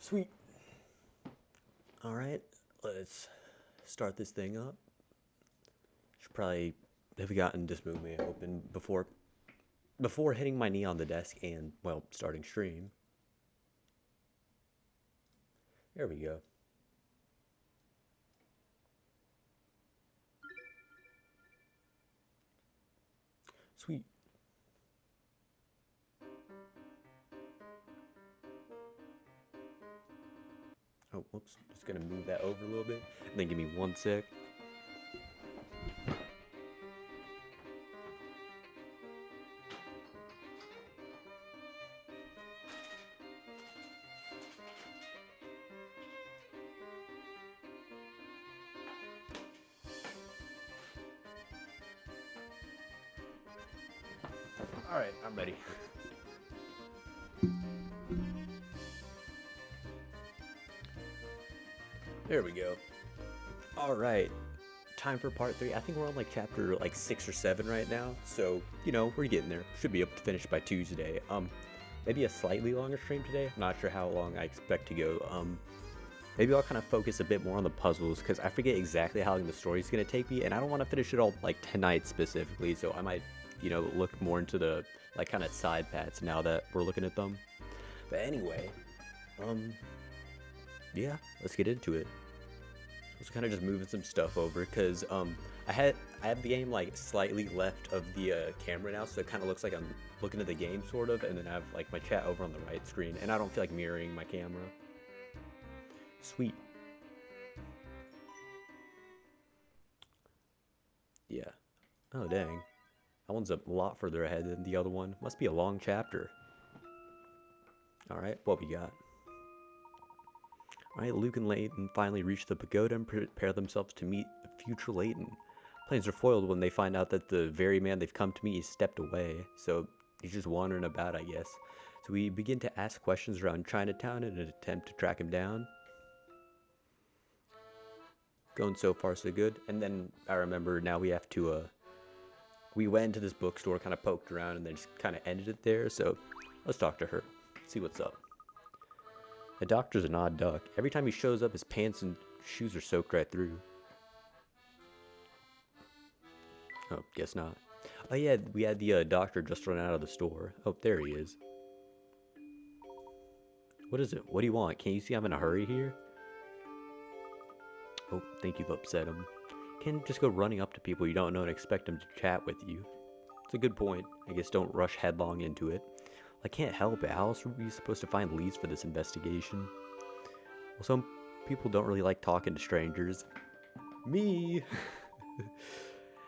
Sweet. All right, let's start this thing up. Should probably have gotten this movement open before hitting my knee on the desk and well starting stream. There we go. Sweet. Oh, whoops. Just gonna move that over a little bit. And then give me one sec. All right, I'm ready. There we go. All right, time for part 3. I think we're on like chapter 6 or 7 right now, so we're getting there. Should be able to finish by Tuesday. Maybe a slightly longer stream today. I'm not sure how long I expect to go. Maybe I'll kind of focus a bit more on the puzzles because I forget exactly how long the story's gonna take me, and I don't want to finish it all like tonight specifically. So I might look more into the kind of side paths now that we're looking at them. But anyway, yeah, let's get into it. I was kind of just moving some stuff over because I have the game like slightly left of the camera now, so it kind of looks like I'm looking at the game sort of, and then I have like my chat over on the right screen, and I don't feel like mirroring my camera. Sweet. Yeah. Oh dang. That one's a lot further ahead than the other one. Must be a long chapter. Alright, what we got? Alright, Luke and Layton finally reach the pagoda and prepare themselves to meet the future Layton. Plans are foiled when they find out that the very man they've come to meet has stepped away, so he's just wandering about, I guess. So we begin to ask questions around Chinatown in an attempt to track him down. Going so far so good. And then I remember now we have to we went into this bookstore, kind of poked around, and then just kind of ended it there. So let's talk to her, see what's up. The doctor's an odd duck. Every time he shows up, his pants and shoes are soaked right through. Oh, guess not. Oh yeah, we had the doctor just run out of the store. Oh, there he is. What is it? What do you want? Can't you see I'm in a hurry here? Oh, think you've upset him. Can't just go running up to people you don't know and expect them to chat with you. It's a good point. I guess don't rush headlong into it. I can't help it. How else are we supposed to find leads for this investigation? Well, some people don't really like talking to strangers. Me!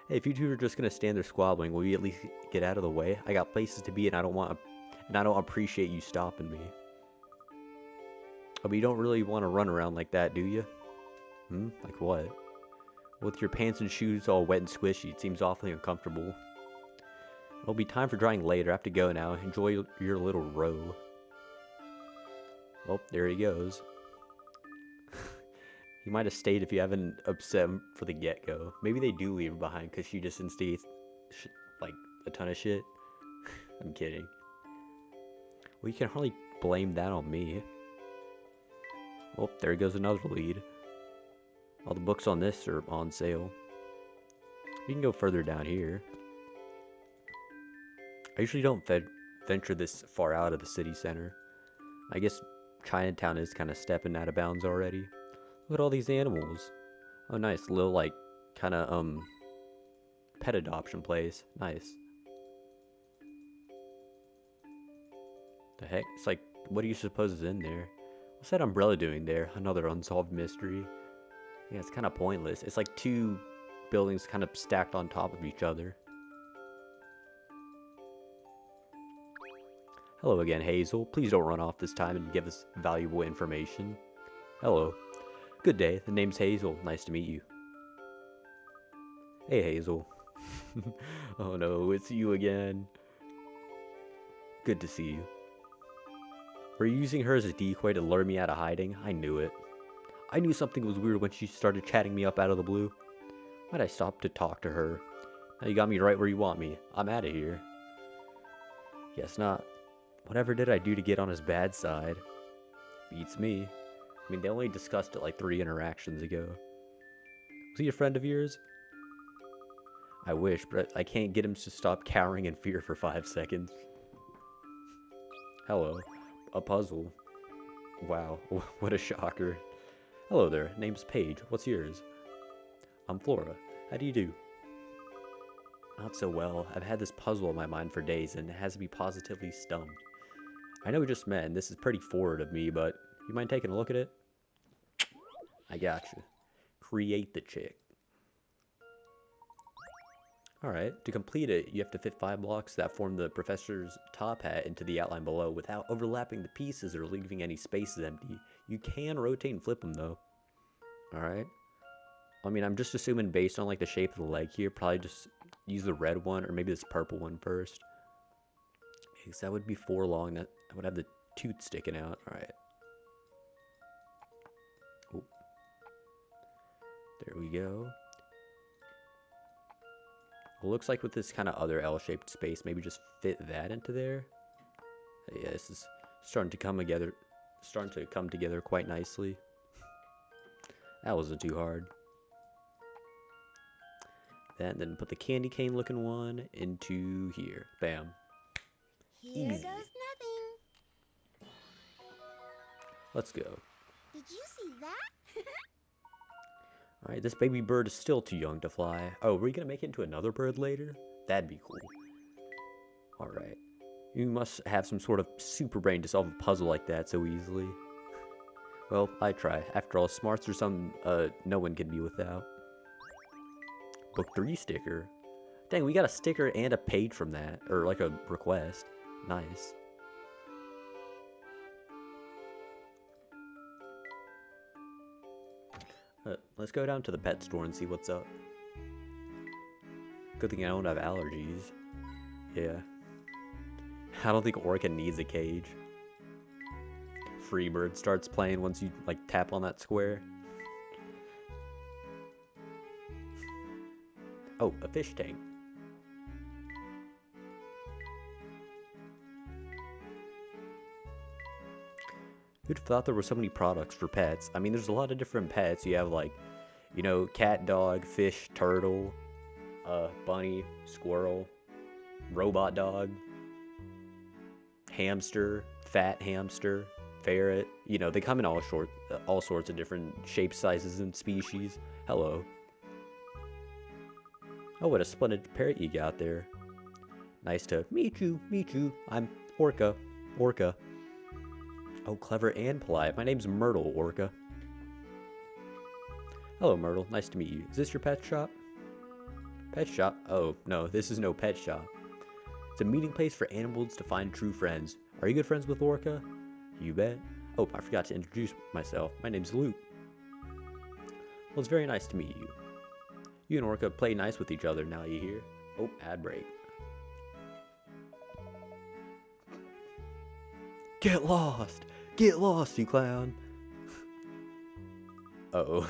Hey, if you two are just gonna stand there squabbling, will you at least get out of the way? I got places to be and I don't appreciate you stopping me. Oh, but you don't really want to run around like that, do you? Like what? With your pants and shoes all wet and squishy, it seems awfully uncomfortable. It'll be time for drying later. I have to go now. Enjoy your little row. Well, there he goes. He might have stayed if you haven't upset him for the get-go. Maybe they do leave him behind because she just instigates like a ton of shit. I'm kidding. Well, you can hardly blame that on me. Well, there goes another lead. All the books on this are on sale. We can go further down here. I usually don't venture this far out of the city center. I guess Chinatown is kind of stepping out of bounds already. Look at all these animals. Oh, nice. Little, like, kind of, pet adoption place. Nice. The heck? It's like, what do you suppose is in there? What's that umbrella doing there? Another unsolved mystery. Yeah, it's kind of pointless. It's like two buildings kind of stacked on top of each other. Hello again, Hazel. Please don't run off this time and give us valuable information. Hello. Good day. The name's Hazel. Nice to meet you. Hey, Hazel. Oh no, it's you again. Good to see you. Were you using her as a decoy to lure me out of hiding? I knew it. I knew something was weird when she started chatting me up out of the blue. Why'd I stop to talk to her? Now you got me right where you want me. I'm out of here. Guess not. Whatever did I do to get on his bad side? Beats me. I mean, they only discussed it like 3 interactions ago. Was he a friend of yours? I wish, but I can't get him to stop cowering in fear for 5 seconds. Hello. A puzzle. Wow, what a shocker. Hello there, name's Paige. What's yours? I'm Flora. How do you do? Not so well. I've had this puzzle in my mind for days and it has me positively stumped. I know we just met and this is pretty forward of me, but you mind taking a look at it? I gotcha. Create the chick. Alright, to complete it, you have to fit 5 blocks that form the professor's top hat into the outline below without overlapping the pieces or leaving any spaces empty. You can rotate and flip them though. Alright. I mean, I'm just assuming based on like the shape of the leg here, probably just use the red one or maybe this purple one first. Because that would be 4 long, that would have the tooth sticking out. Alright. There we go. It looks like with this kind of other L-shaped space, maybe just fit that into there. Yeah, this is starting to come together quite nicely. That wasn't too hard. Then put the candy cane looking one into here. Bam. Here Easy. goes nothing. Let's go. Did you see that? Alright, this baby bird is still too young to fly. Oh, were you gonna make it into another bird later? That'd be cool. Alright. You must have some sort of super brain to solve a puzzle like that so easily. Well, I try. After all, smarts are something no one can be without. Book 3 sticker. Dang, we got a sticker and a page from that. Or like a request. Nice. Let's go down to the pet store and see what's up. Good thing I don't have allergies. Yeah. I don't think Orca needs a cage. Freebird starts playing once you like tap on that square. Oh, a fish tank. Who'd have thought there were so many products for pets? I mean, there's a lot of different pets. You have like, you know, cat, dog, fish, turtle, bunny, squirrel, robot dog, hamster, fat hamster, ferret. You know, they come in all sorts of different shapes, sizes, and species. Hello. Oh, what a splendid parrot you got there. Nice to meet you, I'm Orca. Oh, clever and polite. My name's Myrtle, Orca. Hello, Myrtle. Nice to meet you. Is this your pet shop? Pet shop? Oh, no, this is no pet shop. It's a meeting place for animals to find true friends. Are you good friends with Orca? You bet. Oh, I forgot to introduce myself. My name's Luke. Well, it's very nice to meet you. You and Orca play nice with each other now, you hear? Oh, ad break. Get lost! Get lost, you clown! Uh-oh.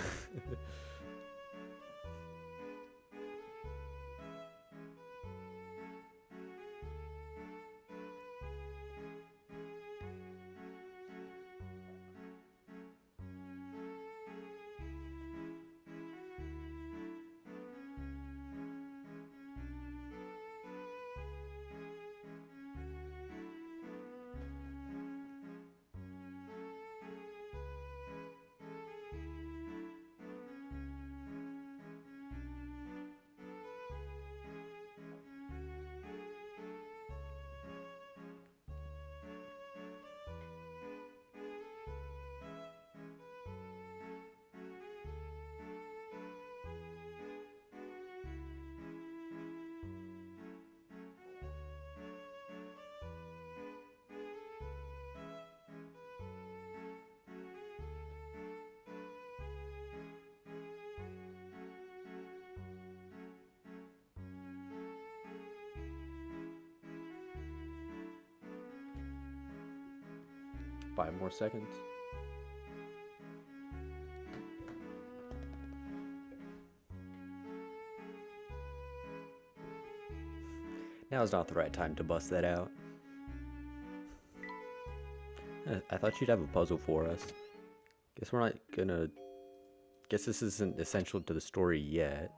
Five more seconds. Now's not the right time to bust that out. I thought you'd have a puzzle for us. Guess we're not gonna... Guess this isn't essential to the story yet.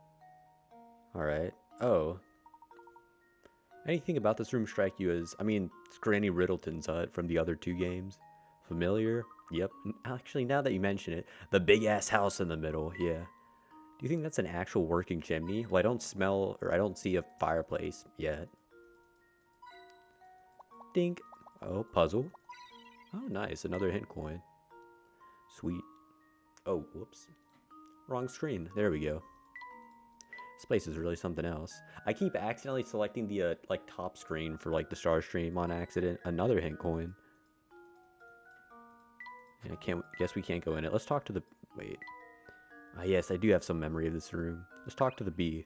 Alright. Oh. Anything about this room strike you as... I mean, it's Granny Riddleton's hut from the other 2 games. Familiar? Yep. Actually, now that you mention it, the big-ass house in the middle, yeah. Do you think that's an actual working chimney? Well, I don't smell, or I don't see a fireplace yet. Dink. Oh, puzzle. Oh, nice. Another hint coin. Sweet. Oh, whoops. Wrong screen. There we go. This place is really something else. I keep accidentally selecting the, like, top screen for, like, the star stream on accident. Another hint coin. And I can't... Guess we can't go in it. Let's talk to the... Wait. Ah, yes, I do have some memory of this room. Let's talk to the bee.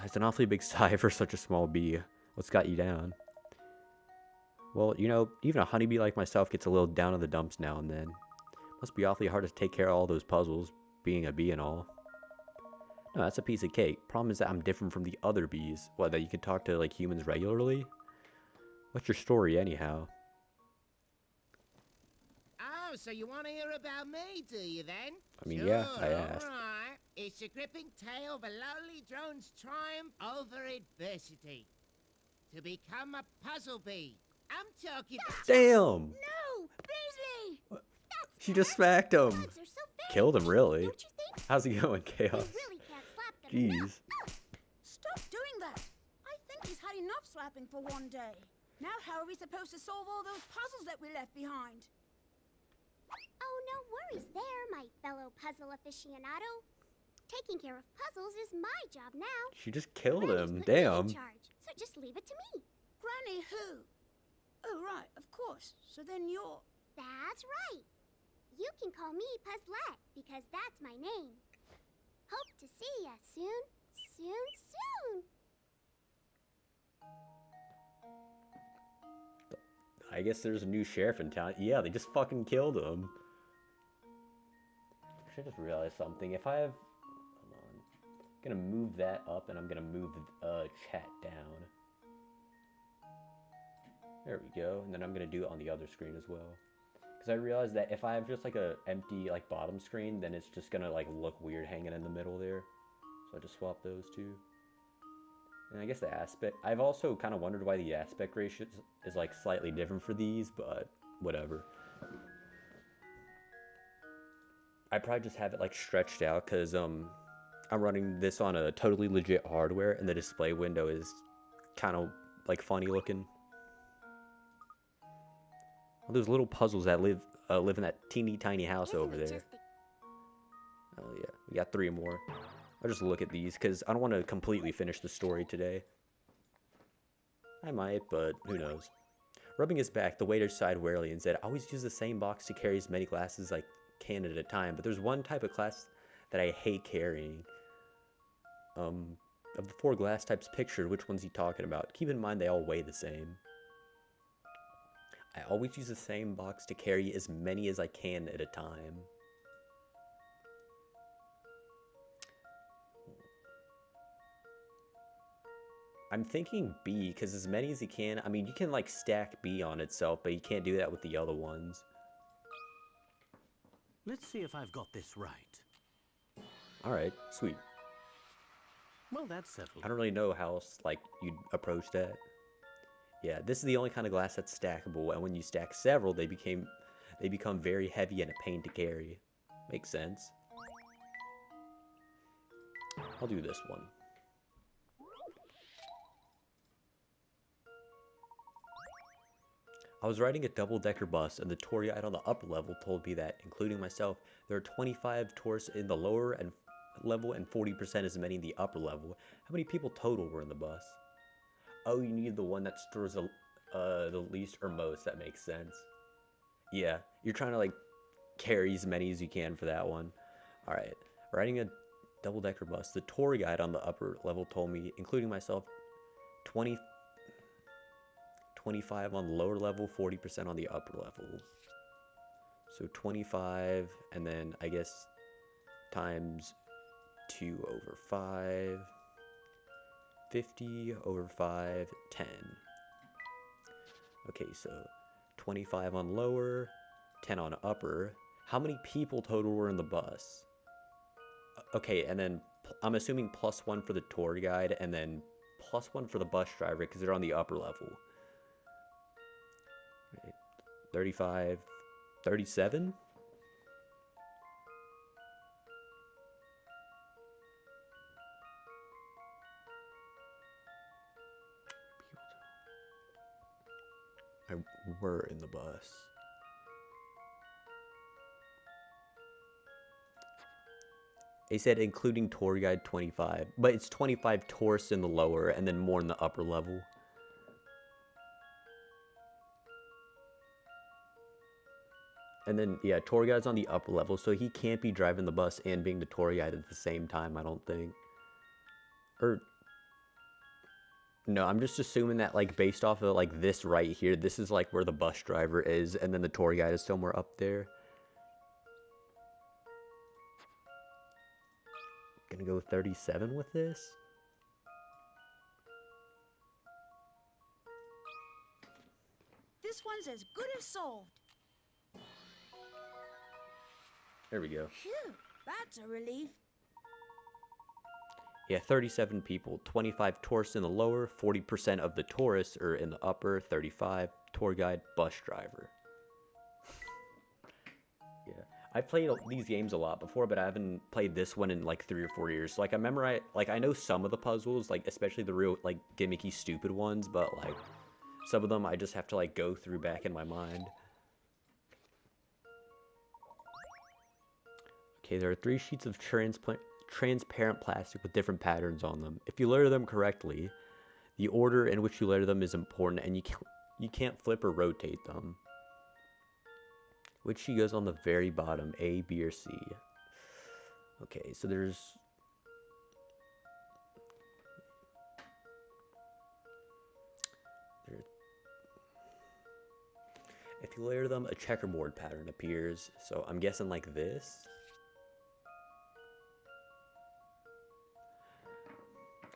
That's an awfully big sigh for such a small bee. What's got you down? Well, you know, even a honeybee like myself gets a little down in the dumps now and then. Must be awfully hard to take care of all those puzzles, being a bee and all. No, that's a piece of cake. Problem is that I'm different from the other bees. What, that you can talk to, like, humans regularly? What's your story, anyhow? Oh, so you want to hear about me, do you then? I mean, sure, yeah, I asked. All right. It's a gripping tale of a lowly drone's triumph over adversity. To become a puzzle bee. I'm talking... Damn! No, Beasley! She just smacked him. Bugs are so very Killed him, picky, really. Don't you think? How's it going, We Chaos? really can't slap them Jeez. enough. Stop doing that! I think he's had enough slapping for one day. Now how are we supposed to solve all those puzzles that we left behind? Oh, no worries there, my fellow puzzle aficionado. Taking care of puzzles is my job now. She just killed Granny's him. put me in Damn. charge, so just leave it to me. Granny who? Oh, right, of course. So then you're... That's right. You can call me Puzzlette, because that's my name. Hope to see ya soon, soon. I guess there's a new sheriff in town. Yeah, they just fucking killed him. I just realized something. If I have... Hold on. I'm gonna move that up, and I'm gonna move the chat down. There we go. And then I'm gonna do it on the other screen as well. Because I realized that if I have just like a empty like bottom screen, then it's just gonna like look weird hanging in the middle there. So I just swap those two. And I guess the aspect... I've also kind of wondered why the aspect ratio is like slightly different for these, but whatever. I probably just have it like stretched out because I'm running this on a totally legit hardware, and the display window is kind of like funny looking. All those little puzzles that live in that teeny tiny house Isn't over it there. just the Oh yeah, we got 3 more. I'll just look at these because I don't want to completely finish the story today. I might, but who knows. Rubbing his back, the waiter sighed wearily and said, "I always use the same box to carry as many glasses as I can at a time, but there's one type of glass that I hate carrying. Of the 4 glass types pictured, which one's he talking about? Keep in mind they all weigh the same. I always use the same box to carry as many as I can at a time." I'm thinking B, because as many as you can, I mean, you can like stack B on itself, but you can't do that with the other ones. Let's see if I've got this right. Alright, sweet. Well, that's settled. I don't really know how else, like, you'd approach that. Yeah, this is the only kind of glass that's stackable, and when you stack several, they become very heavy and a pain to carry. Makes sense. I'll do this one. I was riding a double-decker bus, and the tour guide on the upper level told me that, including myself, there are 25 tourists in the lower and level and 40% as many in the upper level. How many people total were in the bus? Oh, you need the one that stores the least or most. That makes sense. Yeah, you're trying to like carry as many as you can for that one. All right, riding a double-decker bus. The tour guide on the upper level told me, including myself, 25 on the lower level, 40% on the upper level. So 25, and then I guess times 2 over 5, 50 over 5, 10. Okay, so 25 on lower, 10 on upper. How many people total were in the bus? Okay, and then I'm assuming +1 for the tour guide, and then +1 for the bus driver because they're on the upper level. 35, 37? I were in the bus. They said including tour guide 25, but it's 25 tourists in the lower and then more in the upper level. And then, yeah, tour guide's on the upper level, so he can't be driving the bus and being the tour guide at the same time, I don't think. Or, no, I'm just assuming that, like, based off of, like, this right here, this is, like, where the bus driver is, and then the tour guide is somewhere up there. Gonna go 37 with this. This one's as good as solved. There we go. Phew, that's a relief. Yeah, 37 people, 25 tourists in the lower, 40% of the tourists are in the upper, 35 tour guide, bus driver. Yeah, I've played these games a lot before, but I haven't played this one in like 3 or 4 years. So, like, I know some of the puzzles, like especially the real like gimmicky stupid ones, but like some of them I just have to like go through back in my mind. Okay, there are 3 sheets of transparent plastic with different patterns on them. If you layer them correctly, the order in which you layer them is important, and you can't flip or rotate them. Which sheet goes on the very bottom, A, B, or C? Okay, so there's... If you layer them, a checkerboard pattern appears. So I'm guessing like this.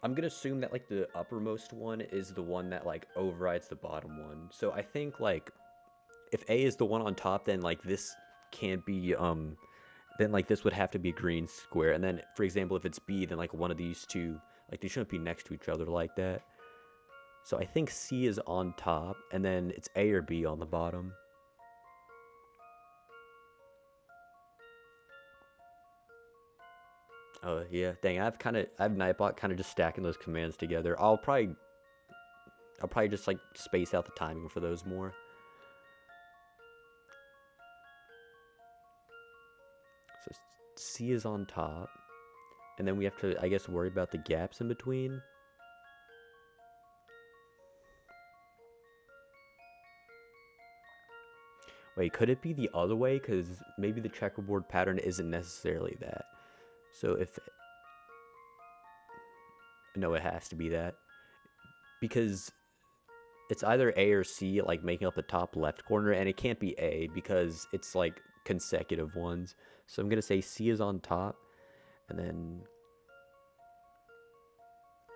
I'm gonna assume that like the uppermost one is the one that like overrides the bottom one. So I think like if A is the one on top, then like this can't be then like this would have to be a green square. And then for example, if it's B, then like one of these two, like they shouldn't be next to each other like that. So I think C is on top, and then it's A or B on the bottom. Oh yeah, dang! I have Nightbot kind of just stacking those commands together. I'll probably just like space out the timing for those more. So C is on top, and then we have to, I guess, worry about the gaps in between. Wait, could it be the other way? Because maybe the checkerboard pattern isn't necessarily that. So if... No, it has to be that. Because it's either A or C, like making up the top left corner, and it can't be A because it's like consecutive ones. So I'm going to say C is on top, and then...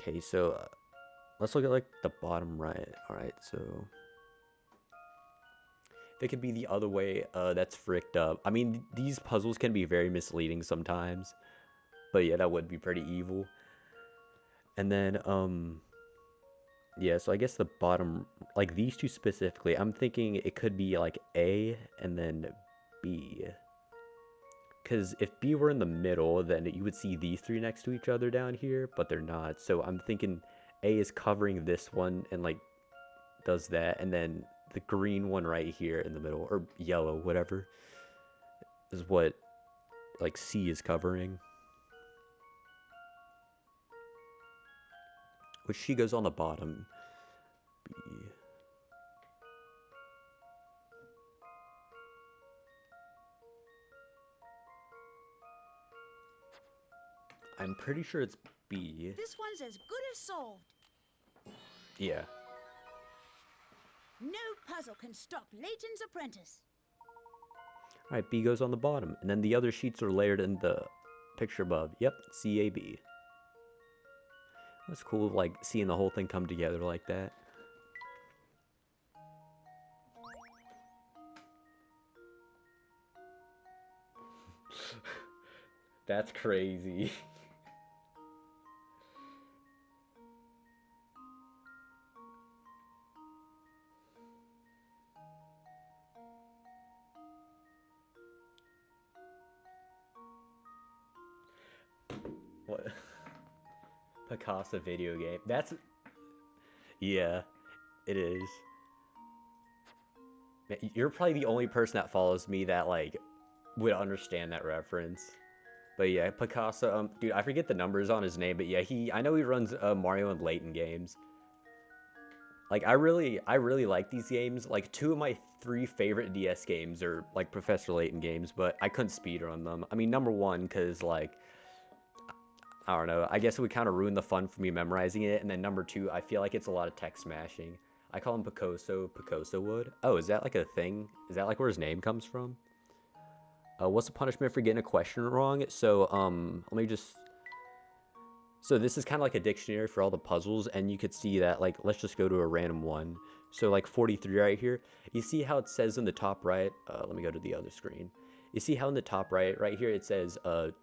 Okay, so let's look at like the bottom right. Alright, so... If it could be the other way, that's fricked up. I mean, these puzzles can be very misleading sometimes. But yeah, that would be pretty evil. And then, yeah, so I guess the bottom, like these two specifically, I'm thinking it could be like A and then B. Because if B were in the middle, then you would see these three next to each other down here, but they're not. So I'm thinking A is covering this one and like does that, and then the green one right here in the middle, or yellow, whatever, is what like C is covering. Which she goes on the bottom. B. I'm pretty sure it's B. This one's as good as solved. Yeah. No puzzle can stop Layton's apprentice. Alright, B goes on the bottom. And then the other sheets are layered in the picture above. Yep, C-A-B. That's cool, like, seeing the whole thing come together like that. That's crazy. What? Picasso video game. That's... Yeah, it is. Man, you're probably the only person that follows me that, like, would understand that reference. But yeah, Picasso, dude, I forget the numbers on his name, but yeah, I know he runs Mario and Layton games. Like, I really like these games. Like, 2 of my 3 favorite DS games are, like, Professor Layton games, but I couldn't speedrun them. I mean, number 1, because, like, I don't know, I guess it would kind of ruin the fun for me memorizing it, and then number 2, I feel like it's a lot of text smashing. I call him Picasso would. Oh, is that, like, a thing? Is that, like, where his name comes from? What's the punishment for getting a question wrong? So, let me just... So this is kind of like a dictionary for all the puzzles, and you could see that, like, let's just go to a random one. So, like, 43 right here. You see how it says in the top right? Let me go to the other screen. You see how in the top right here, it says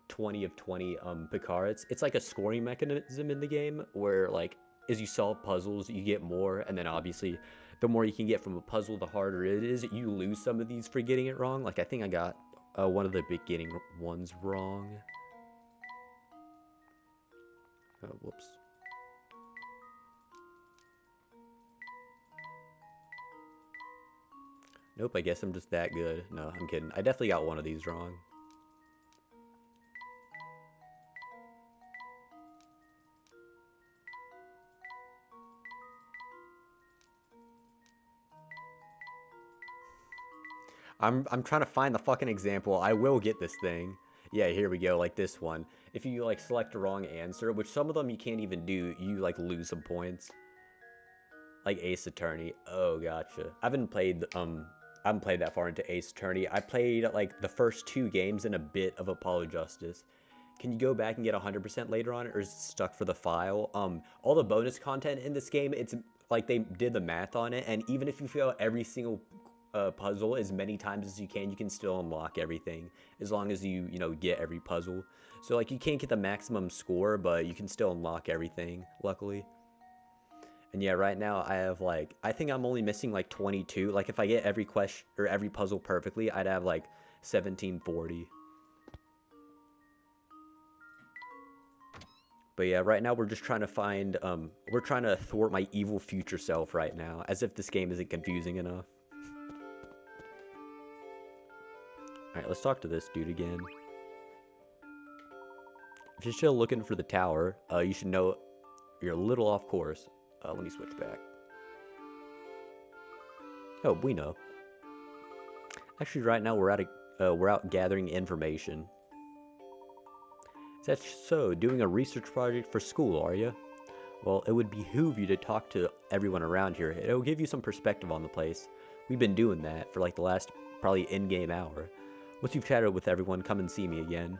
20 of 20 Picards? It's like a scoring mechanism in the game, where, like, as you solve puzzles, you get more, and then obviously, the more you can get from a puzzle, the harder it is. You lose some of these for getting it wrong. Like, I think I got one of the beginning ones wrong. Oh, whoops. Nope, I guess I'm just that good. No, I'm kidding. I definitely got one of these wrong. I'm trying to find the fucking example. I will get this thing. Yeah, here we go, like this one. If you, like, select the wrong answer, which some of them you can't even do, you, like, lose some points. Like Ace Attorney. Oh, gotcha. I haven't played that far into Ace Attorney. I played, like, the first 2 games and a bit of Apollo Justice. Can you go back and get 100% later on, or is it stuck for the file? All the bonus content in this game, it's, like, they did the math on it, and even if you fail every single puzzle as many times as you can still unlock everything, as long as you know, get every puzzle. So, like, you can't get the maximum score, but you can still unlock everything, luckily. And yeah, right now I have, like, I think I'm only missing, like, 22. Like, if I get every question or every puzzle perfectly, I'd have, like, 1740. But yeah, right now we're just trying to find, we're trying to thwart my evil future self right now, as if this game isn't confusing enough. Alright, let's talk to this dude again. If you're still looking for the tower, you should know you're a little off course. Let me switch back. Oh, we know. Actually, right now we're out gathering information. Is that so? Doing a research project for school, are you? Well, it would behoove you to talk to everyone around here. It'll give you some perspective on the place. We've been doing that for, like, the last probably in-game hour. Once you've chatted with everyone, come and see me again.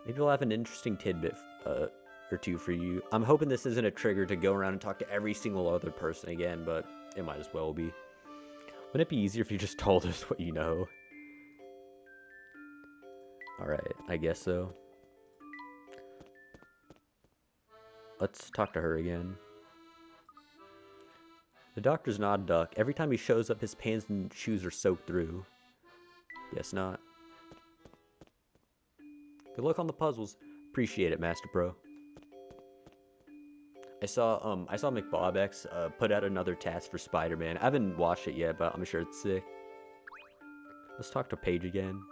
Maybe I'll have an interesting tidbit or 2 for you. I'm hoping this isn't a trigger to go around and talk to every single other person again, but it might as well be. Wouldn't it be easier if you just told us what you know? Alright, I guess so. Let's talk to her again. The doctor's not a duck. Every time he shows up, his pants and shoes are soaked through. Guess not. Good luck on the puzzles. Appreciate it, Master Pro. I saw McBobX put out another task for Spider-Man. I haven't watched it yet, but I'm sure it's sick. Let's talk to Paige again.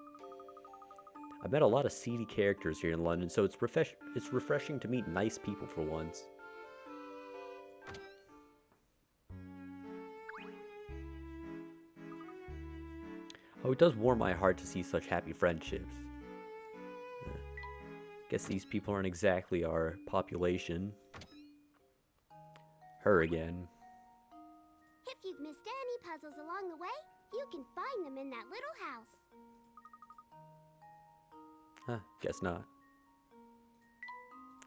I've met a lot of seedy characters here in London, so it's refreshing to meet nice people for once. Oh, it does warm my heart to see such happy friendships. Guess these people aren't exactly our population. Her again. If you've missed any puzzles along the way, you can find them in that little house. Huh, guess not.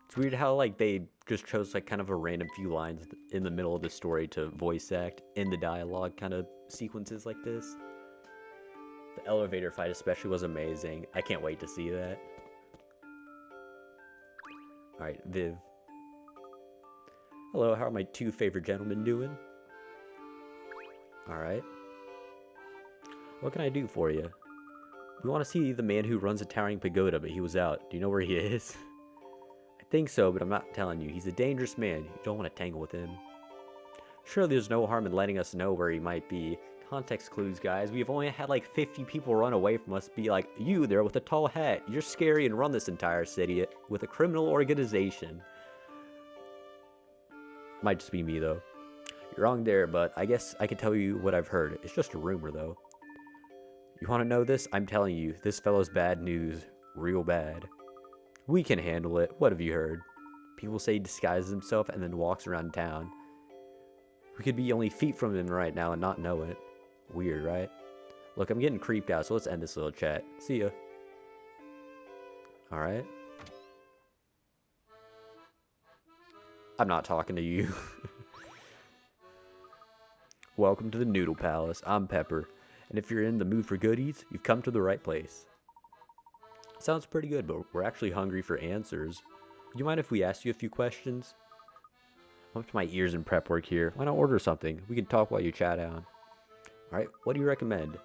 It's weird how, like, they just chose, like, kind of a random few lines in the middle of the story to voice act in the dialogue kind of sequences like this. The elevator fight especially was amazing. I can't wait to see that. Alright, Viv. Hello, how are my two favorite gentlemen doing? Alright. What can I do for you? We want to see the man who runs a towering pagoda, but he was out. Do you know where he is? I think so, but I'm not telling you. He's a dangerous man. You don't want to tangle with him. Surely there's no harm in letting us know where he might be. Context clues, guys. We've only had like 50 people run away from us. Be like, you there with a tall hat. You're scary and run this entire city with a criminal organization. Might just be me, though. You're wrong there, but I guess I can tell you what I've heard. It's just a rumor, though. You want to know this? I'm telling you, this fellow's bad news. Real bad. We can handle it. What have you heard? People say he disguises himself and then walks around town. We could be only feet from him right now and not know it. Weird, right? Look, I'm getting creeped out, so let's end this little chat. See ya. Alright. I'm not talking to you. Welcome to the Noodle Palace. I'm Pepper. And if you're in the mood for goodies, you've come to the right place. Sounds pretty good, but we're actually hungry for answers. Would you mind if we asked you a few questions? I'm up to my ears in prep work here. Why not order something? We can talk while you chat on. Alright, what do you recommend?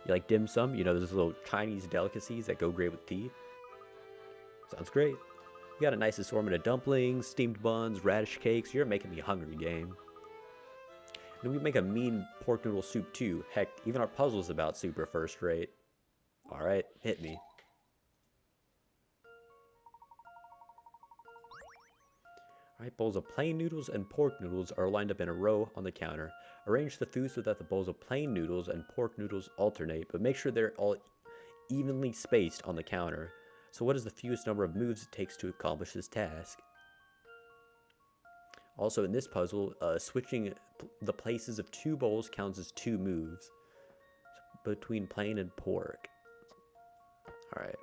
You like dim sum? You know, those little Chinese delicacies that go great with tea? Sounds great. We got a nice assortment of dumplings, steamed buns, radish cakes. You're making me hungry, game. And we make a mean pork noodle soup too. Heck, even our puzzle's about super first rate. Alright, hit me. Alright, bowls of plain noodles and pork noodles are lined up in a row on the counter. Arrange the food so that the bowls of plain noodles and pork noodles alternate, but make sure they're all evenly spaced on the counter. So what is the fewest number of moves it takes to accomplish this task? Also, in this puzzle, switching the places of two bowls counts as 2 moves between plain and pork. Alright.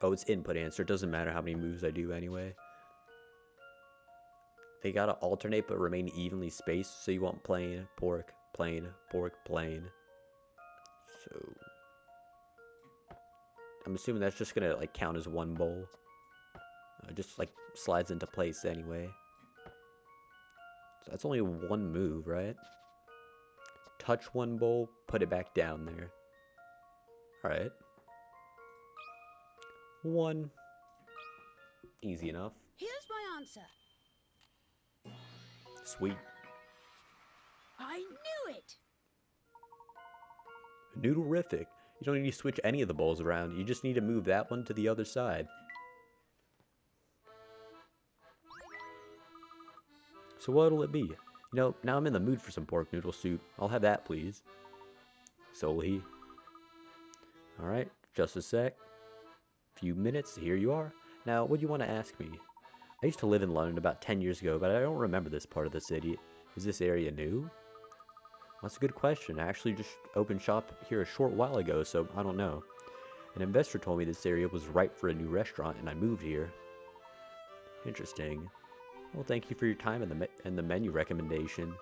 Oh, it's input answer. It doesn't matter how many moves I do anyway. They gotta alternate but remain evenly spaced, so you want plain, pork, plain, pork, plain. So I'm assuming that's just gonna like count as 1 bowl. Just like slides into place anyway. So that's only 1 move, right? Touch 1 bowl, put it back down there. Alright. 1. Easy enough. Here's my answer. Sweet. I knew it! Noodle-rific. You don't need to switch any of the bowls around. You just need to move that one to the other side. So what'll it be? You know, now I'm in the mood for some pork noodle soup. I'll have that, please. Solely. Alright, just a sec. Few minutes, here you are. Now, what do you want to ask me? I used to live in London about 10 years ago, but I don't remember this part of the city. Is this area new? That's a good question. I actually just opened shop here a short while ago, so I don't know. An investor told me this area was ripe for a new restaurant, and I moved here. Interesting. Well, thank you for your time and the menu recommendation.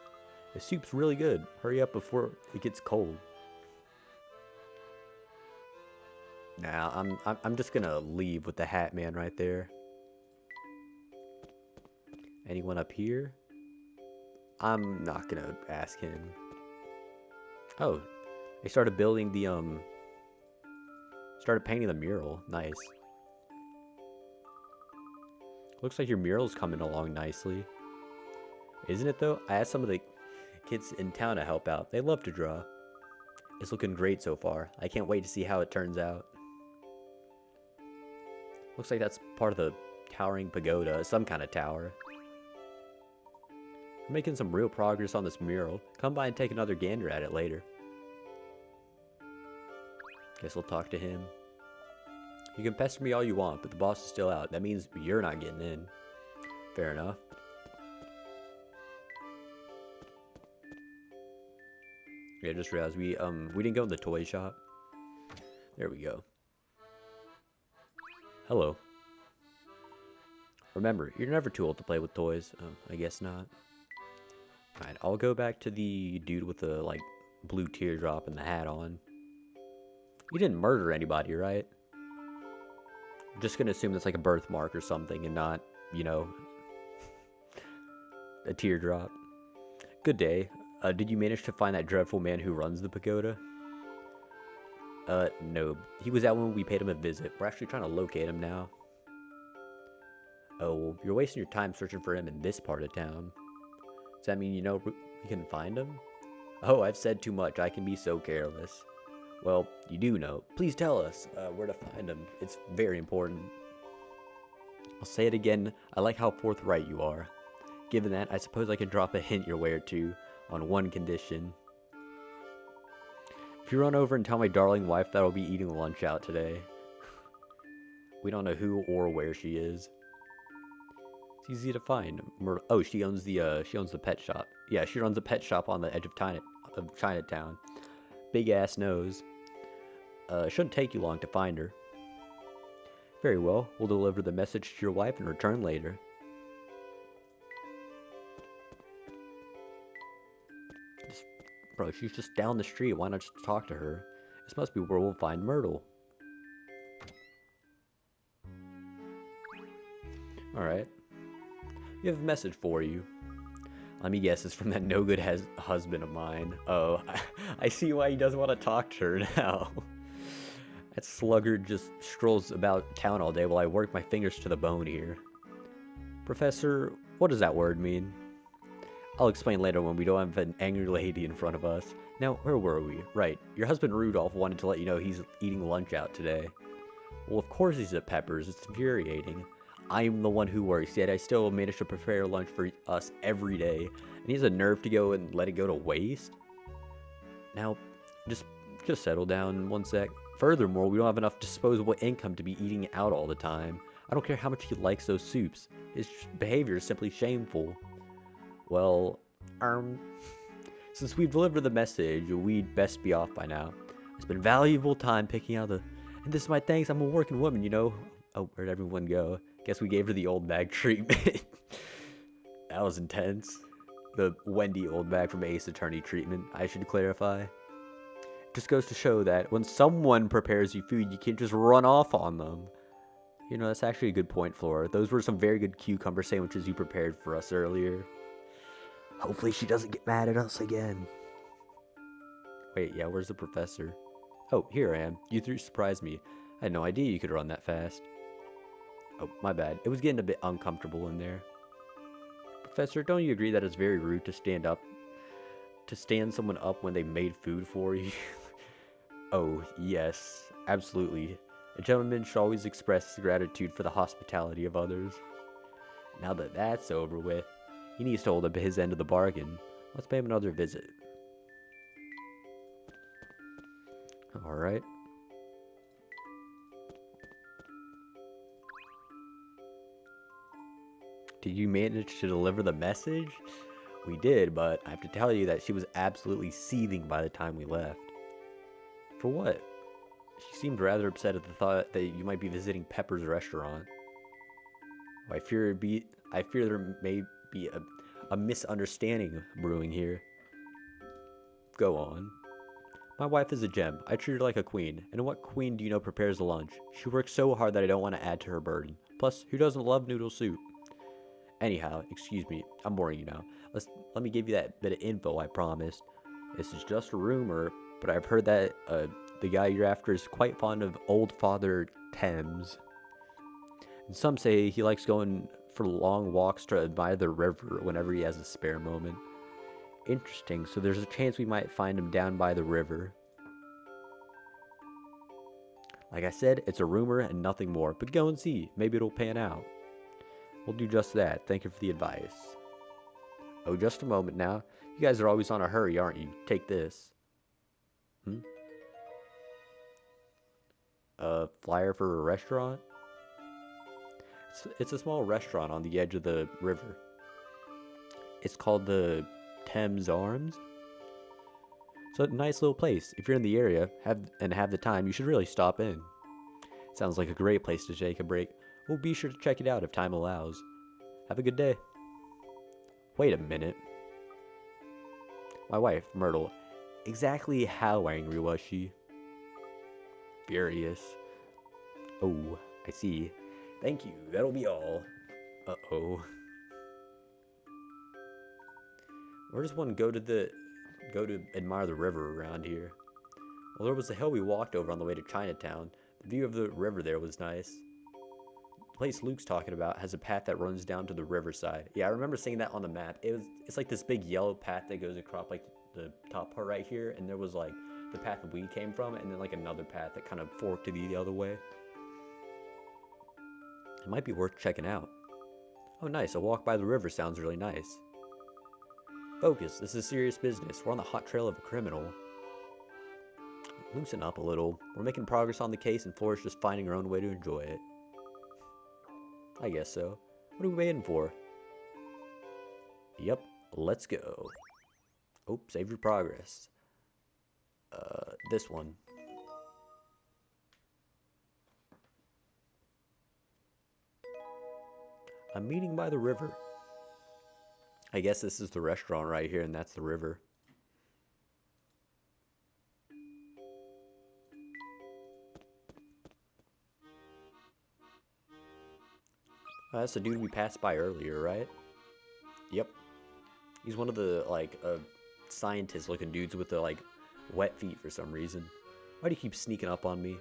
The soup's really good. Hurry up before it gets cold. Nah, I'm just gonna leave with the hat man right there. Anyone up here? I'm not gonna ask him. Oh, they started building the started painting the mural. Nice. Looks like your mural's coming along nicely. Isn't it though? I asked some of the kids in town to help out. They love to draw. It's looking great so far. I can't wait to see how it turns out. Looks like that's part of the towering pagoda, some kind of tower. We're making some real progress on this mural. Come by and take another gander at it later. Guess we'll talk to him. You can pester me all you want, but the boss is still out. That means you're not getting in. Fair enough. Yeah, just realized we didn't go in the toy shop. There we go. Hello. Remember, you're never too old to play with toys. I guess not. Alright, I'll go back to the dude with the, like, blue teardrop and the hat on. You didn't murder anybody, right? Just gonna assume that's like a birthmark or something and not, you know, a teardrop. Good day. Did you manage to find that dreadful man who runs the pagoda? No. He was out when we paid him a visit. We're actually trying to locate him now. Oh, well, you're wasting your time searching for him in this part of town. Does that mean you know we can find him? Oh, I've said too much. I can be so careless. Well, you do know. Please tell us where to find him. It's very important. I'll say it again. I like how forthright you are. Given that, I suppose I can drop a hint your way or two on one condition. If you run over and tell my darling wife that I'll be eating lunch out today. We don't know who or where she is. It's easy to find. Oh, she owns the pet shop. Yeah, she runs a pet shop on the edge of Chinatown. Big ass nose. Shouldn't take you long to find her. Very well, we'll deliver the message to your wife and return later. Bro, she's just down the street. Why not just talk to her? This must be where we'll find Myrtle. Alright. We have a message for you. Let me guess, it's from that no-good husband of mine. Oh, I see why he doesn't want to talk to her now. That sluggard just strolls about town all day while I work my fingers to the bone here. Professor, what does that word mean? I'll explain later when we don't have an angry lady in front of us. Now, where were we? Right, your husband Rudolph wanted to let you know he's eating lunch out today. Well, of course he's at Pepper's. It's infuriating. I'm the one who works, yet I still manage to prepare lunch for us every day. And he has a nerve to go and let it go to waste? Now, just settle down one sec. Furthermore, we don't have enough disposable income to be eating out all the time. I don't care how much he likes those soups. His behavior is simply shameful. Well, since we've delivered the message, we'd best be off by now. I spent valuable time picking out and this is my thanks, I'm a working woman, you know. Oh, where'd everyone go? Guess we gave her the old bag treatment. That was intense. The Wendy old bag from Ace Attorney treatment, I should clarify. Just goes to show that when someone prepares you food, you can't just run off on them. You know, that's actually a good point, Flora. Those were some very good cucumber sandwiches you prepared for us earlier. Hopefully she doesn't get mad at us again. Wait, yeah, where's the professor? Oh, here I am. You three surprised me. I had no idea you could run that fast. Oh, my bad. It was getting a bit uncomfortable in there. Professor, don't you agree that it's very rude to stand someone up when they made food for you? Oh, yes, absolutely. A gentleman should always express gratitude for the hospitality of others. Now that that's over with, he needs to hold up his end of the bargain. Let's pay him another visit. Alright. Did you manage to deliver the message? We did, but I have to tell you that she was absolutely seething by the time we left. For what? She seemed rather upset at the thought that you might be visiting Pepper's restaurant. I fear there may be a misunderstanding brewing here. Go on. My wife is a gem. I treat her like a queen. And what queen do you know prepares the lunch? She works so hard that I don't want to add to her burden. Plus, who doesn't love noodle soup? Anyhow, excuse me, I'm boring you now. Let me give you that bit of info I promised. This is just a rumor, but I've heard that the guy you're after is quite fond of old Father Thames. And some say he likes going for long walks to admire the river whenever he has a spare moment. Interesting, so there's a chance we might find him down by the river. Like I said, it's a rumor and nothing more, but go and see. Maybe it'll pan out. We'll do just that. Thank you for the advice. Oh, just a moment now. You guys are always on a hurry, aren't you? Take this. A flyer for a restaurant? It's a small restaurant on the edge of the river. It's called the Thames Arms. It's a nice little place. If you're in the area have the time, you should really stop in. Sounds like a great place to take a break. We'll be sure to check it out if time allows. Have a good day. Wait a minute. My wife, Myrtle. Exactly how angry was she? Furious. Oh, I see. Thank you. That'll be all. Uh-oh. Where does one go to admire the river around here? Well, there was a hill we walked over on the way to Chinatown. The view of the river there was nice. The place Luke's talking about has a path that runs down to the riverside. Yeah, I remember seeing that on the map. It's like this big yellow path that goes across like the top part right here, and there was like the path that we came from, and then like another path that kind of forked to the other way. It might be worth checking out. Oh, nice. A walk by the river sounds really nice. Focus. This is serious business. We're on the hot trail of a criminal. Loosen up a little. We're making progress on the case, and Flora's just finding her own way to enjoy it. I guess so. What are we waiting for? Yep. Let's go. Oh, save your progress. This one. A meeting by the river. I guess this is the restaurant right here, and that's the river. That's the dude we passed by earlier, right? Yep. He's one of the, like, scientist-looking dudes with the, like, wet feet for some reason. Why do you keep sneaking up on me?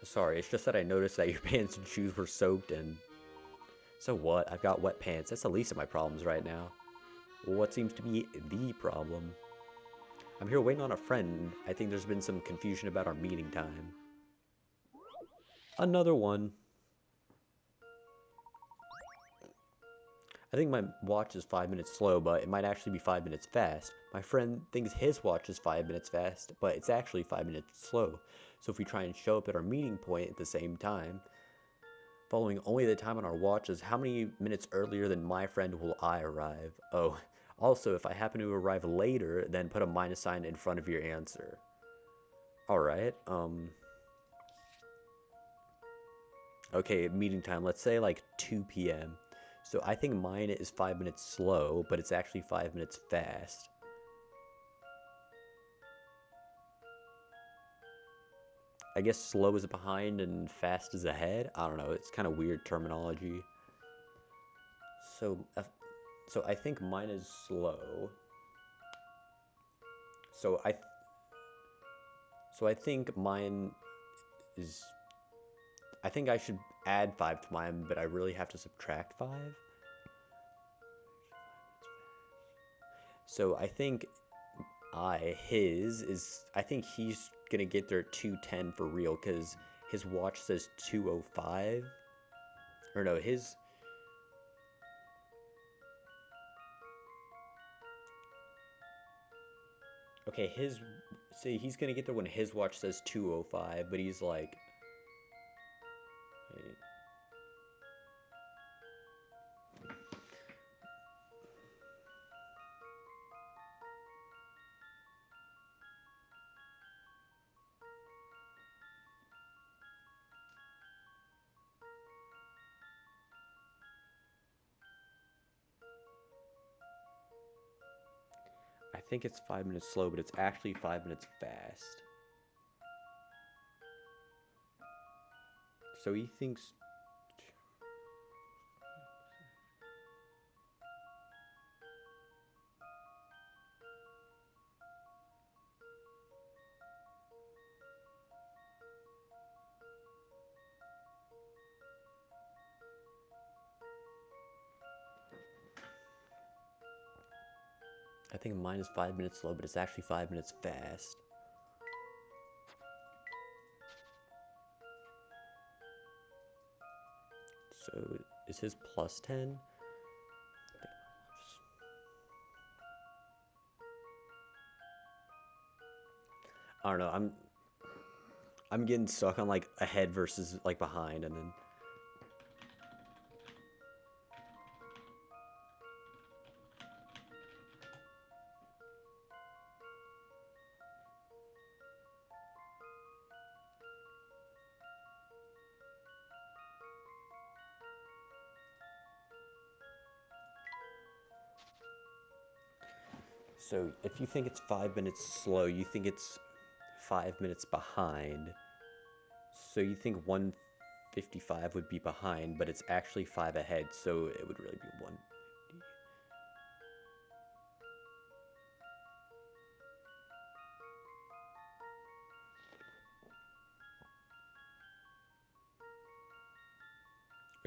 Sorry, it's just that I noticed that your pants and shoes were soaked, and... So what? I've got wet pants. That's the least of my problems right now. Well, what seems to be the problem? I'm here waiting on a friend. I think there's been some confusion about our meeting time. Another one. I think my watch is 5 minutes slow, but it might actually be 5 minutes fast. My friend thinks his watch is 5 minutes fast, but it's actually 5 minutes slow. So if we try and show up at our meeting point at the same time, following only the time on our watches, how many minutes earlier than my friend will I arrive? Oh, also, if I happen to arrive later, then put a minus sign in front of your answer. Alright, okay, meeting time, let's say like 2 p.m. So I think mine is 5 minutes slow, but it's actually 5 minutes fast. I guess slow is behind and fast is ahead. I don't know. It's kind of weird terminology. So I think mine is slow. So I think mine is... I think I should add 5 to mine, but I really have to subtract 5. So I think I think he's gonna get there at 2:10 for real, because his watch says 2:05. Or no, his... Okay, see, he's gonna get there when his watch says 2:05, but he's like... Wait. I think it's 5 minutes slow, but it's actually 5 minutes fast. So he thinks... I think mine is 5 minutes slow, but it's actually 5 minutes fast. So is his plus 10? I don't know. I'm getting stuck on like ahead versus like behind, and then... So if you think it's 5 minutes slow, you think it's 5 minutes behind. So you think 155 would be behind, but it's actually 5 ahead, so it would really be 150.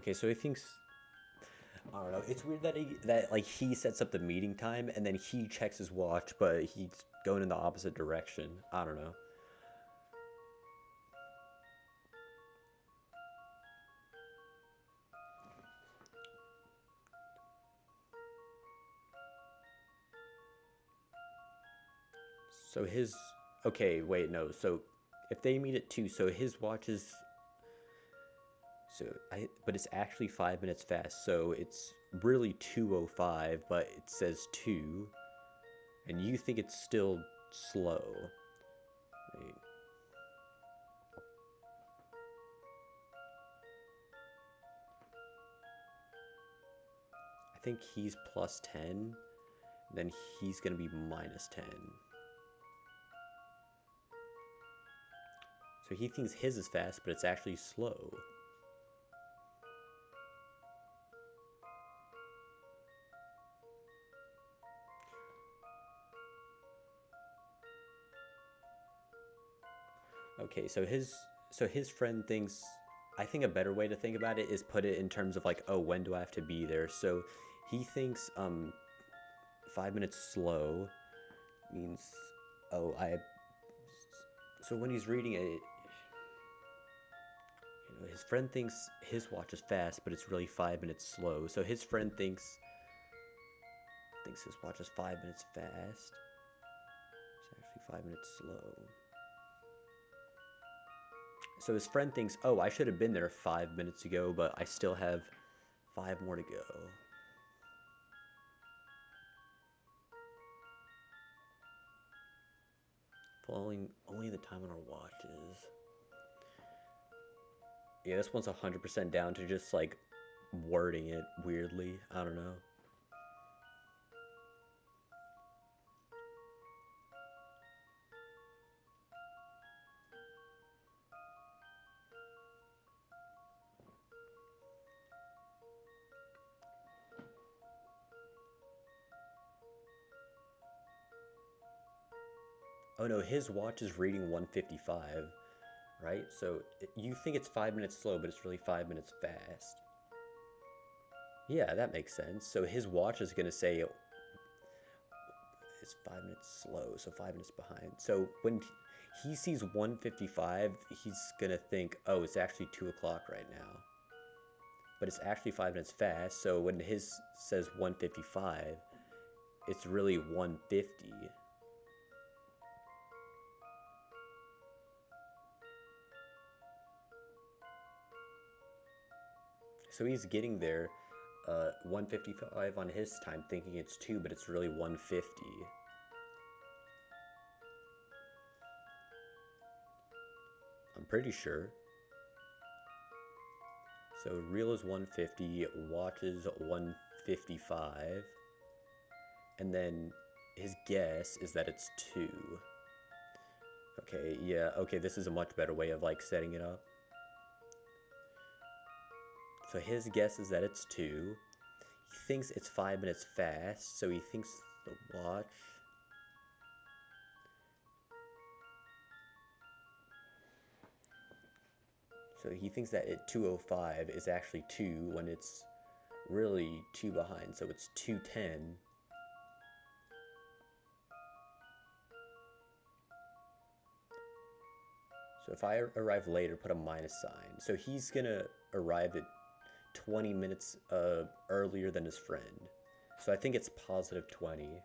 Okay, so he thinks, I don't know. It's weird that he sets up the meeting time and then he checks his watch, but he's going in the opposite direction. I don't know. So his, okay, wait, no. So if they meet at 2, so his watch is, but it's actually 5 minutes fast. So it's really 2:05, but it says 2, and you think it's still slow. Wait. I think he's plus 10, then he's gonna be minus 10. So he thinks his is fast, but it's actually slow. Okay, so his friend thinks, I think a better way to think about it is put it in terms of like, oh, when do I have to be there? So he thinks 5 minutes slow means, oh, so when he's reading it, his friend thinks his watch is fast, but it's really 5 minutes slow. So his friend thinks his watch is 5 minutes fast. It's actually 5 minutes slow. So his friend thinks, oh, I should have been there 5 minutes ago, but I still have 5 more to go. Following only the time on our watches. Yeah, this one's 100% down to just like wording it weirdly. I don't know. Oh no, his watch is reading 155, right? So you think it's 5 minutes slow, but it's really 5 minutes fast. Yeah, that makes sense. So his watch is going to say it's 5 minutes slow, so 5 minutes behind. So when he sees 155, he's going to think, oh, it's actually 2 o'clock right now. But it's actually 5 minutes fast, so when his says 155, it's really 150. So he's getting there 155 on his time, thinking it's 2, but it's really 150. I'm pretty sure. So real is 150, watch is 155, and then his guess is that it's 2. Okay, yeah, okay, this is a much better way of like setting it up. So his guess is that it's 2. He thinks it's 5 minutes fast, so he thinks the watch. So he thinks that at 2:05 is actually 2 when it's really 2 behind, so it's 2:10. So if I arrive later, put a minus sign. So he's gonna arrive at 20 minutes earlier than his friend. So I think it's positive 20.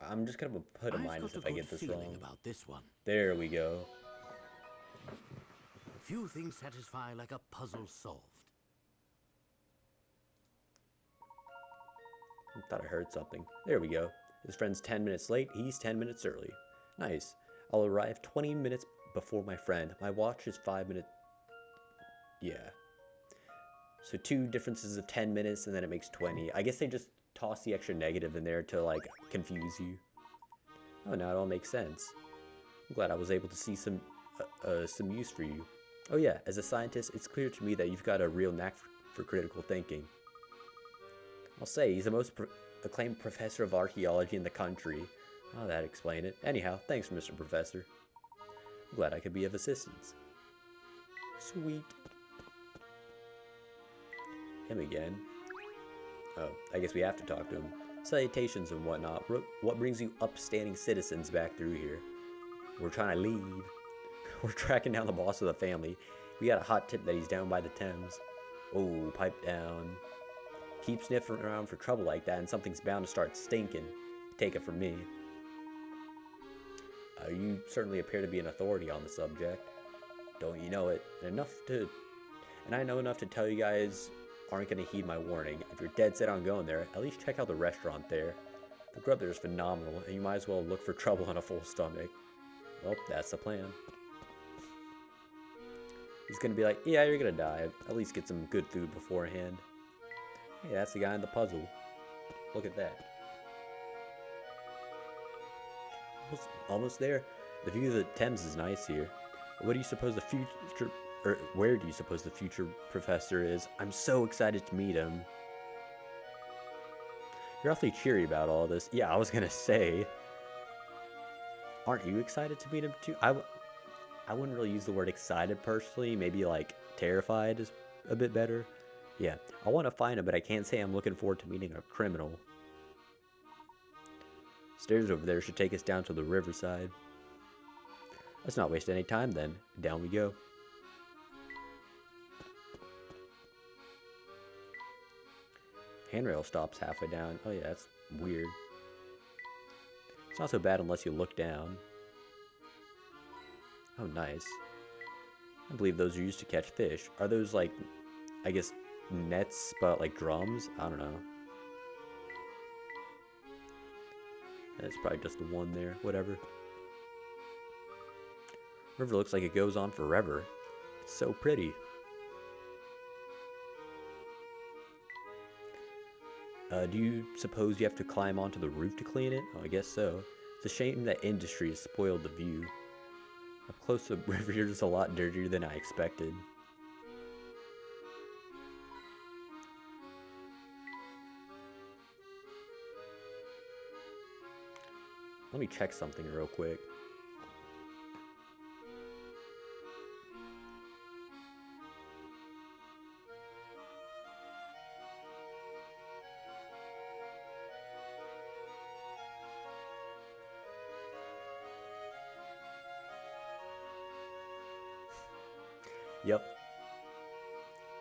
I'm just gonna put a minus if I get this wrong. About this one. There we go. Few things satisfy like a puzzle solved. I thought I heard something. There we go. His friend's 10 minutes late, he's 10 minutes early. Nice. I'll arrive 20 minutes before my friend. My watch is 5 minutes. Yeah. So 2 differences of 10 minutes and then it makes 20. I guess they just toss the extra negative in there to like confuse you. Oh, now it all makes sense. I'm glad I was able to see some use for you. Oh yeah, as a scientist, it's clear to me that you've got a real knack for critical thinking. I'll say, he's the most acclaimed professor of archaeology in the country. Oh, that'd explain it. Anyhow, thanks, Mr. Professor. I'm glad I could be of assistance. Sweet. Him again. Oh, I guess we have to talk to him. Salutations and whatnot. What brings you upstanding citizens back through here? We're trying to leave. We're tracking down the boss of the family. We got a hot tip that he's down by the Thames. Oh, pipe down. Keep sniffing around for trouble like that and something's bound to start stinking. Take it from me. You certainly appear to be an authority on the subject. Don't you know it? And I know enough to tell you guys aren't going to heed my warning. If you're dead set on going there, at least check out the restaurant there. The grub there is phenomenal, and you might as well look for trouble on a full stomach. Well, that's the plan. He's going to be like, yeah, you're going to die. At least get some good food beforehand. Hey, that's the guy in the puzzle. Look at that. Almost there. The view of the Thames is nice here. What do you suppose the future, or where do you suppose the future professor is? I'm so excited to meet him. You're awfully cheery about all this. Yeah, I was gonna say. Aren't you excited to meet him too? I wouldn't really use the word excited personally. Maybe like terrified is a bit better. Yeah, I want to find him, but I can't say I'm looking forward to meeting a criminal. Stairs over there should take us down to the riverside. Let's not waste any time then. Down we go. Handrail stops halfway down. Oh yeah, that's weird. It's not so bad unless you look down. Oh, nice. I believe those are used to catch fish. Are those like, I guess, nets, but like drums? I don't know. That's probably just the one there. Whatever. River looks like it goes on forever. It's so pretty. Do you suppose you have to climb onto the roof to clean it? Oh, I guess so. It's a shame that industry has spoiled the view. Up close, the river here is a lot dirtier than I expected. Let me check something real quick. Yep.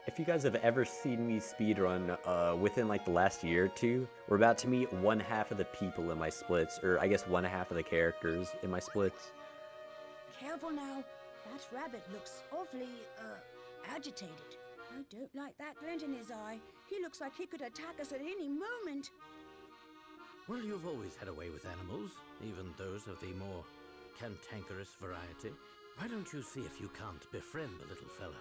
If you guys have ever seen me speedrun within like the last year or two, we're about to meet one half of the people in my splits, or I guess one half of the characters in my splits. Careful now. That rabbit looks awfully, agitated. I don't like that glint in his eye. He looks like he could attack us at any moment. Well, you've always had a way with animals, even those of the more cantankerous variety. Why don't you see if you can't befriend the little fellow?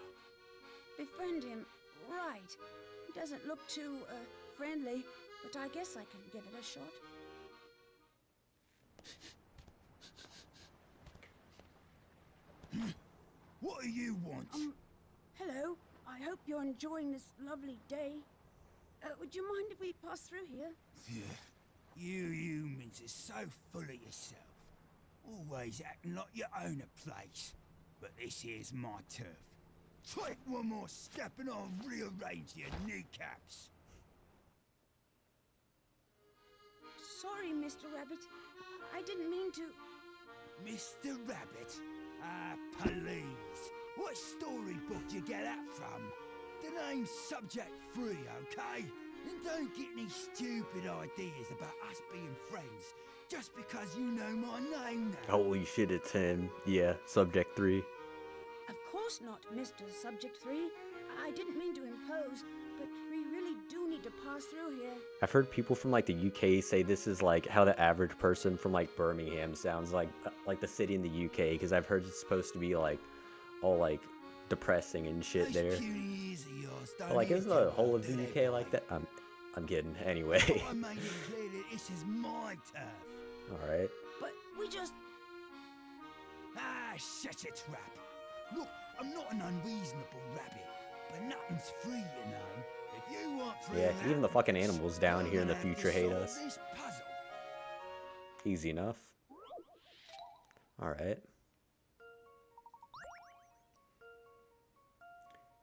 Befriend him, right. He doesn't look too, friendly, but I guess I can give it a shot. What do you want? Hello. I hope you're enjoying this lovely day. Would you mind if we pass through here? Yeah, you humans are so full of yourself. Always acting like you own a place. But this here's my turf. Take one more step and I'll rearrange your kneecaps. Sorry, Mr. Rabbit. I didn't mean to... Mr. Rabbit? Ah, please. What storybook you get that from? The name's Subject 3, okay? And don't get any stupid ideas about us being friends just because you know my name now. Holy shit, it's him. Yeah, Subject 3. Of course not, Mr. Subject 3. I didn't mean to impose, but we really do need to pass through here. I've heard people from like the UK say this is like how the average person from like Birmingham sounds like the city in the UK, because I've heard it's supposed to be like all like depressing and shit Those there. puny ears of yours don't But, like, isn't even the whole of do the they, UK like boy? that? I'm kidding. Anyway. I made it clear that this is my turf. All right. But We just... Ah, shut your trap. Look, I'm not an unreasonable rabbit, but nothing's free, you know. If you want free Yeah, even the fucking happiness, animals down you're here in the gonna have to future hate solve us. this puzzle. Easy enough. Alright.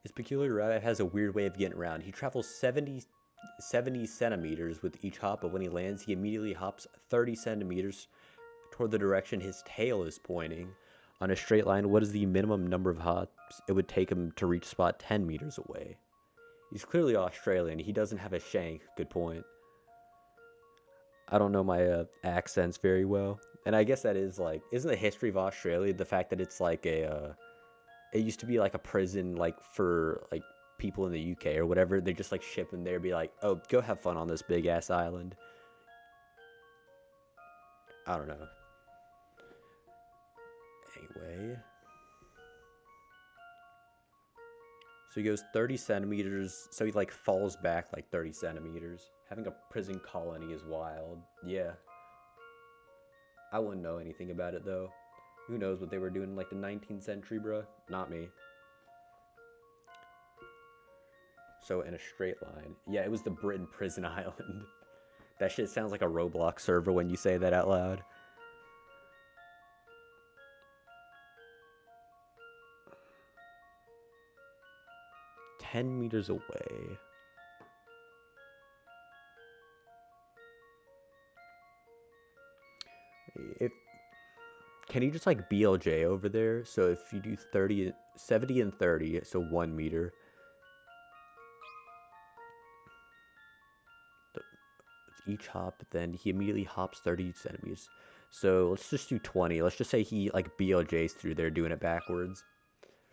His peculiar rabbit has a weird way of getting around. He travels 70 centimeters with each hop, but when he lands, he immediately hops 30 centimeters toward the direction his tail is pointing. On a straight line, what is the minimum number of hops it would take him to reach spot 10 meters away? He's clearly Australian. He doesn't have a shank. Good point. I don't know my accents very well. And I guess that is like, isn't the history of Australia the fact that it's like a, it used to be like a prison like for like people in the UK or whatever. They just like ship them there, be like, oh, go have fun on this big ass island. I don't know. Anyway. So he goes 30 centimeters. So he like falls back like 30 centimeters. Having a prison colony is wild. Yeah. I wouldn't know anything about it though. Who knows what they were doing in like the 19th century, bruh? Not me. So in a straight line. Yeah, it was the Britain Prison Island. That shit sounds like a Roblox server when you say that out loud. $10 meters away. Can you just like BLJ over there? So if you do 70 and 30, so 1 meter. Each hop, then he immediately hops 30 centimeters. So let's just do 20. Let's just say he like BLJs through there doing it backwards.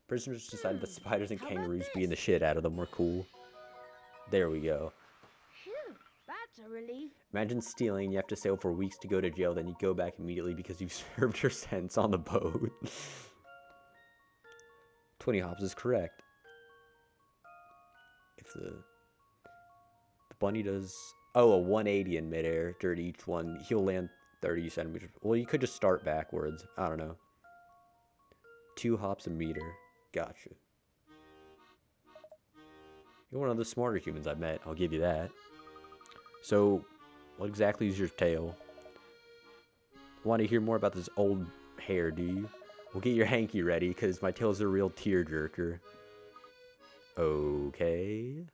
Prisoners decided that spiders and kangaroos beating the shit out of them were cool. There we go. Phew, that's a relief. Imagine stealing, you have to stay for weeks to go to jail, then you go back immediately because you've served your sentence on the boat. 20 hops is correct. If the bunny does, oh, a 180 in midair during each one, he'll land 30 centimeters. Well, you could just start backwards. I don't know. 2 hops a meter. Gotcha. You're one of the smarter humans I've met, I'll give you that. So, what exactly is your tail? Want to hear more about this old hair, do you? We'll get your hanky ready, because my tail's a real tearjerker. Okay.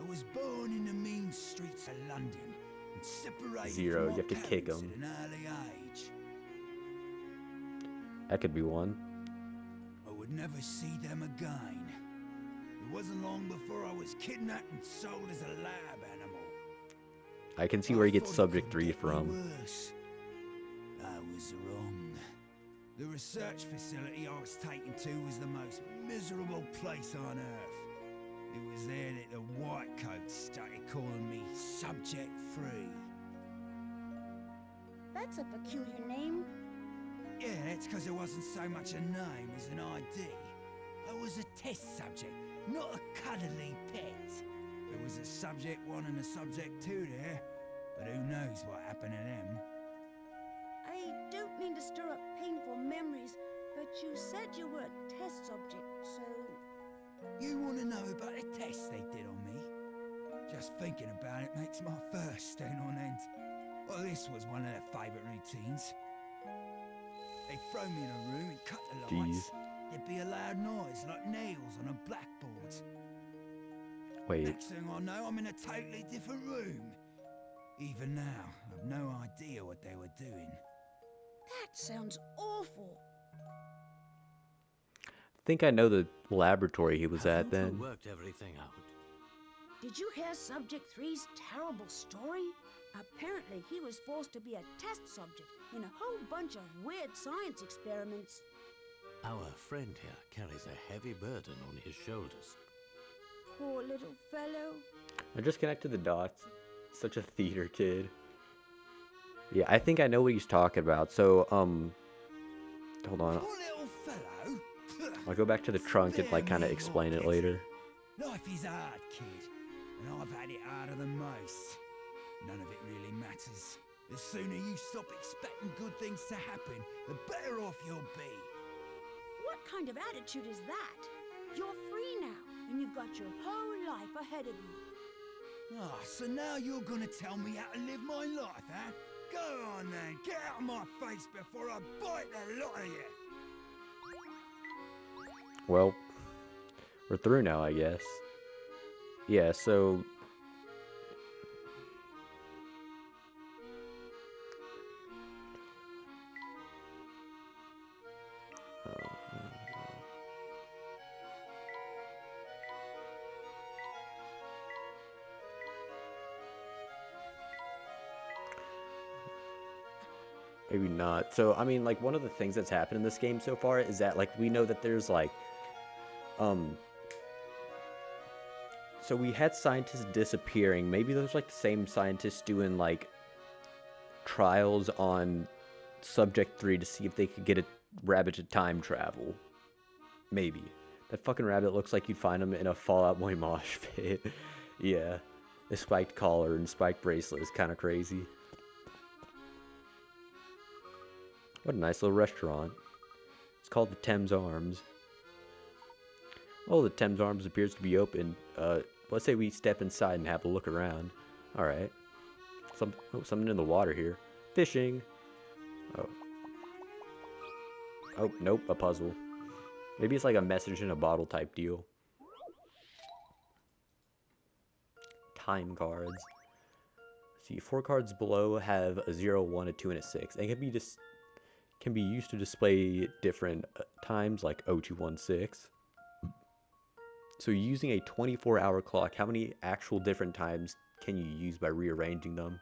I was born in the mean streets of London and separated 0, from you have to my kick parents 'em. at an early age. That could be one. I would never see them again. It wasn't long before I was kidnapped and sold as a lab animal. I can see where he gets thought it subject could 3 get from. worse. I was wrong. The research facility I was taken to was the most miserable place on Earth. It was there that the whitecoats started calling me Subject 3. That's a peculiar name. Yeah, that's because it wasn't so much a name as an ID. I was a test subject, not a cuddly pet. There was a subject 1 and a subject 2 there, but who knows what happened to them. I don't mean to stir up painful memories, but you said you were a test subject, so... You want to know about the test they did on me? Just thinking about it makes my fur stand on end. Well, this was one of their favourite routines. They'd throw me in a room and cut the lights. Jeez. There'd be a loud noise like nails on a blackboard. Wait, Next thing I know, I'm in a totally different room. Even now, I've no idea what they were doing. That sounds awful. think I know the laboratory he was at Haven't you then. worked everything out? Did you hear Subject 3's terrible story? Apparently, he was forced to be a test subject in a whole bunch of weird science experiments. Our friend here carries a heavy burden on his shoulders. Poor little fellow. I just connected the dots. Such a theater kid. Yeah, I think I know what he's talking about. So, hold on. Poor little fellow. I'll go back to the trunk and like kind of explain it later. Life is hard, kid, and I've had it harder than most. None of it really matters. The sooner you stop expecting good things to happen, the better off you'll be. What kind of attitude is that? You're free now, and you've got your whole life ahead of you. Ah, so now you're gonna tell me how to live my life, huh? Go on then, get out of my face before I bite the lot of you. Well, we're through now, I guess. Yeah, so... maybe not. So, I mean, like, one of the things that's happened in this game so far is that, like, we know that there's, like, so we had scientists disappearing. Maybe those, like, the same scientists doing, like, trials on Subject 3 to see if they could get a rabbit to time travel. Maybe. That fucking rabbit looks like you'd find him in a Fallout Boy mosh pit. Yeah. The spiked collar and spiked bracelet is kind of crazy. What a nice little restaurant. It's called the Thames Arms. Oh, the Thames Arms appears to be open. Let's say we step inside and have a look around. Alright. Something in the water here. Fishing. Oh. Oh, nope, a puzzle. Maybe it's like a message in a bottle type deal. Time cards. See, 4 cards below have a 0, 1, a 2, and a 6. They can be used to display different times, like 0216. So using a 24-hour clock, how many actual different times can you use by rearranging them?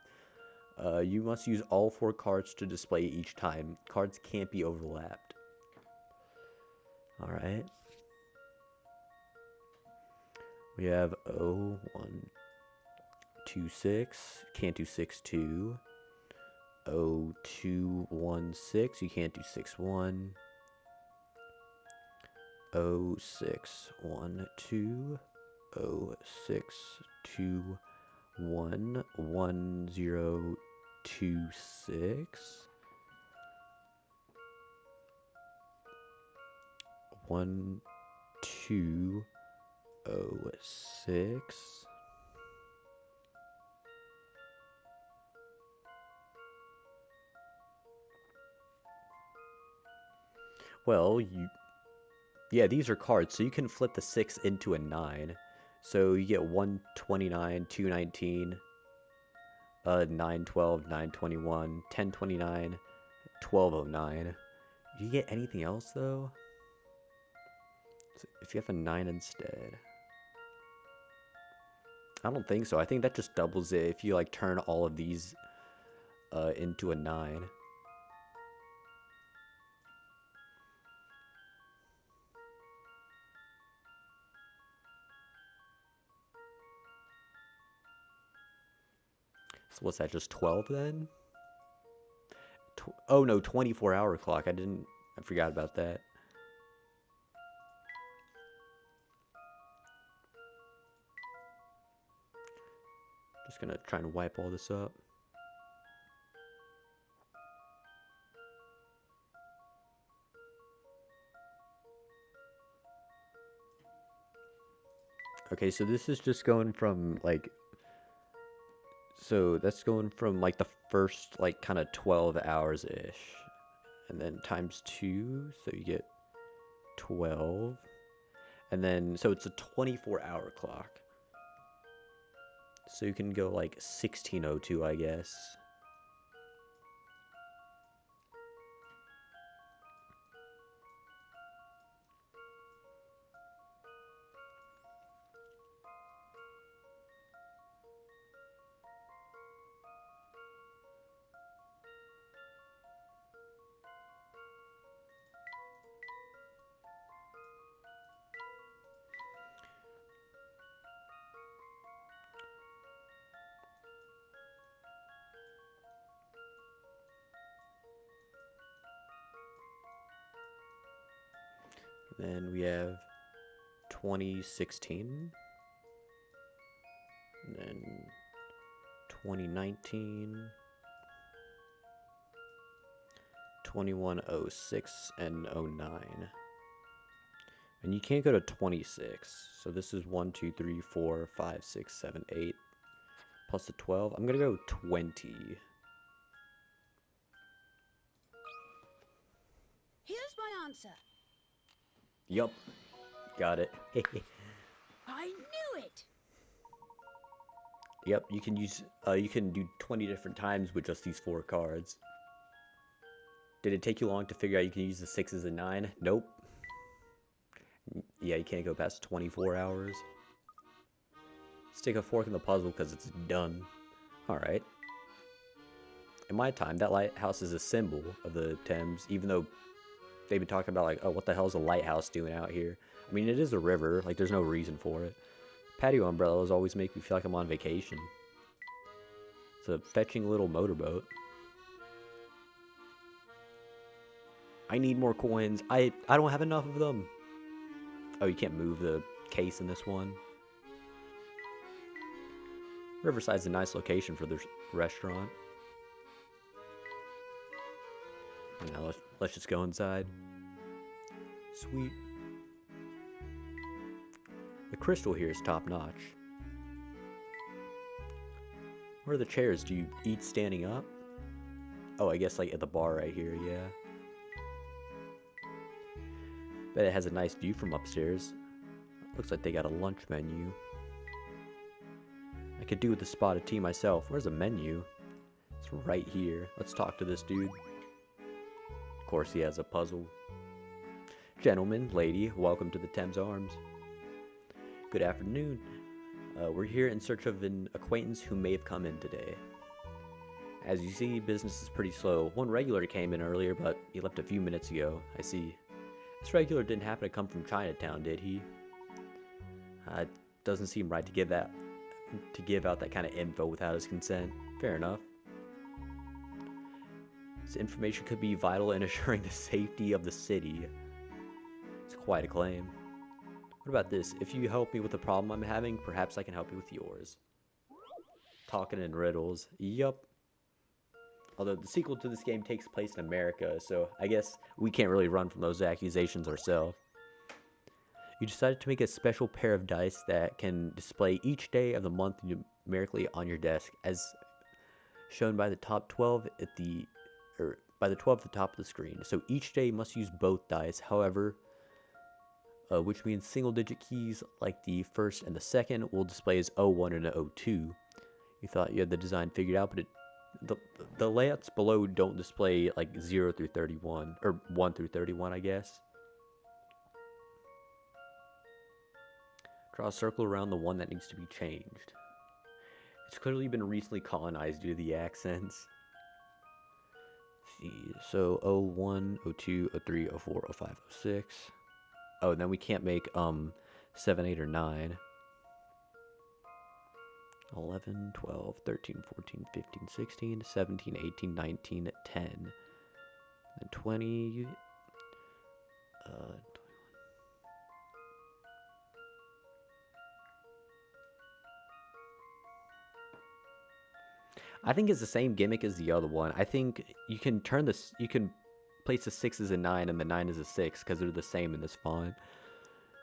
You must use all 4 cards to display each time. Cards can't be overlapped. Alright. We have 0, 1, 2, 6. Can't do 6, 2. 0, 2, 1, 6. You can't do 6, 1. 0, 6, 1, 2. 0, 6, 2, 1. 1, 0, 2, 6. 1, 2, 0, 6. Well, yeah, these are cards, so you can flip the 6 into a 9. So you get 129, 219, 912, 921, 1029, 1209. Do you get anything else though? So if you have a 9 instead. I don't think so. I think that just doubles it if you like turn all of these into a 9. So what's that, just 12 then? Oh no, 24-hour clock. I forgot about that. Just gonna try and wipe all this up. Okay, so this is just going from like, so that's going from like the first like kind of 12 hours ish, and then times 2, so you get 12, and then so it's a 24-hour clock. So you can go like 1602, I guess. Then we have 2016. And then 2019. 21, 06, and 09. And you can't go to 26. So this is 1, 2, 3, 4, 5, 6, 7, 8. Plus the 12. I'm going to go 20. Here's my answer. Yup. Got it. I knew it. Yep, you can do 20 different times with just these 4 cards. Did it take you long to figure out you can use the 6s and 9? Nope. Yeah, you can't go past 24 hours. Stick a fork in the puzzle because it's done. Alright. In my time, that lighthouse is a symbol of the Thames, even though they've been talking about, like, oh, what the hell is a lighthouse doing out here? I mean, it is a river. Like, there's no reason for it. Patio umbrellas always make me feel like I'm on vacation. It's a fetching little motorboat. I need more coins. I don't have enough of them. Oh, you can't move the case in this one. Riverside's a nice location for the restaurant. Now let's just go inside. Sweet. The crystal here is top notch. Where are the chairs? Do you eat standing up? Oh, I guess like at the bar right here, yeah. Bet it has a nice view from upstairs. Looks like they got a lunch menu. I could do with a spot of tea myself. Where's the menu? It's right here. Let's talk to this dude. Of course he has a puzzle. Gentlemen, lady, welcome to the Thames Arms. Good afternoon. We're here in search of an acquaintance who may have come in today. As you see, business is pretty slow. One regular came in earlier, but he left a few minutes ago. I see. This regular didn't happen to come from Chinatown, did he? It doesn't seem right to give out that kind of info without his consent. Fair enough. This information could be vital in assuring the safety of the city. It's quite a claim. What about this? If you help me with the problem I'm having, perhaps I can help you with yours. Talking in riddles. Yup. Although the sequel to this game takes place in America, so I guess we can't really run from those accusations ourselves. You decided to make a special pair of dice that can display each day of the month numerically on your desk, as shown by the top 12 by the 12 at the top of the screen. So each day must use both dice, however, which means single-digit keys like the first and the second will display as 01 and 02. You thought you had the design figured out, but the layouts below don't display like 0 through 31, or 1 through 31, I guess. Draw a circle around the one that needs to be changed. It's clearly been recently colonized due to the accents. Let's see, so 01, 02, 03, 04, 05, 06. Oh, and then we can't make 7, 8, or 9. 11, 12, 13, 14, 15, 16, 17, 18, 19, 10. And 20. 21. I think it's the same gimmick as the other one. I think you can place the 6 as a 9 and the 9 as a 6 because they're the same in this font.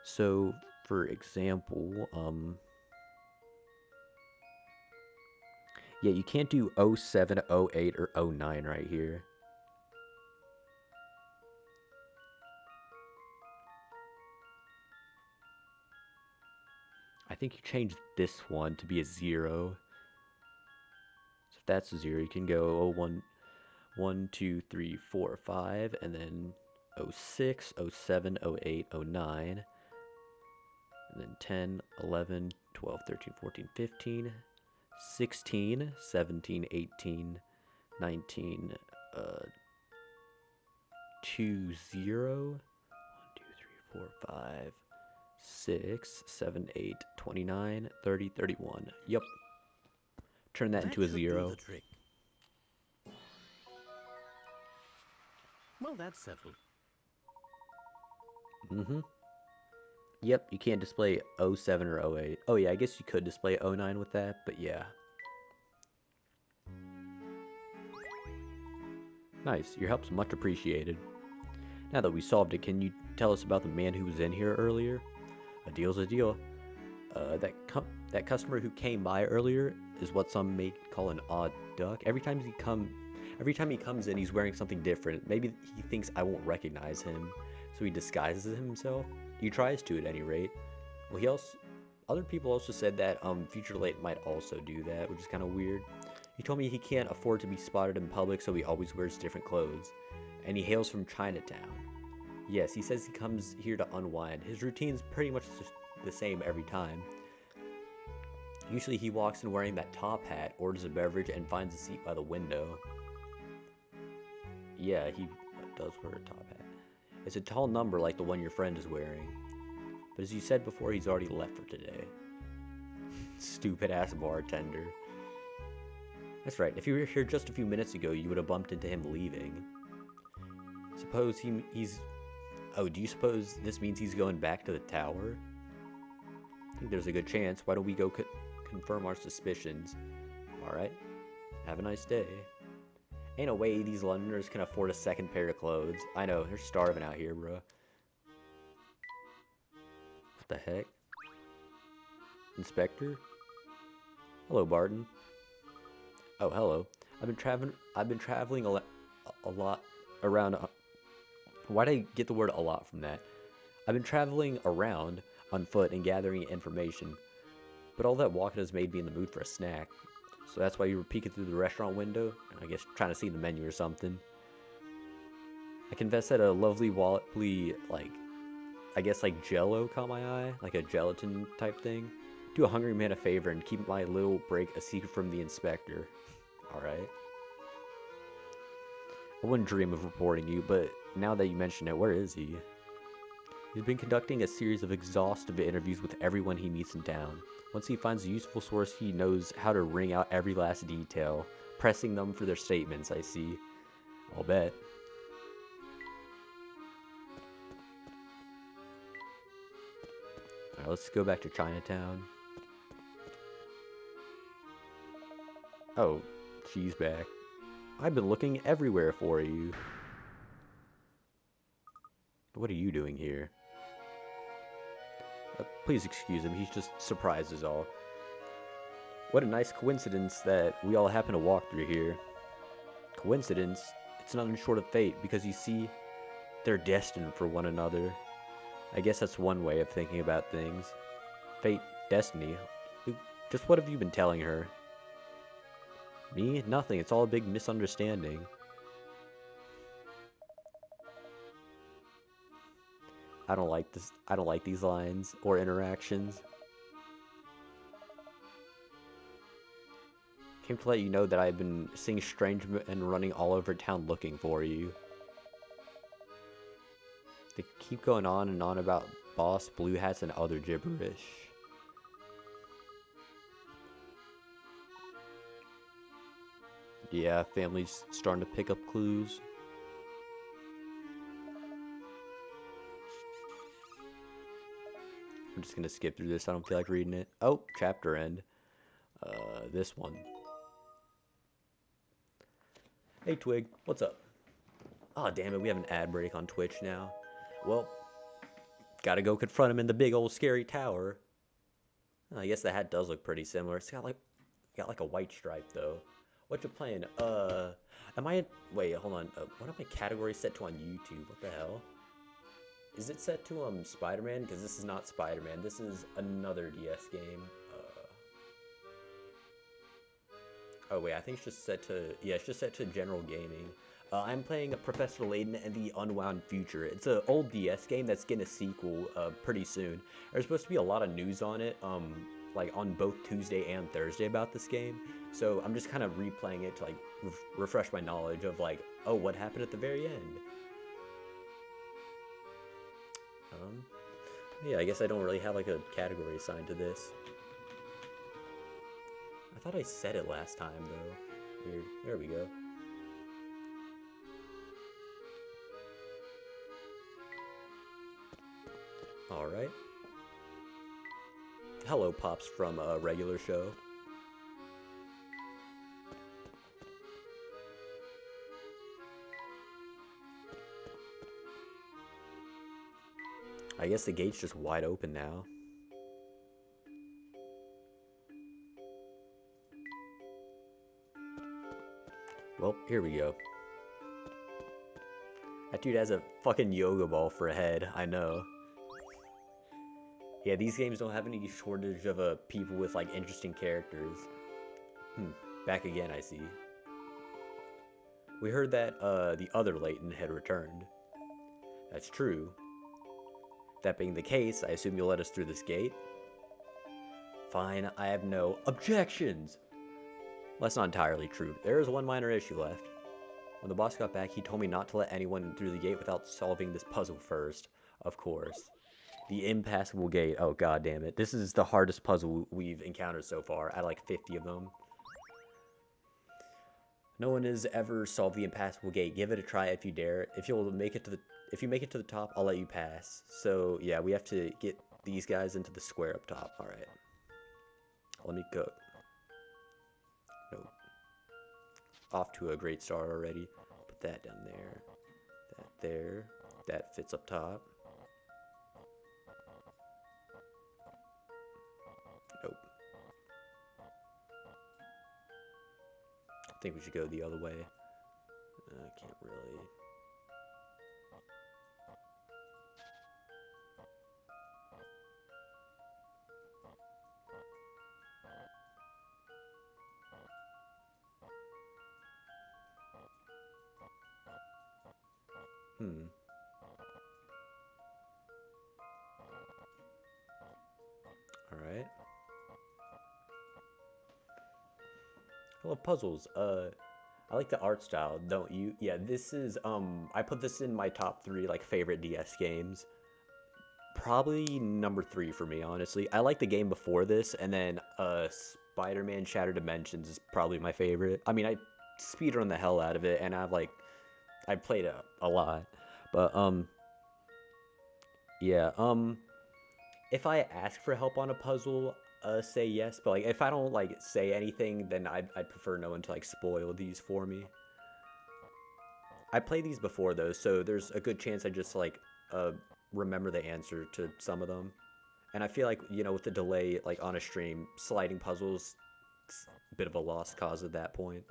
So, for example, yeah, you can't do 07, 08, or 09 right here. I think you change this one to be a 0. So if that's a 0, you can go 01, 1, 2, 3, 4, 5, and then 06, 07, 08, 09, and then 10, 11, 12, 13, 14, 15, 16, 17, 18, 19, 2, 0, 1, 2, 3, 4, 5, 6, 7, 8, 29, 30, 31. Yep. Turn that into a 0. Well, that's settled. Mm-hmm. Yep, you can't display 07 or 08. Oh yeah, I guess you could display 09 with that, but yeah. Nice, your help's much appreciated. Now that we solved it, can you tell us about the man who was in here earlier? A deal's a deal. That customer who came by earlier is what some may call an odd duck. Every time he comes in, he's wearing something different. Maybe he thinks I won't recognize him, so he disguises himself. He tries to, at any rate. Well, other people also said that Future Layton might also do that, which is kind of weird. He told me he can't afford to be spotted in public, so he always wears different clothes. And he hails from Chinatown. Yes, he says he comes here to unwind. His routine's pretty much just the same every time. Usually he walks in wearing that top hat, orders a beverage, and finds a seat by the window. Yeah, he does wear a top hat. It's a tall number like the one your friend is wearing. But as you said before, he's already left for today. Stupid ass bartender. That's right, if you were here just a few minutes ago, you would have bumped into him leaving. Suppose he's... Oh, do you suppose this means he's going back to the tower? I think there's a good chance. Why don't we go confirm our suspicions? Alright. Have a nice day. Ain't no way these Londoners can afford a second pair of clothes. I know, they're starving out here, bro. What the heck? Inspector? Hello, Barton. Oh, hello. I've been traveling a lot around. Why'd I get the word "a lot" from that? I've been traveling around on foot and gathering information, but all that walking has made me in the mood for a snack. So that's why you were peeking through the restaurant window? I guess trying to see the menu or something. I confess that a lovely wobbly, I guess Jello caught my eye, like a gelatin type thing. Do a hungry man a favor and keep my little break a secret from the inspector. Alright. I wouldn't dream of reporting you, but now that you mention it, where is he? He's been conducting a series of exhaustive interviews with everyone he meets in town. Once he finds a useful source, he knows how to wring out every last detail, pressing them for their statements, I see. I'll bet. Alright, let's go back to Chinatown. Oh, she's back. I've been looking everywhere for you. What are you doing here? Please excuse him, he's just surprised is all. What a nice coincidence that we all happen to walk through here. Coincidence? It's nothing short of fate, because you see, they're destined for one another. I guess that's one way of thinking about things. Fate, destiny. Just what have you been telling her? Me? Nothing. It's all a big misunderstanding. I don't like this. I don't like these lines or interactions. Came to let you know that I've been seeing strange men running all over town looking for you. They keep going on and on about boss, blue hats, and other gibberish. Yeah, family's starting to pick up clues. I'm just gonna skip through this. I don't feel like reading it. Oh, chapter end. This one. Hey, Twig. What's up? Aw, damn it. We have an ad break on Twitch now. Well, gotta go confront him in the big old scary tower. I guess the hat does look pretty similar. It's got like a white stripe though. What you playing? Wait, hold on. What are my categories set to on YouTube? What the hell? Is it set to Spider-Man? Because this is not Spider-Man. This is another DS game. Oh wait, I think it's just set to it's just set to general gaming. I'm playing Professor Layton and the Unwound Future. It's an old DS game that's getting a sequel pretty soon. There's supposed to be a lot of news on it, like on both Tuesday and Thursday about this game. So I'm just kind of replaying it to like refresh my knowledge of like, oh, what happened at the very end. Yeah, I guess I don't really have like a category assigned to this. I thought I said it last time though. Weird. There we go. Alright. Hello, Pops from a regular show. I guess the gate's just wide open now. Well, here we go. That dude has a fucking yoga ball for a head, I know. Yeah, these games don't have any shortage of people with like interesting characters. Back again, I see. We heard that the other Layton had returned. That's true. That being the case, I assume you'll let us through this gate? Fine, I have no objections! Well, that's not entirely true. There is one minor issue left. When the boss got back, he told me not to let anyone through the gate without solving this puzzle first. Of course. The impassable gate. Oh, god damn it. This is the hardest puzzle we've encountered so far. Out of like 50 of them. No one has ever solved the impassable gate. Give it a try if you dare. If you make it to the top, I'll let you pass. So, yeah, we have to get these guys into the square up top. Alright. Let me go. Nope. Off to a great start already. Put that down there. That there. That fits up top. Nope. I think we should go the other way. I can't really. Alright. I love puzzles. I like the art style, don't you? Yeah, this is, I put this in my top 3, like, favorite DS games. Probably number 3 for me, honestly. I like the game before this, and then, Spider-Man Shattered Dimensions is probably my favorite. I mean, I speedrun the hell out of it, and I played it a lot. But, yeah, if I ask for help on a puzzle, say yes, but like if I don't like say anything, then I'd prefer no one to like spoil these for me. I played these before though, so there's a good chance I just like remember the answer to some of them. And I feel like, you know, with the delay like on a stream, sliding puzzles, it's a bit of a lost cause at that point.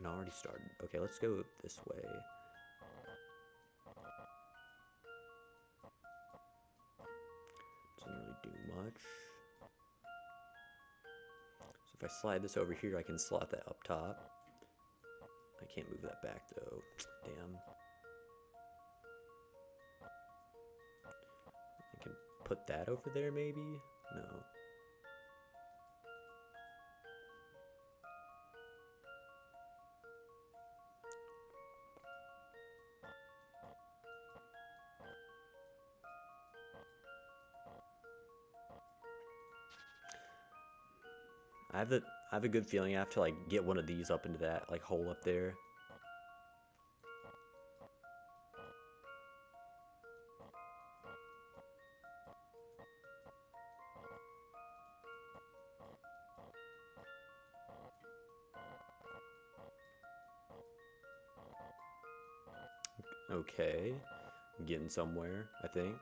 And I already started. Okay, let's go this way. Doesn't really do much. So if I slide this over here, I can slot that up top. I can't move that back though. Damn. I can put that over there maybe? No. I have a good feeling I have to like get one of these up into that like hole up there. Okay, I'm getting somewhere, I think.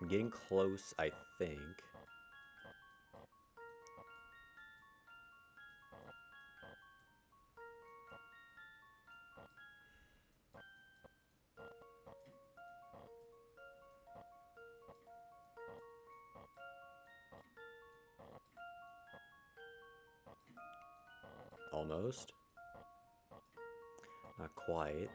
I'm getting close, I think. Almost. Not quite.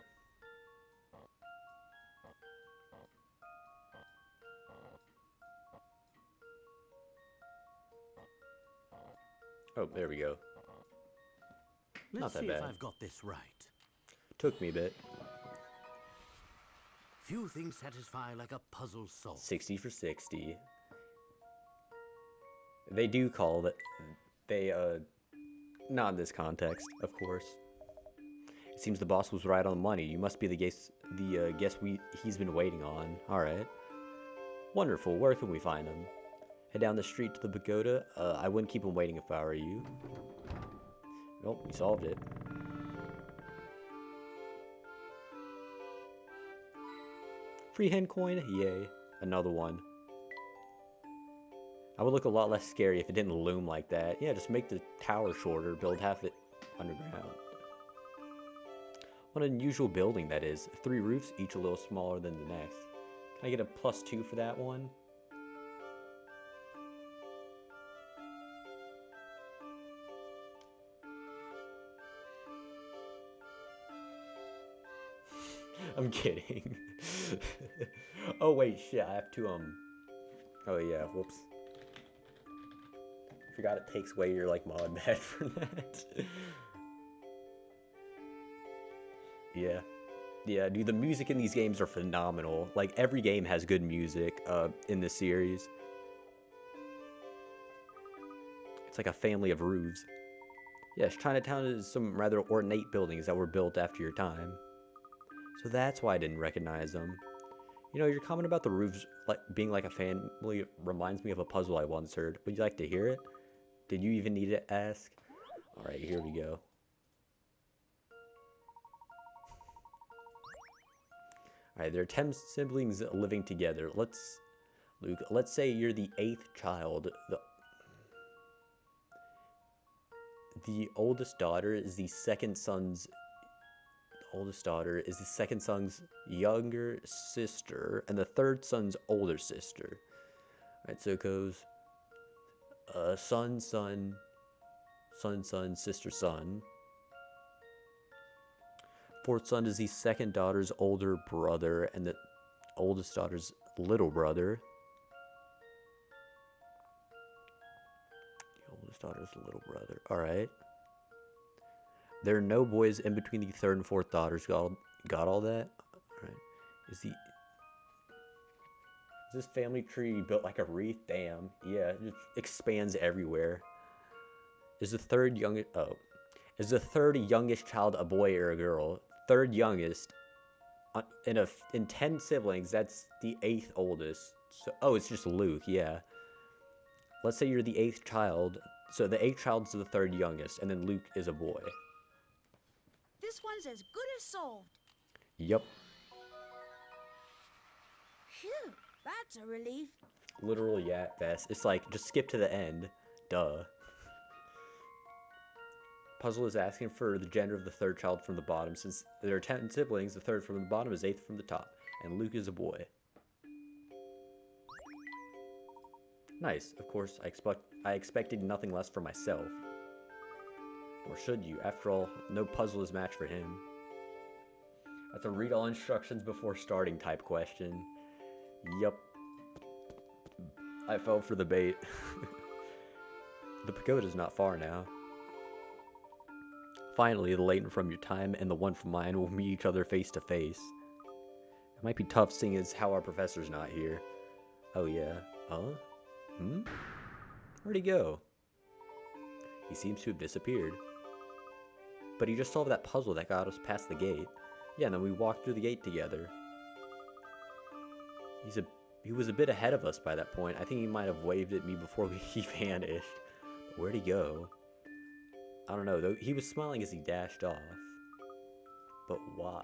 Oh, there we go. Not that bad. Let's see if I've got this right. Took me a bit. Few things satisfy like a puzzle solved. 60 for 60. They do call it. They, not in this context, of course. It seems the boss was right on the money. You must be the guest he's been waiting on. Alright. Wonderful. Where can we find him? Head down the street to the pagoda. I wouldn't keep him waiting if I were you. Nope, we solved it. Free hen coin? Yay. Another one. I would look a lot less scary if it didn't loom like that. Yeah, just make the tower shorter, build half it underground. What an unusual building that is. 3 roofs, each a little smaller than the next. Can I get a +2 for that one? I'm kidding. Oh wait, shit, I have to, oh yeah, whoops. Forgot it takes away your, like, mod pad for that. Yeah. Yeah, dude, the music in these games are phenomenal. Like, every game has good music, in this series. It's like a family of roofs. Yes, Chinatown is some rather ornate buildings that were built after your time. So that's why I didn't recognize them. You know, your comment about the roofs being like a family reminds me of a puzzle I once heard. Would you like to hear it? Did you even need to ask? Alright, here we go. Alright, there are 10 siblings living together. Luke, let's say you're the 8th child. The oldest daughter is the second son's younger sister, and the third son's older sister. Alright, so it goes son, sister, son. Fourth son is the second daughter's older brother, and the oldest daughter's little brother. The oldest daughter's little brother. Alright. There are no boys in between the third and fourth daughters. Got all that? Alright. Is this family tree built like a wreath? Damn. Yeah, it just expands everywhere. Is the third youngest child a boy or a girl? Third youngest. In 10 siblings, that's the 8th oldest. So, it's just Luke, yeah. Let's say you're the 8th child. So the 8th child's the third youngest, and then Luke is a boy. This one's as good as solved. Yep. Phew, that's a relief. Literally, yeah, at best. It's like, just skip to the end. Duh. Puzzle is asking for the gender of the third child from the bottom. Since there are 10 siblings, the third from the bottom is 8th from the top. And Luke is a boy. Nice. Of course, I expected nothing less for myself. Or should you? After all, no puzzle is matched for him. That's a read all instructions before starting type question. Yup. I fell for the bait. The pagoda's not far now. Finally, the Layton from your time and the one from mine will meet each other face to face. It might be tough seeing as how our professor's not here. Oh yeah. Huh? Where'd he go? He seems to have disappeared. But he just solved that puzzle that got us past the gate. Yeah, and then we walked through the gate together. He was a bit ahead of us by that point. I think he might have waved at me before he vanished. But where'd he go? I don't know, though. He was smiling as he dashed off. But why?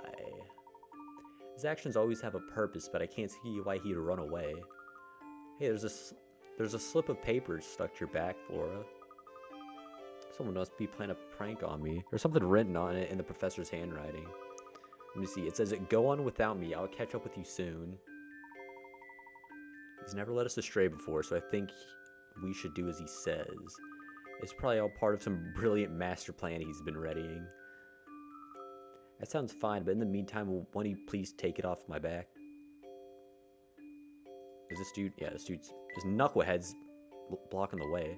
His actions always have a purpose, but I can't see why he'd run away. Hey, there's a slip of paper stuck to your back, Flora. Someone must be playing a prank on me. There's something written on it in the professor's handwriting. Let me see. It says, "Go on without me. I'll catch up with you soon." He's never led us astray before, so I think we should do as he says. It's probably all part of some brilliant master plan he's been readying. That sounds fine, but in the meantime, won't you please take it off my back? Is this dude? Yeah, this dude's just knuckleheads blocking the way.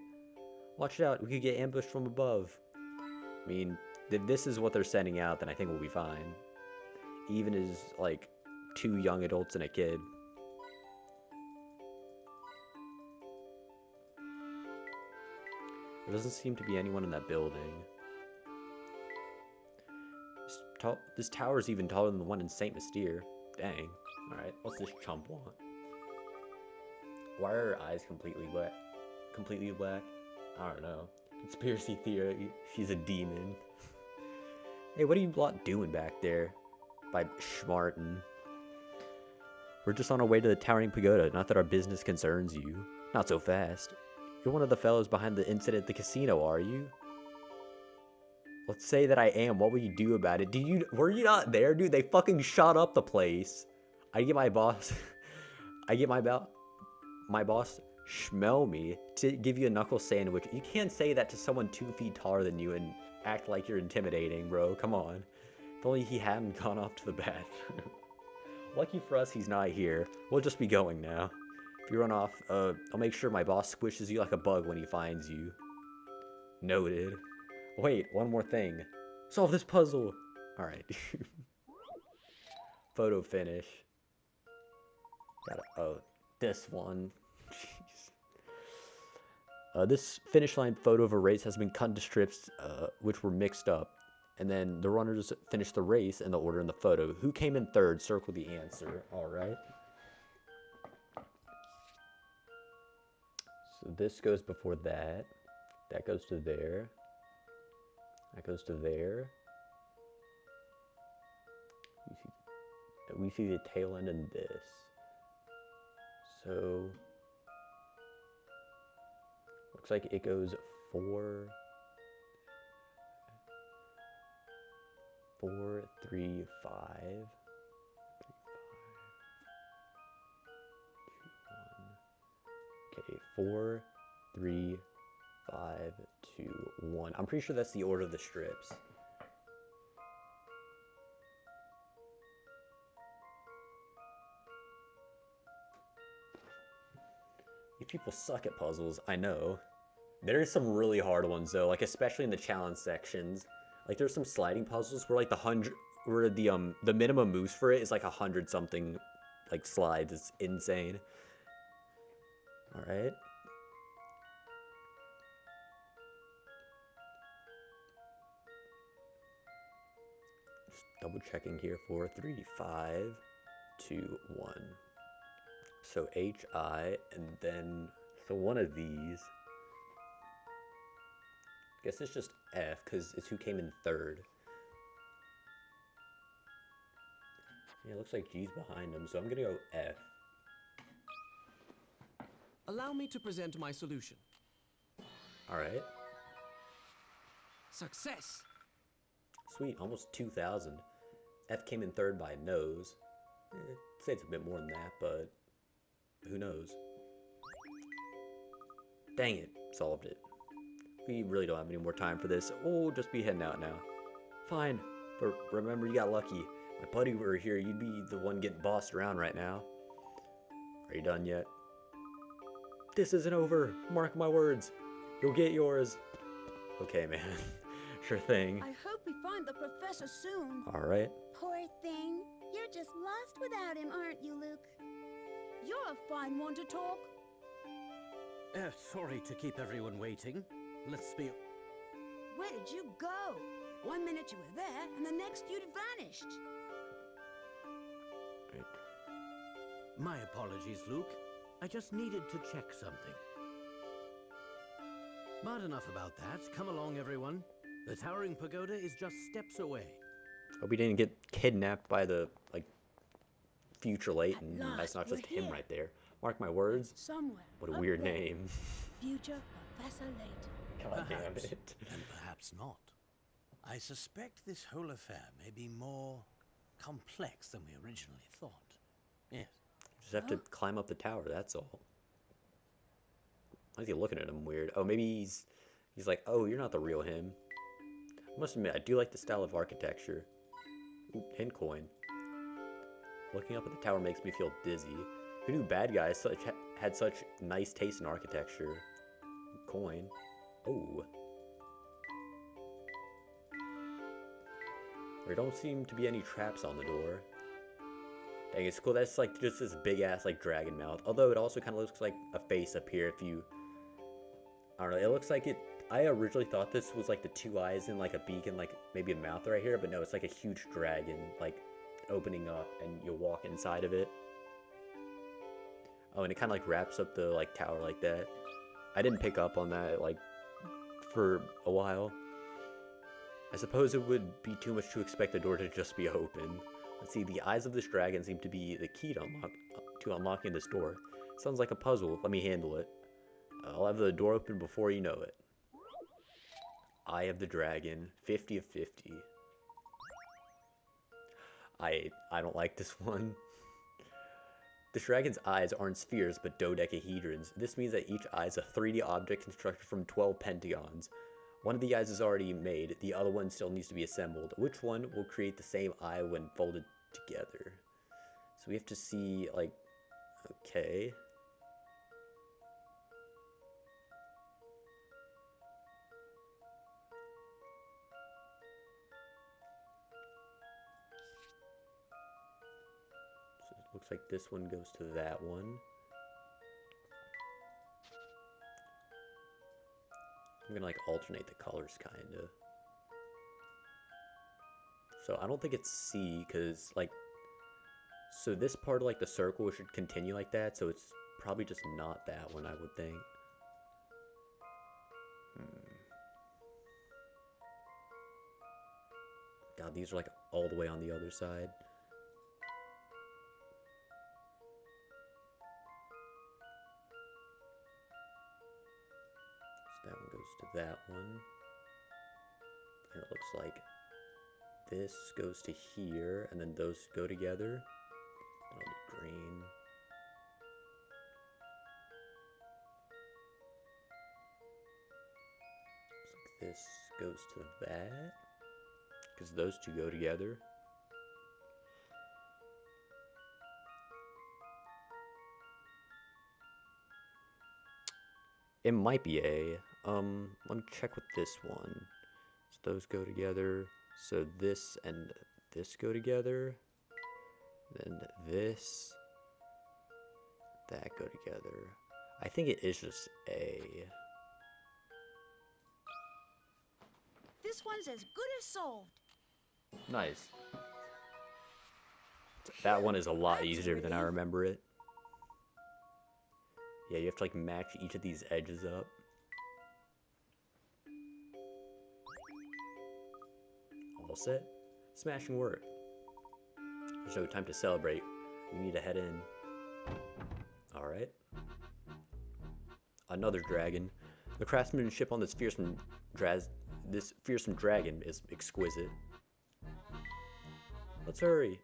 Watch out, we could get ambushed from above. I mean, if this is what they're sending out, then I think we'll be fine. Even as, like, 2 young adults and a kid. There doesn't seem to be anyone in that building. This tower is even taller than the one in Saint Mystere. Dang. Alright, what's this chump want? Why are her eyes completely black? Completely black? I don't know. Conspiracy theory, she's a demon. Hey, what are you lot doing back there? By Schmartin. We're just on our way to the Towering Pagoda, not that our business concerns you. Not so fast. You're one of the fellows behind the incident at the casino, are you? Let's say that I am. What will you do about it? Were you not there, dude? They fucking shot up the place. I get my boss. I get my boss smell me to give you a knuckle sandwich. You can't say that to someone 2 feet taller than you and act like you're intimidating, bro. Come on. If only he hadn't gone off to the bathroom. Lucky for us, he's not here. We'll just be going now. If you run off, I'll make sure my boss squishes you like a bug when he finds you. Noted. Wait, one more thing. Solve this puzzle. Alright. Photo finish. Oh, this one. Jeez. This finish line photo of a race has been cut into strips, which were mixed up. And then the runners finished the race in the order in the photo. Who came in third? Circle the answer. Alright. So this goes before that. That goes to there. That goes to there. We see the tail end in this. So looks like it goes 4, 3, 5. 4, 3, 5, 2, 1. I'm pretty sure that's the order of the strips. You people suck at puzzles, I know. There's some really hard ones though, like especially in the challenge sections. Like there's some sliding puzzles where like the minimum moves for it is like 100 something like slides. It's insane. All right. Just double checking here. 4, 3, 5, 2, 1. So HI, and then so one of these. I guess it's just F because it's who came in third. Yeah, it looks like G's behind him, so I'm gonna go F. Allow me to present my solution. All right. Success! Sweet, almost 2,000. F came in third by a nose. I'd say it's a bit more than that, but who knows? Dang it, solved it. We really don't have any more time for this. We'll just be heading out now. Fine, but remember you got lucky. My buddy were here, you'd be the one getting bossed around right now. Are you done yet? This isn't over. Mark my words. You'll get yours. Okay, man. Sure thing. I hope we find the professor soon. All right. Poor thing. You're just lost without him, aren't you, Luke? You're a fine one to talk. Sorry to keep everyone waiting. Let's be... Where did you go? 1 minute you were there, and the next you'd vanished. Right. My apologies, Luke. I just needed to check something. But enough about that. Come along, everyone. The Towering Pagoda is just steps away. Hope we didn't get kidnapped by the, like, future Layton. At That's not last, just we're him here. right there. Mark my words. Somewhere. What a up weird there. name. Future Professor Layton. God damn Perhaps, it. And perhaps not. I suspect this whole affair may be more complex than we originally thought. Yes. Just have to climb up the tower, that's all. Why is he looking at him weird? Oh, maybe he's like, oh, you're not the real him. I must admit, I do like the style of architecture. Ooh, hint coin. Looking up at the tower makes me feel dizzy. Who knew bad guys had such nice taste in architecture? Coin. Oh. There don't seem to be any traps on the door. Dang, it's cool. That's like just this big ass like dragon mouth. Although it also kind of looks like a face up here if you... I don't know. It looks like it I originally thought this was like the two eyes and like a beak and like maybe a mouth right here, but no, it's like a huge dragon like opening up and you'll walk inside of it. Oh, and it kind of like wraps up the like tower like that. I didn't pick up on that like for a while. I suppose it would be too much to expect the door to just be open. Let's see, the eyes of this dragon seem to be the key to unlocking this door. Sounds like a puzzle. Let me handle it. I'll have the door open before you know it. Eye of the dragon, 50 of 50. I don't like this one. The dragon's eyes aren't spheres, but dodecahedrons. This means that each eye is a 3D object constructed from 12 pentagons. One of the eyes is already made, the other one still needs to be assembled. Which one will create the same eye when folded together? So we have to see, like, okay. So it looks like this one goes to that one. I'm gonna like alternate the colors kinda. So I don't think it's C, cause like, so this part of like the circle should continue like that, so it's probably just not that one, I would think. God, these are like all the way on the other side. So that one goes to that one. And it looks like this goes to here, and then those go together. Then I'll do green. Looks like this goes to that, because those two go together. It might be A. Let me check with this one. So those go together. So this and this go together. Then this, that go together. I think it is just A. This one's as good as solved. Nice. That one is a lot easier than I remember it. Yeah, you have to like match each of these edges up. All set. Smashing work. There's no time to celebrate. We need to head in. Alright. Another dragon. The craftsmanship on this fearsome dragon is exquisite. Let's hurry.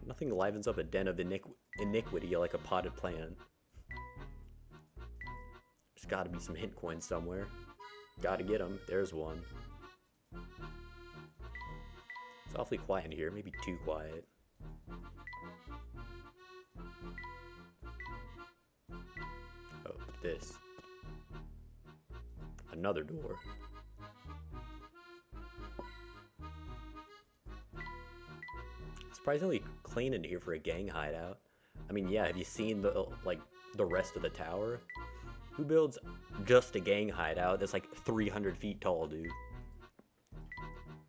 Nothing livens up a den of iniquity like a potted plant. There's gotta be some hint coins somewhere. Gotta get them. There's one. It's awfully quiet in here. Maybe too quiet. Oh, this. Another door. Surprisingly clean in here for a gang hideout. I mean, yeah, have you seen the rest of the tower? Who builds just a gang hideout that's like 300 feet tall, dude?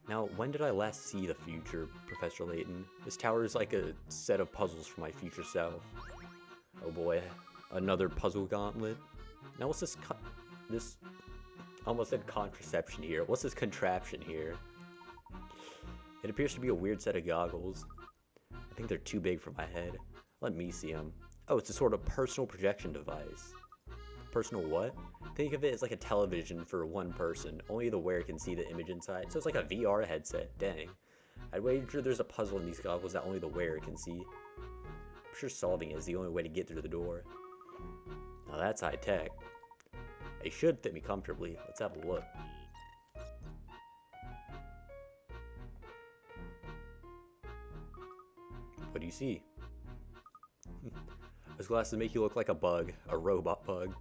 Now, when did I last see the future, Professor Layton? This tower is like a set of puzzles for my future self. Oh boy, another puzzle gauntlet. Now what's this I almost said contraception here. What's this contraption here? It appears to be a weird set of goggles. I think they're too big for my head. Let me see them. Oh, it's a sort of personal projection device. Personal what? Think of it as like a television for one person. Only the wearer can see the image inside. So it's like a VR headset. Dang. I'd wager there's a puzzle in these goggles that only the wearer can see. I'm sure solving it is the only way to get through the door. Now that's high tech. They should fit me comfortably. Let's have a look. What do you see? Those glasses make you look like a bug, a robot bug.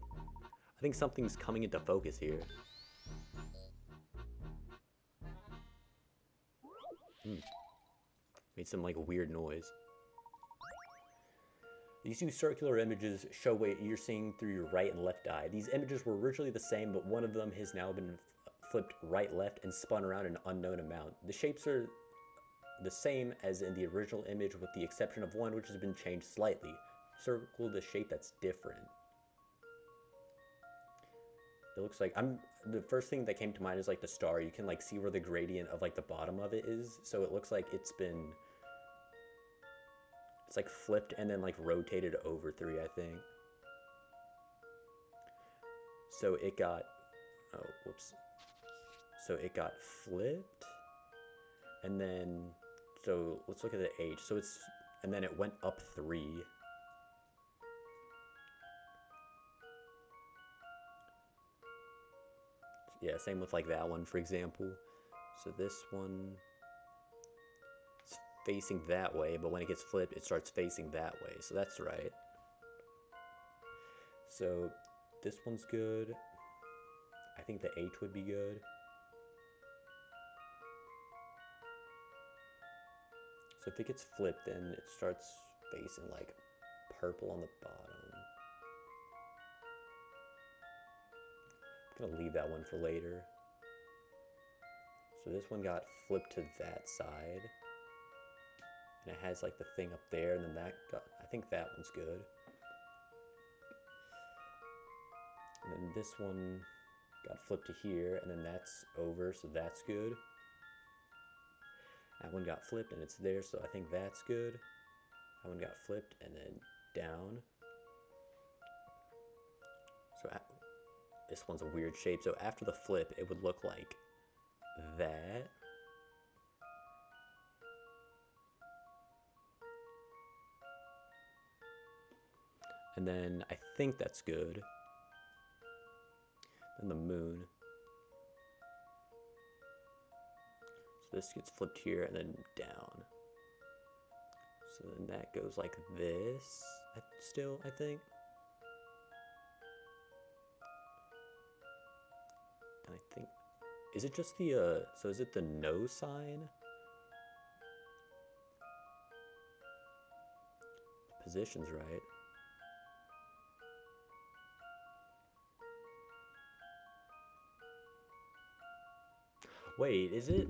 I think something's coming into focus here. Made some like weird noise. These two circular images show what you're seeing through your right and left eye. These images were originally the same, but one of them has now been flipped right-left and spun around an unknown amount. The shapes are the same as in the original image with the exception of one which has been changed slightly. Circle the shape that's different. It looks like the first thing that came to mind is like the star. You can like see where the gradient of like the bottom of it is. So it looks like it's like flipped and then like rotated over 3, I think. So it got, oh, whoops. So it got flipped and then, so let's look at the H. So it's, and then it went up 3. Yeah, same with like that one, for example. So this one is facing that way, but when it gets flipped, it starts facing that way. So that's right. So this one's good. I think the H would be good. So if it gets flipped, then it starts facing like purple on the bottom. I'm gonna leave that one for later. So this one got flipped to that side. And it has like the thing up there, and then that got, I think that one's good. And then this one got flipped to here, and then that's over, so that's good. That one got flipped and it's there, so I think that's good. That one got flipped and then down. So this one's a weird shape. So after the flip, it would look like that. And then I think that's good. Then the moon. So this gets flipped here and then down. So then that goes like this still, I think. And I think, is it just the, so is it the no sign? The position's right. Wait, is it?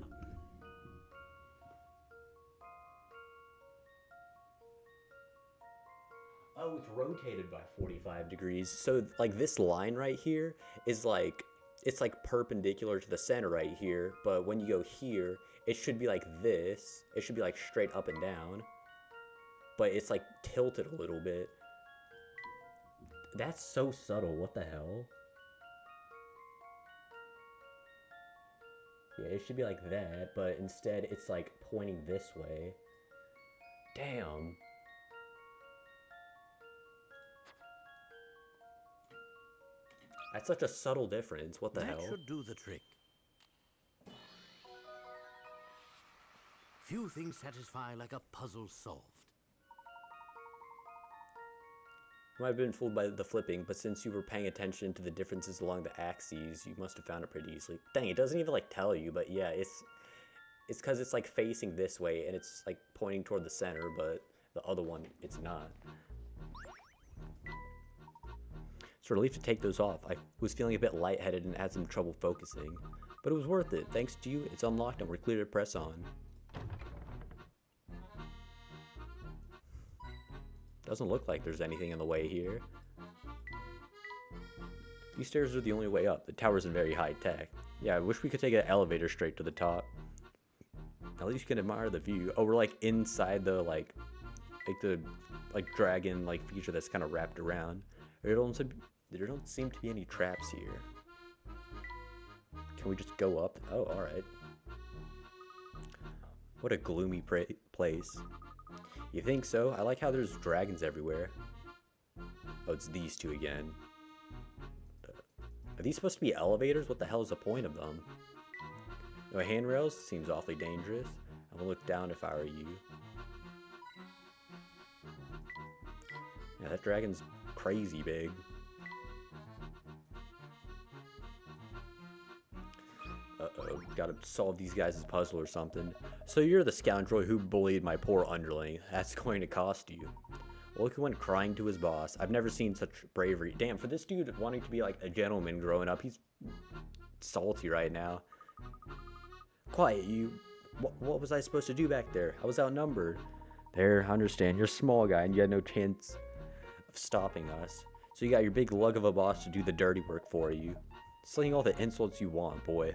Oh, it's rotated by 45 degrees. So like this line right here is like, it's like perpendicular to the center right here. But when you go here, it should be like this. It should be like straight up and down. But it's like tilted a little bit. That's so subtle. What the hell? Yeah, it should be like that, but instead it's like pointing this way. Damn. That's such a subtle difference. What the hell? That should do the trick. Few things satisfy like a puzzle solved. You might have been fooled by the flipping, but since you were paying attention to the differences along the axes, you must have found it pretty easily. Dang, it doesn't even like tell you, but yeah, it's because it's like facing this way and it's like pointing toward the center, but the other one, it's not. It's a relief to take those off. I was feeling a bit lightheaded and had some trouble focusing, but it was worth it. Thanks to you, it's unlocked and we're clear to press on. Doesn't look like there's anything in the way here. These stairs are the only way up. The tower's in very high tech. Yeah, I wish we could take an elevator straight to the top. At least you can admire the view. Oh, we're like inside the like the dragon like feature that's kind of wrapped around. There don't seem to be any traps here. Can we just go up? Oh, all right. What a gloomy place. You think so? I like how there's dragons everywhere. Oh, it's these two again. Are these supposed to be elevators? What the hell is the point of them? No handrails? Seems awfully dangerous. I'm gonna look down if I were you. Yeah, that dragon's crazy big. Uh-oh, gotta solve these guys' puzzle or something. So you're the scoundrel who bullied my poor underling. That's going to cost you. Well, look who went crying to his boss. I've never seen such bravery. Damn, for this dude wanting to be like a gentleman growing up, he's salty right now. Quiet, you. What was I supposed to do back there? I was outnumbered. There, I understand. You're a small guy and you had no chance of stopping us. So you got your big lug of a boss to do the dirty work for you. Sling all the insults you want, boy.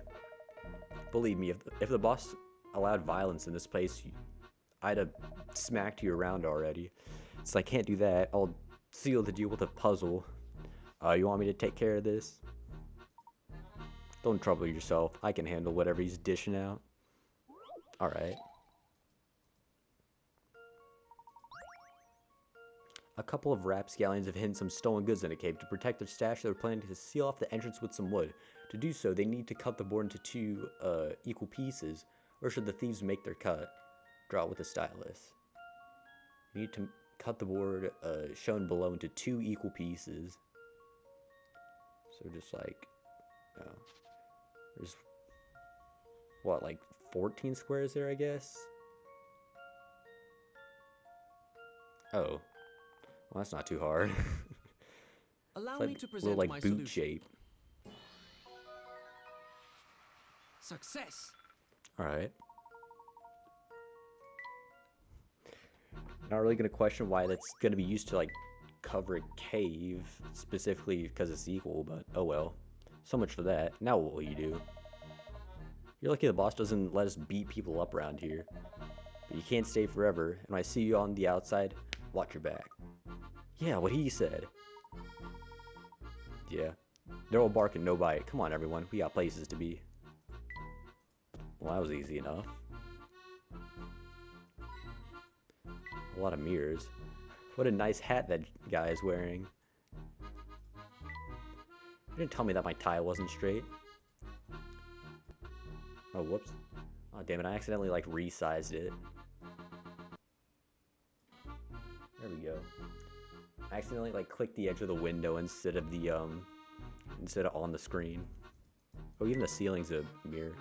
Believe me, if the boss allowed violence in this place, I'd have smacked you around already. So I can't do that. I'll seal the deal with a puzzle. You want me to take care of this? Don't trouble yourself. I can handle whatever he's dishing out. Alright. A couple of rapscallions have hidden some stolen goods in a cave. To protect their stash, they're planning to seal off the entrance with some wood. To do so, they need to cut the board into two equal pieces. Or should the thieves make their cut? Draw with a stylus. You need to cut the board shown below into two equal pieces. So just like, there's what, like 14 squares there, I guess? Oh. Well, that's not too hard. Allow It's me to like present little my like boot solution. shape. Success. Alright. Not really gonna question why that's gonna be used to like cover a cave, specifically because it's equal, but oh well. So much for that. Now what will you do? You're lucky the boss doesn't let us beat people up around here. But you can't stay forever, and when I see you on the outside, watch your back. Yeah, what he said. Yeah. They're all barking, no bite. Come on, everyone. We got places to be. Well, that was easy enough. A lot of mirrors. What a nice hat that guy is wearing. You didn't tell me that my tie wasn't straight. Oh, whoops. Oh, damn it. I accidentally, like, resized it. There we go. I accidentally, like, clicked the edge of the window instead of the, instead of on the screen. Oh, even the ceiling's a mirror.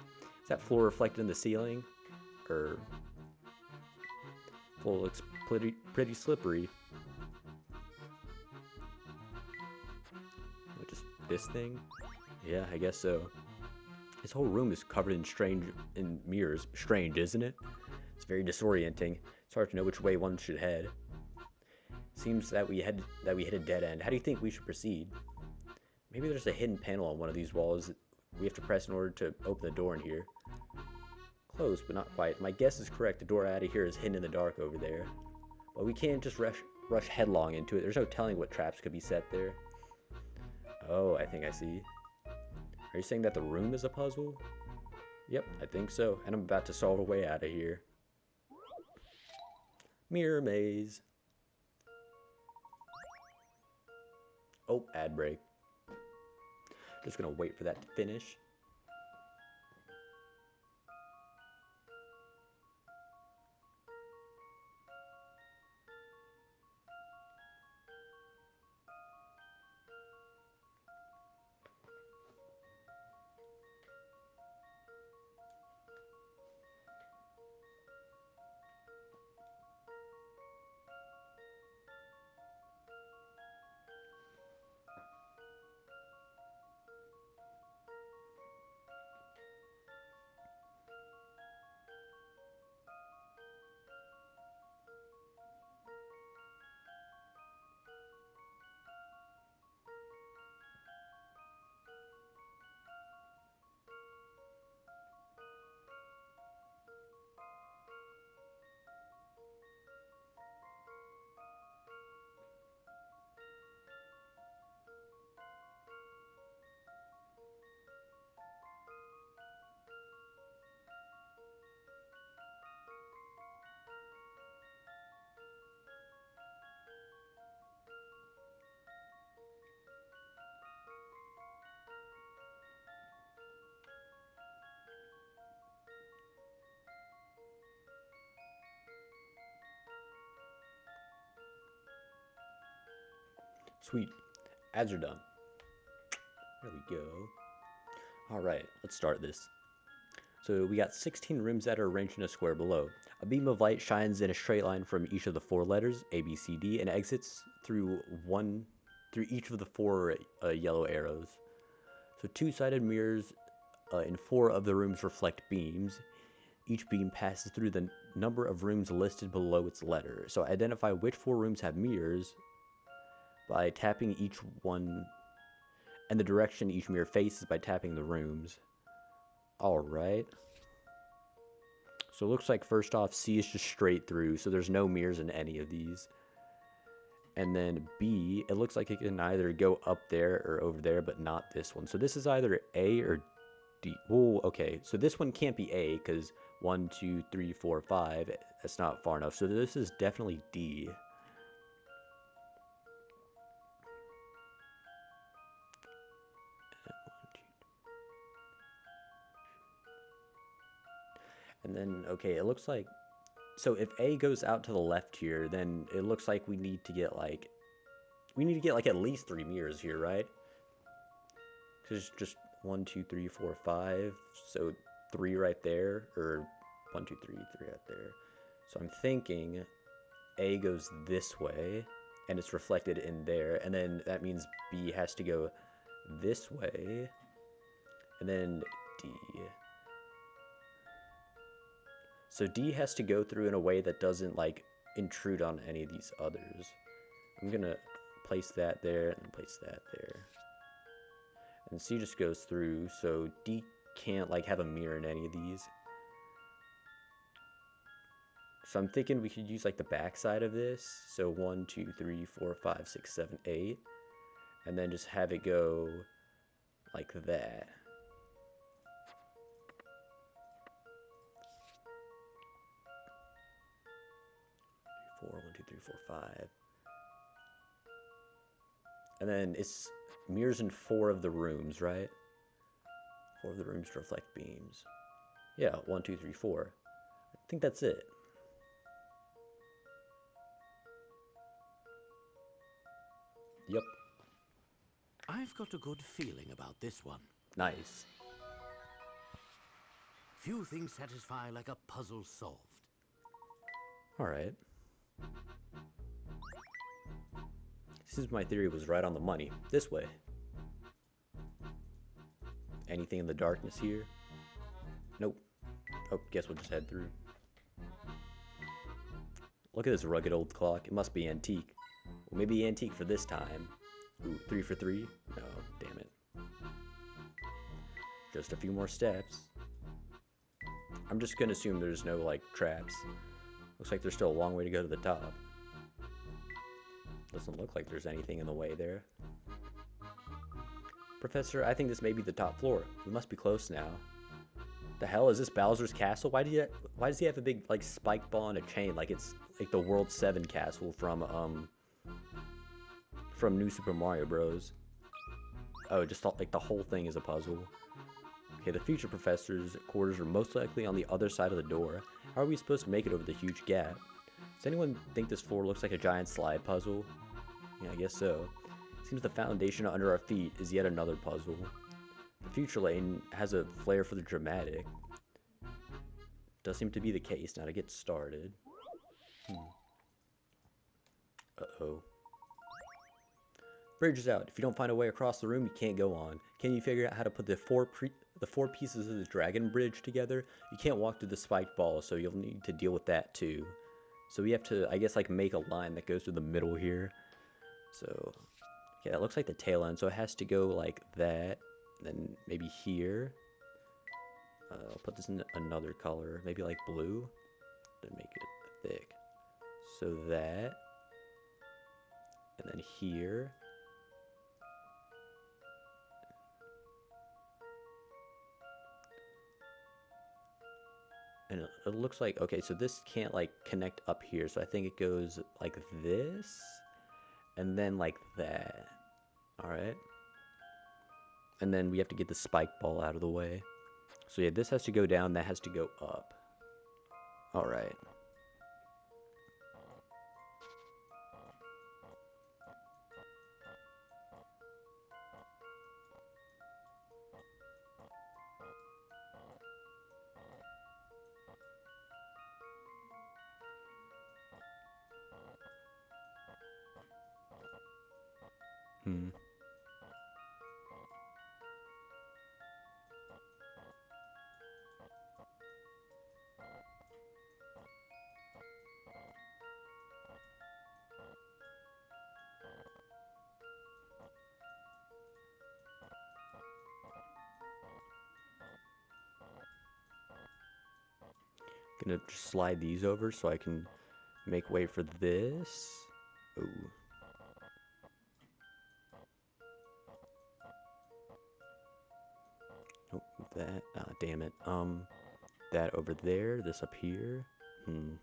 Is that floor reflected in the ceiling? Or... Well, looks pretty slippery. What, just this thing? Yeah, I guess so. This whole room is covered in mirrors. Strange, isn't it? It's very disorienting. It's hard to know which way one should head. Seems that we hit a dead end. How do you think we should proceed? Maybe there's a hidden panel on one of these walls that we have to press in order to open the door in here. Close, but not quite. My guess is correct. The door out of here is hidden in the dark over there. But we can't just rush headlong into it. There's no telling what traps could be set there. Oh, I think I see. Are you saying that the room is a puzzle? Yep, I think so. And I'm about to solve a way out of here. Mirror maze. Oh, ad break. Just gonna wait for that to finish. Sweet. Ads are done. There we go. Alright, let's start this. So we got 16 rooms that are arranged in a square below. A beam of light shines in a straight line from each of the 4 letters, A, B, C, D, and exits through each of the 4 yellow arrows. So 2-sided mirrors in 4 of the rooms reflect beams. Each beam passes through the number of rooms listed below its letter. So identify which 4 rooms have mirrors by tapping each one, and the direction each mirror faces by tapping the rooms. Alright. So it looks like first off, C is just straight through, so there's no mirrors in any of these. And then B, it looks like it can either go up there or over there, but not this one. So this is either A or D. Oh, okay. So this one can't be A, because 1, 2, 3, 4, 5, that's not far enough. So this is definitely D. And then, okay, it looks like, so if A goes out to the left here, then it looks like we need to get like at least 3 mirrors here, right? Because just 1, 2, 3, 4, 5, so 3 right there, or 1, 2, 3, 3 right there. So I'm thinking A goes this way, and it's reflected in there, and then that means B has to go this way, and then D. So D has to go through in a way that doesn't like intrude on any of these others. I'm gonna place that there and place that there. And C just goes through, so D can't like have a mirror in any of these. So I'm thinking we could use like the back side of this. So 1, 2, 3, 4, 5, 6, 7, 8. And then just have it go like that. 1, 2, 3, 4, 5. And then it's mirrors in 4 of the rooms, right? 4 of the rooms to reflect beams. Yeah, 1, 2, 3, 4. I think that's it. Yep. I've got a good feeling about this one. Nice. Few things satisfy like a puzzle solved. Alright. Seems my theory was right on the money. This way. Anything in the darkness here? Nope. Oh, guess we'll just head through. Look at this rugged old clock. It must be antique. Well, maybe antique for this time. Ooh, 3 for 3? No, damn it. Just a few more steps. I'm just gonna assume there's no, like, traps. Looks like there's still a long way to go to the top. Doesn't look like there's anything in the way there. Professor, I think this may be the top floor. We must be close now. The hell is this, Bowser's castle? Why does he have a big like spike ball and a chain like it's like the World 7 castle from New Super Mario Bros. Oh, just like the whole thing is a puzzle. Okay, the future professor's quarters are most likely on the other side of the door. How are we supposed to make it over the huge gap? Does anyone think this floor looks like a giant slide puzzle? Yeah, I guess so. Seems the foundation under our feet is yet another puzzle. The future Layton has a flair for the dramatic. Does seem to be the case. Now to get started. Uh-oh. Bridge is out. If you don't find a way across the room, you can't go on. Can you figure out how to put the four pieces of the dragon bridge together? You can't walk through the spiked ball, so you'll need to deal with that too. So we have to, I guess, like make a line that goes through the middle here. So, yeah, it looks like the tail end, so it has to go like that. Then maybe here. I'll put this in another color, maybe like blue. Then make it thick. So that. And then here. And it looks like, okay, so this can't like connect up here. So I think it goes like this. And then like that. Alright. And then we have to get the spike ball out of the way. So yeah, this has to go down, that has to go up. Alright. Hmm. Gonna just slide these over so I can make way for this. Ooh. Nope, that. Ah, damn it. That over there. This up here. Hmm.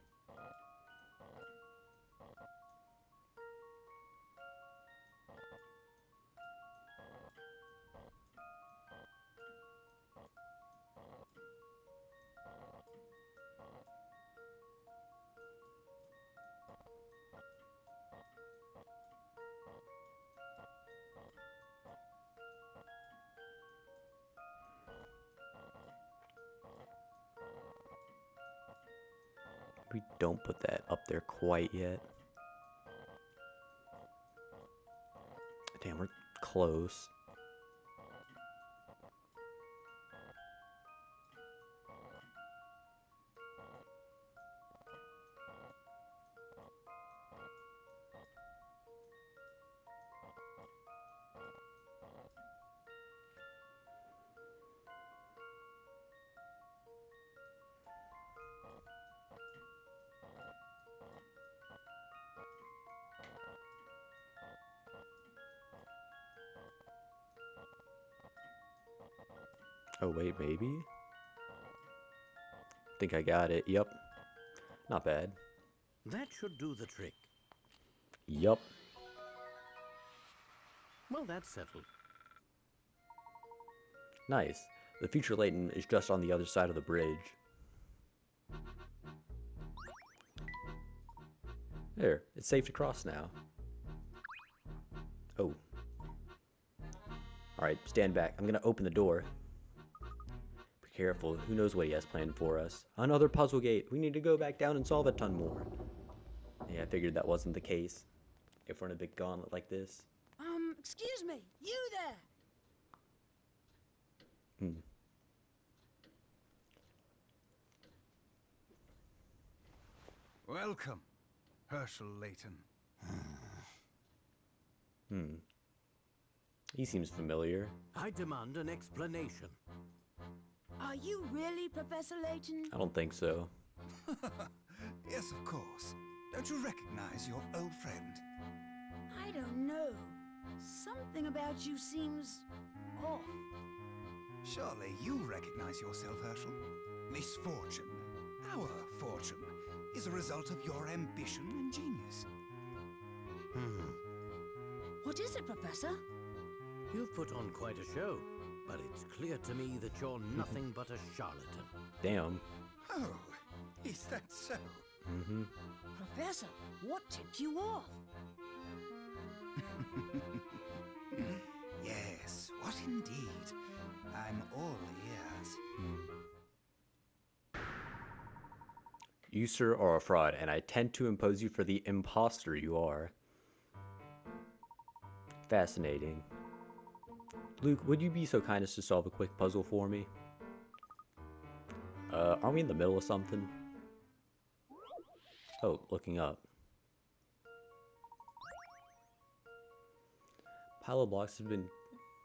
We don't put that up there quite yet. Damn, we're close. Oh, wait, maybe? Think I got it. Yep. Not bad. That should do the trick. Yup. Well, that's settled. Nice. The future Layton is just on the other side of the bridge. There, it's safe to cross now. Oh. Alright, stand back. I'm gonna open the door. Be careful, who knows what he has planned for us. Another puzzle gate. We need to go back down and solve a ton more. Yeah, I figured that wasn't the case. If we're in a big gauntlet like this. Excuse me, you there! Hmm. Welcome, Herschel Layton. Hmm. He seems familiar. I demand an explanation. Are you really Professor Layton? I don't think so. Yes, of course. Don't you recognize your old friend? I don't know. Something about you seems off. Surely you recognize yourself, Herschel. Misfortune, our fortune, is a result of your ambition and genius. What is it, Professor? You've put on quite a show, but it's clear to me that you're nothing but a charlatan. Damn. Oh, is that so? Mm-hmm. Professor, what tipped you off? Yes, what indeed? I'm all ears. You, sir, are a fraud, and I tend to impose you for the imposter you are. Fascinating. Luke, would you be so kind as to solve a quick puzzle for me? Are we in the middle of something? Oh, looking up. Pile of blocks has been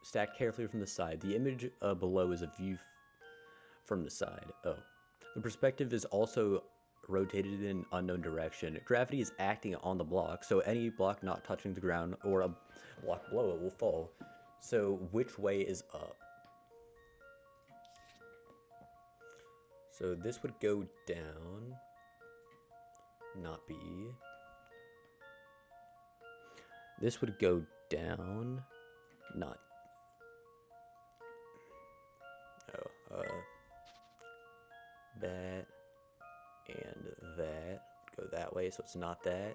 stacked carefully from the side. The image below is a view from the side. Oh. The perspective is also rotated in an unknown direction. Gravity is acting on the block, so any block not touching the ground or a block below it will fall. So which way is up? So this would go down, not B. This would go down, not. Oh, that and that go that way, so it's not that.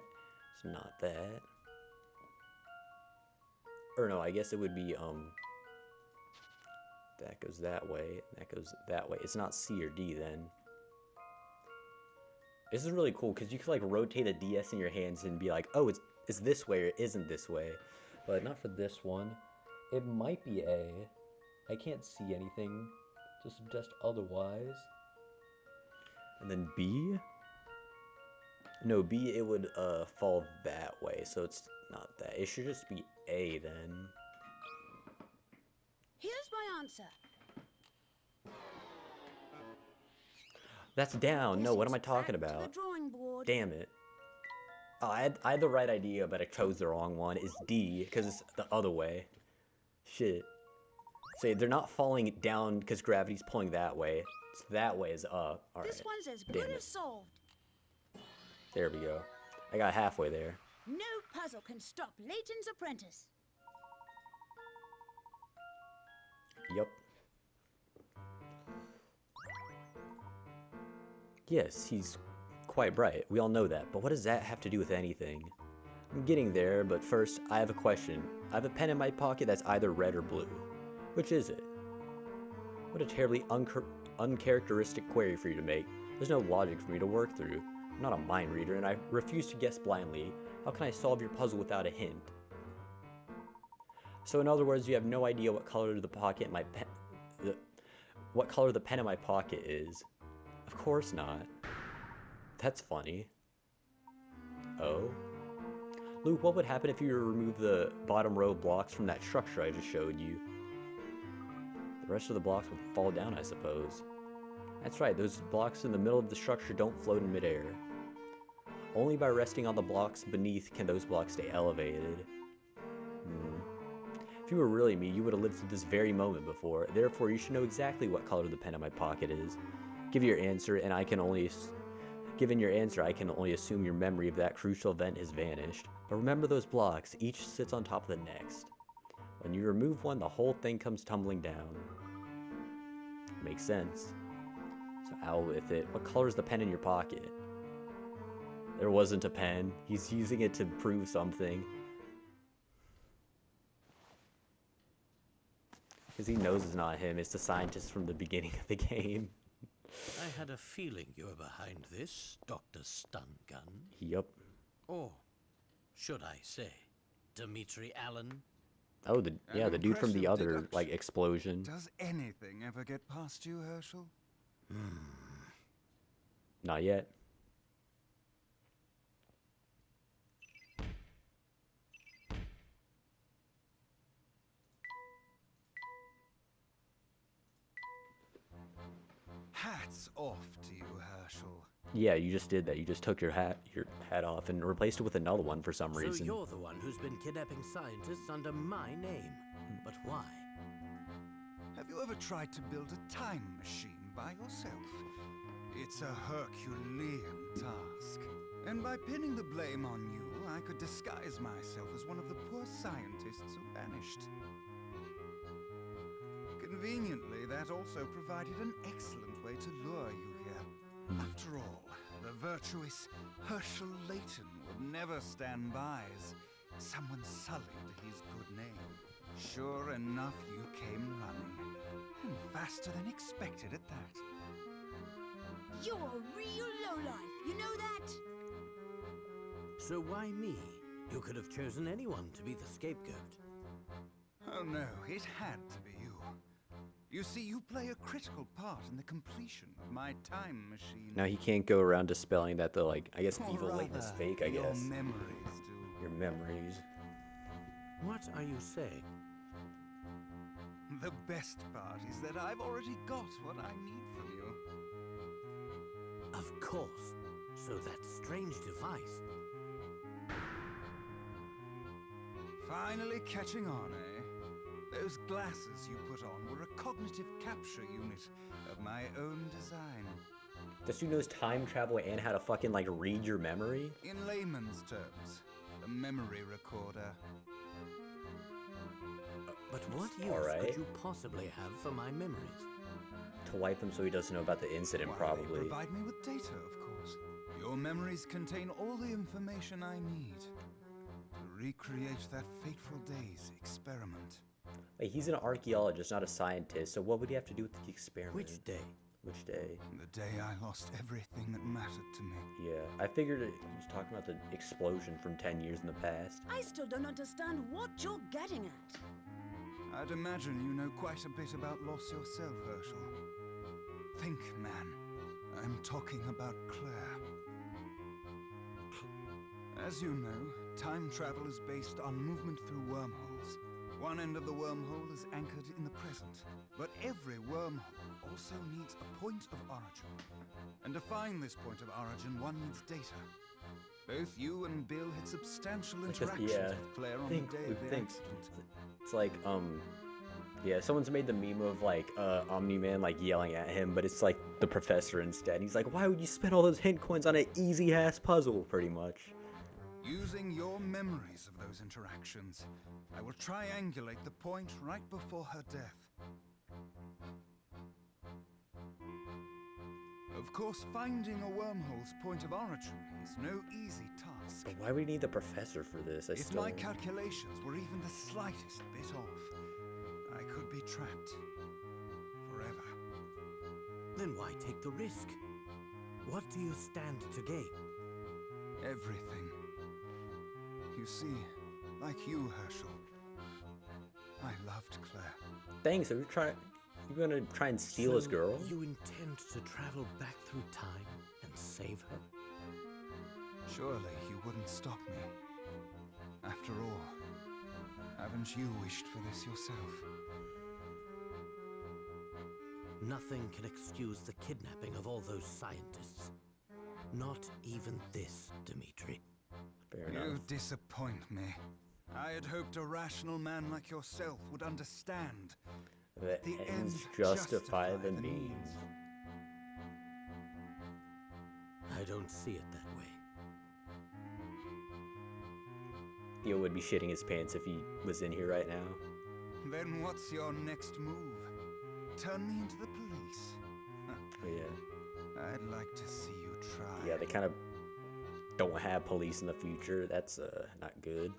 It's not that. Or no, I guess it would be that goes that way, and that goes that way. It's not C or D then. This is really cool because you can like rotate a DS in your hands and be like, oh, it's this way or it isn't this way. but not for this one. It might be A. I can't see anything to suggest otherwise. And then B? No, B, it would fall that way, so it's not that. It should just be A then. Here's my answer. That's down. No, Guess what am I it's talking back to about? the drawing board. Damn it. Oh, I had the right idea, but I chose the wrong one. It's D, because it's the other way. Shit. So they're not falling down because gravity's pulling that way. It's that way is up. Alright. This one's as Damn good it. as solved. There we go. I got halfway there. No puzzle can stop Layton's apprentice. Yup. Yes, he's quite bright. We all know that. But what does that have to do with anything? I'm getting there, but first, I have a question. I have a pen in my pocket that's either red or blue. Which is it? What a terribly uncharacteristic query for you to make. There's no logic for me to work through. I'm not a mind reader, and I refuse to guess blindly. How can I solve your puzzle without a hint? So in other words, you have no idea what color the pocket in my pen... what color the pen in my pocket is. Of course not. That's funny. Oh? Luke, what would happen if you were to remove the bottom row of blocks from that structure I just showed you? The rest of the blocks would fall down, I suppose. That's right, those blocks in the middle of the structure don't float in midair. Only by resting on the blocks beneath can those blocks stay elevated. If you were really me, you would have lived through this very moment before. Therefore, you should know exactly what color the pen in my pocket is. Give your answer, and I can only... Given your answer, I can only assume your memory of that crucial event has vanished. But remember those blocks, each sits on top of the next. When you remove one, the whole thing comes tumbling down. Makes sense. So out with it. What color is the pen in your pocket? There wasn't a pen. He's using it to prove something. Because he knows it's not him. It's the scientist from the beginning of the game. I had a feeling you were behind this, Dr. Stun Gun. Yup. Or should I say, Dimitri Allen? Oh, the dude from the other, deduction. like, explosion. Does anything ever get past you, Herschel? Not yet. Hats off to you, Herschel. Yeah, you just did that. You just took your hat off and replaced it with another one for some So reason. you're the one who's been kidnapping scientists under my name. But why? Have you ever tried to build a time machine by yourself? It's a Herculean task. And by pinning the blame on you, I could disguise myself as one of the poor scientists who vanished. Conveniently, that also provided an excellent way to lure you here. After all, the virtuous Herschel Layton would never stand by as someone sullied his good name. Sure enough, you came running. And faster than expected at that. You're a real lowlife, you know that? So why me? You could have chosen anyone to be the scapegoat. Oh no, it had to be you. You see, you play a critical part in the completion of my time machine. Now he can't go around dispelling that the, like, I guess Or evil Layton is rather, fake, I your guess. memories do. Your memories. What are you saying? The best part is that I've already got what I need from you. Of course. So that strange device. Finally catching on, eh? Those glasses you put on were a cognitive capture unit of my own design. This dude knows time travel and how to fucking, like, read your memory? In layman's terms, a memory recorder. But what use Alright. could you possibly have for my memories? To wipe him so he doesn't know about the incident, Why, probably. They provide me with data, of course. Your memories contain all the information I need to recreate that fateful day's experiment. Wait, he's an archaeologist, not a scientist, so what would he have to do with the experiment? Which day? Which day? The day I lost everything that mattered to me. Yeah, I figured he was talking about the explosion from 10 years in the past. I still don't understand what you're getting at. I'd imagine you know quite a bit about loss yourself, Herschel. Think, man. I'm talking about Claire. As you know, time travel is based on movement through wormholes. One end of the wormhole is anchored in the present, but every wormhole also needs a point of origin. And to find this point of origin, one needs data. Both you and Bill had substantial interactions with Claire on the day of the accident. It's like, yeah, someone's made the meme of, like, Omni-Man, like, yelling at him, but it's, like, the professor instead. He's like, why would you spend all those hint coins on an easy-ass puzzle, pretty much? Using your memories of those interactions, I will triangulate the point right before her death. Of course, finding a wormhole's point of origin is no easy task. But why would we need the professor for this? If my calculations were even the slightest bit off, I could be trapped forever. Then why take the risk? What do you stand to gain? Everything. You see, like you, Herschel, I loved Claire. Thanks, you're gonna try and steal his girl? You intend to travel back through time and save her? Surely you wouldn't stop me. After all, haven't you wished for this yourself? Nothing can excuse the kidnapping of all those scientists. Not even this, Dmitri. Fair enough. You disappoint me. I had hoped a rational man like yourself would understand. The ends justify the means. I don't see it that way. Theo would be shitting his pants if he was in here right now. Then what's your next move? Turn me into the police? But yeah. I'd like to see you try. Yeah, they kind of don't have police in the future. That's not good.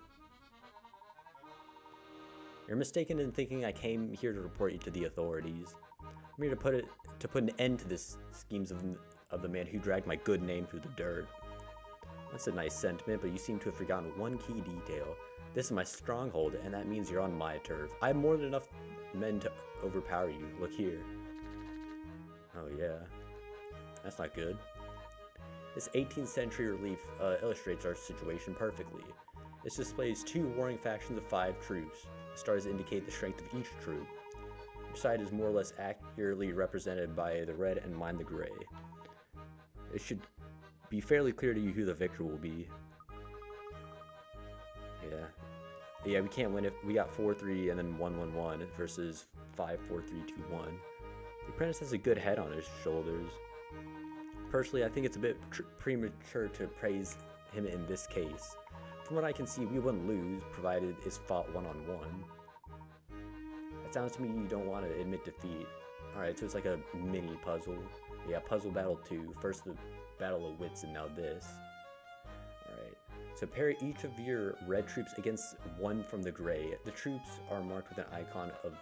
You're mistaken in thinking I came here to report you to the authorities. I'm here to put an end to this schemes of the man who dragged my good name through the dirt. That's a nice sentiment, but you seem to have forgotten one key detail. This is my stronghold, and that means you're on my turf. I have more than enough men to overpower you. Look here. Oh yeah. That's not good. This 18th century relief illustrates our situation perfectly. It displays 2 warring factions of 5 troops. The stars indicate the strength of each troop. Each side is more or less accurately represented by the red and mine the gray. It should be fairly clear to you who the victor will be. Yeah, we can't win if we got 4-3 and then 1-1-1 versus 5-4-3-2-1. The apprentice has a good head on his shoulders. Personally, I think it's a bit premature to praise him in this case. From what I can see, we wouldn't lose, provided it's fought one-on-one. It sounds to me you don't want to admit defeat. Alright, so it's like a mini puzzle. Yeah, puzzle battle 2. First the battle of wits and now this. Alright, so pair each of your red troops against one from the gray. The troops are marked with an icon of...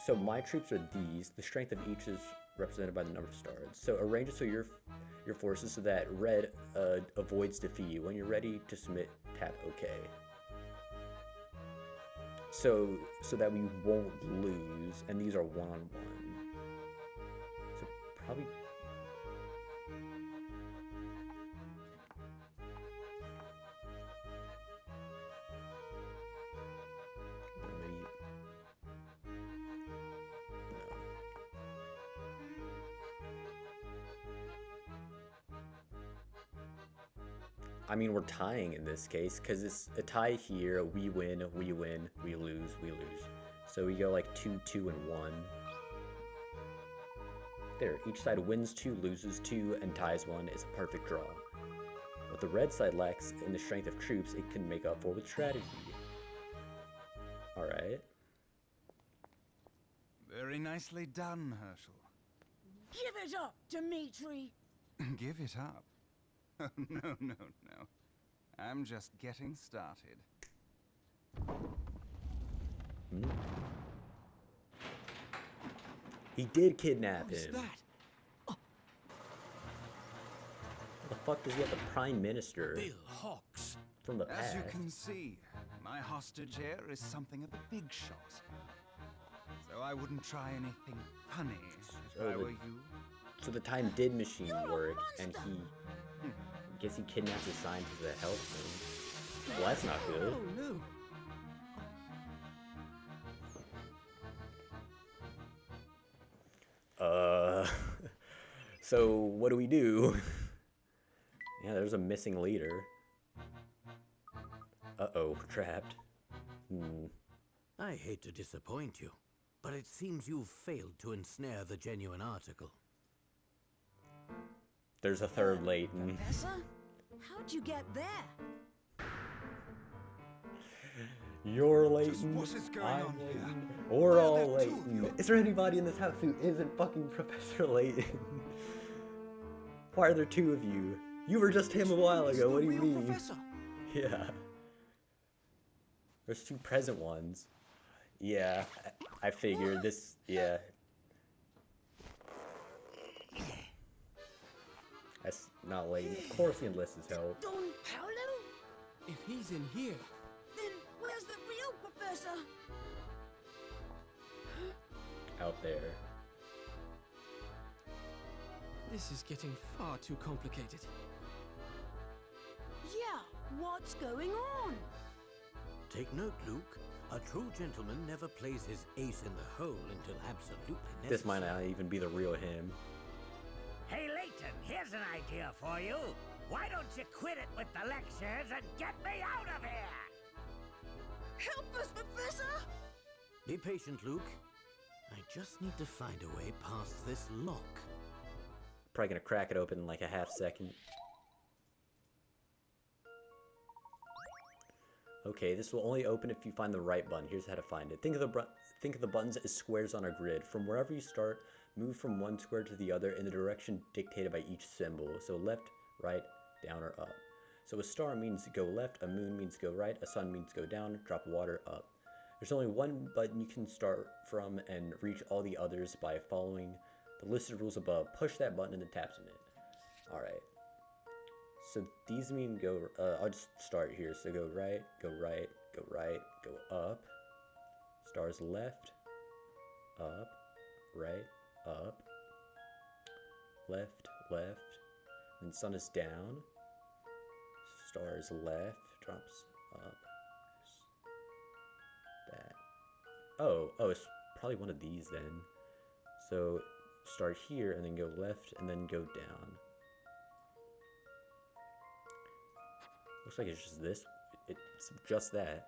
So my troops are these. The strength of each is represented by the number of stars. So arrange it so your forces so that red avoids defeat. When you're ready to submit, tap OK. So that we won't lose, and these are one-on-one. So probably. I mean, we're tying in this case, because it's a tie here. We win, we lose, we lose. So we go like 2, 2, and 1. There, each side wins 2, loses 2, and ties 1 is a perfect draw. What the red side lacks in the strength of troops, it can make up for with strategy. Alright. Very nicely done, Herschel. Give it up, Dmitri! Give it up? No. I'm just getting started. He did kidnap What is him. that? How the fuck does he have the Prime Minister Bill Hawks. from the As past? you can see, my hostage here is something of a big shot. So I wouldn't try anything funny if I were you. So the time did machine work, and he... I guess he kidnapped his scientist to help him. Well, that's not good. Oh no. So what do we do? Yeah, there's a missing leader. Uh-oh, trapped. I hate to disappoint you, but it seems you've failed to ensnare the genuine article. There's a third Layton. Professor? How'd you get there? You're Just Layton, what is going I'm on here? Layton, we're Why are all there two of Layton. you? Is there anybody in this house who isn't fucking Professor Layton? Why are there two of you? You were just him a while It's ago, the what do you real mean? Professor. Yeah. There's two present ones. Yeah, I figured this, yeah. That's not Layton. Of course he enlists his help. Don Paolo? If he's in here, Then where's the real Professor? Out there. this is getting far too complicated. Yeah, what's going on? Take note, Luke. A true gentleman never plays his ace in the hole until absolutely necessary. This might not even be the real him. Hey, Layton, here's an idea for you. Why don't you quit it with the lectures and get me out of here? Help us, Professor! Be patient, Luke. I just need to find a way past this lock. Probably gonna crack it open in like a half second. Okay, this will only open if you find the right button. Here's how to find it. Think of the buttons as squares on a grid. From wherever you start, move from one square to the other in the direction dictated by each symbol. So left, right, down, or up. So a star means go left, a moon means go right, a sun means go down, drop water up. There's only one button you can start from and reach all the others by following the listed rules above. Push that button and then tap submit. Alright. So these mean go, I'll just start here. So go right, go right, go right, go up. Stars left, up, right, up, left, left. Then sun is down. Stars left, drops up. That. Oh, it's probably one of these then. So start here and then go left and then go down. Looks like it's just this. It's just that.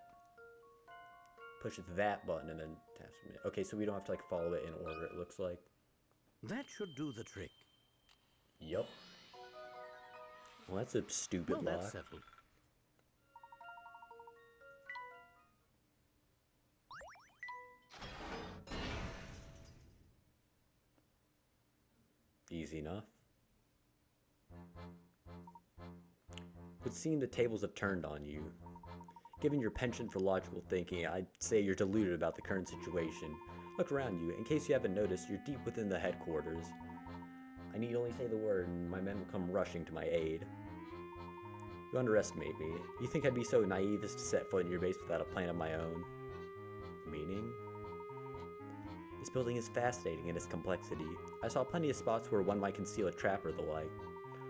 Push that button and then tap submit. Okay, so we don't have to like follow it in order, it looks like. That should do the trick. Yup. Well, that's a stupid Well, lock. that's settled. Easy enough. It would seem the tables have turned on you. Given your penchant for logical thinking, I'd say you're deluded about the current situation. Look around you. In case you haven't noticed, you're deep within the headquarters. I need only say the word and my men will come rushing to my aid. You underestimate me. You think I'd be so naive as to set foot in your base without a plan of my own? Meaning? This building is fascinating in its complexity. I saw plenty of spots where one might conceal a trap or the like.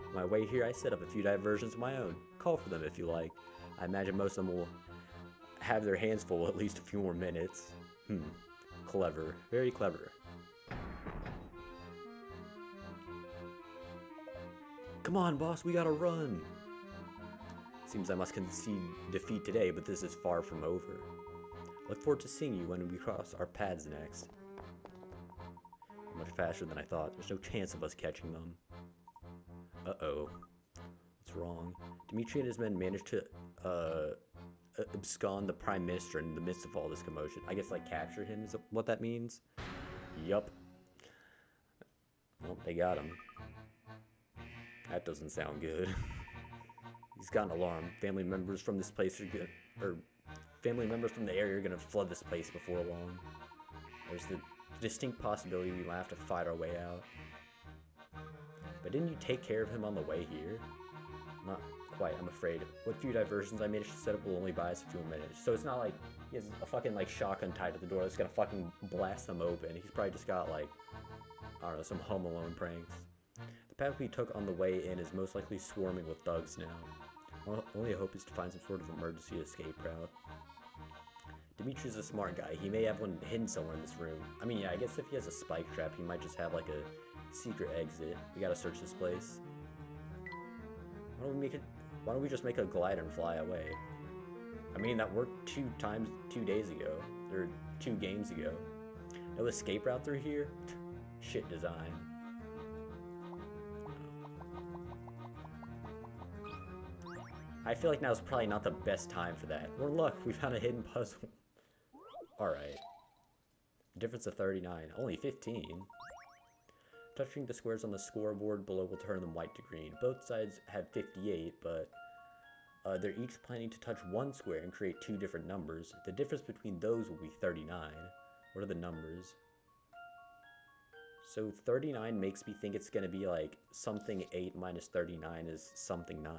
On my way here, I set up a few diversions of my own. Call for them if you like. I imagine most of them will have their hands full at least a few more minutes. Clever. Very clever. Come on, boss, we gotta run! Seems I must concede defeat today, but this is far from over. Look forward to seeing you when we cross our paths next. Much faster than I thought. There's no chance of us catching them. Uh-oh. What's wrong? Dimitri and his men managed to, abscond the Prime Minister in the midst of all this commotion. I guess, like, capture him is what that means? Yup. Well, they got him. That doesn't sound good. He's got an alarm. Family members from this place are family members from the area are gonna flood this place before long. There's the distinct possibility we might have to fight our way out. But didn't you take care of him on the way here? Not quite, I'm afraid. What few diversions I managed to set up will only buy us a few minutes. So it's not like he has a fucking like shotgun tied to the door that's gonna fucking blast them open. He's probably just got like, I don't know, some Home Alone pranks. The path we took on the way in is most likely swarming with thugs now. Our only hope is to find some sort of emergency escape route. Dimitri's a smart guy. He may have one hidden somewhere in this room. I mean, yeah, I guess if he has a spike trap, he might just have like a secret exit. We gotta search this place. Why don't we just make a glider and fly away? I mean, that worked 2 days ago, or 2 games ago. No escape route through here? Shit design. I feel like now's probably not the best time for that. Or look, we found a hidden puzzle. Alright. Difference of 39. Only 15. Touching the squares on the scoreboard below will turn them white to green. Both sides have 58, but they're each planning to touch one square and create 2 different numbers. The difference between those will be 39. What are the numbers? So 39 makes me think it's going to be like something 8 minus 39 is something 9.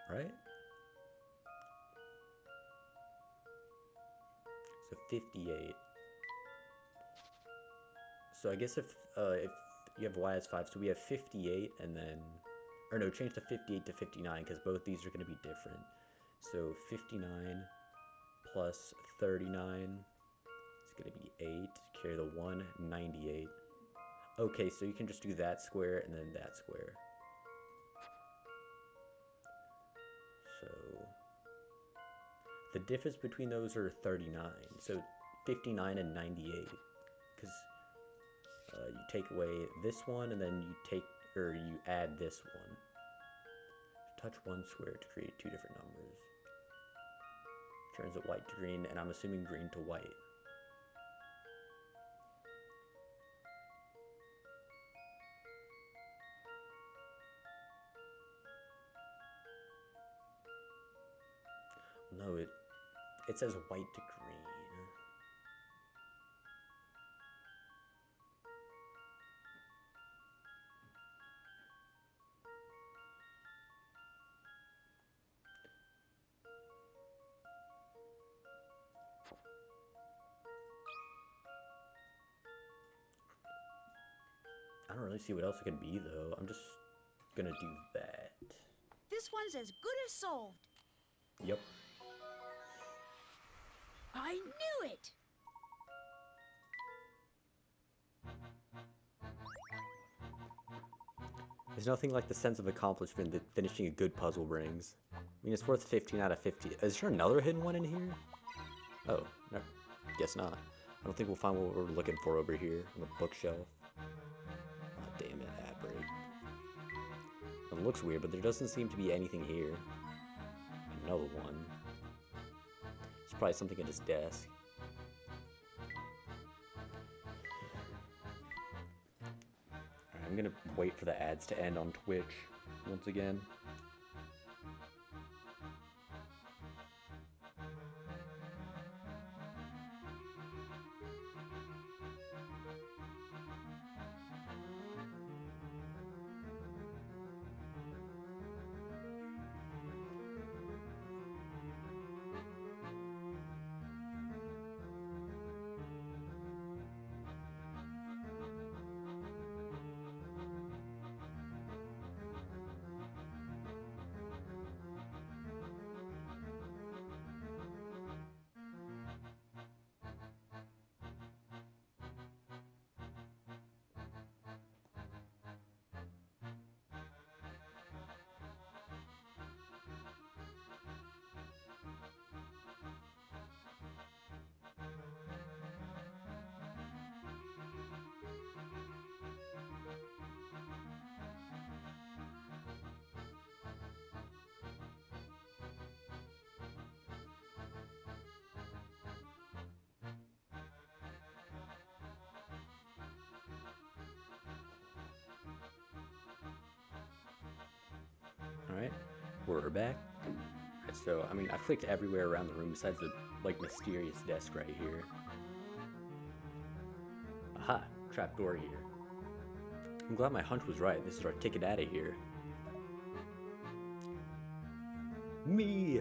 Right? So 58. So I guess if you have y as 5, so we have 58 and then, or no, change to 58 to 59 because both these are going to be different. So 59 plus 39 is going to be 8. Carry the 1, 98. Okay, so you can just do that square and then that square. So the difference between those are 39. So 59 and 98. Because you take away this one and then you add this one. Touch one square to create 2 different numbers. Turns it white to green, and I'm assuming green to white. No, it says white to green. I don't really see what else it could be though. I'm just gonna do that. This one's as good as solved. Yep. I knew it! There's nothing like the sense of accomplishment that finishing a good puzzle brings. I mean, it's worth 15 out of 50. Is there another hidden one in here? Oh, no, guess not. I don't think we'll find what we're looking for over here on the bookshelf. Oh, damn it, ad break. It looks weird, but there doesn't seem to be anything here. Another one. It's probably something at his desk. Alright, I'm gonna wait for the ads to end on Twitch once again. We're back. Alright, so, I mean, I clicked everywhere around the room besides the, like, mysterious desk right here. Aha! Trapdoor here. I'm glad my hunch was right. This is our ticket out of here. Me!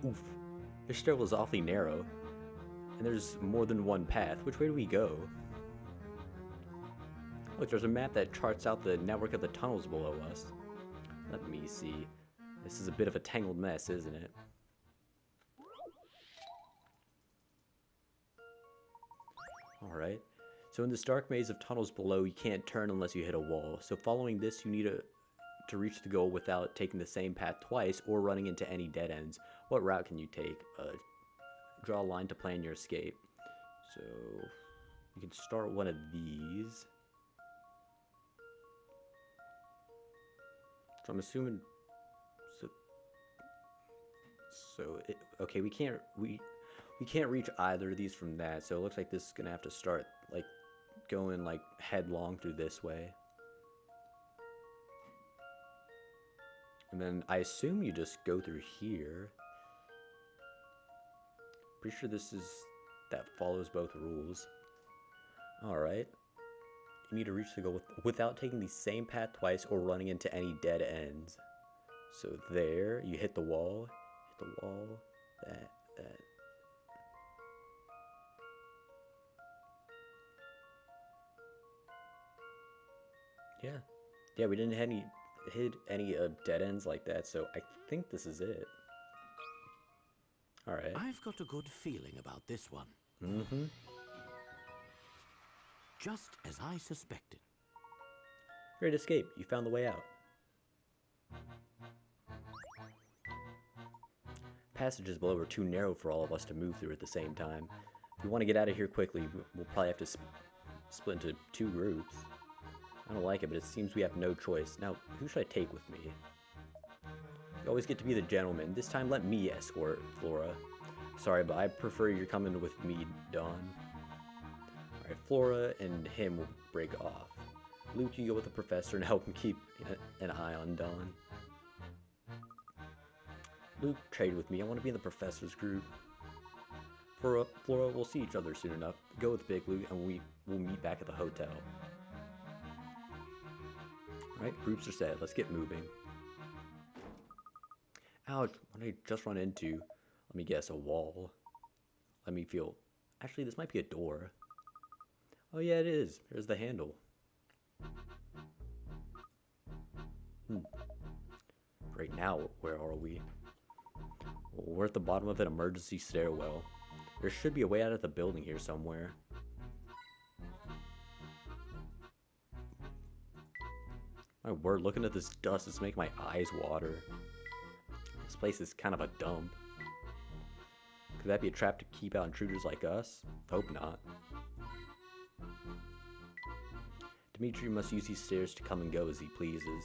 Oof. This stairwell is awfully narrow. And there's more than one path. Which way do we go? Look, there's a map that charts out the network of the tunnels below us. Let me see. This is a bit of a tangled mess, isn't it? Alright. So in this dark maze of tunnels below, you can't turn unless you hit a wall. So following this, you need to reach the goal without taking the same path twice or running into any dead ends. What route can you take? Draw a line to plan your escape. So you can start one of these. So I'm assuming. Okay, we can't reach either of these from that. So it looks like this is gonna have to start like going like headlong through this way. And then I assume you just go through here. Pretty sure that follows both rules. Alright. You need to reach the goal without taking the same path twice or running into any dead ends. So there, you hit the wall, that. Yeah, we didn't hit any dead ends like that, so I think this is it. Alright. I've got a good feeling about this one. Mm-hmm. Just as I suspected. Great escape. You found the way out. Passages below are too narrow for all of us to move through at the same time. If we want to get out of here quickly, we'll probably have to split into 2 groups. I don't like it, but it seems we have no choice. Now, who should I take with me? You always get to be the gentleman. This time, let me escort Flora. Sorry, but I prefer you're coming with me, Dawn. Alright, Flora and him will break off. Luke, you go with the professor and help him keep an eye on Dawn. Luke, trade with me. I want to be in the professor's group. Flora, we'll see each other soon enough. Go with Big Luke, and we'll meet back at the hotel. Alright, groups are set. Let's get moving. Ouch, what did I just run into? Let me guess, a wall. Let me feel... Actually, this might be a door. Oh yeah, it is. There's the handle. Right now, where are we? Well, we're at the bottom of an emergency stairwell. There should be a way out of the building here somewhere. My word, looking at this dust is making my eyes water. This place is kind of a dump. Could that be a trap to keep out intruders like us? Hope not. Dimitri must use these stairs to come and go as he pleases.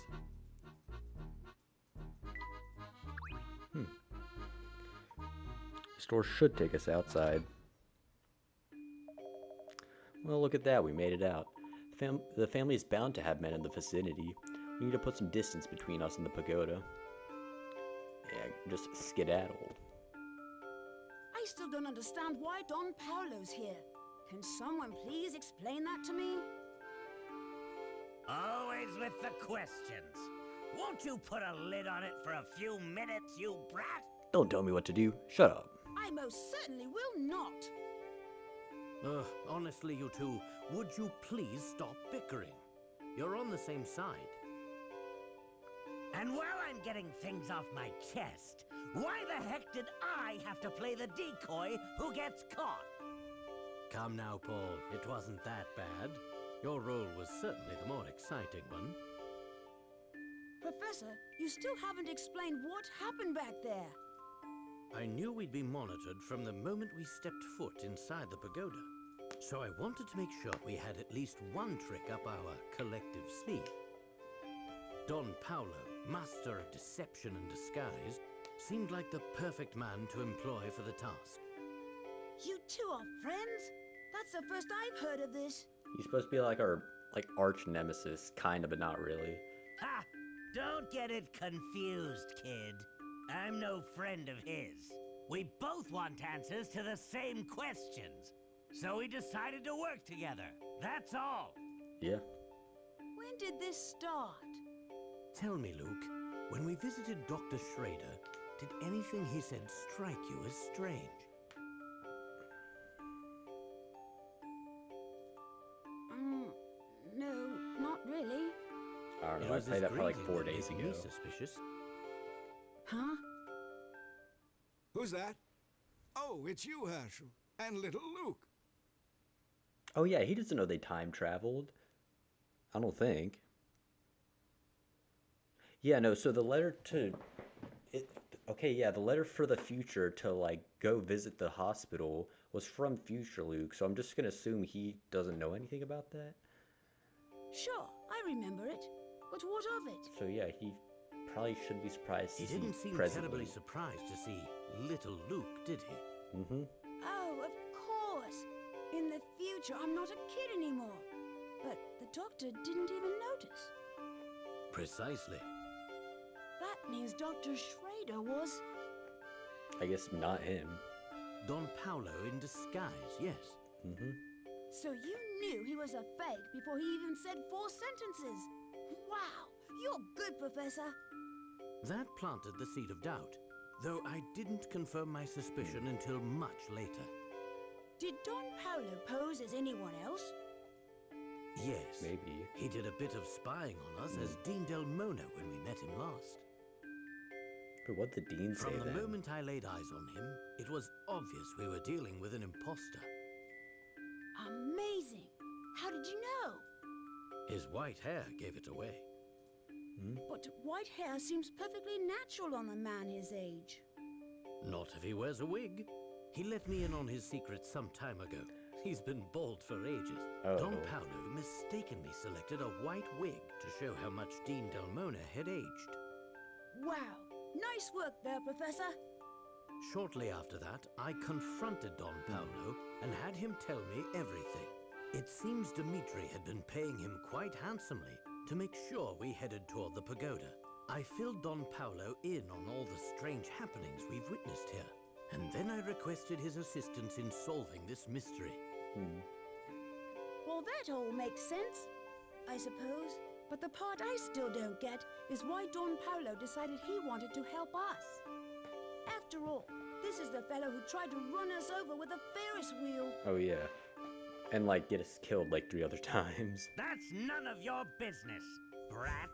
This door should take us outside. Well, look at that, we made it out. The family is bound to have men in the vicinity. We need to put some distance between us and the pagoda. Yeah, just skedaddle. I still don't understand why Don Paolo's here. Can someone please explain that to me? Always with the questions. Won't you put a lid on it for a few minutes, you brat? Don't tell me what to do. Shut up. I most certainly will not. Honestly, you two, would you please stop bickering? You're on the same side. And while I'm getting things off my chest, why the heck did I have to play the decoy who gets caught? Come now, Paul. It wasn't that bad. Your role was certainly the more exciting one. Professor, you still haven't explained what happened back there. I knew we'd be monitored from the moment we stepped foot inside the pagoda. So I wanted to make sure we had at least one trick up our collective sleeve. Don Paolo, master of deception and disguise, seemed like the perfect man to employ for the task. You two are friends? That's the first I've heard of this. He's supposed to be like our arch nemesis, kind of, but not really. Ha! Don't get it confused, kid. I'm no friend of his. We both want answers to the same questions. So we decided to work together. That's all. Yeah. When did this start? Tell me, Luke, when we visited Dr. Schrader, did anything he said strike you as strange? No, not really. I don't It know. I was played his that probably like greeting 4 that days made ago. me suspicious. Huh? Who's that? Oh, it's you, Herschel. And little Luke. Oh yeah, he doesn't know they time traveled. I don't think. Yeah, no, so the letter to okay, yeah, the letter for the future to like go visit the hospital was from future Luke, so I'm just gonna assume he doesn't know anything about that. Sure, I remember it. But what of it? So yeah, he probably shouldn't be surprised He to didn't see seem presently. terribly surprised to see little Luke, did he? Mm-hmm. Oh, of course. In the future, I'm not a kid anymore. But the doctor didn't even notice. Precisely. That means Dr. Schrader was... I guess not him. Don Paulo in disguise, yes. Mm-hmm. So you knew he was a fake before he even said 4 sentences. Wow, you're good, Professor. That planted the seed of doubt, though I didn't confirm my suspicion until much later. Did Don Paulo pose as anyone else? Yes. Maybe. He did a bit of spying on us as Dean Del Mona when we met him last. But what did Dean say From the then? moment I laid eyes on him, it was obvious we were dealing with an imposter. Amazing. How did you know? His white hair gave it away. But white hair seems perfectly natural on a man his age. Not if he wears a wig. He let me in on his secret some time ago. He's been bald for ages. Oh. Don Paulo mistakenly selected a white wig to show how much Dean Del Mona had aged. Wow, nice work there, Professor. Shortly after that, I confronted Don Paulo and had him tell me everything. It seems Dmitri had been paying him quite handsomely to make sure we headed toward the pagoda. I filled Don Paulo in on all the strange happenings we've witnessed here, and then I requested his assistance in solving this mystery. Well, that all makes sense, I suppose. But the part I still don't get is why Don Paulo decided he wanted to help us. After all, this is the fellow who tried to run us over with a Ferris wheel. Oh yeah. And like get us killed like 3 other times. That's none of your business, brat.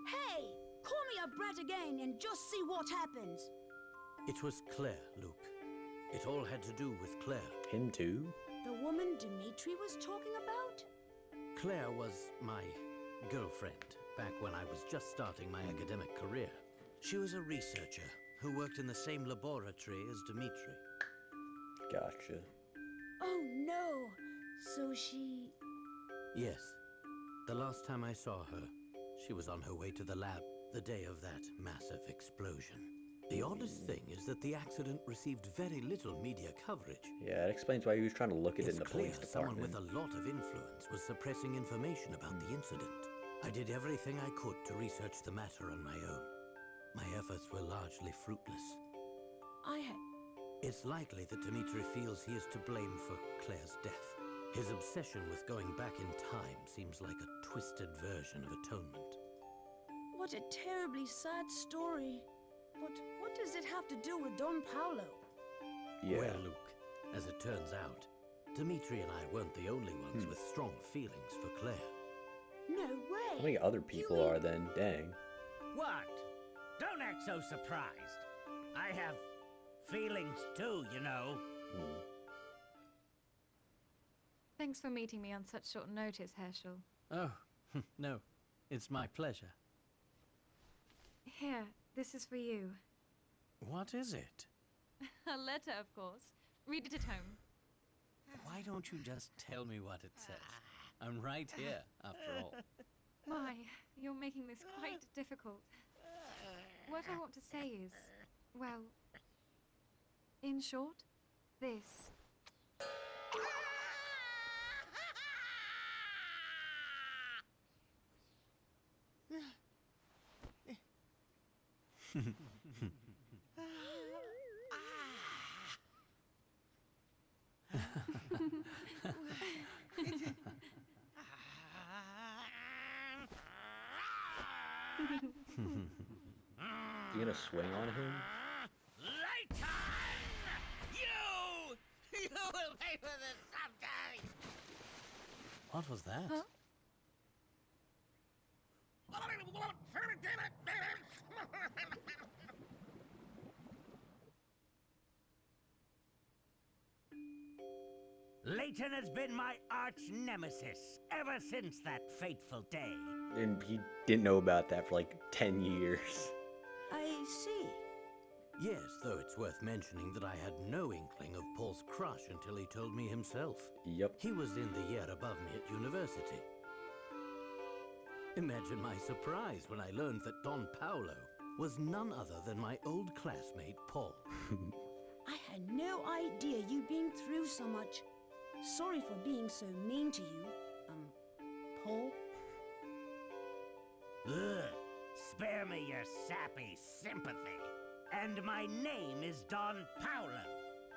Hey, call me a brat again and just see what happens. It was Claire, Luke. It all had to do with Claire. Him too? The woman Dmitri was talking about? Claire was my girlfriend back when I was just starting my academic career. She was a researcher who worked in the same laboratory as Dmitri. Gotcha. Oh no, so she... Yes. The last time I saw her, she was on her way to the lab the day of that massive explosion. The oddest thing is that the accident received very little media coverage. Yeah, it explains why he was trying to look it in It's the clear police someone department. with a lot of influence was suppressing information about the incident. I did everything I could to research the matter on my own. My efforts were largely fruitless. It's likely that Dmitri feels he is to blame for Claire's death. His obsession with going back in time seems like a twisted version of atonement. What a terribly sad story. But what does it have to do with Don Paulo? Yeah. Well, Luke, as it turns out, Dmitri and I weren't the only ones with strong feelings for Claire. No way. How many other people are then? Dang. What? Don't act so surprised. I have feelings too, you know. Thanks for meeting me on such short notice, Herschel. Oh, no. It's my pleasure. Here, this is for you. What is it? A letter, of course. Read it at home. Why don't you just tell me what it says? I'm right here, after all. Why, you're making this quite difficult. What I want to say is, well, in short, this. You gonna swing on him? Layton! You! You will pay for this someday! What was that? Huh? Layton has been my arch nemesis ever since that fateful day. And he didn't know about that for like 10 years. I see. Yes, though it's worth mentioning that I had no inkling of Paul's crush until he told me himself. Yep. He was in the year above me at university. Imagine my surprise when I learned that Don Paolo was none other than my old classmate, Paul. I had no idea you'd been through so much. Sorry for being so mean to you, Paul. Ugh. Spare me your sappy sympathy. And my name is Don Paolo.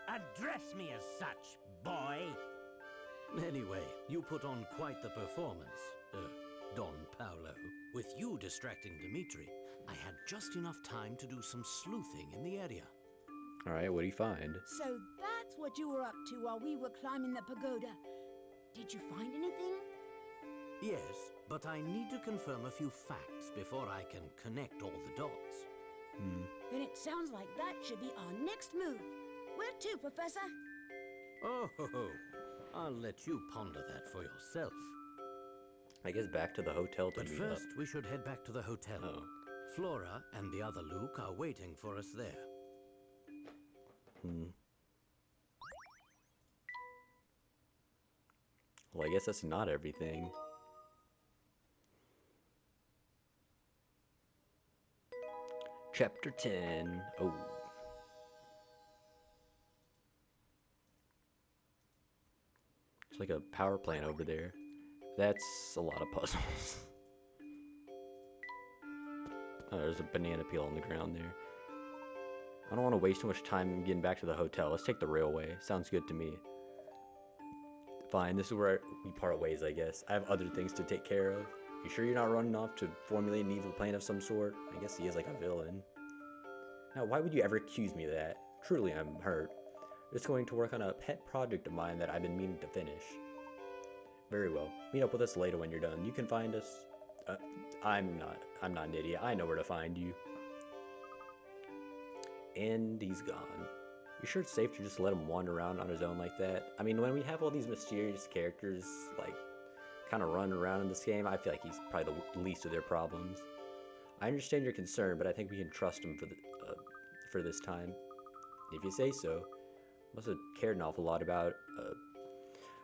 Address me as such, boy. Anyway, you put on quite the performance, Don Paolo. With you distracting Dimitri, I had just enough time to do some sleuthing in the area. Alright, what do you find? So that's what you were up to while we were climbing the pagoda. Did you find anything? Yes, but I need to confirm a few facts before I can connect all the dots. Then it sounds like that should be our next move. Where to, Professor? Oh, I'll let you ponder that for yourself. I guess back to the hotel to But meet first, up. we should head back to the hotel. Oh. Flora and the other Luke are waiting for us there. Well, I guess that's not everything. Chapter 10. Oh. It's like a power plant over there. That's a lot of puzzles. Oh, there's a banana peel on the ground there. I don't want to waste too much time getting back to the hotel. Let's take the railway. Sounds good to me. Fine, this is where we part ways, I guess. I have other things to take care of. You sure you're not running off to formulate an evil plan of some sort? I guess he is like a villain. Now, why would you ever accuse me of that? Truly, I'm hurt. Just going to work on a pet project of mine that I've been meaning to finish. Very well. Meet up with us later when you're done. You can find us. I'm not an idiot. I know where to find you. And he's gone. You sure it's safe to just let him wander around on his own like that? I mean, when we have all these mysterious characters, like, kind of running around in this game, I feel like he's probably the least of their problems. I understand your concern, but I think we can trust him for this time. If you say so. Must have cared an awful lot about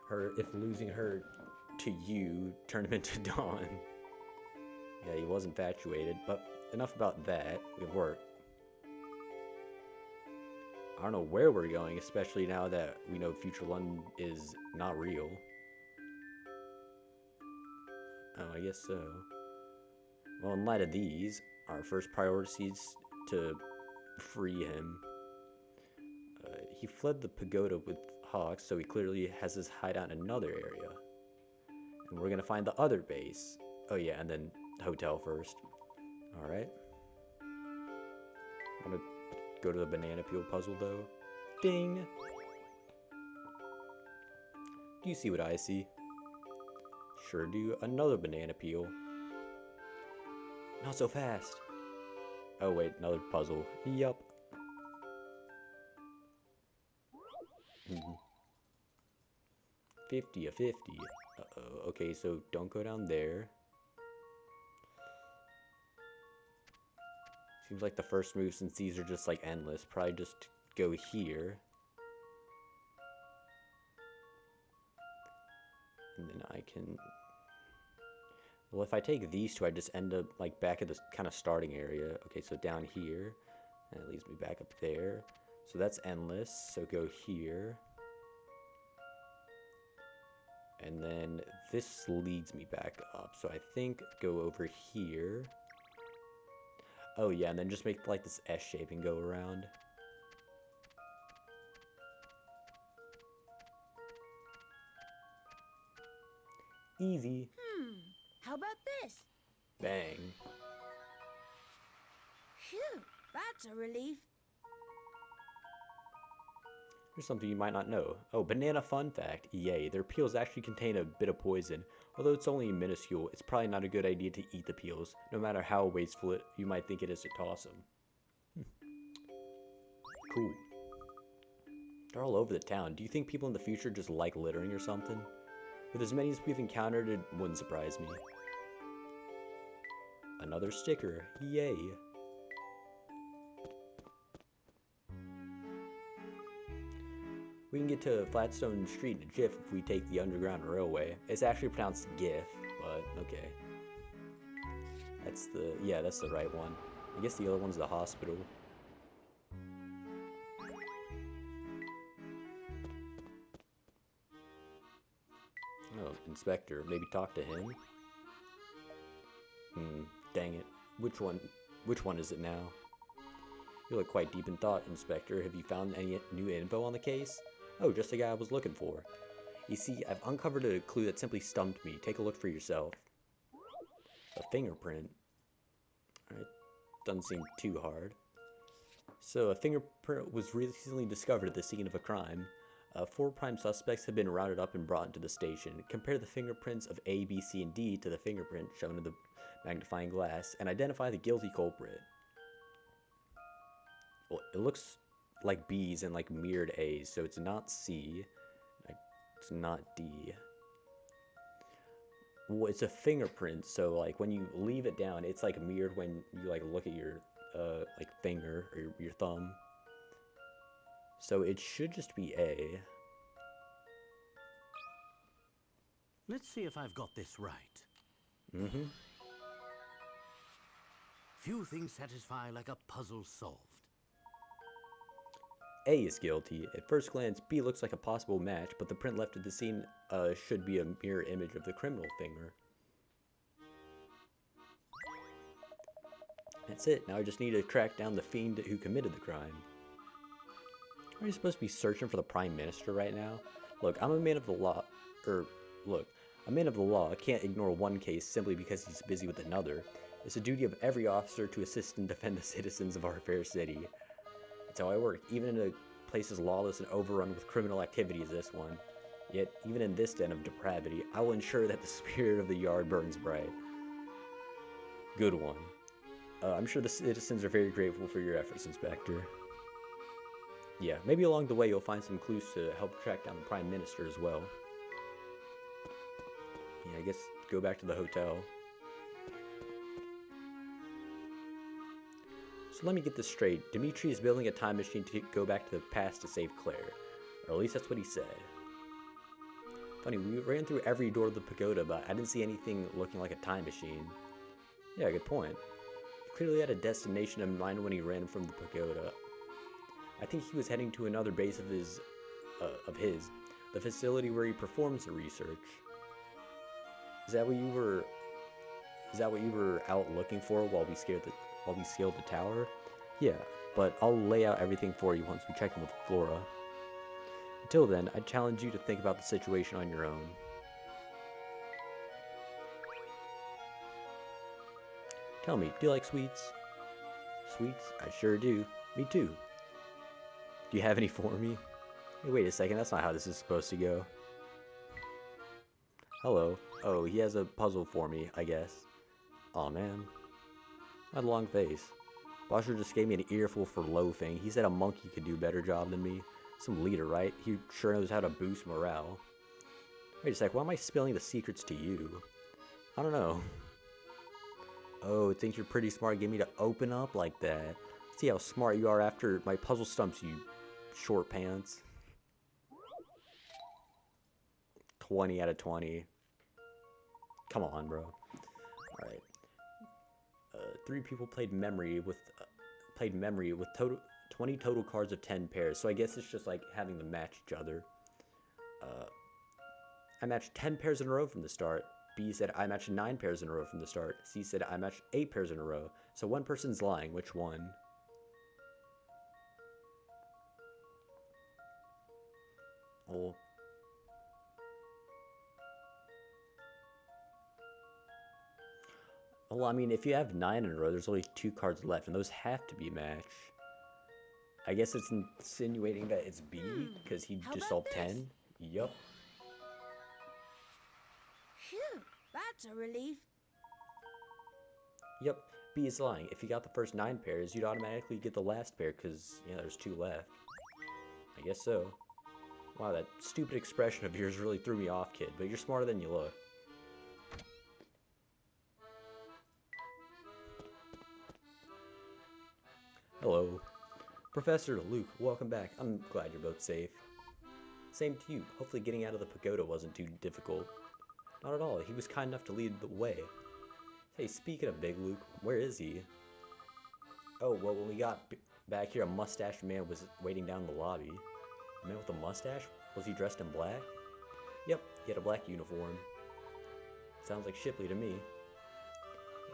her, if losing her to you turned him into Dawn. Yeah, he was infatuated, but enough about that. We have work. I don't know where we're going, especially now that we know Future London is not real. Oh, I guess so. Well, in light of these, our first priority is to free him. He fled the pagoda with Hawks, so he clearly has his hideout in another area. And we're gonna find the other base. Oh yeah, and then the hotel first. Alright. I'm gonna go to the banana peel puzzle though. Ding! Do you see what I see? Sure do. Another banana peel. Not so fast. Oh wait, another puzzle. Yup. 50 of 50. Uh-oh. Okay, so don't go down there. Seems like the first move, since these are just like endless, probably just go here. And then I can... Well, if I take these two, I just end up like back at this kind of starting area. Okay, so down here. And it leads me back up there. So that's endless, so go here. And then this leads me back up. So I think go over here. Oh yeah, and then just make like this S shape and go around. Easy. How about this? Bang. Phew, that's a relief. Here's something you might not know. Oh, banana fun fact. Yay, their peels actually contain a bit of poison. Although it's only minuscule, it's probably not a good idea to eat the peels, no matter how wasteful you might think it is to toss them. Cool. They're all over the town. Do you think people in the future just like littering or something? With as many as we've encountered, it wouldn't surprise me. Another sticker. Yay. We can get to Flatstone Street in a jiff if we take the Underground Railway. It's actually pronounced GIF, but okay. That's the right one. I guess the other one's the hospital. Oh, Inspector, maybe talk to him? Dang it. Which one is it now? You look quite deep in thought, Inspector. Have you found any new info on the case? Oh, just the guy I was looking for. You see, I've uncovered a clue that simply stumped me. Take a look for yourself. A fingerprint. Alright, doesn't seem too hard. So, a fingerprint was recently discovered at the scene of a crime. 4 prime suspects have been rounded up and brought into the station. Compare the fingerprints of A, B, C, and D to the fingerprint shown in the magnifying glass and identify the guilty culprit. Well, it looks like B's and like mirrored A's, so it's not C, it's not D. Well, it's a fingerprint, so like when you leave it down, it's like mirrored when you like look at your like finger or your thumb. So it should just be A. Let's see if I've got this right. Mm-hmm. Few things satisfy like a puzzle solved. A is guilty. At first glance, B looks like a possible match, but the print left at the scene should be a mirror image of the criminal finger. That's it. Now I just need to track down the fiend who committed the crime. Are you supposed to be searching for the Prime Minister right now? Look, I'm a man of the law. A man of the law can't ignore one case simply because he's busy with another. It's the duty of every officer to assist and defend the citizens of our fair city. That's how I work, even in a place as lawless and overrun with criminal activity as this one. Yet, even in this den of depravity, I will ensure that the spirit of the yard burns bright. Good one. I'm sure the citizens are very grateful for your efforts, Inspector. Yeah, maybe along the way you'll find some clues to help track down the Prime Minister as well. Yeah, I guess go back to the hotel. So let me get this straight. Dimitri is building a time machine to go back to the past to save Claire. Or at least that's what he said. Funny, we ran through every door of the pagoda, but I didn't see anything looking like a time machine. Yeah, good point. He clearly had a destination in mind when he ran from the pagoda. I think he was heading to another base of his, the facility where he performs the research. Is that what you were out looking for while we scaled the tower? Yeah, but I'll lay out everything for you once we check in with Flora. Until then, I challenge you to think about the situation on your own. Tell me, do you like sweets? Sweets? I sure do. Me too. Do you have any for me? Hey, wait a second, that's not how this is supposed to go. Hello. Oh, he has a puzzle for me, I guess. Aw, man. I had a long face. Bosher just gave me an earful for loafing. He said a monkey could do a better job than me. Some leader, right? He sure knows how to boost morale. Wait a sec, why am I spilling the secrets to you? I don't know. Oh, think you're pretty smart getting me to open up like that. See how smart you are after my puzzle stumps, you short pants. 20 out of 20. Come on, bro. Alright. 3 people played memory with 20 total cards of 10 pairs. So I guess it's just like having them match each other. I matched 10 pairs in a row from the start. B said I matched 9 pairs in a row from the start. C said I matched 8 pairs in a row. So one person's lying. Which one? Oh. Well, I mean, if you have 9 in a row, there's only 2 cards left, and those have to be matched. I guess it's insinuating that it's B, because he just solved 10. Yup. Phew, that's a relief. Yep, B is lying. If you got the first 9 pairs, you'd automatically get the last pair, because, yeah, there's 2 left. I guess so. Wow, that stupid expression of yours really threw me off, kid, but you're smarter than you look. Hello. Professor, Luke, welcome back. I'm glad you're both safe. Same to you. Hopefully getting out of the pagoda wasn't too difficult. Not at all. He was kind enough to lead the way. Hey, speaking of Big Luke, where is he? Oh, well, when we got back here, a mustached man was waiting down in the lobby. A man with a mustache? Was he dressed in black? Yep, he had a black uniform. Sounds like Shipley to me.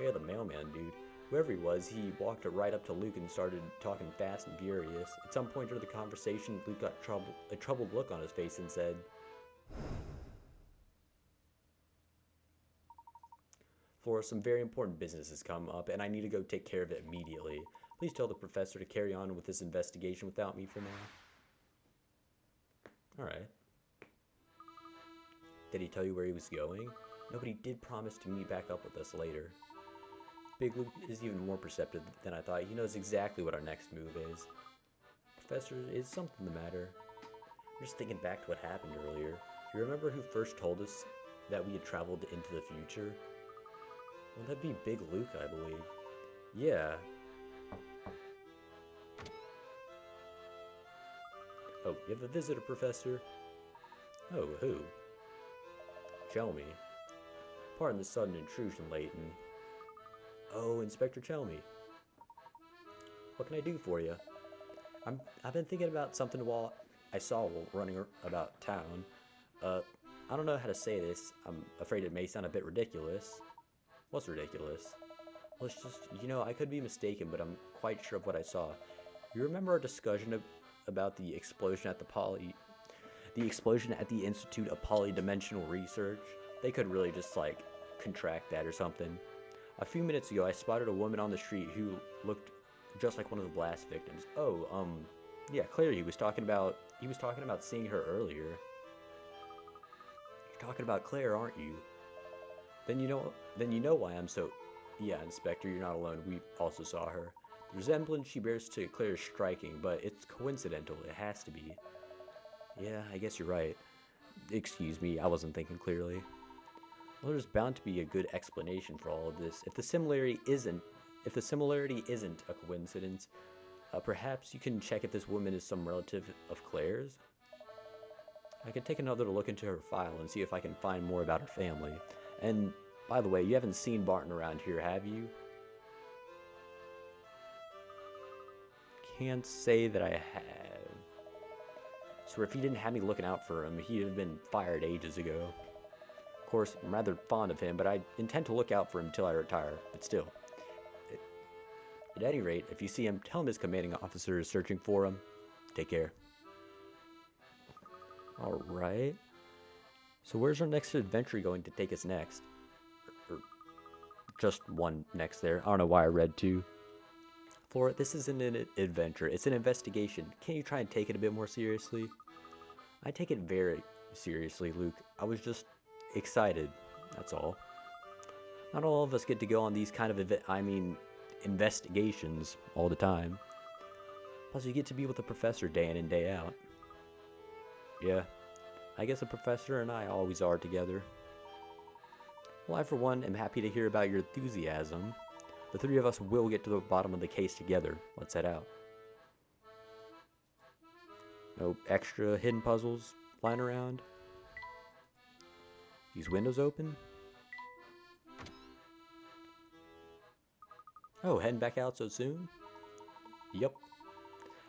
Yeah, the mailman dude. Whoever he was, he walked right up to Luke and started talking fast and furious. At some point during the conversation, Luke got a troubled look on his face and said, Flora, some very important business has come up, and I need to go take care of it immediately. Please tell the professor to carry on with this investigation without me for now. Alright. Did he tell you where he was going? No, but he did promise to meet back up with us later. Big Luke is even more perceptive than I thought. He knows exactly what our next move is. Professor, is something the matter? I'm just thinking back to what happened earlier. Do you remember who first told us that we had traveled into the future? Well, that'd be Big Luke, I believe. Yeah. Oh, you have a visitor, Professor? Oh, who? Chelmy. Pardon the sudden intrusion, Layton. Oh, Inspector Chelmy. What can I do for you? I've been thinking about something while I saw while running about town. I don't know how to say this. I'm afraid it may sound a bit ridiculous. What's ridiculous? Well, it's just, I could be mistaken, but I'm quite sure of what I saw. You remember our discussion about the explosion at the Institute of Polydimensional Research? They could really just, contract that or something. A few minutes ago, I spotted a woman on the street who looked just like one of the blast victims. Oh, yeah, clearly he was talking about seeing her earlier. You're talking about Claire, aren't you? Then you know why I'm so... Yeah, Inspector, you're not alone. We also saw her. The resemblance she bears to Claire is striking, but it's coincidental. It has to be. Yeah, I guess you're right. Excuse me, I wasn't thinking clearly. Well, there's bound to be a good explanation for all of this. If the similarity isn't a coincidence, perhaps you can check if this woman is some relative of Claire's. I can take another look into her file and see if I can find more about her family. And, by the way, you haven't seen Barton around here, have you? Can't say that I have. So if he didn't have me looking out for him, he'd have been fired ages ago. Of course, I'm rather fond of him, but I intend to look out for him until I retire. But still. At any rate, if you see him, tell him his commanding officer is searching for him. Take care. Alright. So where's our next adventure going to take us next? Or just one next there. I don't know why I read two. Flora, this isn't an adventure. It's an investigation. Can't you try and take it a bit more seriously? I take it very seriously, Luke. I was just excited. That's all. Not all of us get to go on these kind of investigations all the time. Plus, you get to be with the professor day in and day out. Yeah, I guess the professor and I always are together. Well, I, for one, am happy to hear about your enthusiasm. The three of us will get to the bottom of the case together. Let's head out. No extra hidden puzzles lying around? These windows open? Oh, heading back out so soon? Yep.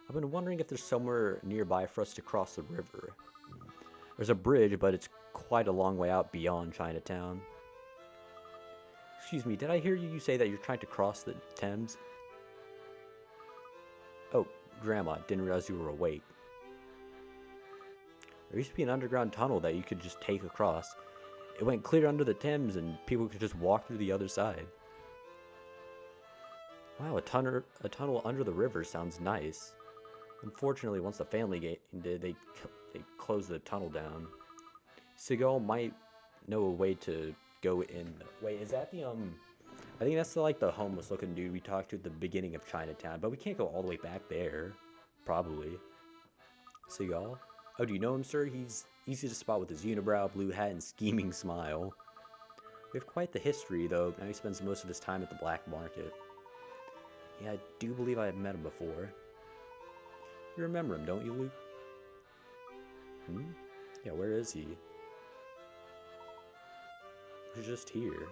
I've been wondering if there's somewhere nearby for us to cross the river. There's a bridge, but it's quite a long way out beyond Chinatown. Excuse me, did I hear you say that you're trying to cross the Thames? Oh, Grandma, didn't realize you were awake. There used to be an underground tunnel that you could just take across. It went clear under the Thames and people could just walk through the other side. Wow, a tunnel under the river sounds nice. Unfortunately, once the family did, they closed the tunnel down. Seagull might know a way to go in. Wait, is that the I think that's like the homeless looking dude we talked to at the beginning of Chinatown, but we can't go all the way back there. Probably. Seagull? Oh, do you know him, sir? He's easy to spot with his unibrow, blue hat, and scheming smile. We have quite the history, though. Now he spends most of his time at the black market. Yeah, I do believe I have met him before. You remember him, don't you, Luke? Yeah, where is he? He's just here.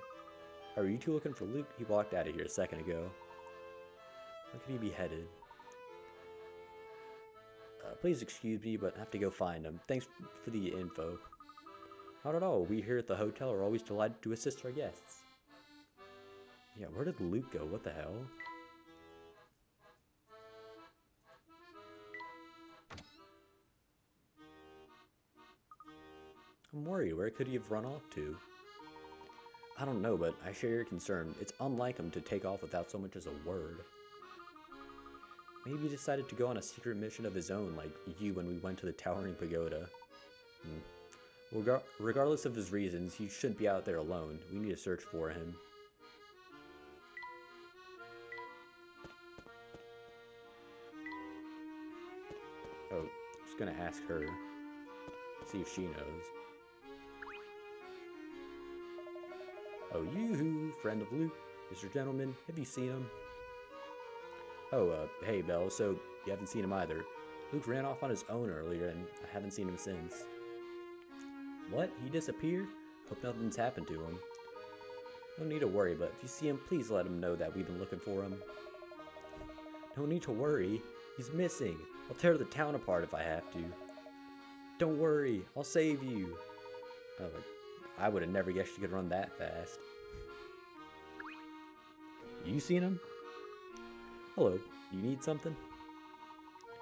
Are you two looking for Luke? He walked out of here a second ago. Where could he be headed? Please excuse me, but I have to go find him. Thanks for the info. Not at all. We here at the hotel are always delighted to assist our guests. Yeah, where did Luke go? What the hell? I'm worried. Where could he have run off to? I don't know, but I share your concern. It's unlike him to take off without so much as a word. Maybe he decided to go on a secret mission of his own, like you when we went to the Towering Pagoda. Well, regardless of his reasons, he shouldn't be out there alone. We need to search for him. Oh, I'm just gonna ask her. See if she knows. Oh, you, friend of Luke, Mr. Gentleman, have you seen him? Oh, hey, Belle, so you haven't seen him either. Luke ran off on his own earlier, and I haven't seen him since. What? He disappeared? Hope nothing's happened to him. No need to worry, but if you see him, please let him know that we've been looking for him. No need to worry. He's missing. I'll tear the town apart if I have to. Don't worry. I'll save you. Oh, I would have never guessed you could run that fast. You seen him? Hello. You need something?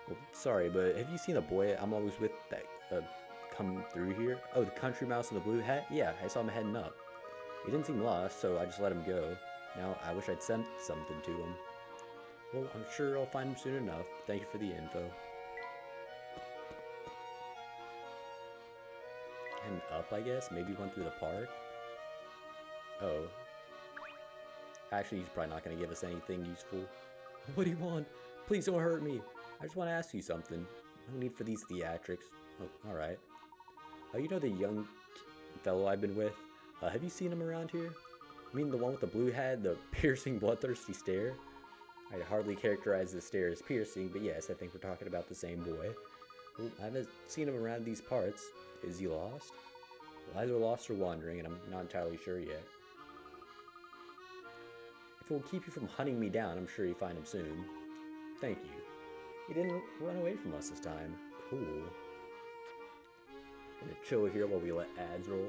Well, sorry, but have you seen the boy I'm always with that come through here? Oh, the country mouse in the blue hat? Yeah, I saw him heading up. He didn't seem lost, so I just let him go. Now, I wish I'd sent something to him. Well, I'm sure I'll find him soon enough. Thank you for the info. Heading up, I guess? Maybe went through the park? Oh. Actually, he's probably not going to give us anything useful. What do you want? Please don't hurt me. I just want to ask you something. No need for these theatrics. Oh, alright. Oh, you know the young fellow I've been with? Have you seen him around here? I mean the one with the blue hat, the piercing, bloodthirsty stare? I'd hardly characterize the stare as piercing, but yes, I think we're talking about the same boy. Well, I haven't seen him around these parts. Is he lost? Well, either lost or wandering, and I'm not entirely sure yet. If it will keep you from hunting me down, I'm sure you'll find him soon. Thank you. He didn't run away from us this time. Cool. Gonna chill here while we let ads roll.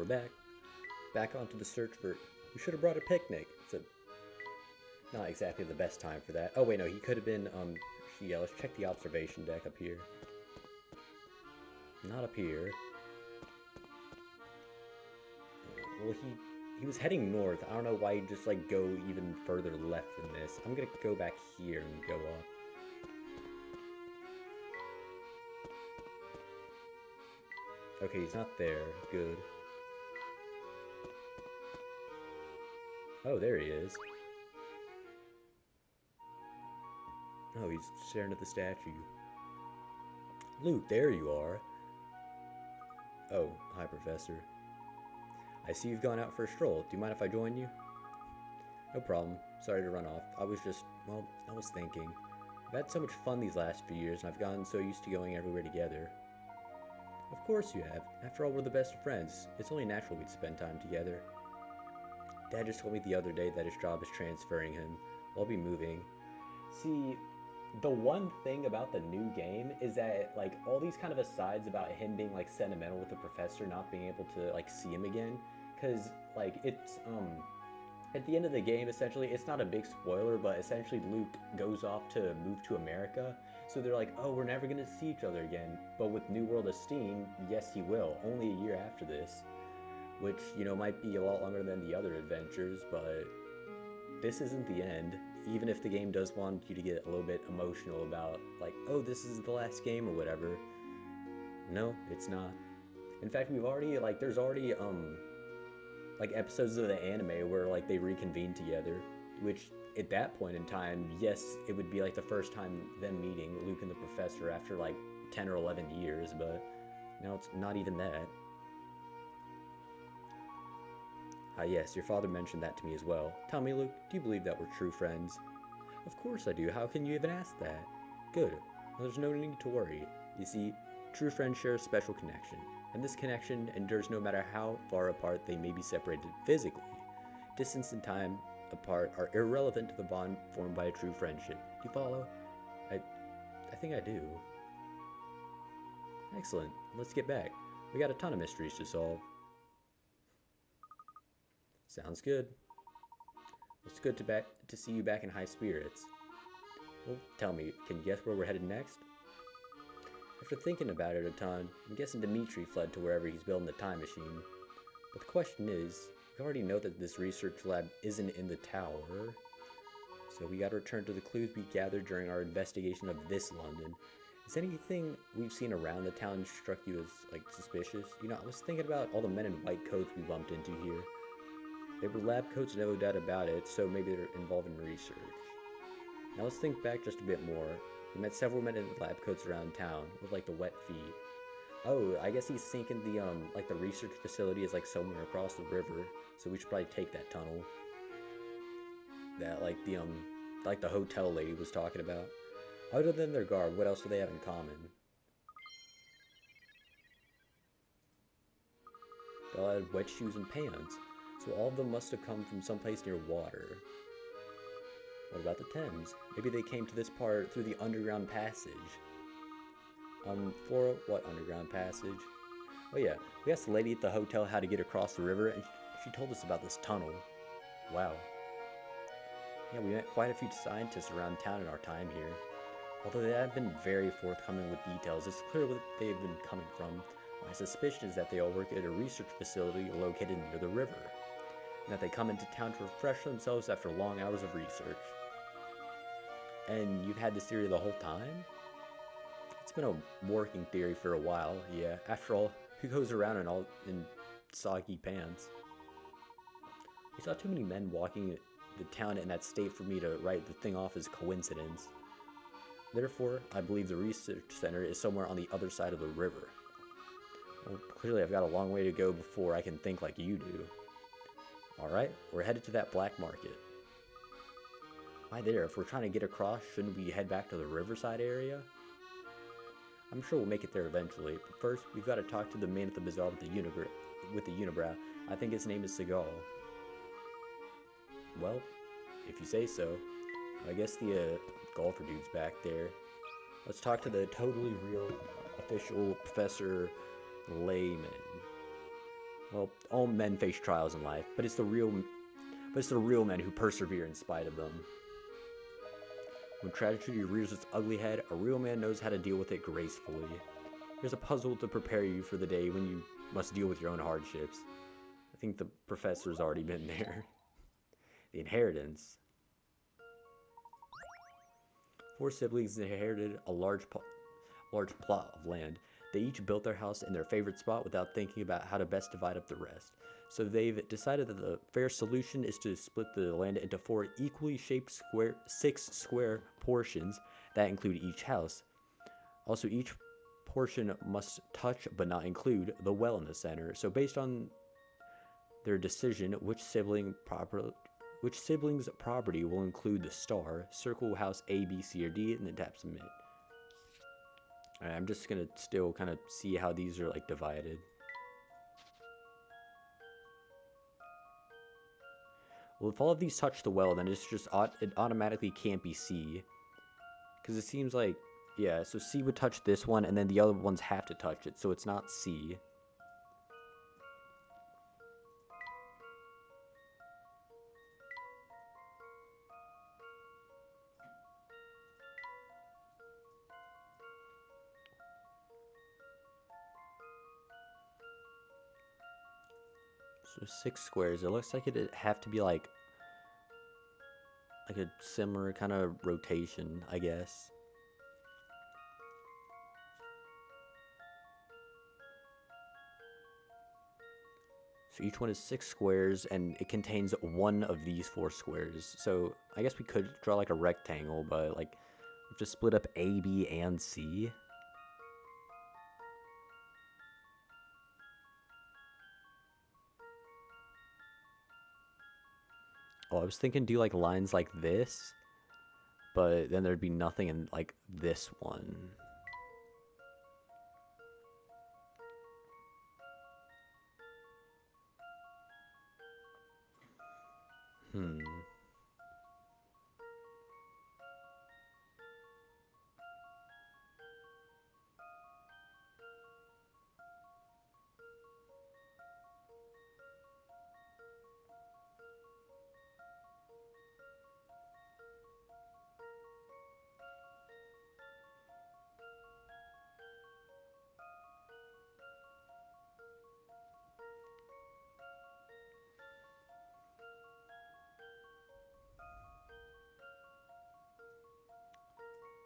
back. Back onto the search for... We should have brought a picnic. It's not exactly the best time for that. Oh, wait, no, he could have been, yeah, let's check the observation deck up here. Not up here. Well, he was heading north. I don't know why he'd just, like, go even further left than this. I'm gonna go back here and go up. Okay, he's not there. Good. Oh, there he is. Oh, he's staring at the statue. Luke, there you are. Oh, hi, Professor. I see you've gone out for a stroll. Do you mind if I join you? No problem. Sorry to run off. I was thinking. I've had so much fun these last few years, and I've gotten so used to going everywhere together. Of course you have. After all, we're the best of friends. It's only natural we'd spend time together. Dad just told me the other day that his job is transferring him. I'll be moving. See, the one thing about the new game is that, like, all these kind of asides about him being, like, sentimental with the professor, not being able to, like, see him again, because, like, it's, at the end of the game, essentially, it's not a big spoiler, but essentially Luke goes off to move to America, so they're like, oh, we're never gonna see each other again, but with New World of Steam, yes, he will, only a year after this, which, you know, might be a lot longer than the other adventures, but this isn't the end. Even if the game does want you to get a little bit emotional about, like, oh, this is the last game or whatever. No, it's not. In fact, we've already, like, there's already, like, episodes of the anime where, like, they reconvene together, which, at that point in time, yes, it would be, like, the first time them meeting, Luke and the Professor, after, like, 10 or 11 years, but now it's not even that. Yes, your father mentioned that to me as well. Tell me, Luke, do you believe that we're true friends? Of course I do. How can you even ask that? Good. Well, there's no need to worry. You see, true friends share a special connection, and this connection endures no matter how far apart they may be separated physically. Distance and time apart are irrelevant to the bond formed by a true friendship. Do you follow? I think I do. Excellent. Let's get back. We got a ton of mysteries to solve. Sounds good. It's good to see you back in high spirits. Well, tell me, can you guess where we're headed next? After thinking about it a ton, I'm guessing Dimitri fled to wherever he's building the time machine. But the question is, we already know that this research lab isn't in the tower, so we gotta return to the clues we gathered during our investigation of this London. Is anything we've seen around the town struck you as, like, suspicious? You know, I was thinking about all the men in white coats we bumped into here. They were lab coats, no doubt about it, so maybe they're involved in research. Now let's think back just a bit more. We met several men in lab coats around town with, like, the wet feet. Oh, I guess he's thinking the, like, the research facility is, like, somewhere across the river, so we should probably take that tunnel. That, like, the hotel lady was talking about. Other than their garb, what else do they have in common? They all had wet shoes and pants. So all of them must have come from someplace near water. What about the Thames? Maybe they came to this part through the underground passage. For what underground passage? Oh yeah, we asked the lady at the hotel how to get across the river, and she told us about this tunnel. Wow. Yeah, we met quite a few scientists around town in our time here. Although they haven't been very forthcoming with details, it's clear where they've been coming from. My suspicion is that they all work at a research facility located near the river, and that they come into town to refresh themselves after long hours of research. And you've had this theory the whole time? It's been a working theory for a while, yeah. After all, who goes around in soggy pants? We saw too many men walking the town in that state for me to write the thing off as coincidence. Therefore, I believe the research center is somewhere on the other side of the river. Well, clearly I've got a long way to go before I can think like you do. Alright, we're headed to that black market. Why there? If we're trying to get across, shouldn't we head back to the riverside area? I'm sure we'll make it there eventually, but first, we've got to talk to the man at the bazaar with the unibrow. I think his name is Seagal. Well, if you say so. I guess the golfer dude's back there. Let's talk to the totally real official Professor Layton. Well, all men face trials in life, but it's the real men who persevere in spite of them. When tragedy rears its ugly head, a real man knows how to deal with it gracefully. Here's a puzzle to prepare you for the day when you must deal with your own hardships. I think the professor's already been there. The inheritance. 4 siblings inherited a large plot of land. They each built their house in their favorite spot without thinking about how to best divide up the rest. So they've decided that the fair solution is to split the land into 4 equally shaped 6 square portions that include each house. Also, each portion must touch but not include the well in the center. So based on their decision, which sibling's property will include the star, circle house A, B, C, or D, and then tap submit. Alright, I'm just gonna still kind of see how these are like divided. Well, if all of these touch the well, then it automatically can't be C. Because it seems like, yeah, so C would touch this one, and then the other ones have to touch it, so it's not C. So 6 squares. It looks like it'd have to be like a similar kind of rotation, I guess. So each one is 6 squares, and it contains one of these 4 squares. So I guess we could draw like a rectangle, but like we have to split up A, B, and C. Oh, I was thinking do like lines like this, but then there'd be nothing in like this one.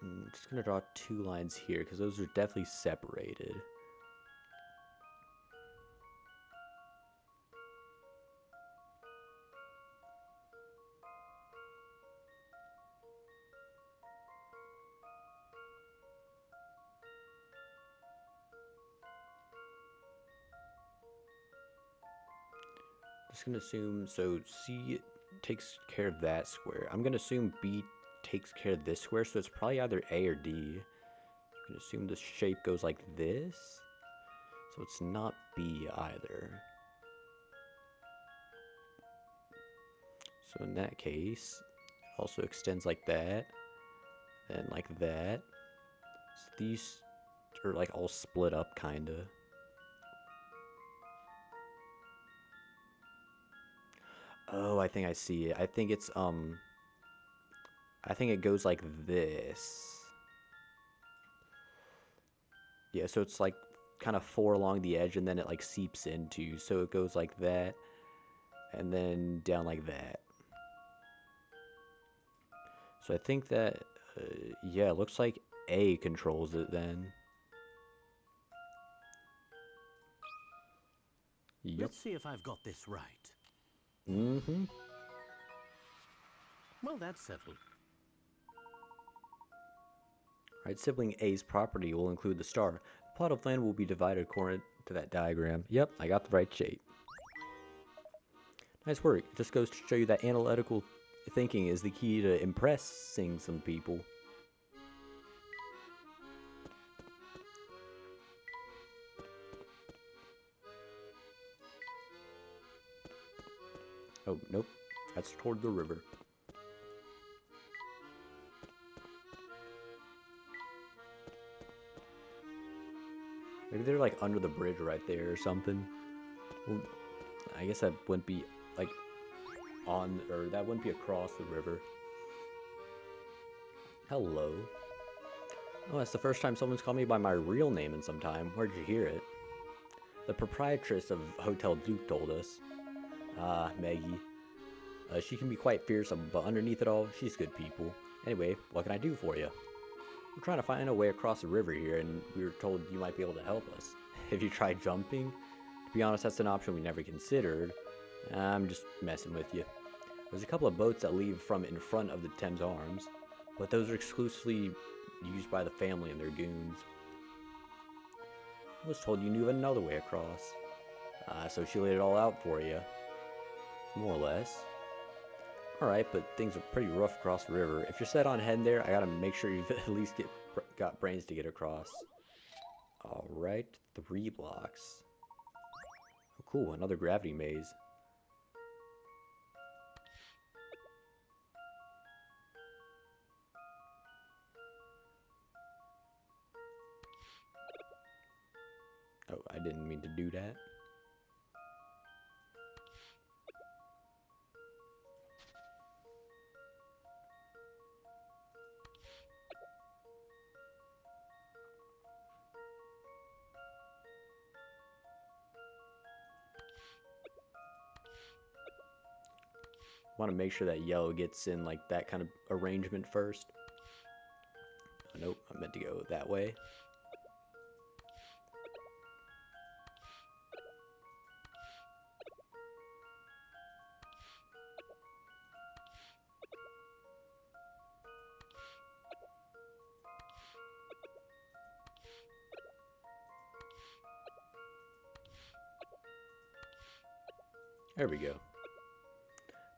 I'm just gonna draw 2 lines here because those are definitely separated. Just gonna assume, so C takes care of that square. I'm gonna assume B takes care of this square, so it's probably either A or D. You can assume the shape goes like this, so it's not B either. So in that case, it also extends like that, and like that. So these are like all split up, kinda. Oh, I think I see it. I think it's, I think it goes like this. Yeah, so it's like kind of 4 along the edge, and then it like seeps into. So it goes like that, and then down like that. So I think that, yeah, it looks like A controls it then. Yep. Let's see if I've got this right. Mm-hmm. Well, that's settled. Alright, sibling A's property will include the star. The plot of land will be divided according to that diagram. Yep, I got the right shape. Nice work. It just goes to show you that analytical thinking is the key to impressing some people. Oh, nope. That's toward the river. Maybe they're like under the bridge right there or something. Well, I guess that wouldn't be like on, or that wouldn't be across the river. Hello. Oh, that's the first time someone's called me by my real name in some time. Where'd you hear it? The proprietress of Hotel Duke told us. Ah, Maggie. She can be quite fearsome, but underneath it all, she's good people. Anyway, what can I do for you? We're trying to find a way across the river here, and we were told you might be able to help us. Have you tried jumping? To be honest, that's an option we never considered. I'm just messing with you. There's a couple of boats that leave from in front of the Thames Arms, but those are exclusively used by the family and their goons. I was told you knew of another way across. So she laid it all out for you. More or less. Alright, but things are pretty rough across the river. If you're set on heading there, I gotta make sure you've at least got brains to get across. Alright, 3 blocks. Oh, cool, another gravity maze. Oh, I didn't mean to do that. Want to make sure that yellow gets in like that kind of arrangement first. Oh, nope, I meant to go that way. There we go.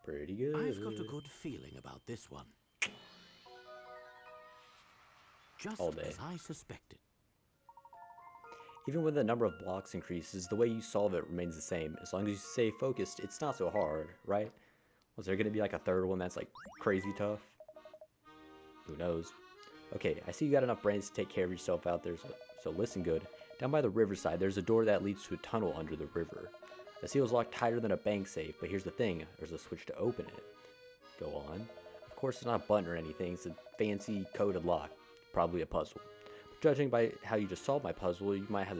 Pretty good. I've got a good feeling about this one. Just All day. as I suspected. Even when the number of blocks increases, the way you solve it remains the same. As long as you stay focused, it's not so hard, right? Was there going to be like a third one that's like crazy tough? Who knows? Okay, I see you got enough brains to take care of yourself out there, so listen good. Down by the riverside, there's a door that leads to a tunnel under the river. The seal is locked tighter than a bank safe, but here's the thing, there's a switch to open it. Go on. Of course, it's not a button or anything, it's a fancy coded lock. Probably a puzzle. But judging by how you just solved my puzzle, you might have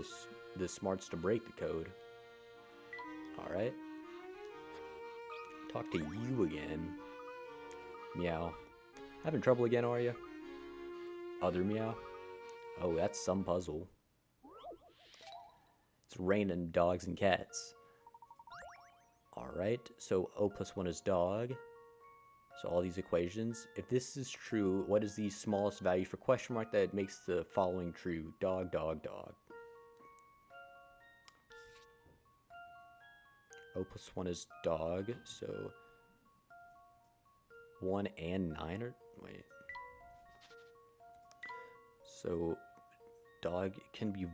the smarts to break the code. Alright. Talk to you again. Meow. Having trouble again, are you? Other meow? Oh, that's some puzzle. It's raining dogs and cats. Alright, so O plus 1 is dog. So all these equations. If this is true, what is the smallest value for question mark that makes the following true? Dog, dog, dog. O plus 1 is dog, so 1 and 9 are... Wait. So dog can be...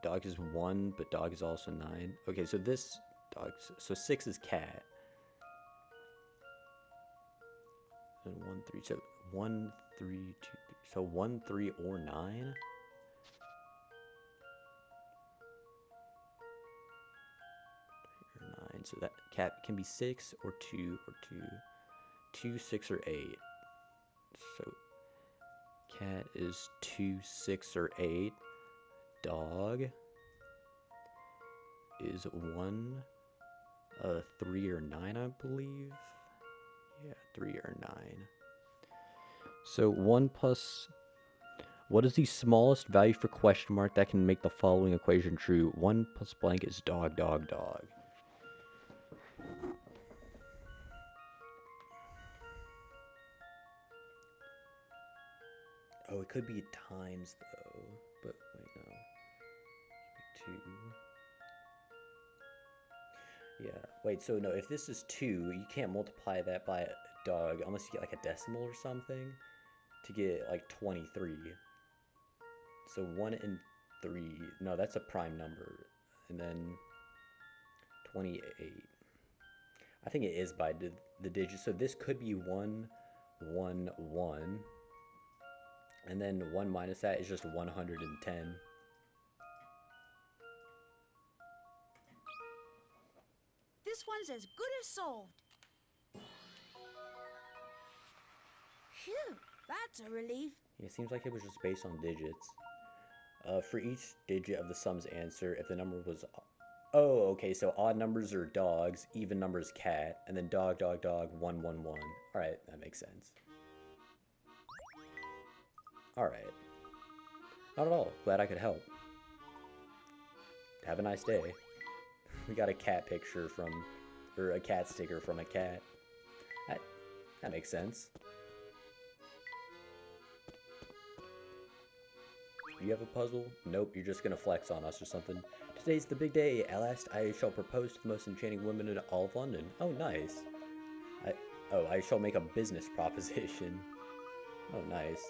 Dog is 1, but dog is also 9. Okay, so this... Dog, so 6 is cat. And 1, 3, so 1, 3, 2, 3. So 1, 3, or 9? Or 9. So that cat can be 6 or 2 or 2. 2, 6, or 8. So cat is 2, 6, or 8. Dog is 1, 3, or 9, I believe. Yeah, 3 or 9. So 1 plus... What is the smallest value for question mark that can make the following equation true? 1 plus blank is dog, dog, dog. Oh, it could be times, though. But, wait, no. 2... Yeah, wait, so no, if this is 2, you can't multiply that by a dog unless you get like a decimal or something to get like 23. So 1 and 3, no, that's a prime number. And then 28. I think it is by the digits. So this could be 1, 1, 1. And then 1 minus that is just this one's as good as solved. Phew, that's a relief. It seems like it was just based on digits. For each digit of the sum's answer, if the number was... Oh, okay, so odd numbers are dogs, even numbers cat, and then dog, dog, dog, 1, 1, 1. Alright, that makes sense. Alright. Not at all. Glad I could help. Have a nice day. We got a cat picture from... Or a cat sticker from a cat. That makes sense. You have a puzzle? Nope, you're just gonna flex on us or something. Today's the big day. At last I shall propose to the most enchanting woman in all of London. Oh, nice. I shall make a business proposition. Oh, nice.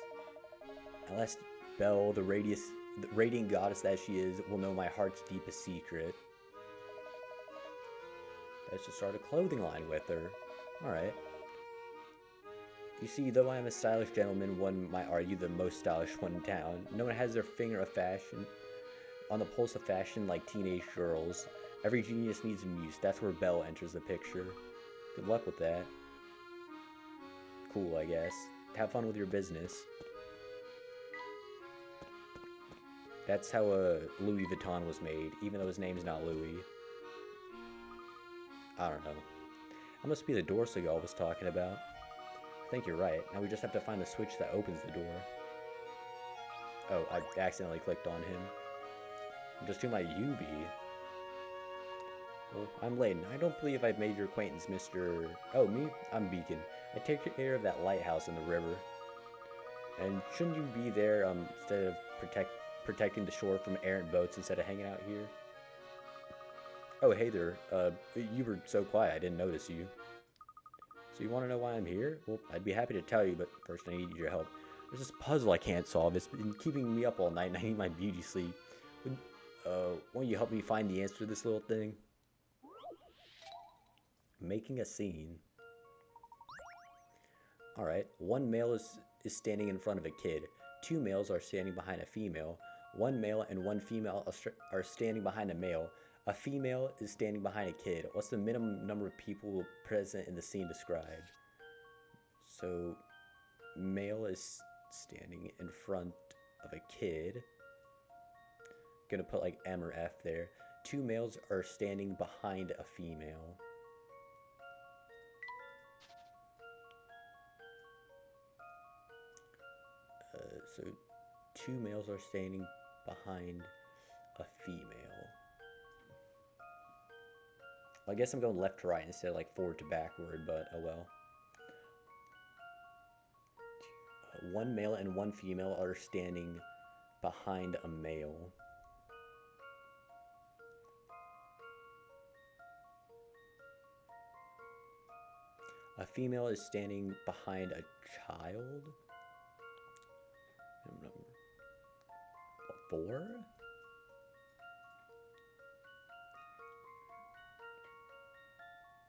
At last, Belle, the radiant goddess that she is, will know my heart's deepest secret. Let's just start a clothing line with her. Alright. You see, though I am a stylish gentleman, one might argue the most stylish one in town. No one has their finger of fashion on the pulse of fashion like teenage girls. Every genius needs a muse. That's where Belle enters the picture. Good luck with that. Cool, I guess. Have fun with your business. That's how Louis Vuitton was made, even though his name's not Louis. I don't know. That must be the door Seagal was talking about. I think you're right. Now we just have to find the switch that opens the door. Oh, I accidentally clicked on him. Just to my UB. Well, I'm Layton. I don't believe I've made your acquaintance, Mr... Oh, me? I'm Beacon. I take care of that lighthouse in the river. And shouldn't you be there, instead of protecting the shore from errant boats instead of hanging out here? Oh, hey there. You were so quiet, I didn't notice you. So you want to know why I'm here? Well, I'd be happy to tell you, but first I need your help. There's this puzzle I can't solve. It's been keeping me up all night, and I need my beauty sleep. Won't you help me find the answer to this little thing? Making a scene. Alright, one male is standing in front of a kid. Two males are standing behind a female. One male and one female are standing behind a male. A female is standing behind a kid. What's the minimum number of people present in the scene described? So, male is standing in front of a kid. Gonna put like M or F there. Two males are standing behind a female. So, two males are standing behind a female. I guess I'm going left to right instead of like forward to backward, but oh well. One male and one female are standing behind a male. A female is standing behind a child. Four?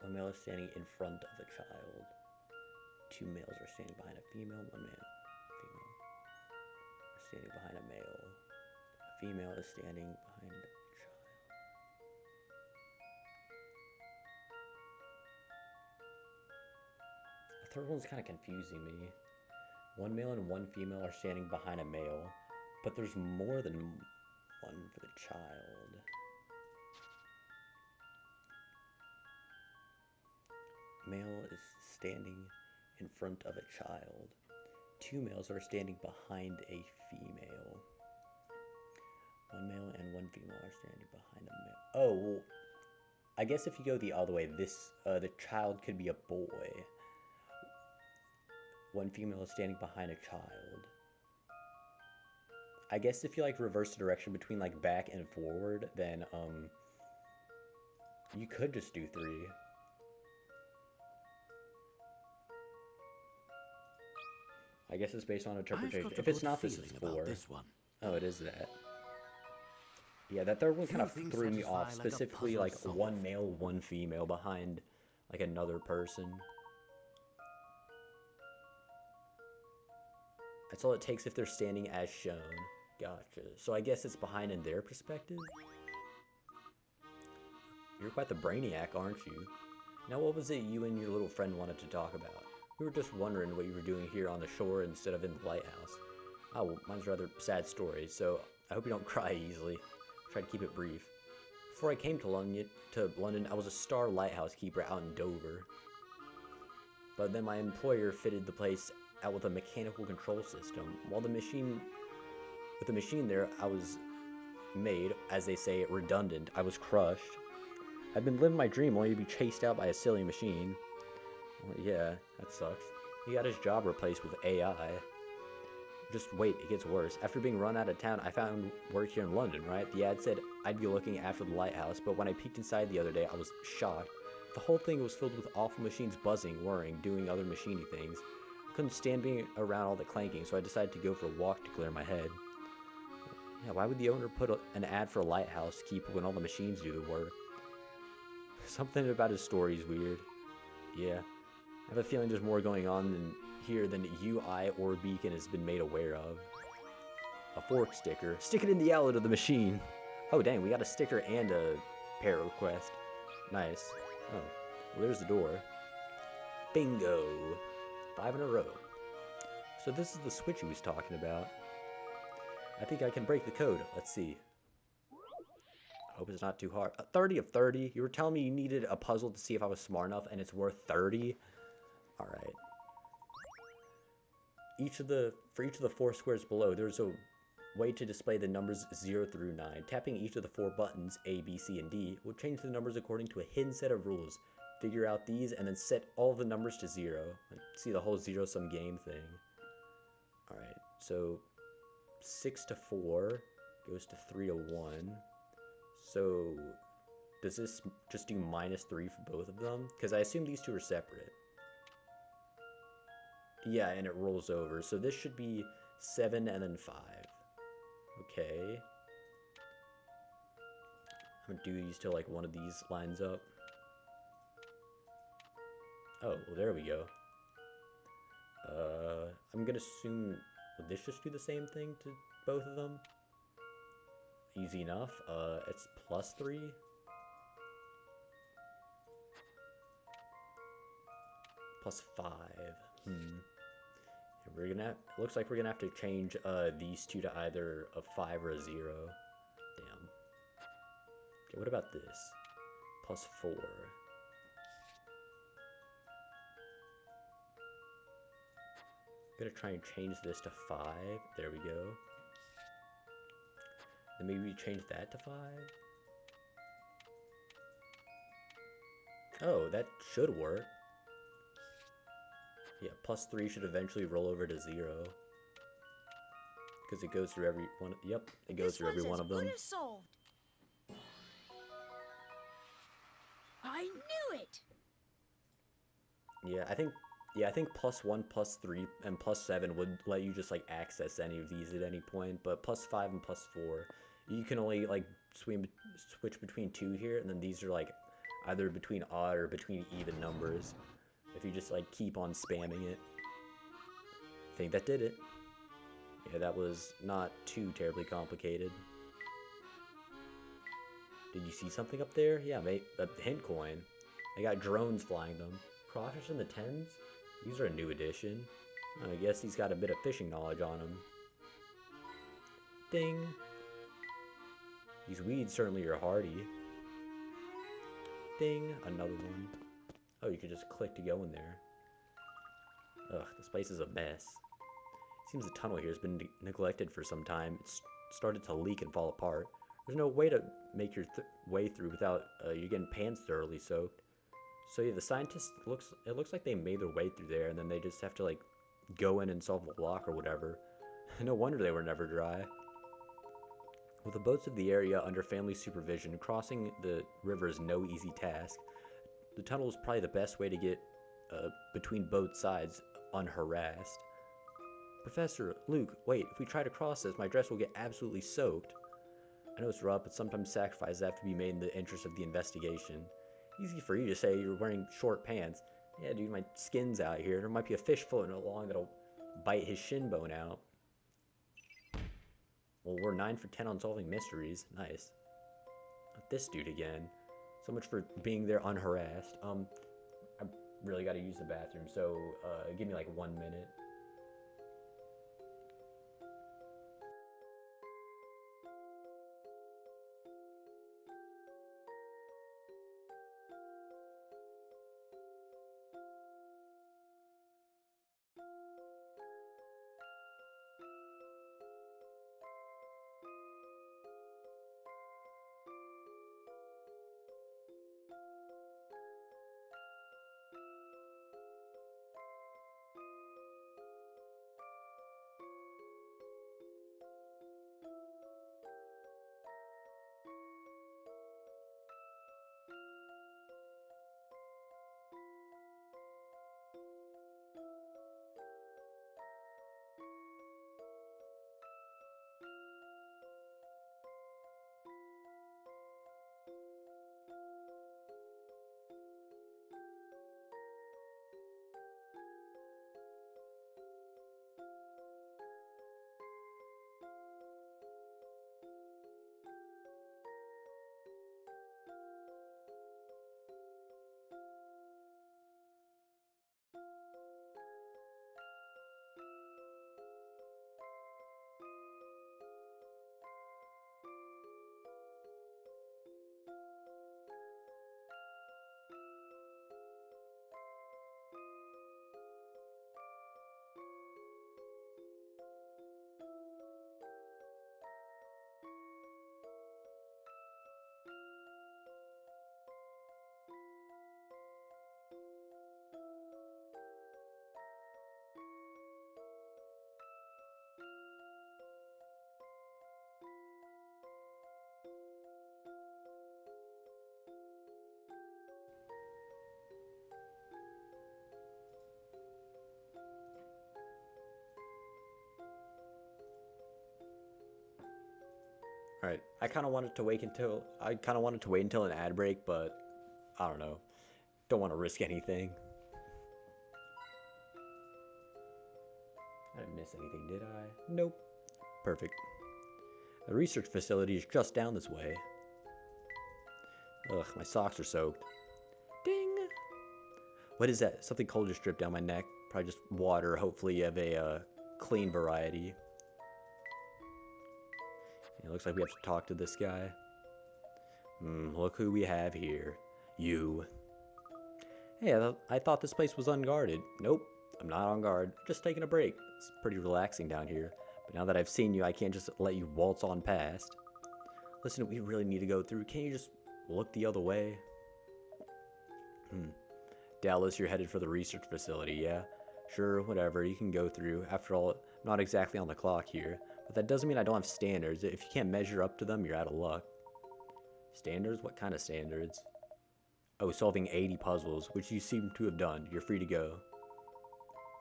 One male is standing in front of a child. Two males are standing behind a female. One female are standing behind a male. A female is standing behind a child. The third one's kind of confusing me. One male and one female are standing behind a male, but there's more than one for the child. Male is standing in front of a child. Two males are standing behind a female. One male and one female are standing behind a male. Oh, well, I guess if you go the other way, the child could be a boy. One female is standing behind a child. I guess if you like reverse the direction between like back and forward, then you could just do three. I guess it's based on interpretation. If it's not, this is four. This one. Oh, it is that. Yeah, that third one kind of threw me off. Specifically, like one male, one female behind like another person. That's all it takes if they're standing as shown. Gotcha. So I guess it's behind in their perspective? You're quite the brainiac, aren't you? Now what was it you and your little friend wanted to talk about? We were just wondering what you were doing here on the shore instead of in the lighthouse. Oh, well, mine's a rather sad story, so I hope you don't cry easily. Try to keep it brief. Before I came to London, I was a star lighthouse keeper out in Dover. But then my employer fitted the place out with a mechanical control system. With the machine there, I was made, as they say, redundant. I was crushed. I've been living my dream only to be chased out by a silly machine. Well, yeah, that sucks. He got his job replaced with AI. Just wait, it gets worse. After being run out of town, I found work here in London, right? The ad said I'd be looking after the lighthouse, but when I peeked inside the other day, I was shocked. The whole thing was filled with awful machines buzzing, whirring, doing other machiney things. I couldn't stand being around all the clanking, so I decided to go for a walk to clear my head. Yeah, why would the owner put an ad for a lighthouse keeper when all the machines do the work? Something about his story is weird. Yeah, I have a feeling there's more going on here than you, I, or Beacon has been made aware of. A fork sticker. Stick it in the outlet of the machine. Oh dang, we got a sticker and a pair request. Nice. Oh, well there's the door. Bingo. 5 in a row. So this is the switch he was talking about. I think I can break the code. Let's see. I hope it's not too hard. 30 of 30? You were telling me you needed a puzzle to see if I was smart enough, and it's worth 30? Alright. For each of the 4 squares below, there's a way to display the numbers 0 through 9. Tapping each of the 4 buttons, A, B, C, and D, will change the numbers according to a hidden set of rules. Figure out these, and then set all the numbers to 0. See the whole zero-sum game thing. Alright, so 6 to 4 goes to 3 to 1. So, does this just do -3 for both of them? Because I assume these two are separate. Yeah, and it rolls over. So this should be 7 and then 5. Okay. I'm gonna do these till like one of these lines up. Oh, well there we go. I'm gonna assume, will this just do the same thing to both of them? Easy enough. It's +3. +5. We're gonna have, it looks like we're gonna have to change these two to either a 5 or a 0. Damn. Okay, what about this? +4. I'm gonna try and change this to 5. There we go. Then maybe we change that to 5. Oh, that should work. Yeah, +3 should eventually roll over to 0. Because it goes through every one. Yep, it goes through every one of them. Solved. I knew it. Yeah, I think +1, +3, and +7 would let you just like access any of these at any point. But +5 and +4, you can only like switch between 2 here, and then these are like either between odd or between even numbers. If you just like keep on spamming it. I think that did it. Yeah, that was not too terribly complicated. Did you see something up there? Yeah, mate, a hint coin. They got drones flying them. Crawfish in the 10s? These are a new addition. I guess he's got a bit of fishing knowledge on him. Ding! These weeds certainly are hardy. Ding! Another one. Oh, you could just click to go in there. Ugh, this place is a mess. Seems the tunnel here has been neglected for some time. It's started to leak and fall apart. There's no way to make your way through without you getting pants thoroughly soaked. So yeah, the scientists, it looks like they made their way through there, and then they just have to like go in and solve the block or whatever. No wonder they were never dry. With the boats of the area under family supervision, crossing the river is no easy task. The tunnel is probably the best way to get between both sides unharassed. Professor, Luke, wait, if we try to cross this, my dress will get absolutely soaked. I know it's rough, but sometimes sacrifices have to be made in the interest of the investigation. Easy for you to say you're wearing short pants. Yeah, dude, my skin's out here. There might be a fish floating along that'll bite his shin bone out. Well, we're 9 for 10 on solving mysteries. Nice. Not this dude again. So much for being there unharassed. I really got to use the bathroom, so give me like 1 minute. All right, I kind of wanted to wait until an ad break, but I don't know. Don't want to risk anything. I didn't miss anything, did I? Nope. Perfect. The research facility is just down this way. Ugh, my socks are soaked. Ding! What is that? Something cold just dripped down my neck. Probably just water, hopefully of a clean variety. It looks like we have to talk to this guy. Look who we have here. You. Hey, I thought this place was unguarded. Nope, I'm not on guard. Just taking a break. It's pretty relaxing down here. But now that I've seen you, I can't just let you waltz on past. Listen, we really need to go through. Can't you just look the other way? Dallas, you're headed for the research facility, yeah? Sure, whatever, you can go through. After all, I'm not exactly on the clock here. But that doesn't mean I don't have standards. If you can't measure up to them, you're out of luck. Standards? What kind of standards? Oh, solving 80 puzzles, which you seem to have done. You're free to go.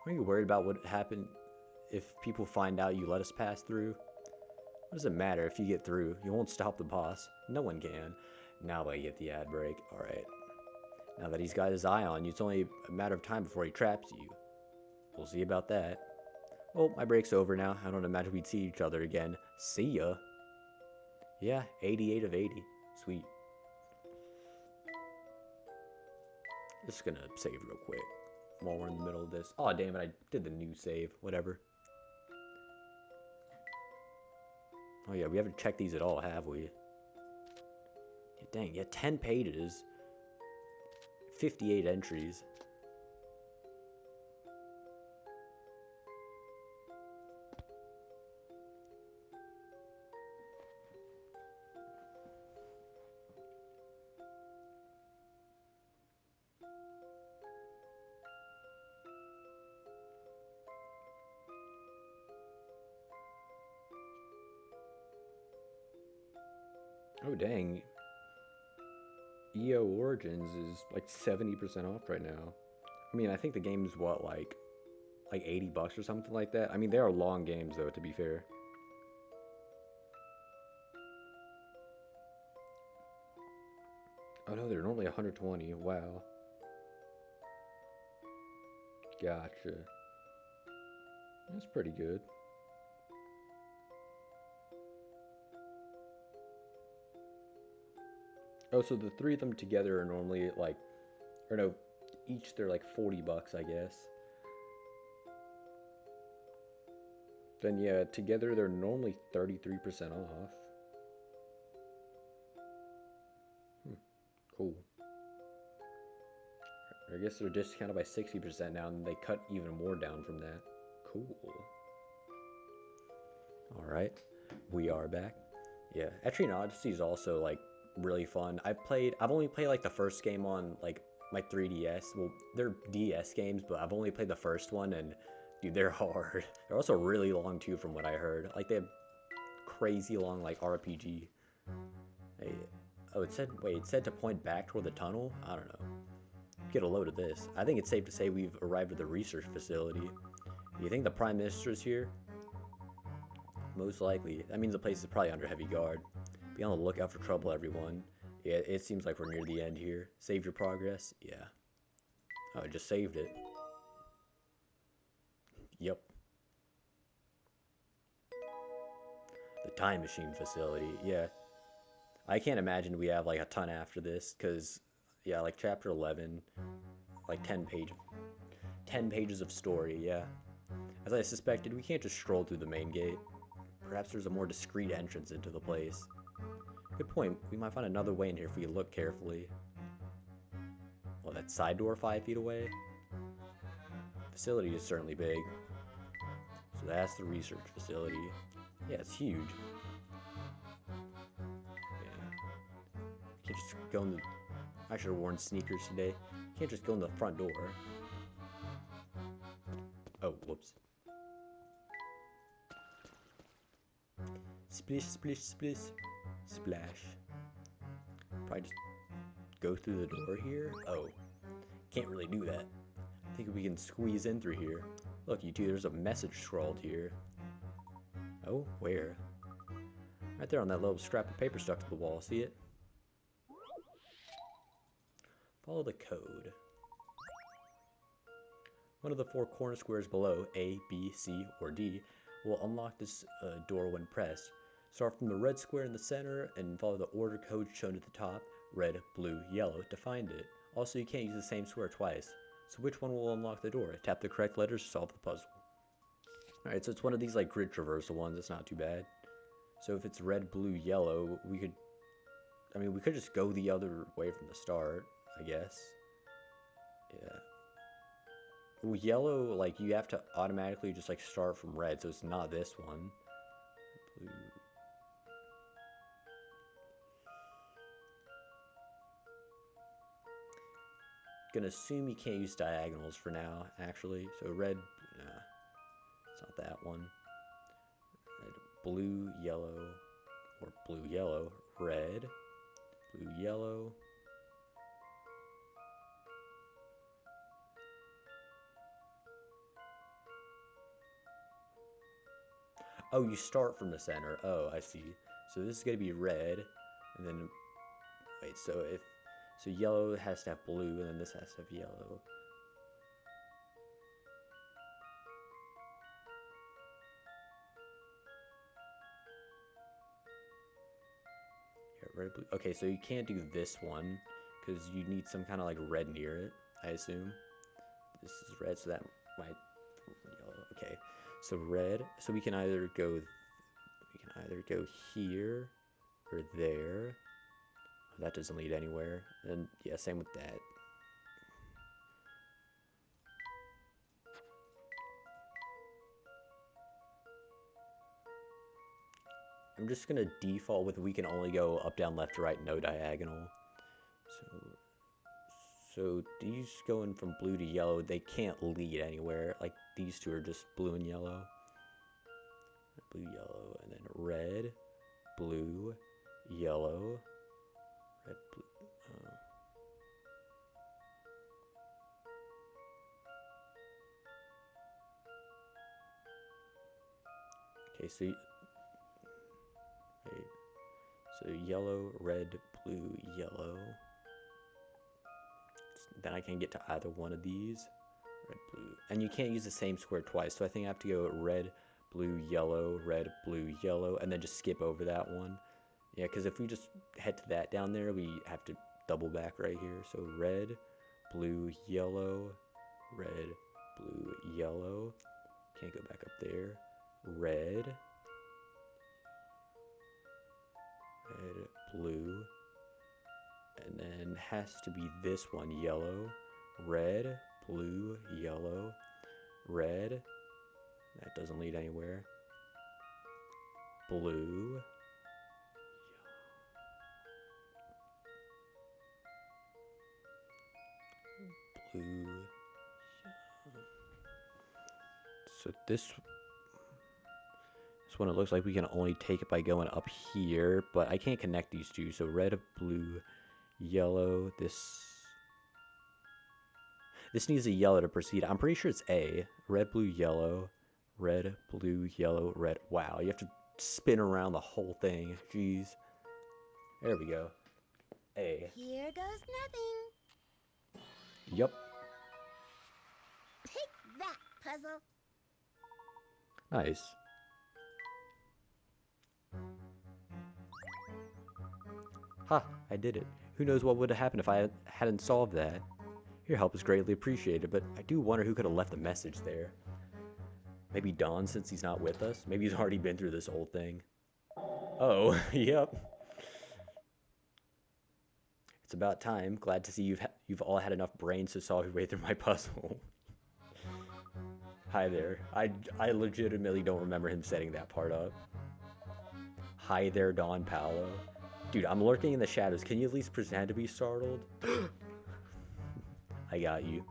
Aren't you worried about what happened if people find out you let us pass through? What does it matter if you get through? You won't stop the boss. No one can. Now I get the ad break. Alright. Now that he's got his eye on you, it's only a matter of time before he traps you. We'll see about that. Well, my break's over now. I don't imagine we'd see each other again. See ya. Yeah, 88 of 80. Sweet. Just gonna save real quick while we're in the middle of this. Oh, damn it, I did the new save. Whatever. Oh, yeah, we haven't checked these at all, have we? Yeah, dang, yeah, 10 pages. 58 entries. Oh, dang. EO Origins is like 70% off right now. I mean, I think the game's what, like $80 or something like that? I mean, they are long games, though, to be fair. Oh, no, they're normally 120. Wow. Gotcha. That's pretty good. Oh, so the three of them together are normally like, or no, each they're like 40 bucks, I guess. Then yeah, together they're normally 33% off. Cool. I guess they're discounted by 60% now, and they cut even more down from that. Cool. Alright, we are back. Yeah, Etrian Odyssey is also like really fun. I've only played like the first game on like my 3DS. Well, they're DS games, but I've only played the first one, and dude, they're hard. They're also really long too, from what I heard. Like they have crazy long like RPG. Hey, oh, it said to point back toward the tunnel? I don't know. Get a load of this. I think it's safe to say we've arrived at the research facility. Do you think the Prime Minister is here? Most likely. That means the place is probably under heavy guard. Be on the lookout for trouble, everyone. Yeah, it seems like we're near the end here. Saved your progress? Yeah. Oh, I just saved it. Yep. The time machine facility. Yeah. I can't imagine we have like a ton after this, because yeah, like chapter 11, like 10 pages of story. Yeah. As I suspected, we can't just stroll through the main gate. Perhaps there's a more discreet entrance into the place. Good point. We might find another way in here if we look carefully. Well, that side door 5 feet away? Facility is certainly big. So that's the research facility. Yeah, it's huge. Yeah. Can't just go in the... I should have worn sneakers today. Can't just go in the front door. Oh, whoops. Splish, splish, splish. Splash. Probably just go through the door here? Oh. Can't really do that. I think we can squeeze in through here. Look, you two, there's a message scrawled here. Oh, where? Right there on that little scrap of paper stuck to the wall. See it? Follow the code. One of the 4 corner squares below, A, B, C, or D, will unlock this door when pressed. Start from the red square in the center and follow the order code shown at the top, red, blue, yellow, to find it. Also, you can't use the same square twice. So which one will unlock the door? Tap the correct letters to solve the puzzle. Alright, so it's one of these like grid traversal ones. It's not too bad. So if it's red, blue, yellow, we could just go the other way from the start, I guess. Yeah. Well, yellow, like, you have to automatically just, like, start from red, so it's not this one. Blue. Gonna assume you can't use diagonals for now, actually. So red, nah, it's not that one. Red, blue, yellow, or blue, yellow, red, blue, yellow. Oh, you start from the center. Oh, I see. So this is gonna be red, and then wait. So yellow has to have blue, and then this has to have yellow. Yeah, red, blue. Okay, so you can't do this one because you need some kind of like red near it, I assume. This is red, so that might yellow. Okay. So red, so we can either go here or there. Oh, that doesn't lead anywhere. And yeah, same with that. I'm just gonna default with we can only go up, down, left, right, no diagonal. So these going from blue to yellow, they can't lead anywhere. Like these two are just blue and yellow. Blue, yellow, and then red, blue, yellow, red, blue. Okay, so wait. So yellow, red, blue, yellow. Then I can get to either one of these. Red, blue. And you can't use the same square twice, so I think I have to go red, blue, yellow, and then just skip over that one. Yeah, because if we just head to that down there, we have to double back right here. So red, blue, yellow, red, blue, yellow. Can't go back up there. Red, red, blue, and then has to be this one, yellow, red, blue, yellow, red. That doesn't lead anywhere. Blue, blue, yellow. So this one, it looks like we can only take it by going up here, but I can't connect these two. So red, blue, yellow. This needs a yellow to proceed. I'm pretty sure it's A. Red, blue, yellow. Red, blue, yellow, red. Wow, you have to spin around the whole thing. Jeez. There we go. A. Here goes nothing. Yup. Take that, puzzle. Nice. Ha, I did it. Who knows what would have happened if I hadn't solved that. Your help is greatly appreciated, but I do wonder who could have left a message there. Maybe Don, since he's not with us? Maybe he's already been through this whole thing. Oh, yep. It's about time. Glad to see you've all had enough brains to solve your way through my puzzle. Hi there. I legitimately don't remember him setting that part up. Hi there, Don Paolo. Dude, I'm lurking in the shadows. Can you at least pretend to be startled? I got you.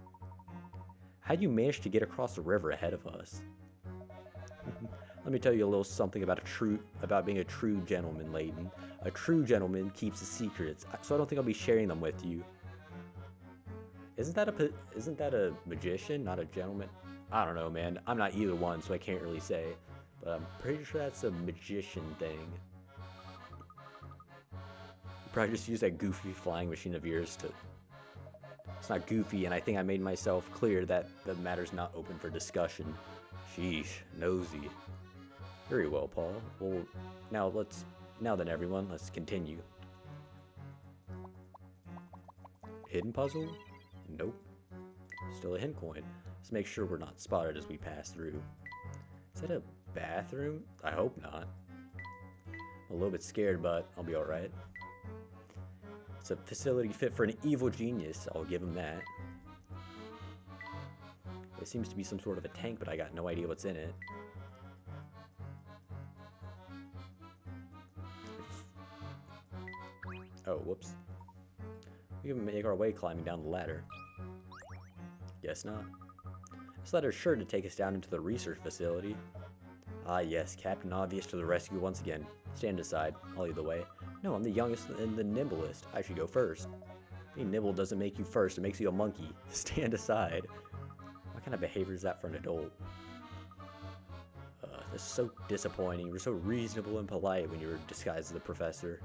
How'd you manage to get across the river ahead of us? Let me tell you a little something about being a true gentleman, Layton. A true gentleman keeps his secrets, so I don't think I'll be sharing them with you. Isn't that a magician, not a gentleman? I don't know, man. I'm not either one, so I can't really say. But I'm pretty sure that's a magician thing. You probably just use that goofy flying machine of yours to... It's not goofy, and I think I made myself clear that the matter's not open for discussion. Sheesh, nosy. Very well, Paul. Well, now then, everyone, let's continue. Hidden puzzle? Nope. Still a hidden coin. Let's make sure we're not spotted as we pass through. Is that a bathroom? I hope not. I'm a little bit scared, but I'll be alright. It's a facility fit for an evil genius, I'll give him that. There seems to be some sort of a tank, but I got no idea what's in it. Oh, whoops. We can make our way climbing down the ladder. Guess not. This ladder's sure to take us down into the research facility. Ah yes, Captain Obvious to the rescue once again. Stand aside, I'll lead the way. No, I'm the youngest and the nimblest. I should go first. Being nimble doesn't make you first, it makes you a monkey. Stand aside. What kind of behavior is that for an adult? This is so disappointing. You were so reasonable and polite when you were disguised as the professor.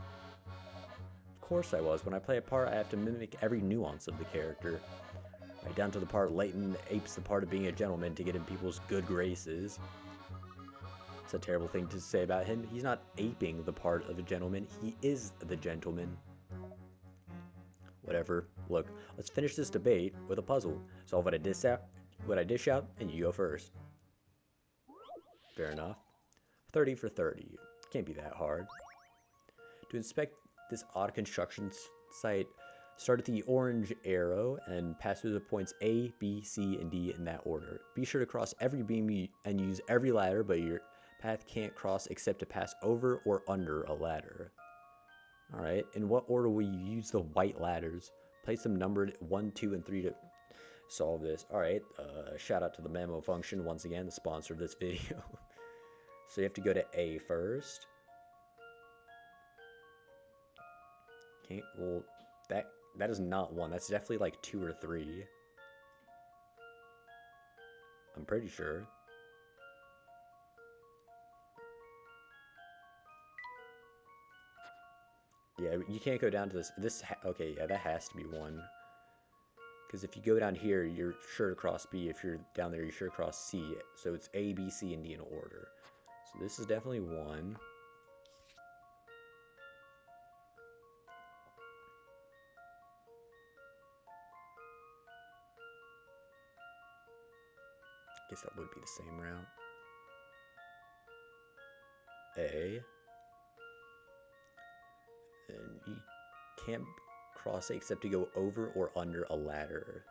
Of course I was. When I play a part, I have to mimic every nuance of the character. Right down to the part Layton apes the part of being a gentleman to get in people's good graces. It's a terrible thing to say about him. He's not aping the part of a gentleman. He is the gentleman. Whatever. Look, let's finish this debate with a puzzle. Solve what I dish out, and you go first. Fair enough. 30 for 30. Can't be that hard. To inspect this odd construction site, start at the orange arrow and pass through the points A, B, C, and D in that order. Be sure to cross every beam and use every ladder, but your path can't cross except to pass over or under a ladder. Alright, in what order will you use the white ladders? Place them numbered 1, 2, and 3 to solve this. Alright, shout out to the memo function once again, the sponsor of this video. So you have to go to A first. Okay, well, that is not 1. That's definitely like 2 or 3. I'm pretty sure. Yeah, you can't go down to this. Okay, yeah, that has to be 1. Because if you go down here, you're sure to cross B. If you're down there, you're sure to cross C. So it's A, B, C, and D in order. So this is definitely 1. guess that would be the same route. A. And you can't cross it except to go over or under a ladder.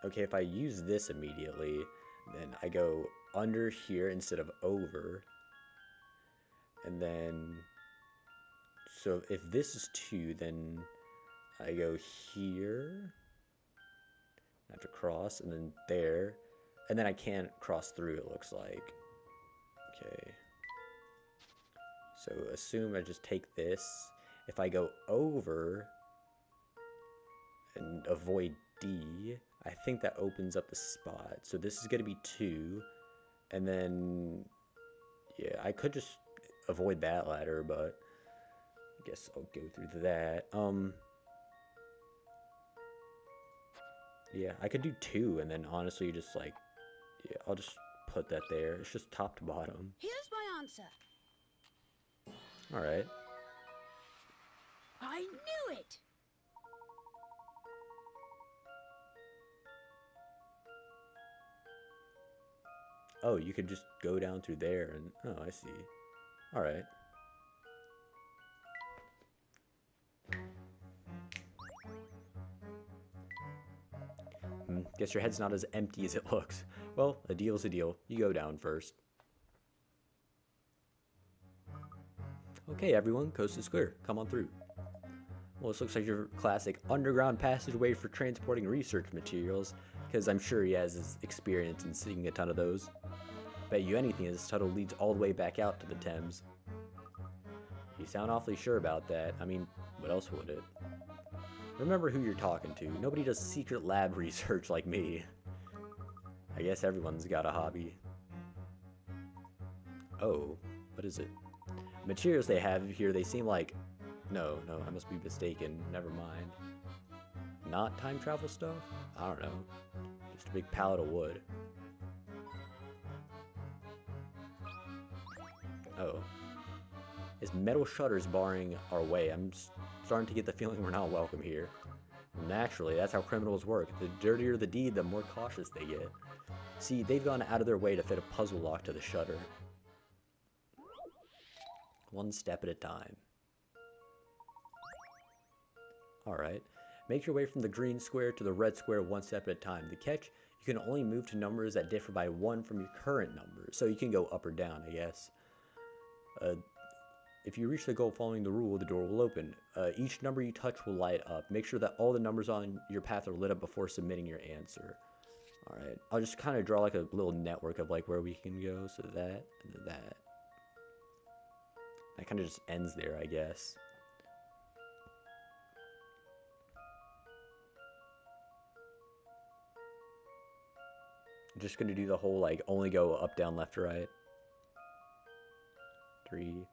Okay, if I use this immediately, then I go under here instead of over. And then, so if this is 2, then I go here. I have to cross, and then there. And then I can't cross through, it looks like. Okay. So assume I just take this. If I go over and avoid D, I think that opens up the spot. So this is going to be 2. And then, yeah, I could just avoid that ladder, but I guess I'll go through that. Yeah, I could do 2 and then honestly just like, yeah, I'll just put that there. It's just top to bottom. Here's my answer. All right. I knew it! Oh, you could just go down through there and, oh, I see. All right. Guess your head's not as empty as it looks. Well, a deal's a deal. You go down first. Okay, everyone, coast is clear. Come on through. Well, this looks like your classic underground passageway for transporting research materials, because I'm sure he has his experience in seeing a ton of those. Bet you anything this tunnel leads all the way back out to the Thames. You sound awfully sure about that. I mean, what else would it? Remember who you're talking to. Nobody does secret lab research like me. I guess everyone's got a hobby. Oh, what is it? Materials they have here, they seem like... No, I must be mistaken. Never mind. Not time travel stuff? I don't know. Just a big pallet of wood. Oh. It's metal shutters barring our way. I'm starting to get the feeling we're not welcome here. Naturally, that's how criminals work. The dirtier the deed, the more cautious they get. See, they've gone out of their way to fit a puzzle lock to the shutter. One step at a time. Alright. Make your way from the green square to the red square one step at a time. The catch, you can only move to numbers that differ by 1 from your current number. So you can go up or down, I guess. If you reach the goal following the rule, the door will open. Each number you touch will light up. Make sure that all the numbers on your path are lit up before submitting your answer. Alright, I'll just kind of draw like a little network of like where we can go. So that, and then that. That kind of just ends there, I guess. I'm just going to do the whole like only go up, down, left, right. 3,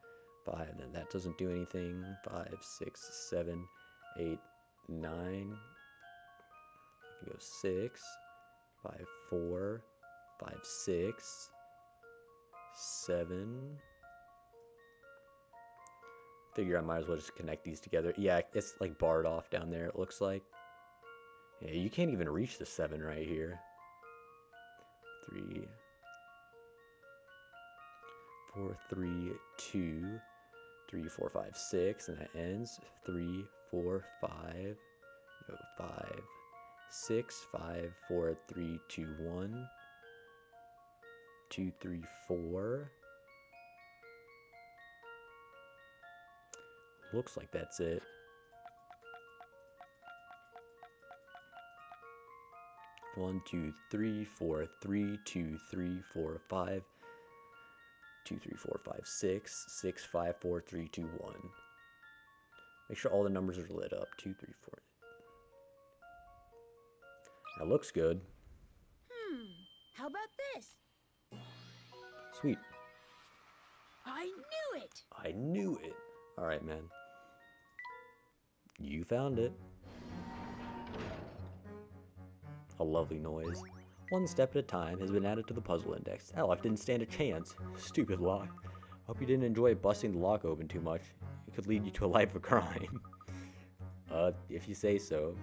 5, then that doesn't do anything. 5, 6, 7, 8, 9. I can go 6, 5, 4, 5, 6, 7. Figure I might as well just connect these together. Yeah, it's like barred off down there, it looks like. Yeah, you can't even reach the 7 right here. 3, 4, 3, 2, 3, 4, 5, 6, and that ends 3, 4, 5, no, 5, 6, 5, 4, 3, 2, 1, 2, 3, 4. Looks like that's it. One, 2, 3, 4, 3, 2, 3, 4, 5, 2, 3, 4, 5, 6, 6, 5, 4, 3, 2, 1. Make sure all the numbers are lit up. 2, 3, 4. That looks good. How about this? Sweet. I knew it! I knew it. All right, man. You found it. A lovely noise. One step at a time has been added to the puzzle index. That lock didn't stand a chance. Stupid lock. Hope you didn't enjoy busting the lock open too much. It could lead you to a life of crime. If you say so.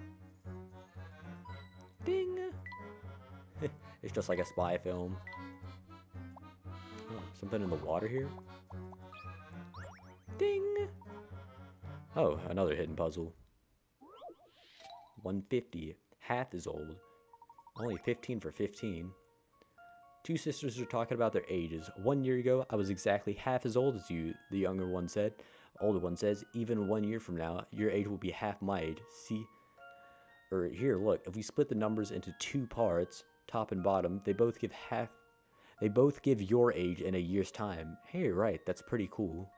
Ding! It's just like a spy film. Oh, something in the water here? Ding! Oh, another hidden puzzle. 150. Half as old. Only 15 for 15. Two sisters are talking about their ages. 1 year ago, I was exactly half as old as you, the younger one said. Older one says, even 1 year from now, your age will be half my age. See? Or here, look, if we split the numbers into two parts, top and bottom, they both give your age in a year's time. Hey, right, that's pretty cool.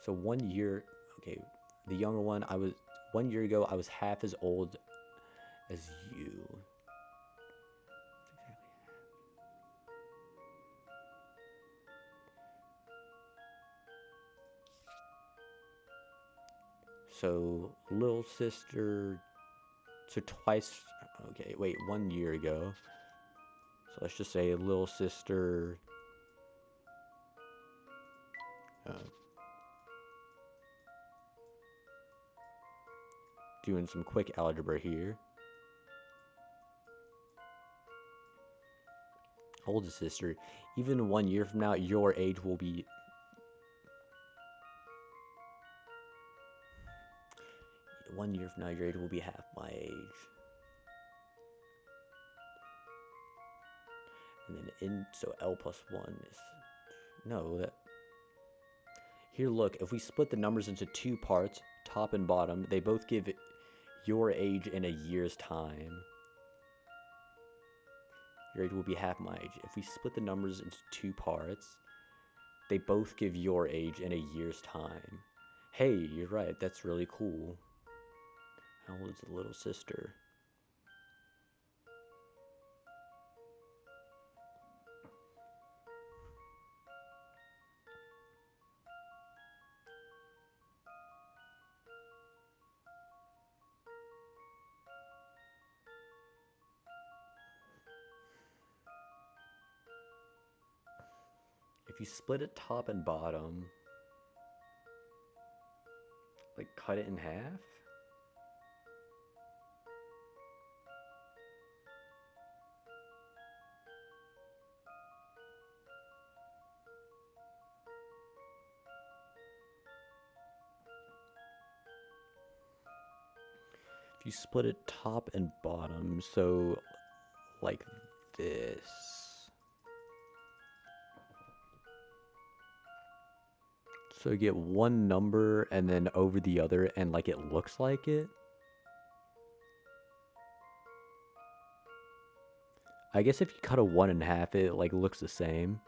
So 1 year, okay, the younger one, 1 year ago, I was half as old as you. So, little sister, so twice, okay, wait, 1 year ago. So let's just say little sister, doing some quick algebra here. Oldest sister, even 1 year from now, your age will be... One year from now, your age will be half my age. And then so L plus 1 is... No, that... Here, look, if we split the numbers into two parts, top and bottom, they both give your age in a year's time. Your age will be half my age. If we split the numbers into two parts, they both give your age in a year's time. Hey, you're right, that's really cool. How old is the little sister? If you split it top and bottom, like cut it in half? If you split it top and bottom, so like this. So you get one number and then over the other and like it looks like it. I guess if you cut a 1 in half, it like looks the same.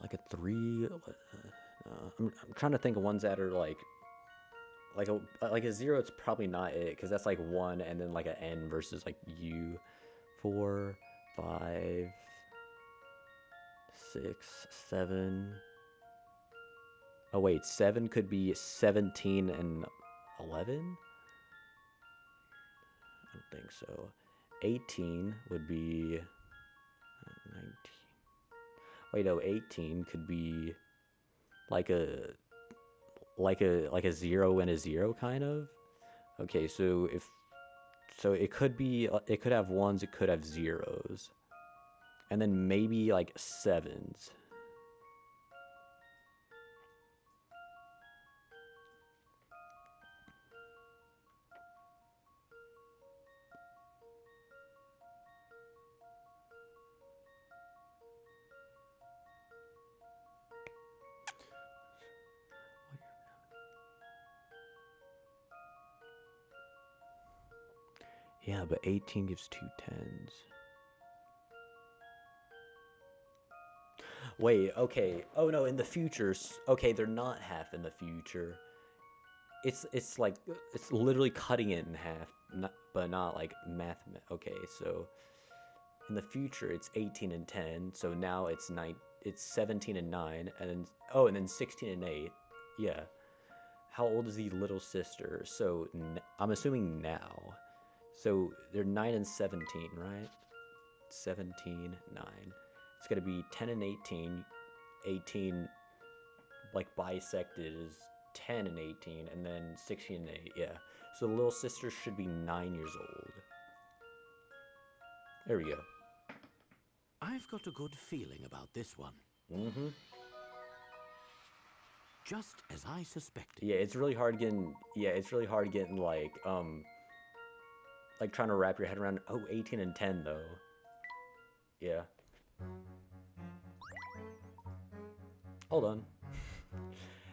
Like a 3. I'm trying to think of ones that are like a 0. It's probably not it because that's like 1 and then like an N versus like U. 4, 5, 6, 7. Oh wait, 7 could be 17 and 11? I don't think so. 18 would be 19. Wait, no, 18 could be like a 0 and a 0 kind of. Okay, so it could have 1s, it could have 0s. And then maybe like 7s. Yeah, but 18 gives 2 10s. Wait, okay. Oh no, in the future. Okay, they're not half in the future. It's like it's literally cutting it in half, but not like math. Okay, so in the future it's 18 and 10. So now it's 17 and 9, and then 16 and 8. Yeah. how old is the little sister? So I'm assuming now. So they're 9 and 17, right? 17, 9. It's gonna be 10 and 18. 18, like bisected, is 10 and 18, and then 16 and 8. Yeah. So the little sister should be 9 years old. There we go. I've got a good feeling about this one. Mm-hmm. Just as I suspected. Yeah, it's really hard getting. Yeah, it's really hard getting like trying to wrap your head around. Oh, 18 and 10 though. Yeah. Hold on.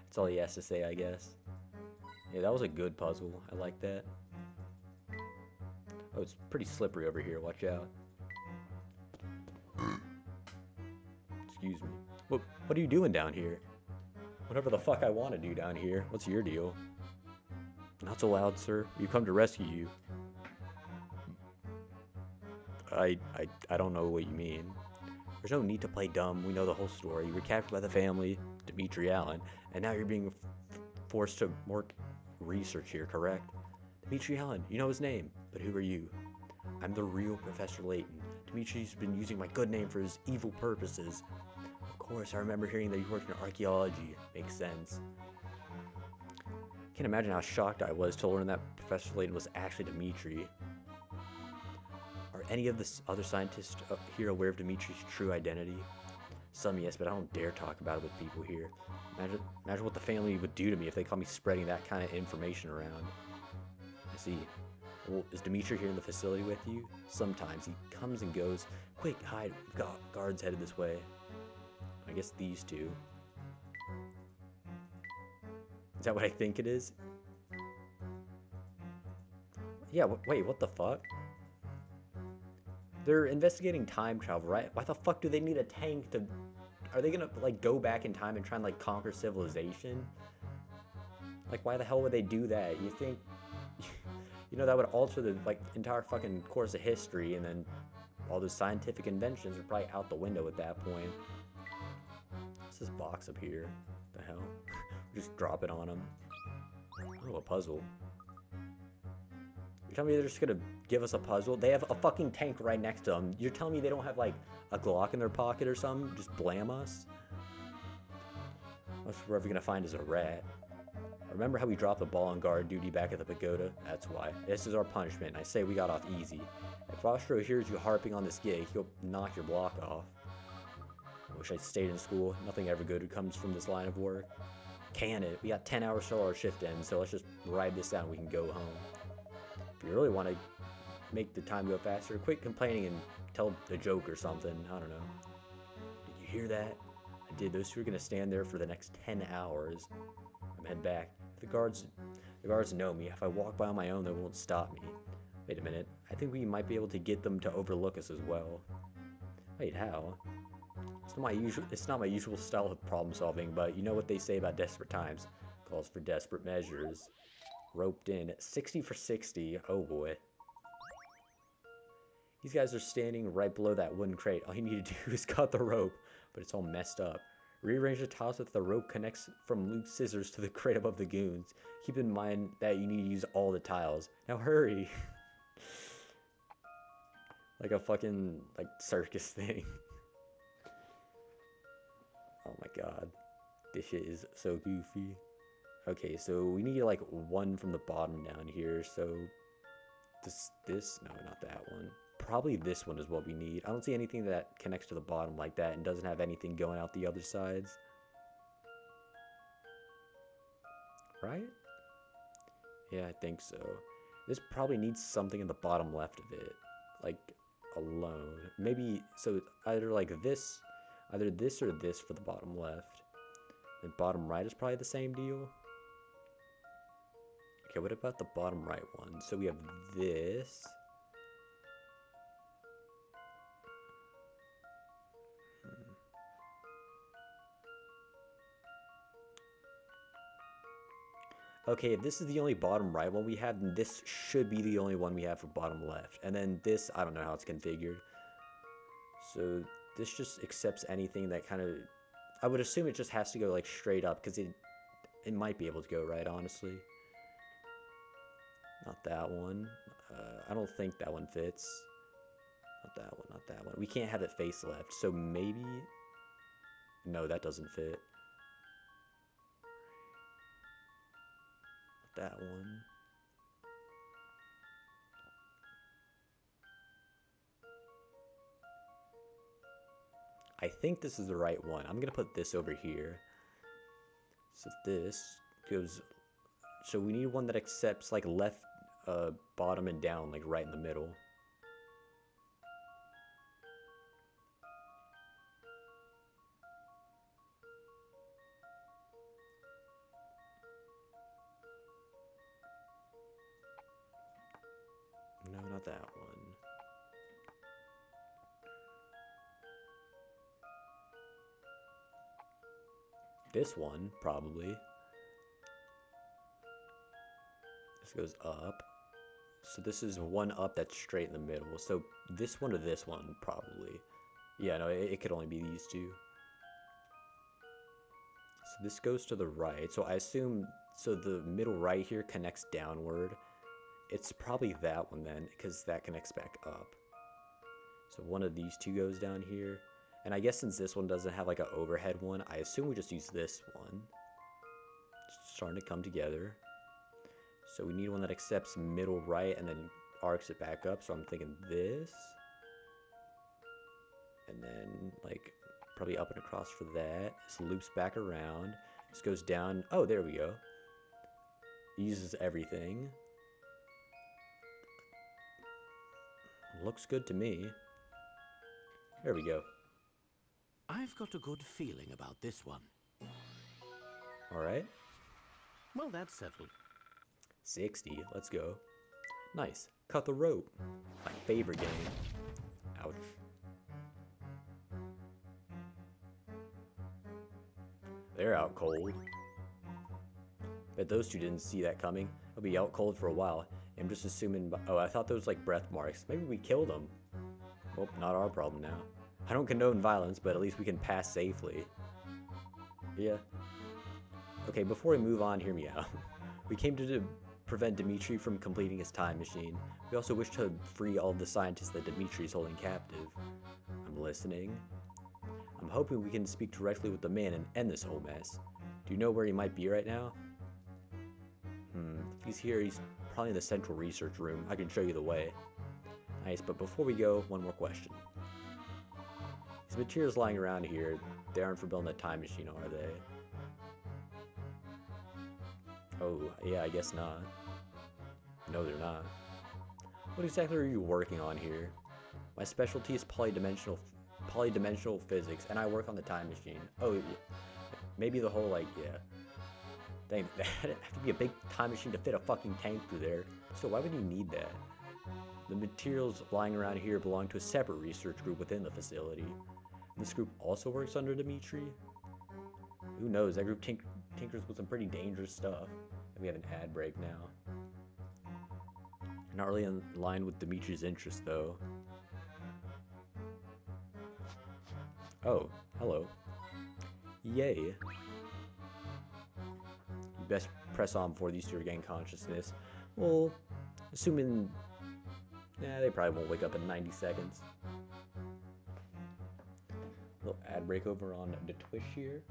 That's all he has to say, I guess. Yeah, that was a good puzzle. I like that. Oh, it's pretty slippery over here. Watch out. Excuse me. What are you doing down here? Whatever the fuck I want to do down here. What's your deal? Not so loud, sir. We've come to rescue you. I don't know what you mean. There's no need to play dumb. We know the whole story. You were captured by the family, Dimitri Allen, and now you're being forced to work research here, correct? Dimitri Allen, you know his name, but who are you? I'm the real Professor Layton. Dimitri's been using my good name for his evil purposes. Of course, I remember hearing that you worked in archaeology. Makes sense. Can't imagine how shocked I was to learn that Professor Layton was actually Dimitri. Are any of the other scientists here aware of Dimitri's true identity? Some yes, but I don't dare talk about it with people here. Imagine what the family would do to me if they caught me spreading that kind of information around. I see. Well, is Dimitri here in the facility with you? Sometimes he comes and goes. Quick, hide. We've got guards headed this way. I guess these two. Is that what I think it is? Yeah, wait, what the fuck? They're investigating time travel, right? Why the fuck do they need a tank to... Are they gonna, like, go back in time and try and, like, conquer civilization? Like, why the hell would they do that? You think... You know, that would alter the, like, entire fucking course of history, and then all those scientific inventions are probably out the window at that point. What's this box up here? The hell? Just drop it on them. Oh, a puzzle. You're telling me they're just gonna give us a puzzle? They have a fucking tank right next to them. You're telling me they don't have, like, a Glock in their pocket or something? Just blam us? Most we're ever gonna find is a rat. Remember how we dropped the ball on guard duty back at the pagoda? That's why. This is our punishment, and I say we got off easy. If Rostro hears you harping on this gig, he'll knock your block off. I wish I'd stayed in school. Nothing ever good comes from this line of work. Can it? We got 10 hours till our shift ends, so let's just ride this out and we can go home. If you really want to make the time go faster, quit complaining and tell a joke or something. I don't know. Did you hear that? I did. Those two are going to stand there for the next 10 hours. I'm head back. The guards know me. If I walk by on my own, they won't stop me. Wait a minute. I think we might be able to get them to overlook us as well. Wait, how? It's not my usual style of problem solving, but you know what they say about desperate times. Calls for desperate measures. Roped in. 60 for 60. Oh boy. These guys are standing right below that wooden crate. All you need to do is cut the rope, but it's all messed up. Rearrange the tiles so that the rope connects from loose scissors to the crate above the goons. Keep in mind that you need to use all the tiles. Now hurry! Like a fucking, like, circus thing. Oh my god. This shit is so goofy. Okay, so we need, like, one from the bottom down here, so... No, not that one. Probably this one is what we need. I don't see anything that connects to the bottom like that and doesn't have anything going out the other sides. Right? Yeah, I think so. This probably needs something in the bottom left of it. Like, alone. Maybe, so either this or this for the bottom left. And bottom right is probably the same deal. Okay, what about the bottom right one? So we have this. Okay, if this is the only bottom right one we have, then this should be the only one we have for bottom left. And then this, I don't know how it's configured. So this just accepts anything that kind of... I would assume it just has to go, like, straight up, because it it might be able to go right, honestly. Not that one. I don't think that one fits. Not that one, not that one. We can't have it face left, so maybe... No, that doesn't fit. Not that one. I think this is the right one. I'm gonna put this over here. So this goes... So we need one that accepts like left, bottom, and down, like right in the middle. No, not that one. This one, probably. This goes up. So this is one up that's straight in the middle. So this one or this one, probably. Yeah, no, it could only be these two. So this goes to the right. So I assume, so the middle right here connects downward. It's probably that one then, because that connects back up. So one of these two goes down here. And I guess since this one doesn't have like an overhead one, I assume we just use this one. It's starting to come together. So we need one that accepts middle right and then arcs it back up. So I'm thinking this. And then like probably up and across for that. This loops back around. This goes down. Oh, there we go. Uses everything. Looks good to me. There we go. I've got a good feeling about this one. Alright. Well, that's settled. 60. Let's go. Nice. Cut the rope. My favorite game. Ouch. They're out cold. Bet those two didn't see that coming. They'll be out cold for a while. I'm just assuming... Oh, I thought those like breath marks. Maybe we killed them. Well, not our problem now. I don't condone violence, but at least we can pass safely. Yeah. Okay, before we move on, hear me out. We came to prevent Dimitri from completing his time machine. We also wish to free all of the scientists that Dimitri is holding captive. I'm listening. I'm hoping we can speak directly with the man and end this whole mess. Do you know where he might be right now? If he's here, he's probably in the central research room. I can show you the way. Nice, but before we go, one more question. These materials lying around here, they aren't for building a time machine, are they? Oh, yeah, I guess not. No, they're not. What exactly are you working on here? My specialty is polydimensional physics, and I work on the time machine. Oh, yeah. Maybe the whole, like, yeah. Dang, that'd have to be a big time machine to fit a fucking tank through there. So why would you need that? The materials lying around here belong to a separate research group within the facility. This group also works under Dimitri? Who knows, that group tinkers with some pretty dangerous stuff. And we have an ad break now. Not really in line with Dimitri's interests, though. Oh, hello. Yay. You best press on before these two regain consciousness. Well, assuming... Nah, they probably won't wake up in 90 seconds. Little ad break over on the Twitch here.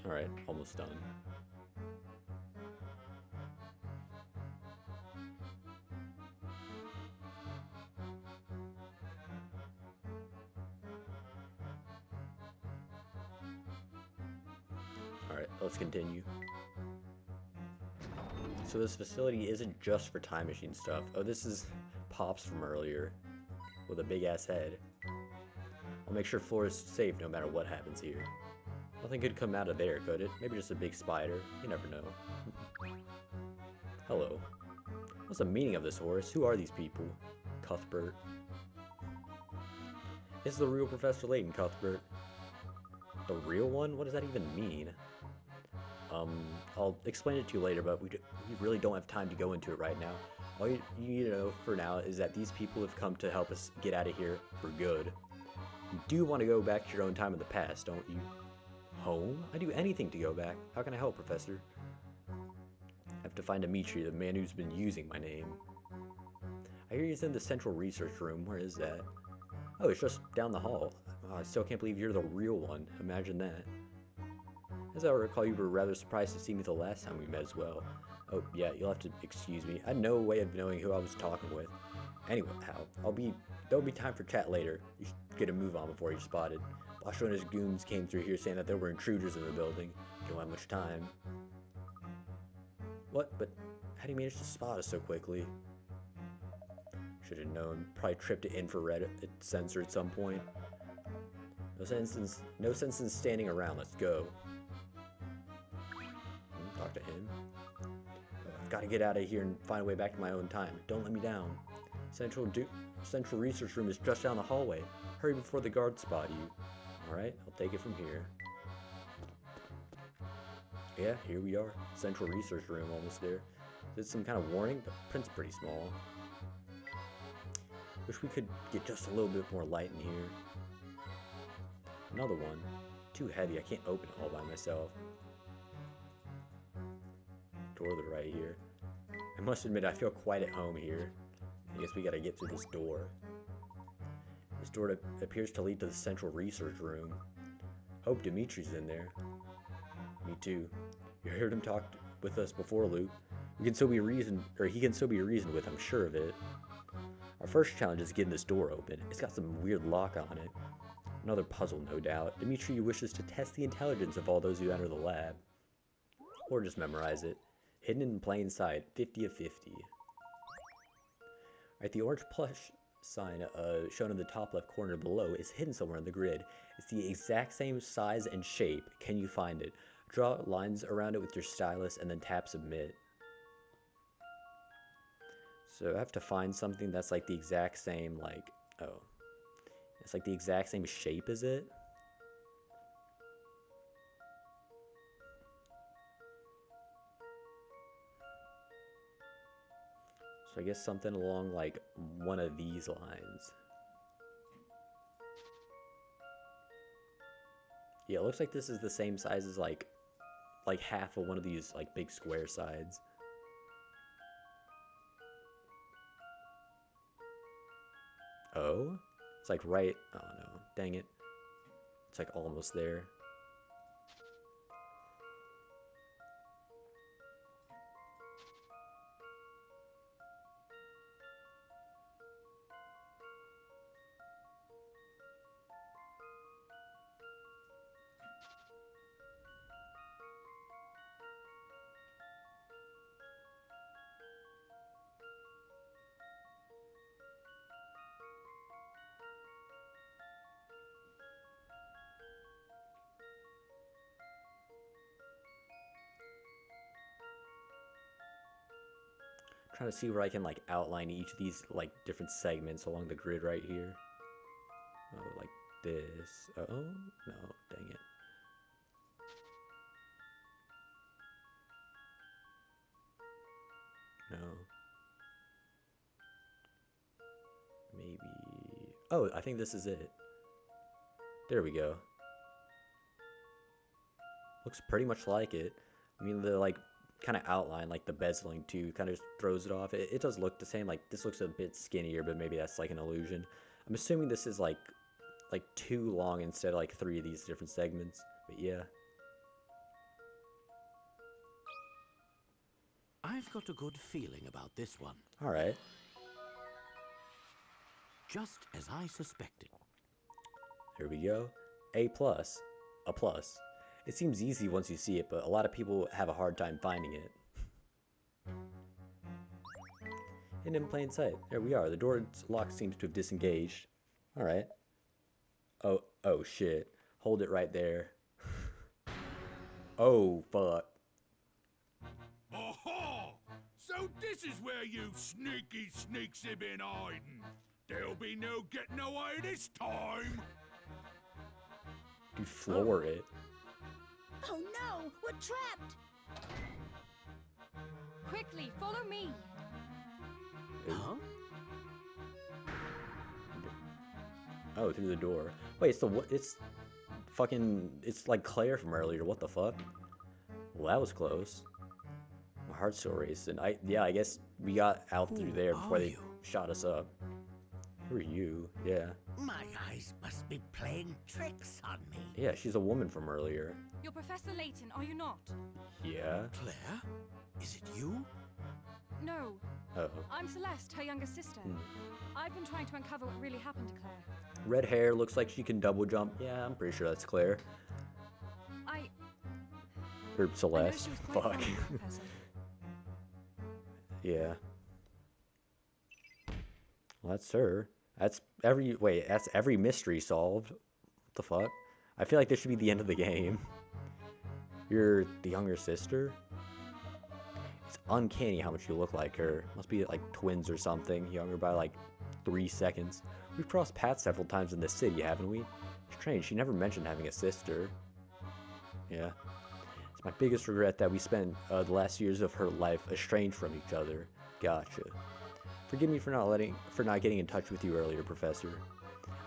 Alright, almost done. Alright, let's continue. So this facility isn't just for time machine stuff. Oh, this is Pops from earlier with a big ass head. I'll make sure Flora's safe no matter what happens here. Nothing could come out of there, could it? Maybe just a big spider. You never know. Hello. What's the meaning of this, Horace? Who are these people? Cuthbert. This is the real Professor Layton, Cuthbert. The real one? What does that even mean? I'll explain it to you later, but we really don't have time to go into it right now. All you need to know for now is that these people have come to help us get out of here for good. You do want to go back to your own time in the past, don't you? Home? I'd do anything to go back. How can I help, Professor? I have to find Dimitri, the man who's been using my name. I hear he's in the central research room. Where is that? Oh, it's just down the hall. Oh, I still can't believe you're the real one. Imagine that. As I recall, you were rather surprised to see me the last time we met as well. Oh, yeah, you'll have to excuse me. I had no way of knowing who I was talking with. Anyway, there'll be time for chat later. You should get a move on before you're spotted. Basho and his goons came through here saying that there were intruders in the building. You don't have much time. What? But how do you manage to spot us so quickly? Should have known. Probably tripped an infrared sensor at some point. No sense in standing around. Let's go. Talk to him. I've got to get out of here and find a way back to my own time. Don't let me down. Central research room is just down the hallway. Hurry before the guards spot you. Alright, I'll take it from here. Yeah, here we are. Central research room, almost there. There's some kind of warning, but print's pretty small. Wish we could get just a little bit more light in here. Another one. Too heavy, I can't open it all by myself. Door to the right here. I must admit, I feel quite at home here. I guess we gotta get through this door. This door appears to lead to the central research room. Hope Dimitri's in there. Me too. You heard him talk with us before, Luke. He can still be reasoned with, I'm sure of it. Our first challenge is getting this door open. It's got some weird lock on it. Another puzzle, no doubt. Dimitri wishes to test the intelligence of all those who enter the lab. Or just memorize it. Hidden in plain sight, 50 of 50. Alright, the orange plush sign shown in the top left corner below is hidden somewhere on the grid. It's the exact same size and shape. Can you find it? Draw lines around it with your stylus and then tap submit. So I have to find something that's like the exact same, like, oh. It's like the exact same shape as it. So I guess something along like one of these lines. Yeah, it looks like this is the same size as like half of one of these like big square sides. Oh? It's like right, oh no, dang it. It's like almost there. Trying to see where I can like outline each of these like different segments along the grid right here. Oh, like this. Oh, no, dang it. No. Maybe. Oh, I think this is it. There we go. Looks pretty much like it. I mean, the like kind of outline, like the bezeling too, kind of throws it off. It does look the same. Like this looks a bit skinnier, but maybe that's like an illusion. I'm assuming this is like 2 long instead of like 3 of these different segments. But yeah. I've got a good feeling about this one. All right. Just as I suspected. Here we go. A plus. It seems easy once you see it, but a lot of people have a hard time finding it. Hidden in plain sight. There we are. The door's lock seems to have disengaged. Alright. Oh shit. Hold it right there. Oh, fuck. Aha! So this is where you sneaky sneaks have been hiding. There'll be no getting away this time. You floor it. Oh no, we're trapped! Quickly, follow me. Huh? Oh, through the door. Wait, it's fucking, it's like Claire from earlier. What the fuck? Well, that was close. My heart's still racing. Yeah, I guess we got out through there before they shot us up. Who are you? Yeah. My eyes must be playing tricks on me. Yeah, she's a woman from earlier. You're Professor Layton, are you not? Yeah. Claire? Is it you? No. Oh. I'm Celeste, her younger sister. I've been trying to uncover what really happened to Claire. Red hair, looks like she can double jump. Yeah, I'm pretty sure that's Claire. Or Celeste. Fuck. Yeah. Well, that's her. That's every mystery solved. What the fuck? I feel like this should be the end of the game. You're the younger sister? It's uncanny how much you look like her. Must be like twins or something. Younger by like 3 seconds. We've crossed paths several times in this city, haven't we? Strange, she never mentioned having a sister. Yeah. It's my biggest regret that we spent the last years of her life estranged from each other. Gotcha. Forgive me for not getting in touch with you earlier, Professor.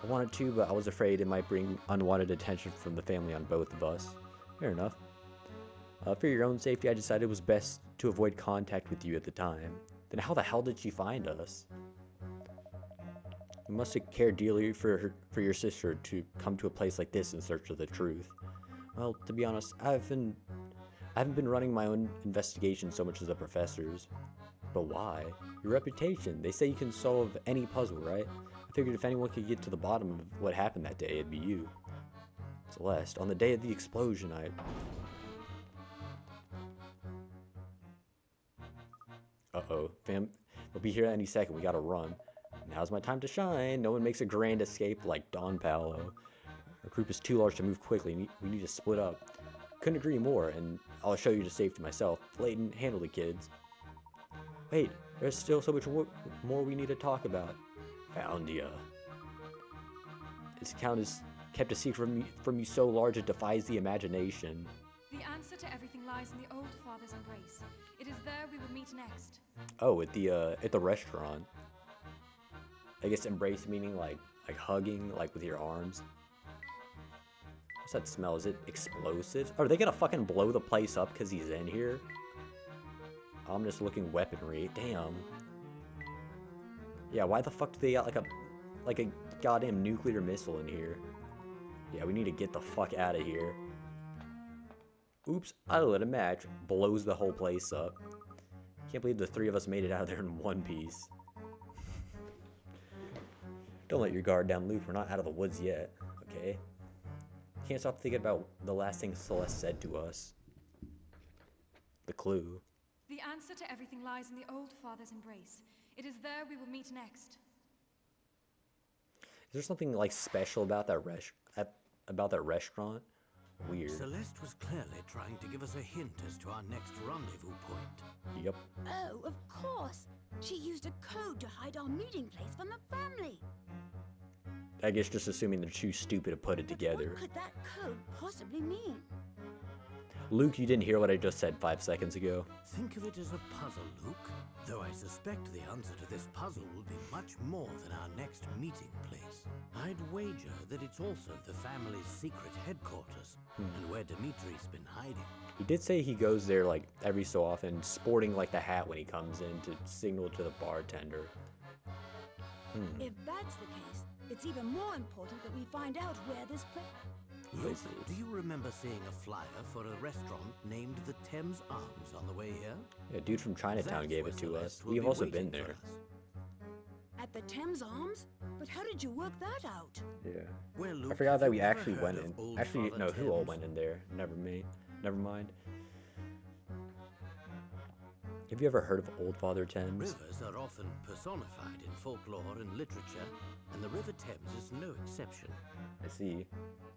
I wanted to, but I was afraid it might bring unwanted attention from the family on both of us. Fair enough. For your own safety, I decided it was best to avoid contact with you at the time. Then how the hell did she find us? You must have cared dearly for your sister to come to a place like this in search of the truth. Well, to be honest, I haven't been running my own investigation so much as the professor's. But why? Your reputation. They say you can solve any puzzle, right? I figured if anyone could get to the bottom of what happened that day, it'd be you. Celeste, on the day of the explosion, Uh-oh. Fam, they'll be here any second. We gotta run. Now's my time to shine. No one makes a grand escape like Don Paolo. Our group is too large to move quickly. We need to split up. Couldn't agree more, and I'll show you to safety myself. Layton, handle the kids. Wait, there's still so much more we need to talk about. Found ya. This account is kept a secret from you so large it defies the imagination. The answer to everything lies in the old father's embrace. It is there we will meet next. Oh, at the restaurant. I guess embrace meaning like hugging, like with your arms. What's that smell? Is it explosives? Are they gonna fucking blow the place up because he's in here? Ominous looking weaponry. Damn. Yeah, why the fuck do they got like a goddamn nuclear missile in here? Yeah, we need to get the fuck out of here. Oops, I lit a match. Blows the whole place up. Can't believe the three of us made it out of there in one piece. Don't let your guard down, Luke. We're not out of the woods yet, okay? Can't stop thinking about the last thing Celeste said to us. The clue. The answer to everything lies in the old father's embrace. It is there we will meet next. Is there something like special about that restaurant? Weird. Celeste was clearly trying to give us a hint as to our next rendezvous point. Yep. Oh, of course. She used a code to hide our meeting place from the family. I guess just assuming they're too stupid to put it together. What could that code possibly mean? Luke, you didn't hear what I just said 5 seconds ago. Think of it as a puzzle, Luke. Though I suspect the answer to this puzzle will be much more than our next meeting place. I'd wager that it's also the family's secret headquarters, and where Dimitri's been hiding. He did say he goes there like every so often, sporting like the hat when he comes in to signal to the bartender. If that's the case, it's even more important that we find out where this place... Luke, do you remember seeing a flyer for a restaurant named the Thames Arms on the way here? Yeah, dude from Chinatown gave it to us. We've also been there. At at the Thames Arms? But how did you work that out? Yeah. Well, I Luke, forgot have that you we ever actually heard went of in. Old Actually, Father no, who all Thames? went in there? Never mind. Have you ever heard of Old Father Thames? Rivers are often personified in folklore and literature, and the River Thames is no exception. I see.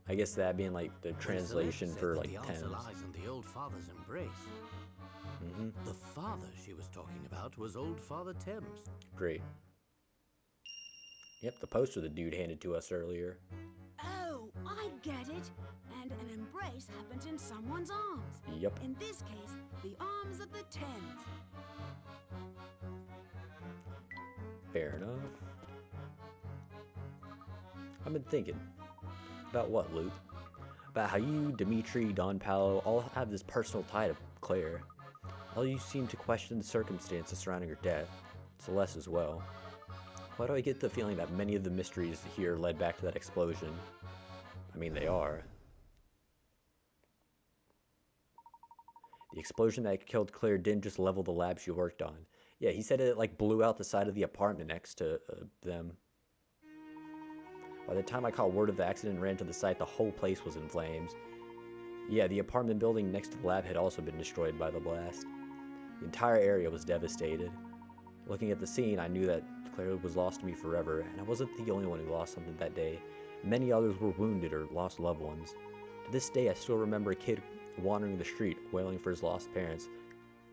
I guess that being like the When translation Celeste for said like that the answer Thames. lies in the Old Father's embrace. The father she was talking about was Old Father Thames. Great. Yep, the poster the dude handed to us earlier. Oh, I get it. And an embrace happens in someone's arms. Yep. In this case, the arms of the Thames. Fair enough. I've been thinking. About what, Luke? About how you, Dimitri, Don Paolo all have this personal tie to Claire. All you seem to question the circumstances surrounding her death. Celeste as well. Why do I get the feeling that many of the mysteries here led back to that explosion? I mean, they are. The explosion that killed Claire didn't just level the lab she worked on. Yeah, he said it like blew out the side of the apartment next to them. By the time I caught word of the accident and ran to the site, the whole place was in flames. Yeah, the apartment building next to the lab had also been destroyed by the blast. The entire area was devastated. Looking at the scene, I knew that Claire was lost to me forever, and I wasn't the only one who lost something that day. Many others were wounded or lost loved ones. To this day, I still remember a kid wandering the street, wailing for his lost parents.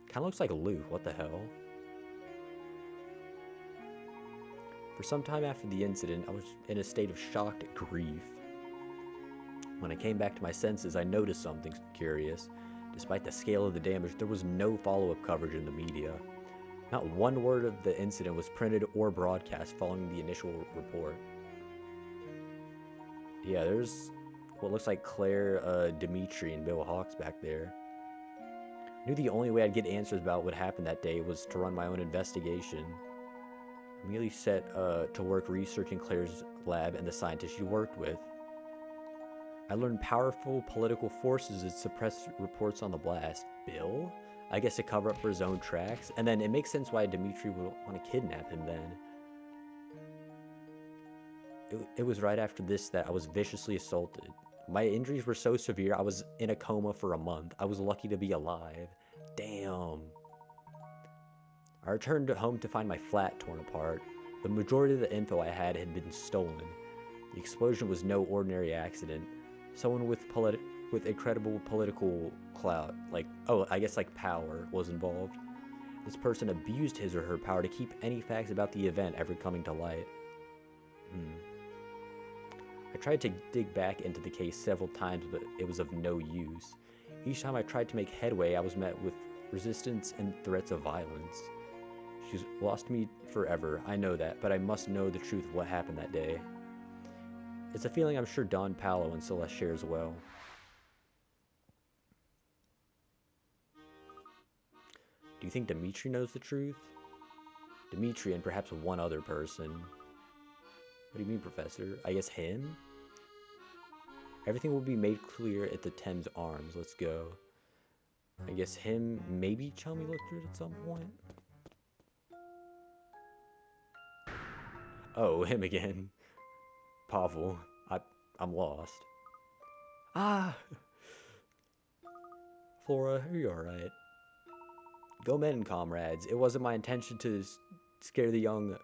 Kinda looks like Luke, what the hell? For some time after the incident, I was in a state of shocked grief. When I came back to my senses, I noticed something curious. Despite the scale of the damage, there was no follow-up coverage in the media. Not one word of the incident was printed or broadcast following the initial report. Yeah, there's what looks like Claire, Dimitri, and Bill Hawks back there. I knew the only way I'd get answers about what happened that day was to run my own investigation. I immediately set to work researching Claire's lab and the scientists she worked with. I learned powerful political forces had suppressed reports on the blast. Bill? I guess to cover up for his own tracks. And then it makes sense why Dimitri would want to kidnap him then. It was right after this that I was viciously assaulted. My injuries were so severe I was in a coma for a month. I was lucky to be alive. Damn. I returned home to find my flat torn apart. The majority of the info I had been stolen. The explosion was no ordinary accident. Someone with incredible political clout, I guess power, was involved. This person abused his or her power to keep any facts about the event ever coming to light. I tried to dig back into the case several times, but it was of no use. Each time I tried to make headway, I was met with resistance and threats of violence. She's lost me forever, I know that, but I must know the truth of what happened that day. It's a feeling I'm sure Don Paolo and Celeste share as well. Do you think Dimitri knows the truth? Dimitri and perhaps one other person. What do you mean, Professor? I guess him? Everything will be made clear at the Thames Arms. Let's go. I guess him, maybe Chummy looked at it at some point? Oh, him again. Pavel. I'm lost. Ah! Flora, are you alright? Go men, comrades. It wasn't my intention to scare the young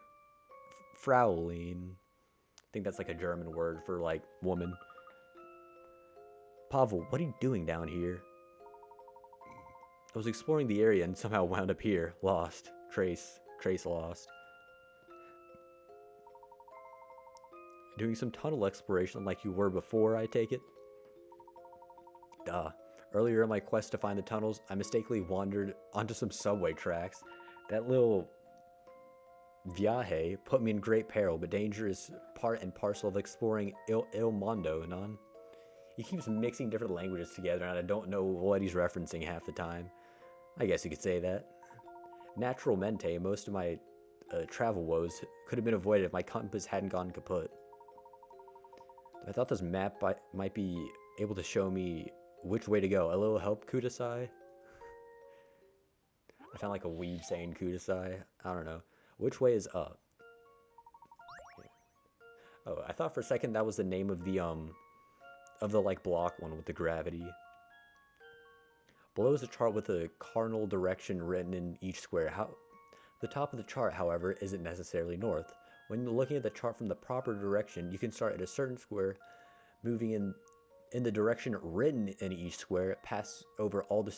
Fraulein. I think that's like a German word for, woman. Pavel, what are you doing down here? I was exploring the area and somehow wound up here. Lost. Trace lost. Doing some tunnel exploration like you were before, I take it? Duh. Earlier in my quest to find the tunnels, I mistakenly wandered onto some subway tracks. That little viaje put me in great peril, but danger is part and parcel of exploring Il Mondo, non? He keeps mixing different languages together, and I don't know what he's referencing half the time. I guess you could say that. Naturalmente, most of my travel woes could have been avoided if my compass hadn't gone kaput. I thought this map might be able to show me which way to go. A little help, Kudasai? I sound like a weeb saying Kudasai. I don't know. Which way is up? Oh, I thought for a second that was the name of the like block one with the gravity. Below is a chart with a cardinal direction written in each square. The top of the chart, however, isn't necessarily north. When you're looking at the chart from the proper direction, you can start at a certain square, moving in the direction written in each square, pass over all the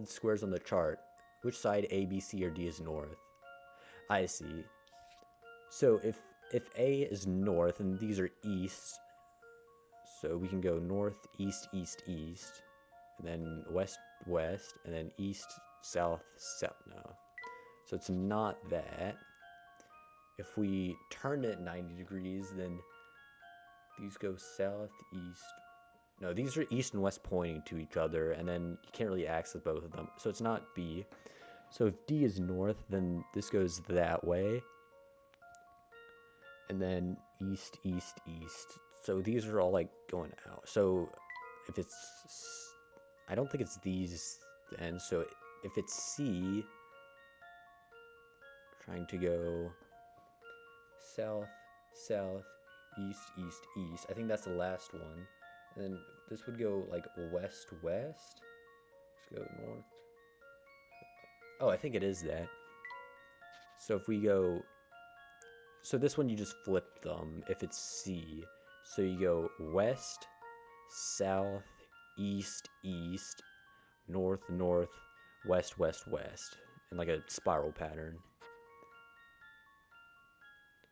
squares on the chart. Which side A, B, C, or D is north? I see. So if A is north and these are east, so we can go north, east, east, east, and then west, west, and then east, south, south. No. So it's not that. If we turn it 90 degrees, then these go south, east. No, these are east and west pointing to each other, and then you can't really access both of them. So it's not B. So if D is north, then this goes that way. And then east, east, east. So these are all like going out. So if it's, I don't think it's these then. So if it's C, trying to go south, south, east, east, east. I think that's the last one. And then this would go like west, west. Let's go north. Oh, I think it is that. So if we go, so this one you just flip them if it's C. So you go west, south, east, east, north, north, west, west, west, in like a spiral pattern.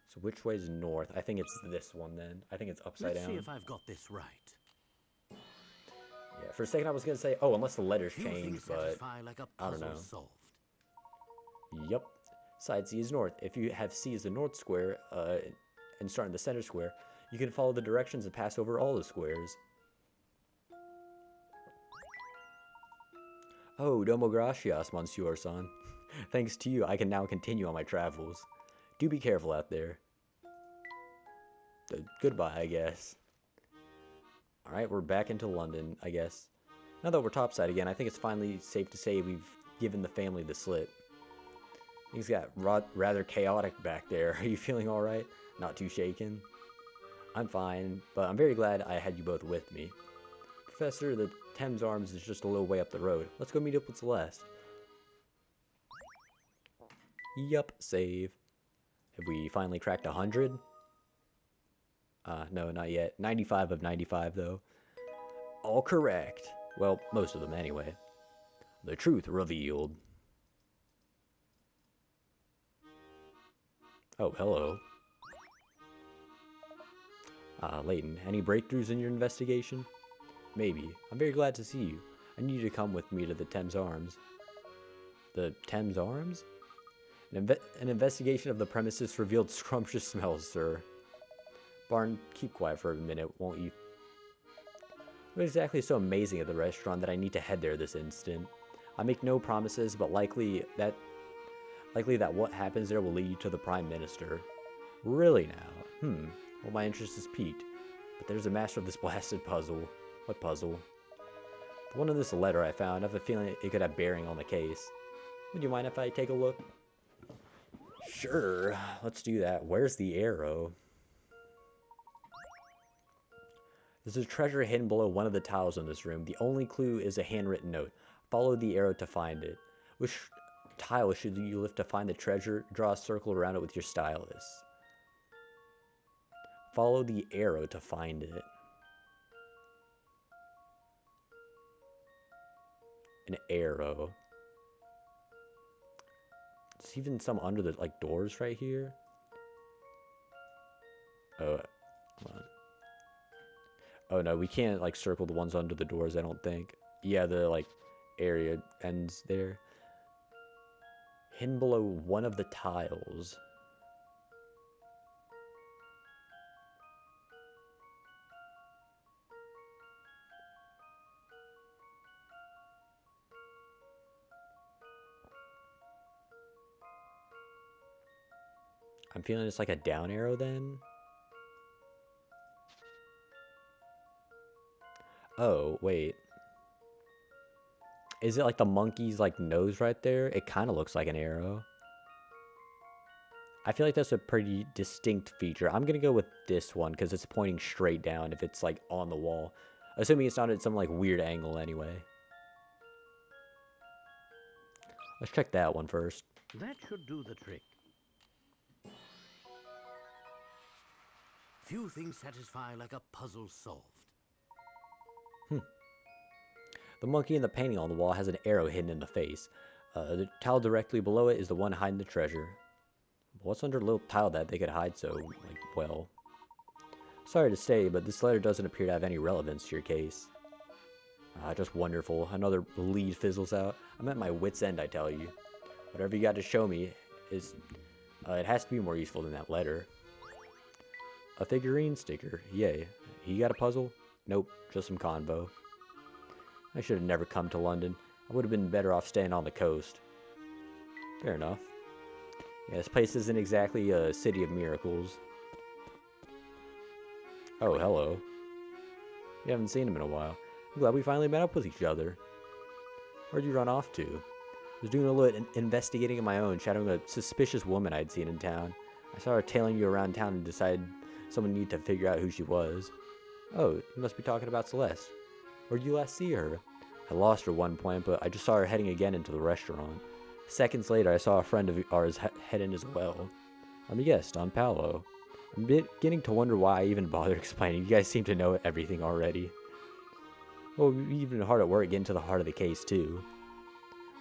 So which way is north? I think it's this one then. I think it's upside down. Let's see if I've got this right. Yeah, for a second I was gonna say, oh, unless the letters change, but like a I don't know. solved. Yep. Side C is north. If you have C as the north square, and start in the center square, you can follow the directions and pass over all the squares. Oh, domo gracias, Monsieur-san. Thanks to you, I can now continue on my travels. Do be careful out there. Goodbye, I guess. Alright, we're back into London, I guess. Now that we're topside again, I think it's finally safe to say we've given the family the slip. Things got rather chaotic back there. Are you feeling alright? Not too shaken? I'm fine, but I'm very glad I had you both with me. Professor, the Thames Arms is just a little way up the road. Let's go meet up with Celeste. Yup, save. Have we finally cracked 100? No, not yet. 95 of 95, though. All correct. Well, most of them anyway. The truth revealed. Oh, hello. Layton, any breakthroughs in your investigation? Maybe. I'm very glad to see you. I need you to come with me to the Thames Arms. The Thames Arms? An investigation of the premises revealed scrumptious smells, sir. Barn, keep quiet for a minute, won't you? What exactly is so amazing at the restaurant that I need to head there this instant? I make no promises, but likely that what happens there will lead you to the Prime Minister. Really now? Well, my interest is piqued. But there's a master of this blasted puzzle. What puzzle? The one in this letter I found. I have a feeling it could have bearing on the case. Would you mind if I take a look? Sure, let's do that. Where's the arrow? There's a treasure hidden below one of the tiles in this room. The only clue is a handwritten note. Follow the arrow to find it. Which tile should you lift to find the treasure? Draw a circle around it with your stylus. Follow the arrow to find it. An arrow. There's even some under the doors right here. Oh, come on. Oh no, we can't circle the ones under the doors, I don't think. Yeah, the area ends there. Hidden below one of the tiles. I'm feeling it's like a down arrow then. Oh, wait. Is it like the monkey's nose right there? It kind of looks like an arrow. I feel like that's a pretty distinct feature. I'm gonna go with this one because it's pointing straight down if it's like on the wall. Assuming it's not at some like weird angle anyway. Let's check that one first. That should do the trick. Few things satisfy like a puzzle solved. The monkey in the painting on the wall has an arrow hidden in the face. The tile directly below it is the one hiding the treasure. What's under a little tile that they could hide so, like, well? Sorry to say, but this letter doesn't appear to have any relevance to your case. Just wonderful. Another lead fizzles out. I'm at my wit's end, I tell you. Whatever you got to show me is... it has to be more useful than that letter. A figurine sticker. Yay. You got a puzzle? Nope, just some convo. I should have never come to London. I would have been better off staying on the coast. Fair enough. Yeah, this place isn't exactly a city of miracles. Oh, hello. We haven't seen him in a while. I'm glad we finally met up with each other. Where'd you run off to? I was doing a little investigating of my own, shadowing a suspicious woman I'd seen in town. I saw her tailing you around town and decided someone needed to figure out who she was. Oh, you must be talking about Celeste. Where'd you last see her? I lost her at one point, but I just saw her heading again into the restaurant. Seconds later, I saw a friend of ours head in as well. Let me guess, Don Paolo. I'm beginning to wonder why I even bothered explaining. You guys seem to know everything already. Well, even hard at work getting to the heart of the case, too.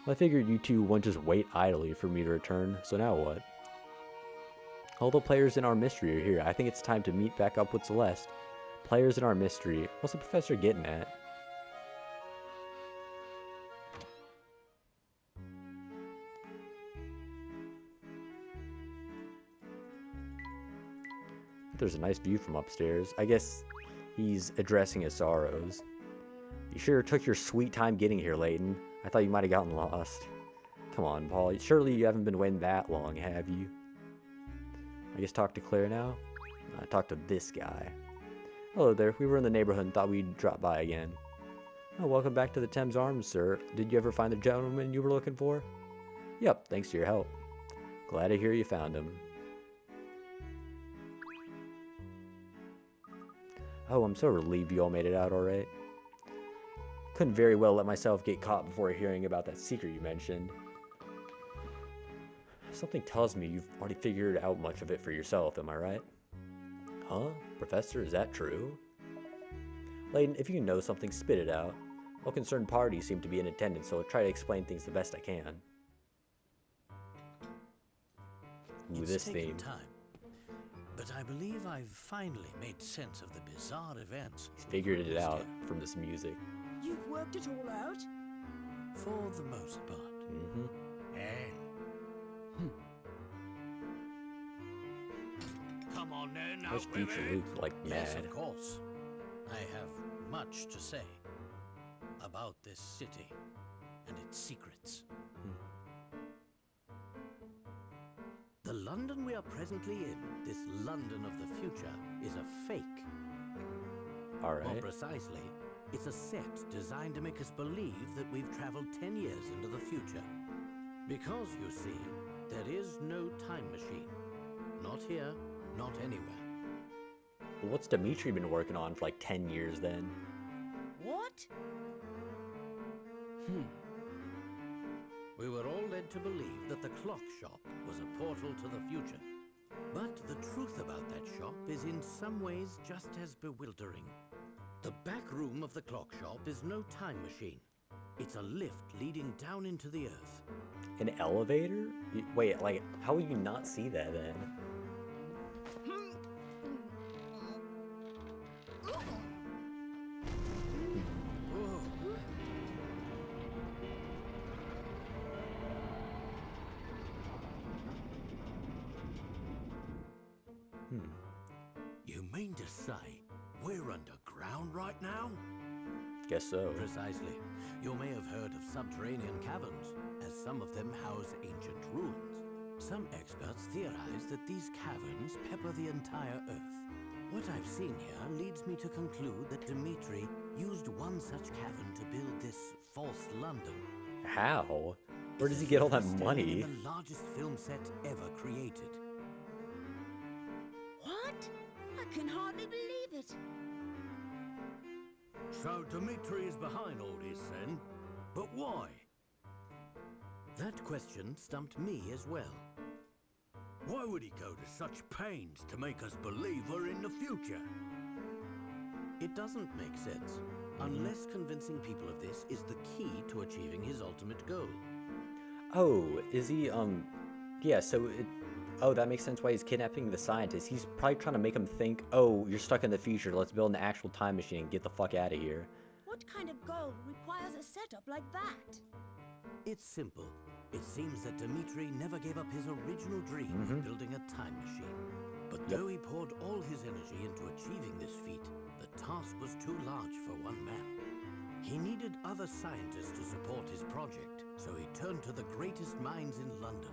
Well, I figured you two wouldn't just wait idly for me to return, so now what? All the players in our mystery are here. I think it's time to meet back up with Celeste. Players in our mystery. What's the professor getting at? There's a nice view from upstairs. I guess he's addressing his sorrows. You sure took your sweet time getting here, Layton. I thought you might have gotten lost. Come on, Paul. Surely you haven't been waiting that long, have you? I guess talk to Claire now? Talk to this guy. Hello there. We were in the neighborhood and thought we'd drop by again. Oh, welcome back to the Thames Arms, sir. Did you ever find the gentleman you were looking for? Yep, thanks to your help. Glad to hear you found him. Oh, I'm so relieved you all made it out all right. Couldn't very well let myself get caught before hearing about that secret you mentioned. Something tells me you've already figured out much of it for yourself, am I right? Huh? Professor, is that true? Layton, if you know something, spit it out. All concerned parties seem to be in attendance, so I'll try to explain things the best I can. Ooh, It's this taken theme. time, but I believe I've finally made sense of the bizarre events. Figured it out from this music. You've worked it all out? For the most part. Mm-hmm. Hey. Come on then, There's out with future it. Luke like Yes, mad. of course. I have much to say about this city and its secrets. The London we are presently in, this London of the future, is a fake. More Alright. precisely, it's a set designed to make us believe that we've traveled 10 years into the future. Because, you see, there is no time machine. Not here, not anywhere. What's Dimitri been working on for like 10 years then? What? We were all led to believe that the clock shop was a portal to the future. But the truth about that shop is in some ways just as bewildering. The back room of the clock shop is no time machine. It's a lift leading down into the earth. An elevator? Wait, like, how would you not see that then? You mean to say we're underground right now? Guess so. Precisely. You may have heard of subterranean caverns, as some of them house ancient ruins. Some experts theorize that these caverns pepper the entire Earth. What I've seen here leads me to conclude that Dimitri used one such cavern to build this false London. How? Where does he get all that Standing money? in the largest film set ever created. can hardly believe it. So Dmitri is behind all this then? But why? That question stumped me as well. Why would he go to such pains to make us believe we're in the future? It doesn't make sense, unless convincing people of this is the key to achieving his ultimate goal. Oh, is he, yeah, so oh, that makes sense why he's kidnapping the scientist. He's probably trying to make him think, oh, you're stuck in the future, let's build an actual time machine and get the fuck out of here. What kind of goal requires a setup like that? It's simple. It seems that Dmitri never gave up his original dream of building a time machine. But though he poured all his energy into achieving this feat, the task was too large for one man. He needed other scientists to support his project, so he turned to the greatest minds in London.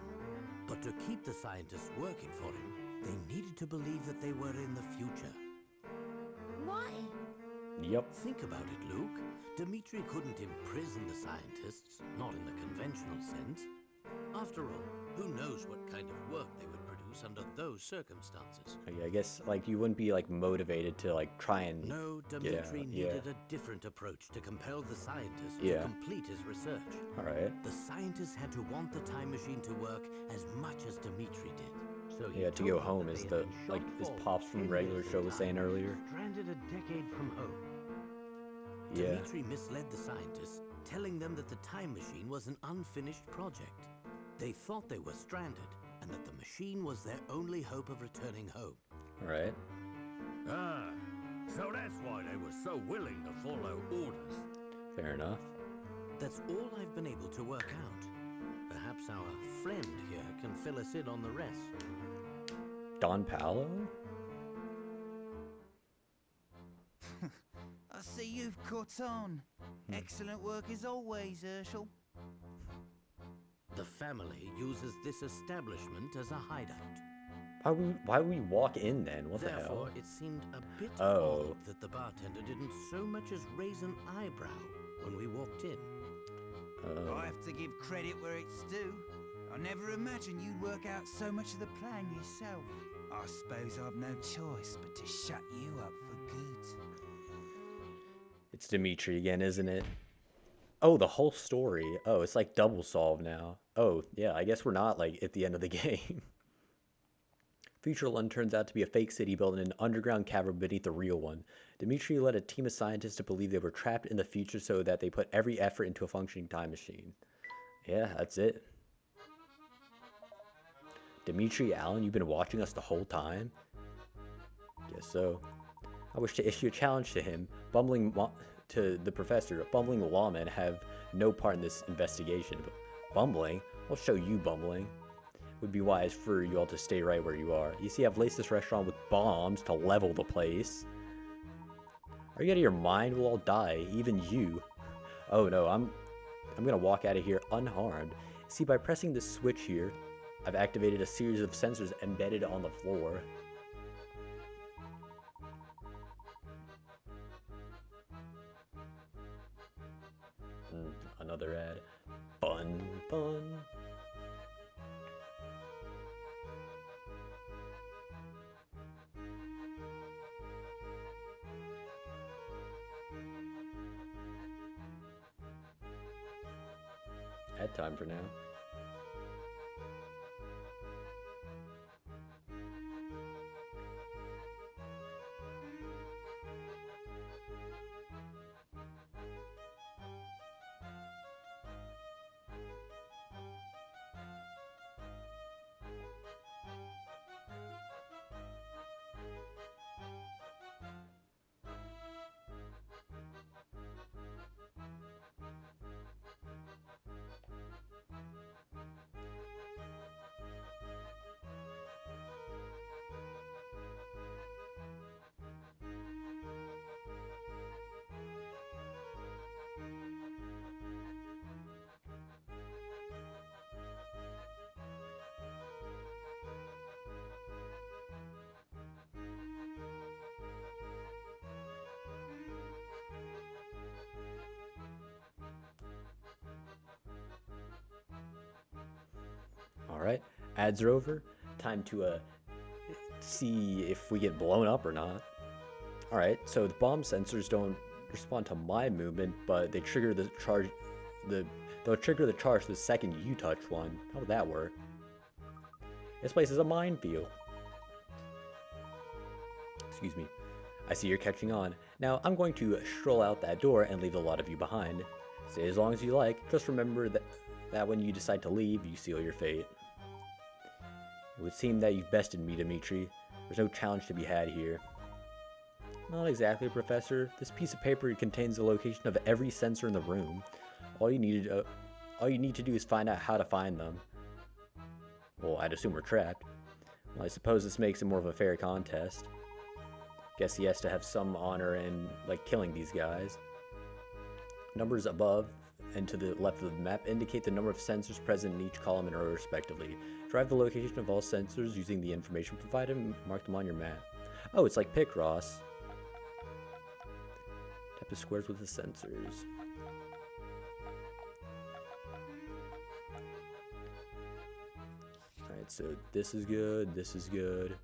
But to keep the scientists working for him, they needed to believe that they were in the future. Why? Yep. Think about it, Luke. Dmitri couldn't imprison the scientists, not in the conventional sense. After all, who knows what kind of work they would produce under those circumstances? Yeah, I guess, like, you wouldn't be, like, motivated to, like, try and... No, Dmitri needed a different approach to compel the scientists to complete his research. Alright. The scientists had to want the time machine to work as much as Dmitri did. So yeah, to go home, as the, like, as Pops from the regular show was saying earlier. Stranded a decade from home. Yeah. Dmitri misled the scientists, telling them that the time machine was an unfinished project. They thought they were stranded, and that the machine was their only hope of returning home. Alright. Ah, so that's why they were so willing to follow orders. Fair enough. That's all I've been able to work out. Perhaps our friend here can fill us in on the rest. Don Paolo? I see you've caught on. Excellent work as always, Herschel. The family uses this establishment as a hideout. Why would we walk in then? What the hell? Therefore, it seemed a bit odd that the bartender didn't so much as raise an eyebrow when we walked in. I have to give credit where it's due. I never imagined you'd work out so much of the plan yourself. I suppose I've no choice but to shut you up for good. It's Dmitri again, isn't it? Oh, the whole story. Oh, it's like double solved now. Oh, yeah, I guess we're not, like, at the end of the game. Futureland turns out to be a fake city built in an underground cavern beneath the real one. Dmitri led a team of scientists to believe they were trapped in the future so that they put every effort into a functioning time machine. Yeah, that's it. Dmitri Allen, you've been watching us the whole time? Guess so. I wish to issue a challenge to him, to the professor. Bumbling lawmen have no part in this investigation. But bumbling? I'll show you bumbling. It would be wise for you all to stay right where you are. You see, I've laced this restaurant with bombs to level the place. Are you out of your mind? We'll all die, even you. Oh no, I'm gonna walk out of here unharmed. See, by pressing this switch here, I've activated a series of sensors embedded on the floor. Another ad. Fun, fun. Ad time for now. Alright, ads are over. Time to see if we get blown up or not. Alright, so the bomb sensors don't respond to my movement, but they trigger the charge. They'll trigger the charge the second you touch one. How would that work? This place is a minefield. Excuse me. I see you're catching on. Now, I'm going to stroll out that door and leave a lot of you behind. Stay as long as you like. Just remember that when you decide to leave, you seal your fate. It would seem that you've bested me, Dimitri. There's no challenge to be had here. Not exactly, Professor. This piece of paper contains the location of every sensor in the room. All you need to do is find out how to find them. Well, I'd assume we're trapped. Well, I suppose this makes it more of a fair contest. Guess he has to have some honor in, like, killing these guys. Numbers above and to the left of the map indicate the number of sensors present in each column in order respectively. Drive the location of all sensors using the information provided and mark them on your map. Oh, it's like Picross. Tap the squares with the sensors. Alright, so this is good, this is good.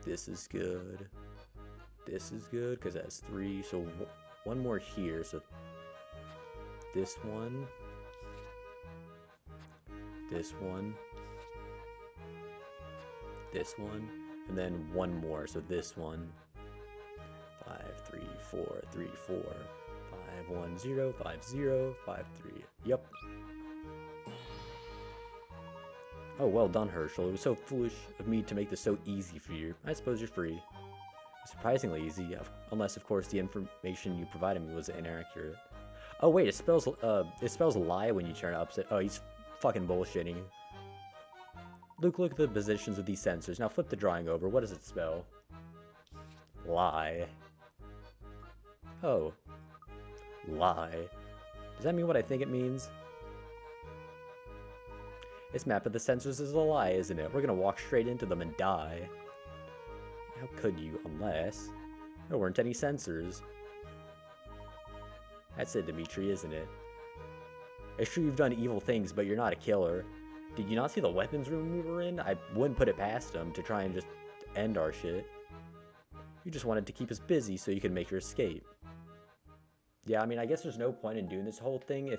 This is good. This is good because it has 3. So one more here. So this one. This one. This one. And then one more. So this one. 5, 3, 4, 3, 4. 5, 1, 0, 5, 0, 5, 3. Yep. Oh, well done, Herschel. It was so foolish of me to make this so easy for you. I suppose you're free. Surprisingly easy, unless, of course, the information you provided me was inaccurate. Oh, wait, it spells lie when you turn it upside. Oh, he's fucking bullshitting. Luke, look at the positions of these sensors. Now flip the drawing over. What does it spell? Lie. Oh. Lie. Does that mean what I think it means? This map of the sensors is a lie, isn't it? We're gonna walk straight into them and die. How could you, unless there weren't any sensors? That's it, Dimitri, isn't it? It's true you've done evil things, but you're not a killer. Did you not see the weapons room we were in? I wouldn't put it past them to try and just end our shit. You just wanted to keep us busy so you could make your escape. Yeah, I mean, I guess there's no point in doing this whole thing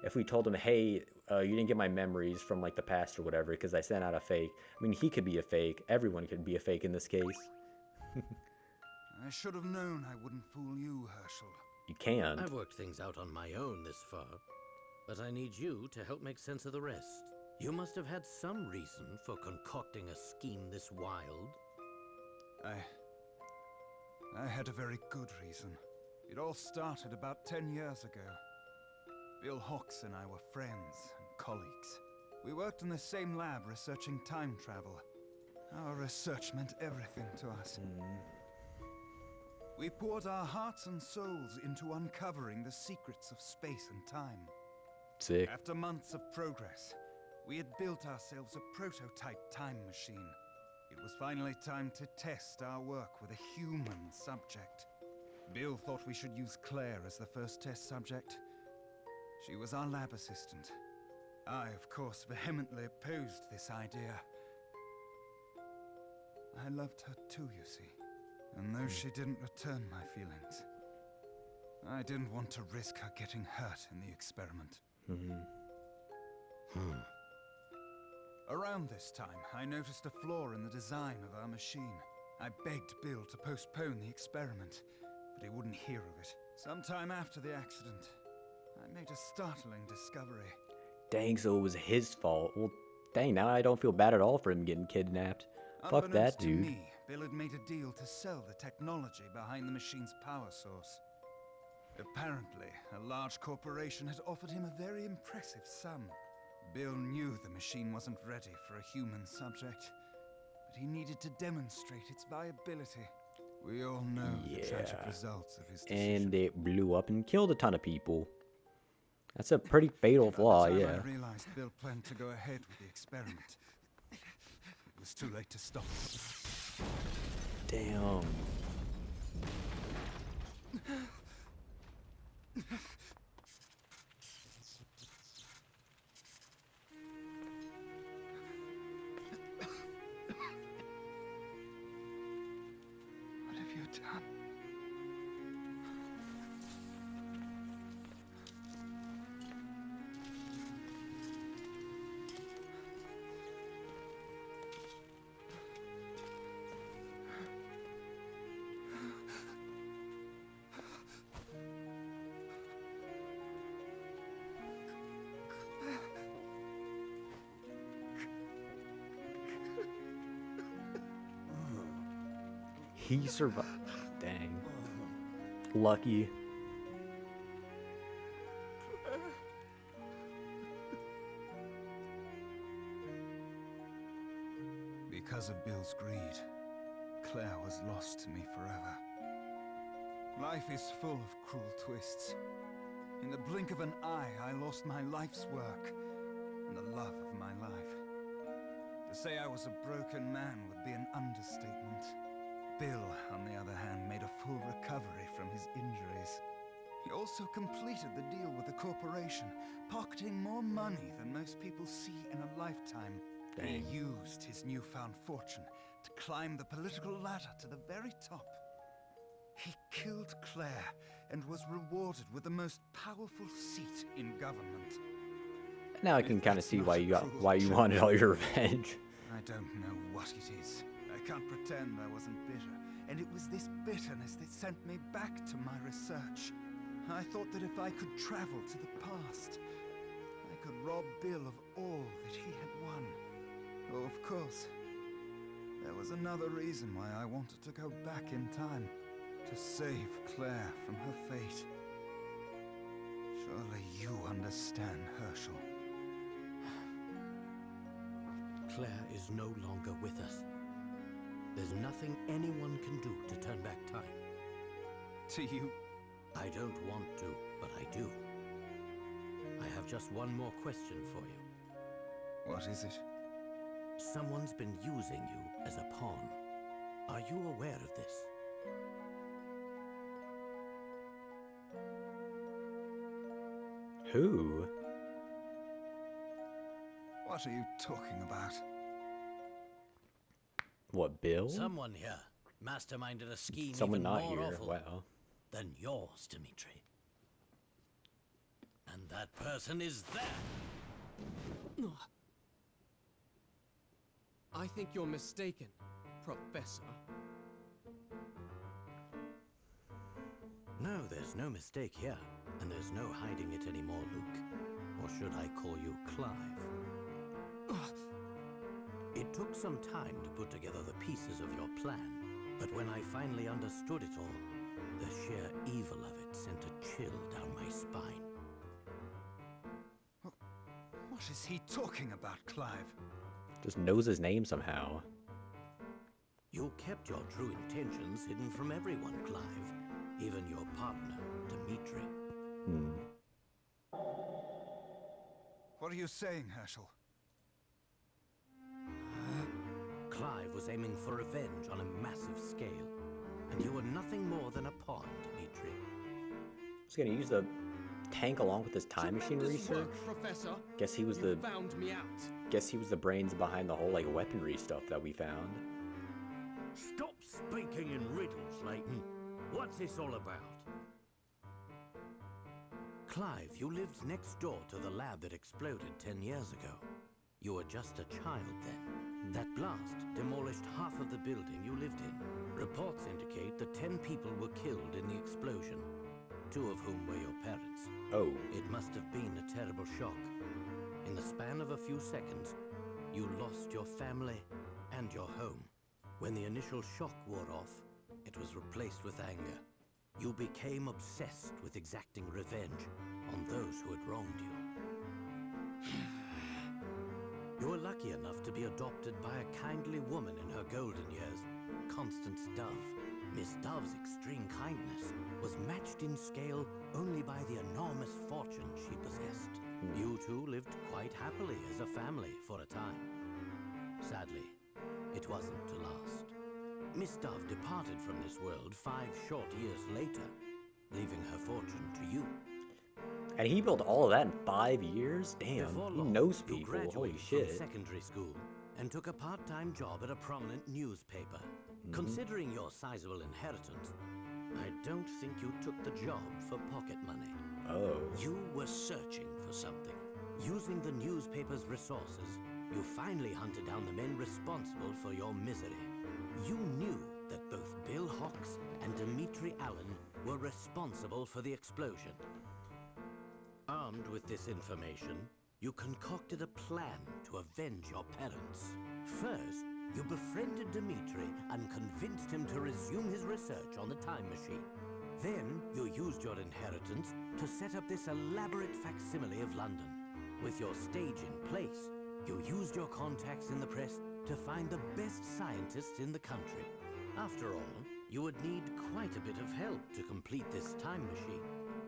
if we told him, hey, you didn't get my memories from, like, the past or whatever, because I sent out a fake. I mean, he could be a fake. Everyone could be a fake in this case. I should have known I wouldn't fool you, Herschel. You can't. I've worked things out on my own this far, but I need you to help make sense of the rest. You must have had some reason for concocting a scheme this wild. I had a very good reason. It all started about 10 years ago. Bill Hawks and I were friends and colleagues. We worked in the same lab researching time travel. Our research meant everything to us. We poured our hearts and souls into uncovering the secrets of space and time. Sick. After months of progress, we had built ourselves a prototype time machine. It was finally time to test our work with a human subject. Bill thought we should use Claire as the first test subject. She was our lab assistant. I, of course, vehemently opposed this idea. I loved her too, you see. And though she didn't return my feelings, I didn't want to risk her getting hurt in the experiment. Around this time, I noticed a flaw in the design of our machine. I begged Bill to postpone the experiment, but he wouldn't hear of it. Sometime after the accident, I made a startling discovery. Dang, so it was his fault. Well, dang, now I don't feel bad at all for him getting kidnapped. Fuck that dude. To me, Bill had made a deal to sell the technology behind the machine's power source. Apparently, a large corporation had offered him a very impressive sum. Bill knew the machine wasn't ready for a human subject, but he needed to demonstrate its viability. We all know the tragic results of his decision. And it blew up and killed a ton of people. That's a pretty fatal flaw, By the time yeah. I realized Bill planned to go ahead with the experiment, it was too late to stop. Damn. He survived. Dang. Lucky. Because of Bill's greed, Claire was lost to me forever. Life is full of cruel twists. In the blink of an eye, I lost my life's work and the love of my life. To say I was a broken man would be an understatement. Bill, on the other hand, made a full recovery from his injuries. He also completed the deal with the corporation, pocketing more money than most people see in a lifetime. Dang. He used his newfound fortune to climb the political ladder to the very top. He killed Claire and was rewarded with the most powerful seat in government. Now I can kind of see why you wanted all your revenge. I don't know what it is. I can't pretend I wasn't bitter. And it was this bitterness that sent me back to my research. I thought that if I could travel to the past, I could rob Bill of all that he had won. Oh, of course, there was another reason why I wanted to go back in time. To save Claire from her fate. Surely you understand, Herschel. Claire is no longer with us. There's nothing anyone can do to turn back time. To you? I don't want to, but I do. I have just one more question for you. What is it? Someone's been using you as a pawn. Are you aware of this? Who? What are you talking about? What, Bill? Someone here masterminded a scheme Someone even not more here. awful Wow. than yours, Dimitri. And that person is there! I think you're mistaken, Professor. No, there's no mistake here. And there's no hiding it anymore, Luke. Or should I call you Clive? It took some time to put together the pieces of your plan. But when I finally understood it all, the sheer evil of it sent a chill down my spine. What is he talking about, Clive? Just knows his name somehow. You kept your true intentions hidden from everyone, Clive. Even your partner, Dimitri. What are you saying, Herschel? Clive was aiming for revenge on a massive scale. And you were nothing more than a pawn, Dimitri. He's gonna use the tank along with his time machine research. Work, Professor. Guess he was You found me out. Guess he was the brains behind the whole like weaponry stuff that we found. Stop speaking in riddles, Layton. What's this all about? Clive, you lived next door to the lab that exploded 10 years ago. You were just a child then. That blast demolished half of the building you lived in. Reports indicate that 10 people were killed in the explosion, 2 of whom were your parents. Oh. It must have been a terrible shock. In the span of a few seconds, you lost your family and your home. When the initial shock wore off, it was replaced with anger. You became obsessed with exacting revenge on those who had wronged you. You were lucky enough to be adopted by a kindly woman in her golden years, Constance Dove. Miss Dove's extreme kindness was matched in scale only by the enormous fortune she possessed. You two lived quite happily as a family for a time. Sadly, it wasn't to last. Miss Dove departed from this world 5 short years later, leaving her fortune to you. And he built all of that in 5 years? Damn, Before he long, knows you people. Holy graduated shit. from secondary school and took a part-time job at a prominent newspaper. Considering your sizable inheritance, I don't think you took the job for pocket money. Oh. You were searching for something. Using the newspaper's resources, you finally hunted down the men responsible for your misery. You knew that both Bill Hawks and Dimitri Allen were responsible for the explosion. Armed with this information, you concocted a plan to avenge your parents. First, you befriended Dmitri and convinced him to resume his research on the time machine. Then, you used your inheritance to set up this elaborate facsimile of London. With your stage in place, you used your contacts in the press to find the best scientists in the country. After all, you would need quite a bit of help to complete this time machine.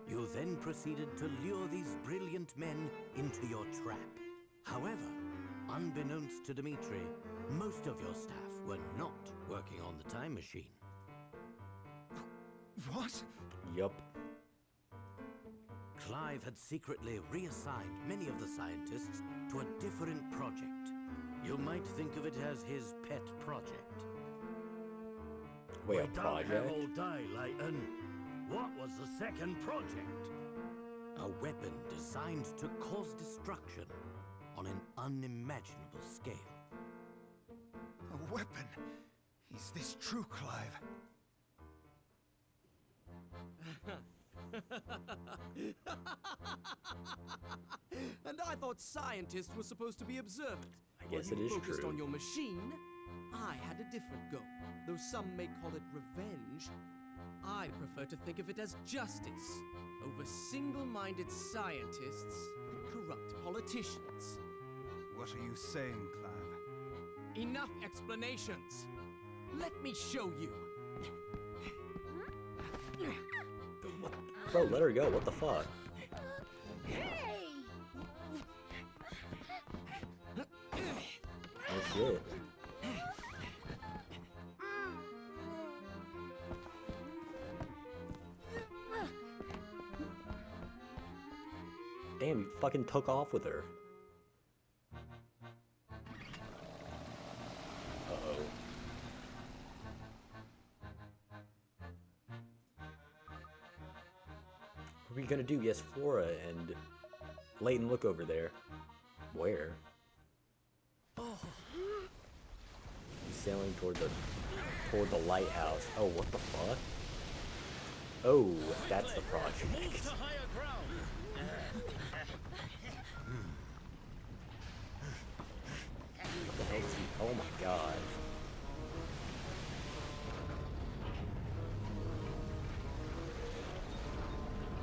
You then proceeded to lure these brilliant men into your trap. However, unbeknownst to Dmitri, most of your staff were not working on the time machine. What? Yup. Clive had secretly reassigned many of the scientists to a different project. You might think of it as his pet project. Wait, a We don't project? have all day, Layton. What was the second project? A weapon designed to cause destruction on an unimaginable scale. A weapon? Is this true, Clive? And I thought scientists were supposed to be observant. I guess While it you is focused true. on your machine, I had a different goal. Though some may call it revenge, I prefer to think of it as justice over single-minded scientists and corrupt politicians. What are you saying, Clive? Enough explanations. Let me show you. Bro, let her go. What the fuck? Oh shit. Damn, you fucking took off with her. Uh-oh. What are we gonna do? Yes, Flora and Layton, look over there. Where? He's sailing toward the lighthouse. Oh, what the fuck? Oh, that's the project. Move to higher ground. What the hell is he? Oh my god.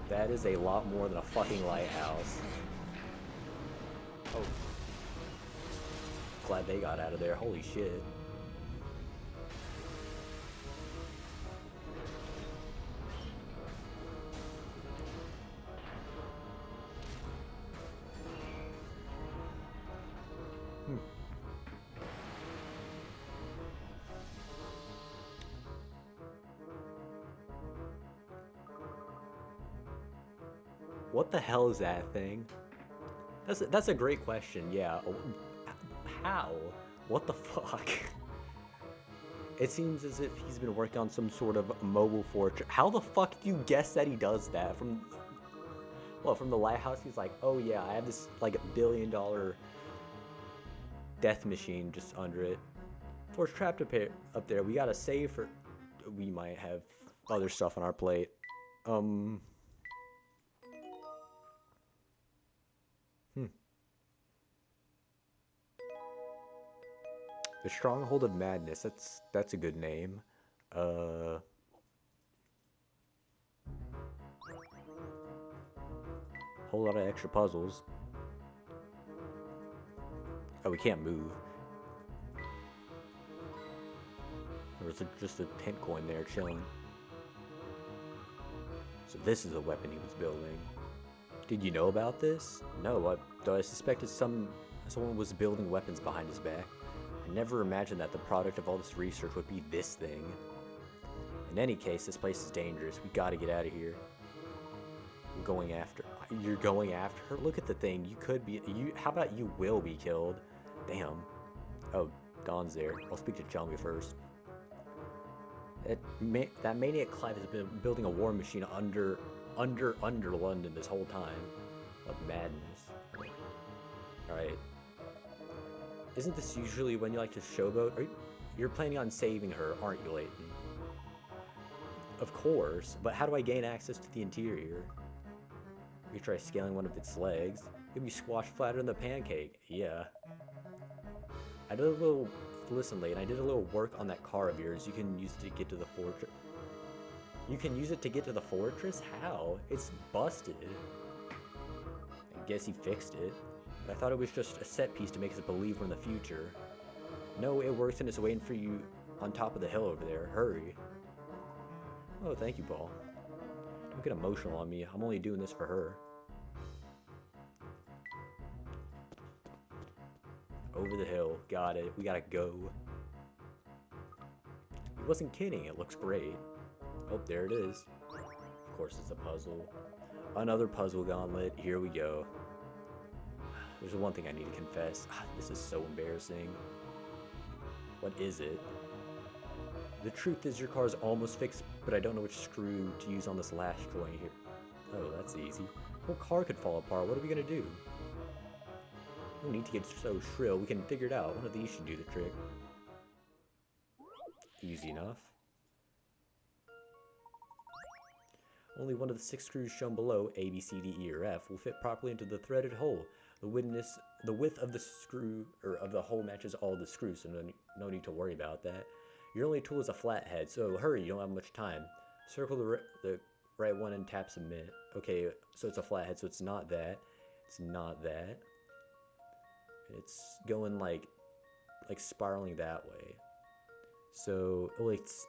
That is a lot more than a fucking lighthouse. Oh. Glad they got out of there. Holy shit. What the hell is that thing? That's a great question. Yeah. How? What the fuck? It seems as if he's been working on some sort of mobile fortress. How the fuck do you guess that he does that? From the lighthouse, he's like, oh yeah, I have this like $1 billion death machine just under it. Force trapped up there. We gotta save her. We might have other stuff on our plate. The Stronghold of Madness. That's a good name. Whole lot of extra puzzles. Oh, we can't move. There was just a pint coin there chilling. So this is a weapon he was building. Did you know about this? No, though I suspected someone was building weapons behind his back. I never imagined that the product of all this research would be this thing. In any case, this place is dangerous. We gotta get out of here. I'm going after... You're going after her? Look at the thing. You could be... How about you will be killed? Damn. Oh, Dawn's there. I'll speak to Chelmy first. That maniac Clive has been building a war machine under London this whole time. Of madness. Alright. Isn't this usually when you like to showboat? You're planning on saving her, aren't you, Layton? Of course, but how do I gain access to the interior? We try scaling one of its legs. It'd be squashed flatter than the pancake. Yeah. I did a little Listen, Layton, I did a little work on that car of yours. You can use it to get to the fortress. You can use it to get to the fortress? How? It's busted. I guess he fixed it. But I thought it was just a set piece to make us believe we're in the future. No, it works and it's waiting for you on top of the hill over there. Hurry. Oh, thank you, Paul. Don't get emotional on me. I'm only doing this for her. Over the hill. Got it. We gotta go. He wasn't kidding. It looks great. Oh, there it is. Of course, it's a puzzle. Another puzzle gauntlet. Here we go. There's one thing I need to confess. This is so embarrassing. What is it? The truth is your car is almost fixed, but I don't know which screw to use on this last joint here. Oh, that's easy. The whole car could fall apart. What are we gonna do? We don't need to get so shrill. We can figure it out. One of these should do the trick. Easy enough. Only one of the 6 screws shown below, A, B, C, D, E, or F, will fit properly into the threaded hole. The width of the screw, or of the hole, matches all the screws, so no need to worry about that. Your only tool is a flathead, so hurry, you don't have much time. Circle the right one and tap submit. Okay, so it's a flathead, so it's not that. It's not that. It's going like spiraling that way. So, oh, it's,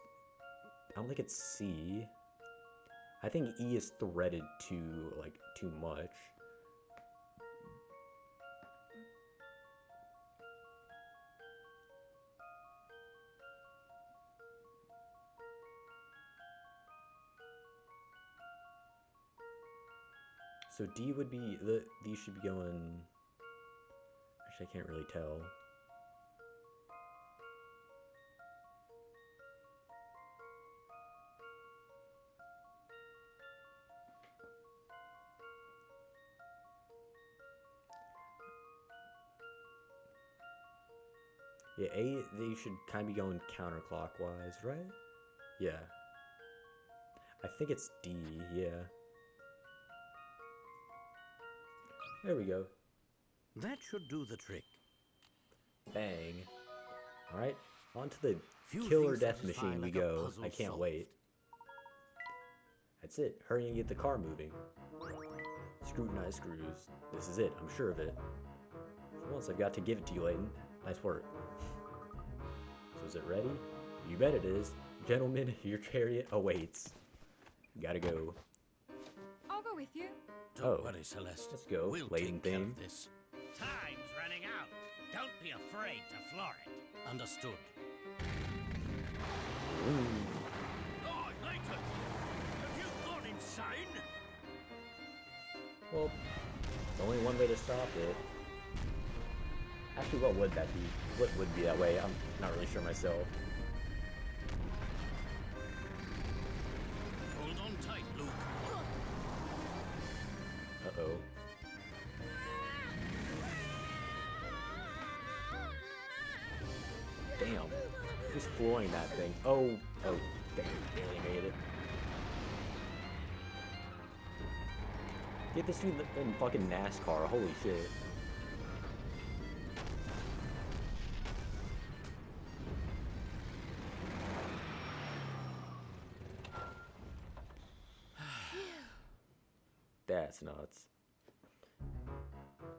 I don't think it's C. I think E is threaded too much. So D would be, these should be going, actually I can't really tell. Yeah, A, they should kind of be going counterclockwise, right? Yeah. I think it's D, yeah. There we go. That should do the trick. Bang. Alright, on to the killer death machine we go. I can't wait. That's it. Hurry and get the car moving. Scrutinize screws. This is it. I'm sure of it. For once, I've got to give it to you, Layton. Nice work. So is it ready? You bet it is. Gentlemen, your chariot awaits. Gotta go. I'll go with you. Don't worry, Celeste. Let's go. We'll Layton take care theme. of this. Time's running out. Don't be afraid to floor it. Understood. Oh, Layton! Have you gone insane? Well, there's only one way to stop it. Actually, what would that be? What would be that way? I'm not really sure myself. Hold on tight, Luke. Uh-oh. Damn. Who's flooring that thing? Oh, damn, barely made it. Get this dude in fucking NASCAR, holy shit. That's nuts.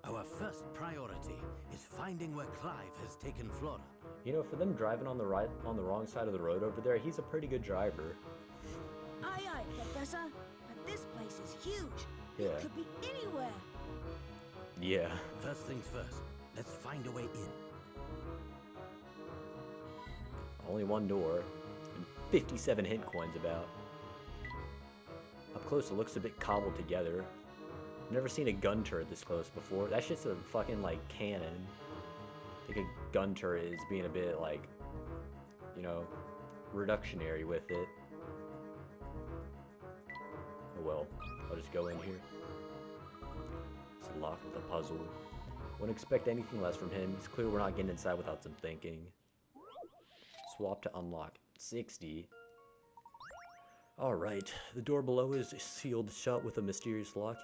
Our first priority is finding where Clive has taken Flora. You know, for them driving on the wrong side of the road over there, he's a pretty good driver. Aye, aye, Professor. But this place is huge. Yeah. It could be anywhere. Yeah. First things first, let's find a way in. Only one door, and 57 hint coins about. Up close, it looks a bit cobbled together. I've never seen a gun turret this close before. That shit's a fucking, like, cannon. I think a gun turret is being a bit, like, you know, reductionary with it. Oh well, I'll just go in here. It's locked with a puzzle. Wouldn't expect anything less from him. It's clear we're not getting inside without some thinking. Swap to unlock. 60. Alright, the door below is sealed shut with a mysterious lock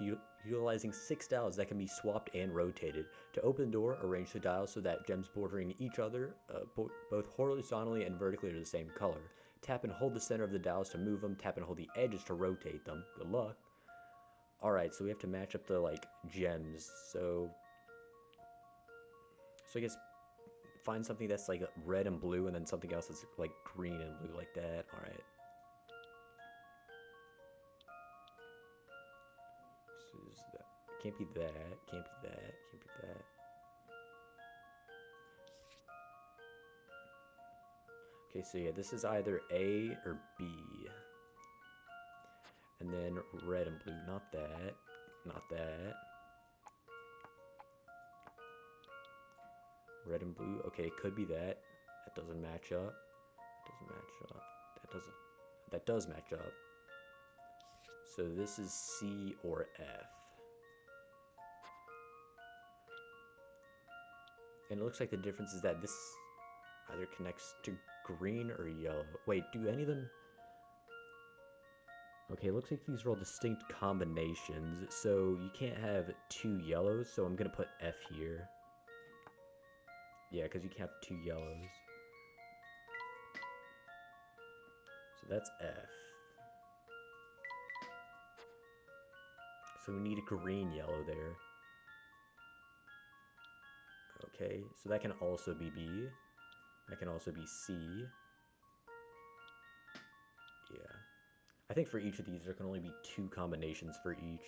utilizing 6 dials that can be swapped and rotated. To open the door, arrange the dials so that gems bordering each other, both horizontally and vertically, are the same color. Tap and hold the center of the dials to move them, tap and hold the edges to rotate them. Good luck. Alright, so we have to match up the, like, gems. So I guess find something that's, like, red and blue, and then something else that's, like, green and blue, like that. Alright. Can't be that, can't be that, can't be that. Okay, so yeah, this is either A or B. And then red and blue, not that, not that. Red and blue, okay, it could be that. That doesn't match up. Doesn't match up. That does match up. So this is C or F. And it looks like the difference is that this either connects to green or yellow. Wait, do any of them? Okay, it looks like these are all distinct combinations. So you can't have 2 yellows, so I'm gonna put F here. Yeah, because you can't have 2 yellows. So that's F. So we need a green yellow there. Okay, so that can also be B. That can also be C. Yeah. I think for each of these, there can only be 2 combinations for each.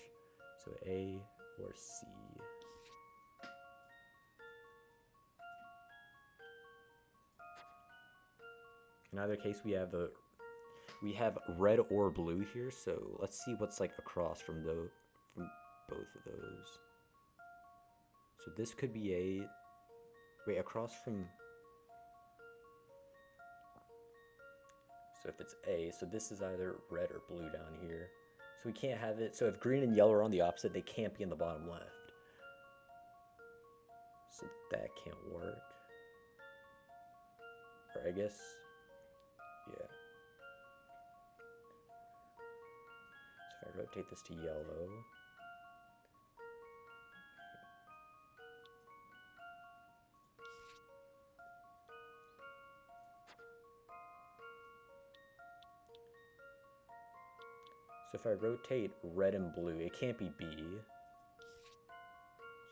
So A or C. In either case, we have red or blue here. So let's see what's like across from both of those. So this could be a... Wait, across from... So if it's A, so this is either red or blue down here. So we can't have it... So if green and yellow are on the opposite, they can't be in the bottom left. So that can't work. Or I guess... Yeah. So if I rotate this to yellow... So if I rotate red and blue, it can't be B.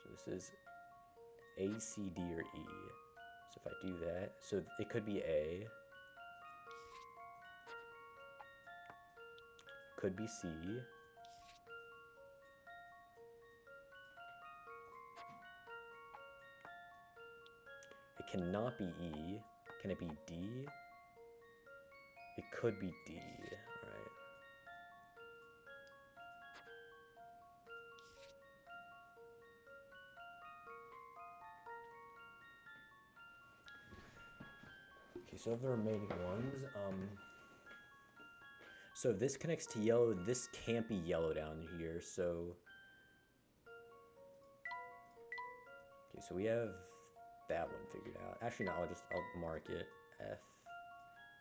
So this is A, C, D, or E. So if I do that, so it could be A. Could be C. It cannot be E. Can it be D? It could be D. Alright. Okay, so of the remaining ones, so if this connects to yellow, this can't be yellow down here, so... Okay, so we have that one figured out. Actually, no, I'll mark it F.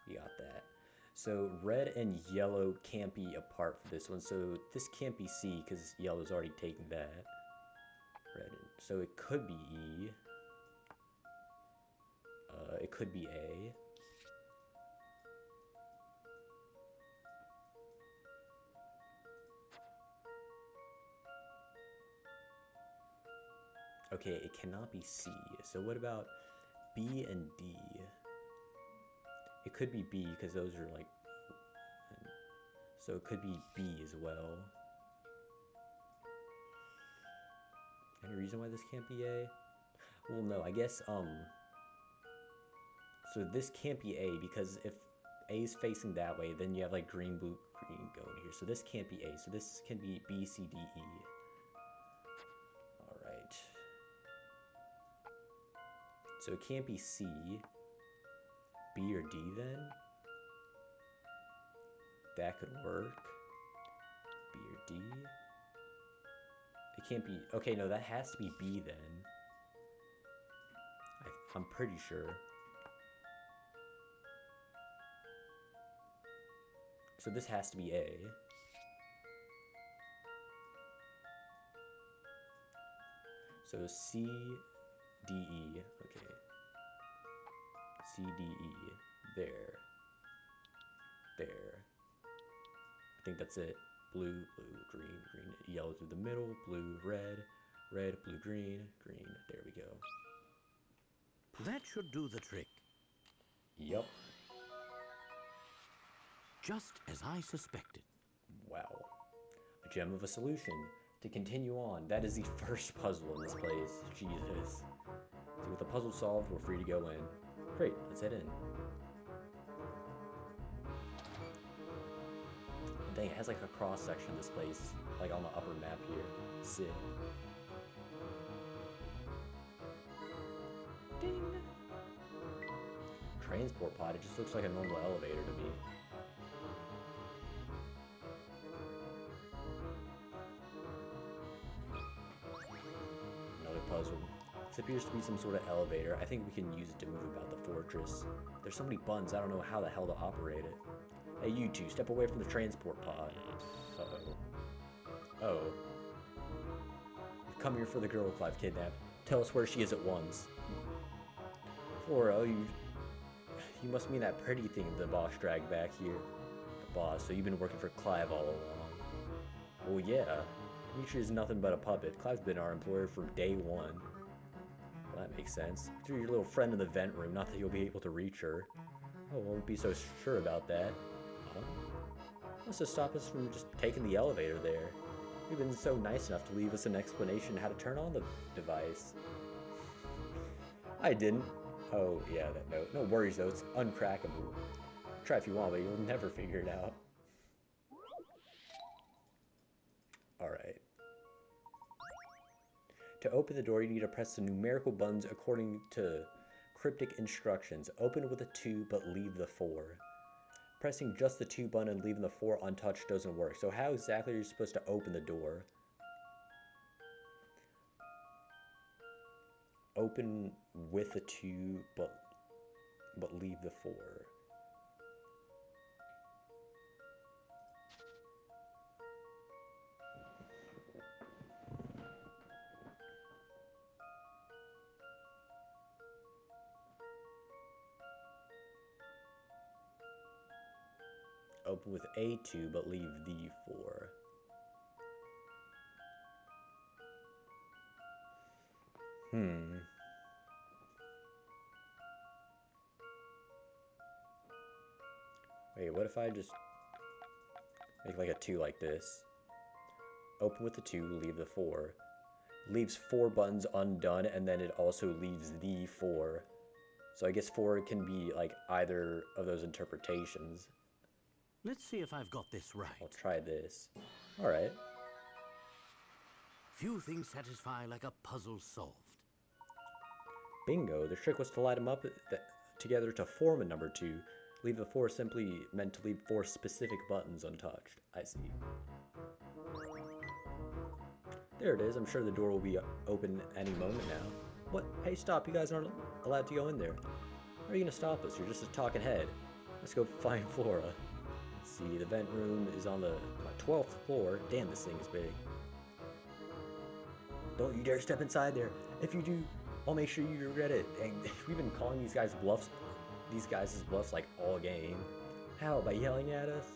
We got that. So red and yellow can't be apart for this one, so this can't be C because yellow's already taken that. Red, so it could be E. It could be A. Okay, it cannot be C. So what about B and D? It could be B because those are like... So it could be B as well. Any reason why this can't be A? Well, no, I guess, so this can't be A because if A is facing that way, then you have like green, blue, green going here. So this can't be A. So this can be B, C, D, E. Alright. So it can't be C. B or D then? That could work. B or D. It can't be... Okay, no, that has to be B then. I'm pretty sure. So this has to be A. So C, D, E. Okay. C, D, E. There. There. I think that's it. Blue, blue, green, green, yellow through the middle, blue, red, red, blue, green, green. There we go. That should do the trick. Yup. Just as I suspected. Wow. A gem of a solution. To continue on, that is the first puzzle in this place. Jesus. So with the puzzle solved, we're free to go in. Great, let's head in. Dang, it has like a cross section of this place, like on the upper map here. Sick. Ding! Transport pod, it just looks like a normal elevator to me. Another puzzle. This appears to be some sort of elevator. I think we can use it to move about the fortress. There's so many buttons, I don't know how the hell to operate it. Hey, you two, step away from the transport pod. Uh-oh. Oh. We've come here for the girl Clive kidnapped. Tell us where she is at once. Flora, you must mean that pretty thing the boss dragged back here. The boss, so you've been working for Clive all along. Well, yeah. Dimitri is nothing but a puppet. Clive's been our employer from day one. Well, that makes sense. Through your little friend in the vent room, not that you'll be able to reach her. Oh, won't be so sure about that. What's to stop us from just taking the elevator there? You've been so nice enough to leave us an explanation how to turn on the device. I didn't. Oh, yeah, that note. No worries, though. It's uncrackable. Try if you want, but you'll never figure it out. Alright. To open the door, you need to press the numerical buttons according to cryptic instructions. Open with a 2, but leave the 4. Pressing just the 2 button and leaving the 4 untouched doesn't work. So how exactly are you supposed to open the door? Open with the 2, but leave the 4. Open with A2, but leave the 4. Wait, what if I just make like a 2 like this? Open with the 2, leave the 4. Leaves 4 buttons undone, and then it also leaves the 4. So I guess 4 can be like either of those interpretations. Let's see if I've got this right. I'll try this. Alright. Few things satisfy like a puzzle solved. Bingo. The trick was to light them up together to form a number 2. Leave the 4 simply meant to leave 4 specific buttons untouched. I see. There it is. I'm sure the door will be open any moment now. What? Hey, stop. You guys aren't allowed to go in there. How are you going to stop us? You're just a talking head. Let's go find Flora. Let's see. The vent room is on the 12th floor. Damn, this thing is big. Don't you dare step inside there. If you do, I'll make sure you regret it. And we've been calling these guys bluffs. These guys' bluffs like all game. How? By yelling at us?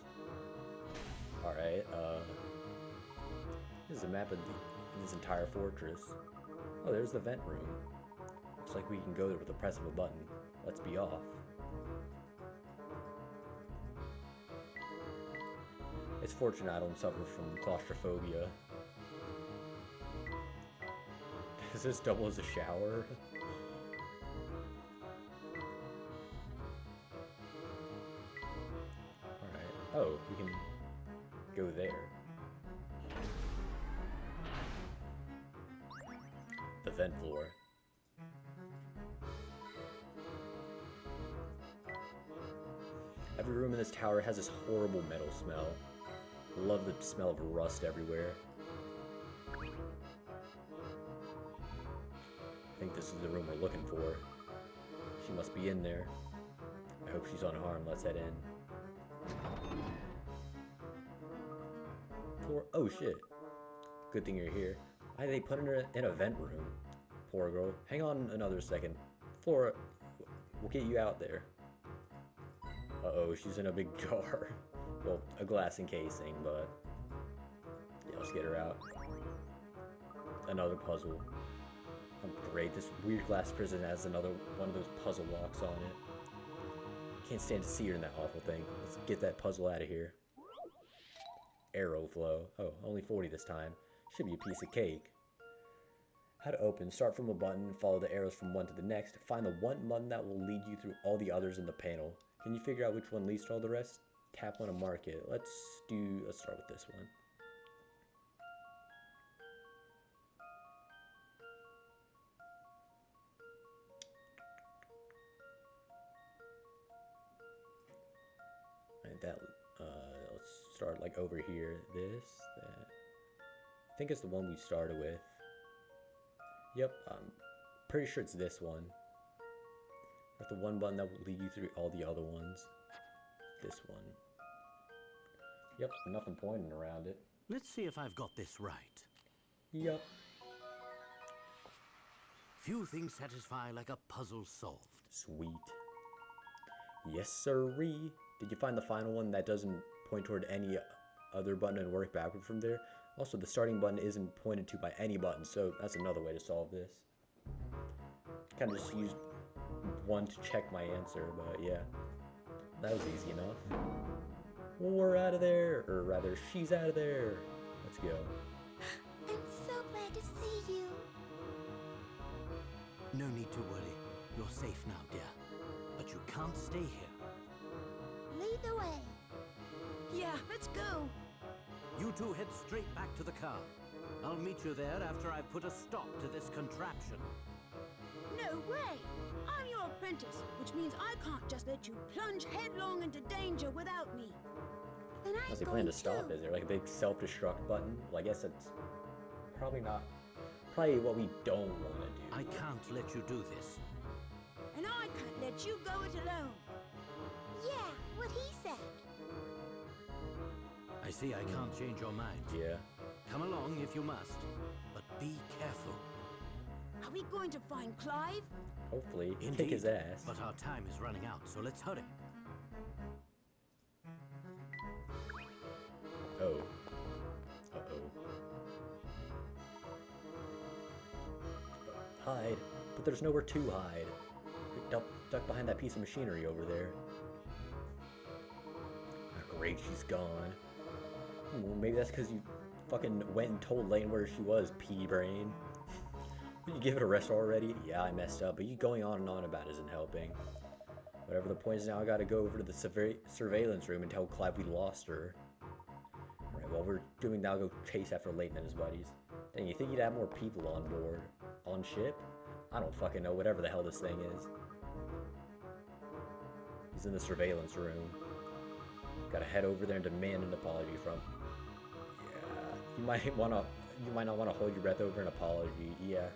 Alright, this is a map of this entire fortress. Oh, there's the vent room. Looks like we can go there with the press of a button. Let's be off. It's fortunate I don't suffer from claustrophobia. Does this double as a shower? Oh, we can go there. The vent floor. Every room in this tower has this horrible metal smell. Love the smell of rust everywhere. I think this is the room we're looking for. She must be in there. I hope she's unharmed. Let's head in. floor? Oh shit. Good thing you're here. Why did they put her in a vent room? Poor girl. Hang on another second. Flora, we'll get you out there. Uh-oh, she's in a big jar. Well, a glass encasing, but... yeah, let's get her out. Another puzzle. Oh, great, this weird glass prison has another one of those puzzle locks on it. Can't stand to see her in that awful thing. Let's get that puzzle out of here. Arrow flow. Oh, only 40 this time. Should be a piece of cake. How to open. Start from a button, follow the arrows from one to the next. Find the one button that will lead you through all the others in the panel. Can you figure out which one leads to all the rest? Tap one to mark it. Let's start with this one. That let's start like over here. This, that. I think it's the one we started with. Yep, I'm pretty sure it's this one. With the one button that will lead you through all the other ones. This one. Yep, nothing pointing around it. Let's see if I've got this right. Yep. Few things satisfy like a puzzle solved. Sweet. Yes, sirree. Did you find the final one that doesn't point toward any other button and work backward from there? Also, the starting button isn't pointed to by any button, so that's another way to solve this. Kind of just used one to check my answer, but yeah. That was easy enough. We're out of there, or rather, she's out of there. Let's go. I'm so glad to see you. No need to worry. You're safe now, dear. But you can't stay here. Lead the way. Yeah, let's go. You two head straight back to the car. I'll meet you there after I put a stop to this contraption. No way! I'm your apprentice, which means I can't just let you plunge headlong into danger without me. Then I'm How's he going plan to stop? Is there like a big self-destruct button? Well, I guess it's probably not. Probably what we don't want to do. I can't let you do this. And I can't let you go it alone. Yeah, what he said. I see I can't change your mind. Yeah. Come along if you must, but be careful. Are we going to find Clive? Hopefully, Indeed, kick his ass. but our time is running out, so let's hurry. Oh. Uh-oh. Hide. But there's nowhere to hide. You're ducked behind that piece of machinery over there. Oh, great, she's gone. Well, maybe that's because you fucking went and told Layton where she was, pea brain. Will you give it a rest already? Yeah, I messed up, but you going on and on about it isn't helping. Whatever the point is now, I gotta go over to the surveillance room and tell Clive we lost her. Alright, while we're doing that, I'll go chase after Layton and his buddies. Dang, you think you'd have more people on board? On ship? I don't fucking know, whatever the hell this thing is. He's in the surveillance room. Gotta head over there and demand an apology from... Yeah, you might not want to hold your breath over an apology, yeah.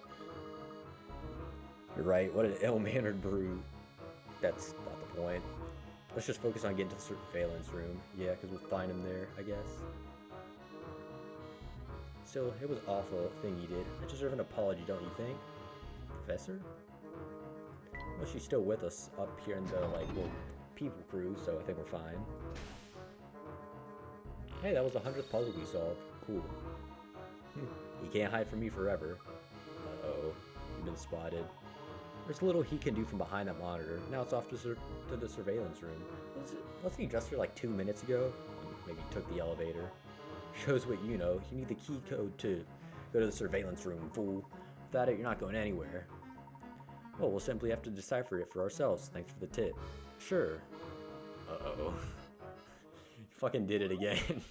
You're right, what an ill-mannered brute. That's not the point. Let's just focus on getting to the surveillance room. Yeah, because we'll find him there, I guess. Still, it was awful thing he did. I deserve an apology, don't you think? Professor? Well, she's still with us up here in the, like, little people crew, so I think we're fine. Hey, that was the 100th puzzle we solved. Cool. He can't hide from me forever. Uh-oh. You've been spotted. There's little he can do from behind that monitor. Now it's off to the surveillance room. Wasn't he just here like 2 minutes ago? Maybe he took the elevator. Shows what you know. You need the key code to go to the surveillance room, fool. Without it, you're not going anywhere. Well, we'll simply have to decipher it for ourselves. Thanks for the tip. Sure. Uh-oh. You fucking did it again.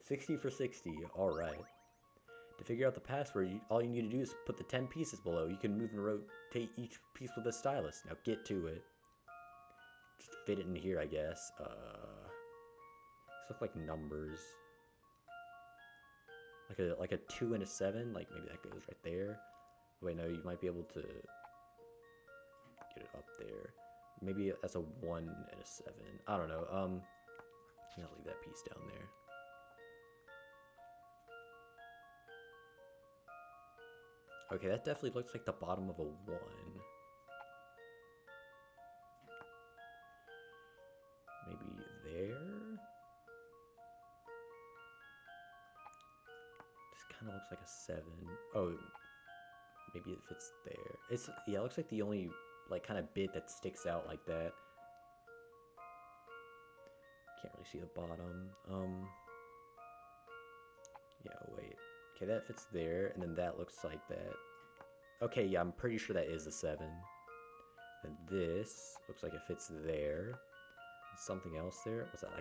60 for 60. Alright. To figure out the password, all you need to do is put the 10 pieces below. You can move and rotate each piece with a stylus. Now get to it. Just fit it in here, I guess. These look like numbers. Like a 2 and a 7. Like maybe that goes right there. Wait, no, you might be able to get it up there. Maybe that's a 1 and a 7. I don't know. Yeah, I'll leave that piece down there. Okay, that definitely looks like the bottom of a 1. Maybe there? This kind of looks like a 7. Oh, maybe it fits there. It's, yeah, it looks like the only, like, kind of bit that sticks out like that. Can't really see the bottom. Yeah, wait. Okay, that fits there, and then that looks like that. Okay, yeah, I'm pretty sure that is a 7. And this looks like it fits there. Something else there? Was that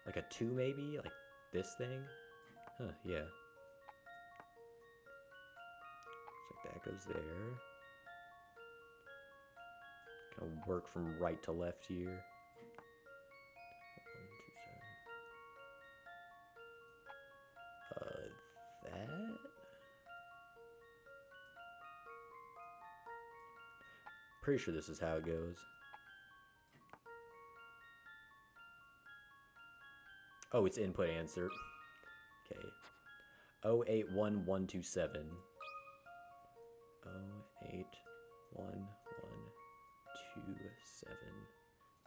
like a 2 maybe? Like this thing? Huh, yeah. Looks like that goes there. Kind of work from right to left here. 1, 2, 7. That? Pretty sure this is how it goes. Oh, it's input answer. Okay. 081127. 081127.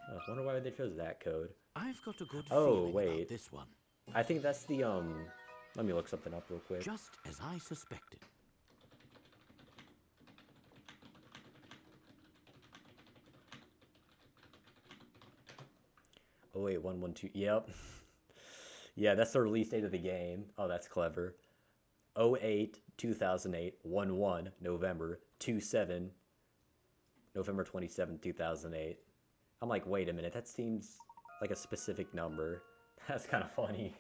Oh, I wonder why they chose that code. I've got a good Oh, feeling wait. about this one. I think that's the, let me look something up real quick. Just as I suspected. Oh, wait, 112. Yep. Yeah, that's the release date of the game. Oh, that's clever. 08 2008 11 November 27 November 27 2008. I'm like, wait a minute, that seems like a specific number. That's kind of funny.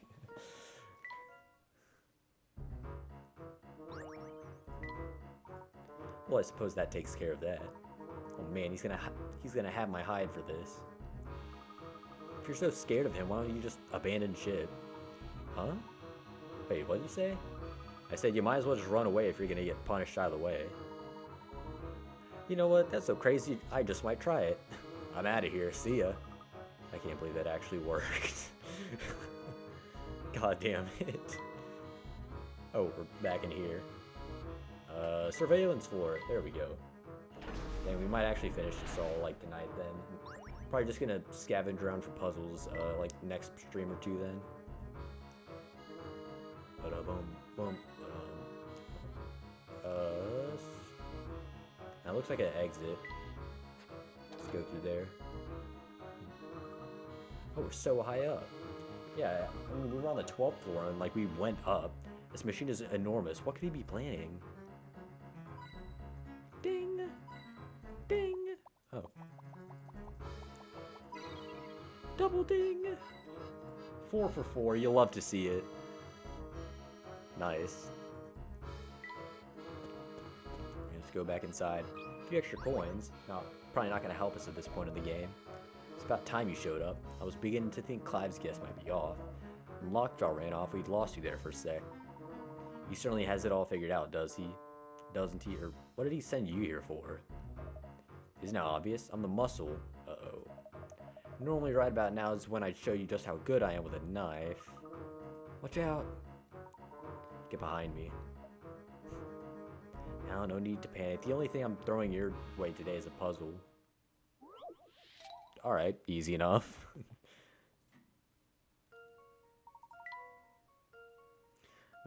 Well, I suppose that takes care of that. Oh man, he's gonna have my hide for this. If you're so scared of him, why don't you just abandon ship? Huh? Wait, what did you say? I said you might as well just run away if you're gonna get punished either way. You know what? That's so crazy, I just might try it. I'm out of here. See ya. I can't believe that actually worked. God damn it. Oh, we're back in here. Surveillance floor. There we go. Dang, we might actually finish this all like tonight then. Probably just gonna scavenge around for puzzles like next stream or two then. Boom. That looks like an exit. Let's go through there. Oh, we're so high up. Yeah, I mean, we were on the 12th floor and like we went up. This machine is enormous. What could he be planning? Ding! Ding! Oh. Double ding! 4 for 4. You'll love to see it. Nice. Let's go back inside. A few extra coins. Now, probably not going to help us at this point in the game. It's about time you showed up. I was beginning to think Clive's guess might be off. When Lockjaw ran off, we'd lost you there for a sec. He certainly has it all figured out, does he? Doesn't he? Or what did he send you here for? Isn't that obvious? I'm the muscle. Uh-oh. Normally right about now is when I'd show you just how good I am with a knife. Watch out. Get behind me. Now, no need to panic. The only thing I'm throwing your way today is a puzzle. Alright, easy enough.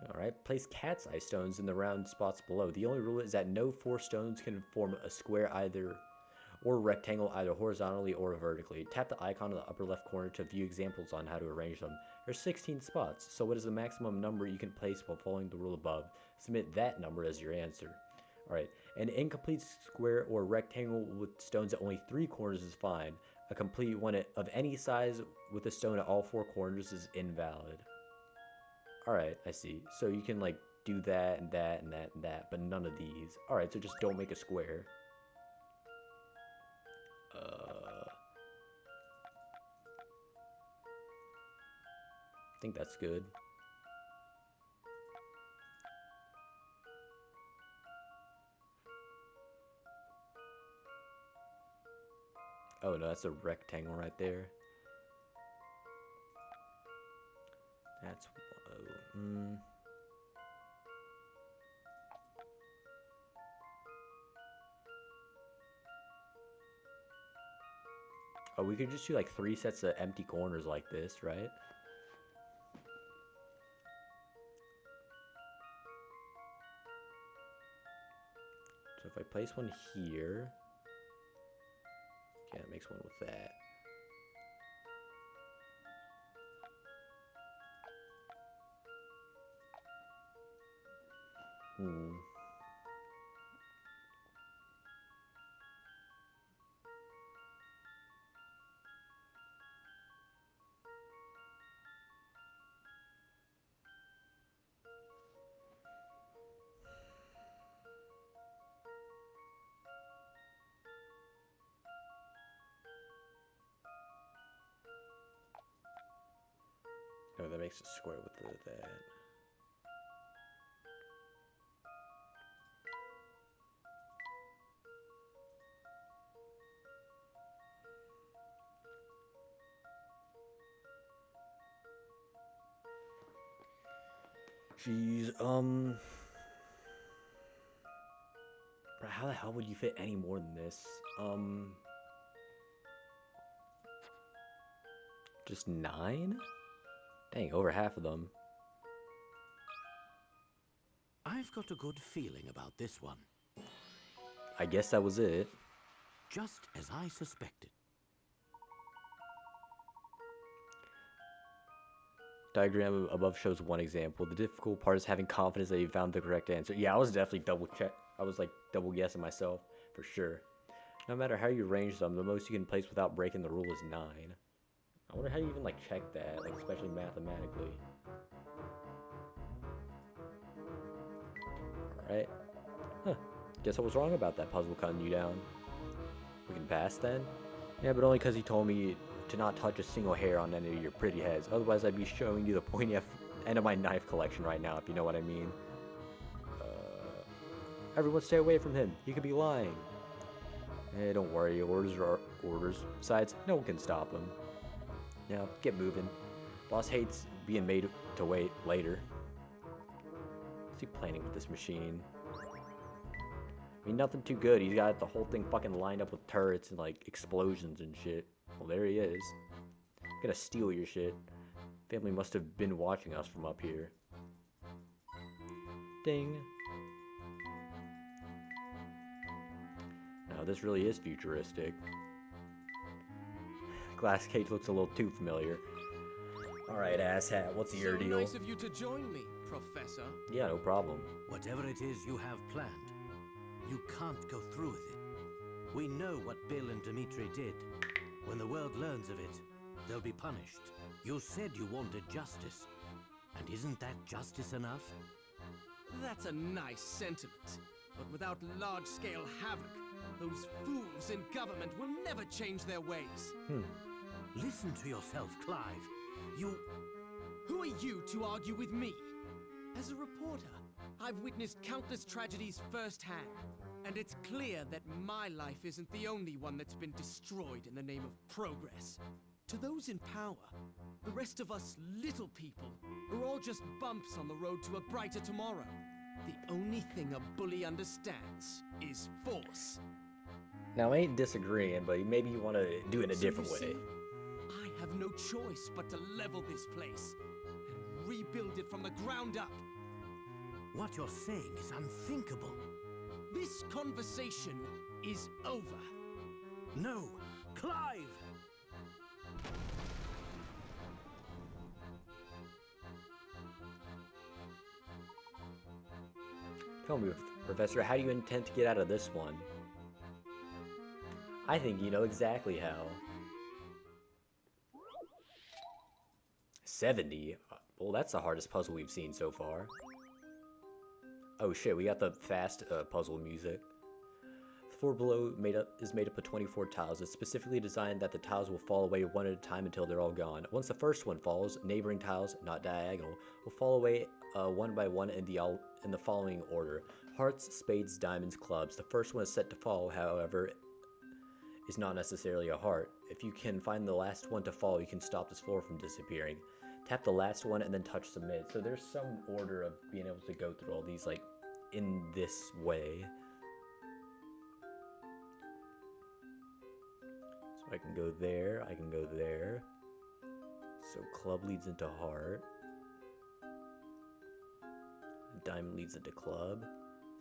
Alright, place cat's eye stones in the round spots below. The only rule is that no 4 stones can form a square either or a rectangle either horizontally or vertically. Tap the icon in the upper left corner to view examples on how to arrange them. There's 16 spots, so what is the maximum number you can place while following the rule above? Submit that number as your answer. Alright, an incomplete square or rectangle with stones at only 3 corners is fine. A complete one of any size with a stone at all 4 corners is invalid. Alright, I see. So you can like do that and that and that and that, but none of these. Alright, so just don't make a square. I think that's good. Oh no, that's a rectangle right there. That's Oh, we could just do like 3 sets of empty corners like this, right? So if I place one here, okay, that makes one with that. No, that makes a square with that. Jeez, how the hell would you fit any more than this? Just 9? Dang, over half of them. I've got a good feeling about this one. I guess that was it. Just as I suspected. Diagram above shows one example. The difficult part is having confidence that you found the correct answer. Yeah, I was definitely double guessing myself, for sure. No matter how you arrange them, the most you can place without breaking the rule is 9. I wonder how you even, like, check that, like, especially mathematically. Alright. Huh. Guess I was wrong about that puzzle cutting you down. We can pass then? Yeah, but only because he told me to not touch a single hair on any of your pretty heads. Otherwise, I'd be showing you the pointy end of my knife collection right now, if you know what I mean. Everyone stay away from him. He could be lying. Eh, don't worry. Orders are orders. Besides, no one can stop him. Now, get moving. Boss hates being made to wait later. What's he planning with this machine? I mean, nothing too good. He's got the whole thing fucking lined up with turrets and, like, explosions and shit. Well, there he is. Gonna steal your shit. Family must have been watching us from up here. Ding. Now, this really is futuristic. Glass cage looks a little too familiar. Alright, asshat, what's your deal? Nice of you to join me, Professor. Yeah, no problem. Whatever it is you have planned, you can't go through with it. We know what Bill and Dimitri did. When the world learns of it, they'll be punished. You said you wanted justice. And isn't that justice enough? That's a nice sentiment. But without large-scale havoc, those fools in government will never change their ways. Listen to yourself, Clive. Who are you to argue with me? As a reporter, I've witnessed countless tragedies firsthand. And it's clear that my life isn't the only one that's been destroyed in the name of progress. To those in power, the rest of us little people are all just bumps on the road to a brighter tomorrow. The only thing a bully understands is force. Now, I ain't disagreeing, but maybe you want to do it in a different way. See, I have no choice but to level this place and rebuild it from the ground up. What you're saying is unthinkable. This conversation is over. No, Clive! Tell me, Professor, how do you intend to get out of this one? I think you know exactly how. 70? Well, that's the hardest puzzle we've seen so far. Oh shit, we got the fast puzzle music. The floor below is made up of 24 tiles. It's specifically designed that the tiles will fall away one at a time until they're all gone. Once the first one falls, neighboring tiles, not diagonal, will fall away one by one in the following order. Hearts, spades, diamonds, clubs. The first one is set to fall, however, is not necessarily a heart. If you can find the last one to fall, you can stop this floor from disappearing. Tap the last one and then touch submit. So there's some order of being able to go through all these, like, in this way. So I can go there, I can go there. So club leads into heart. Diamond leads into club.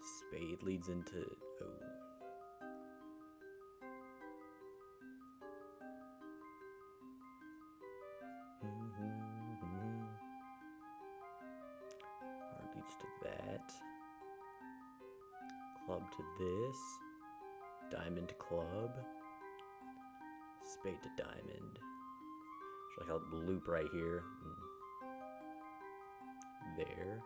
Spade leads into... oh. Heart leads to that. Club to this. Diamond to club. Spade to diamond. There's like a loop right here. There.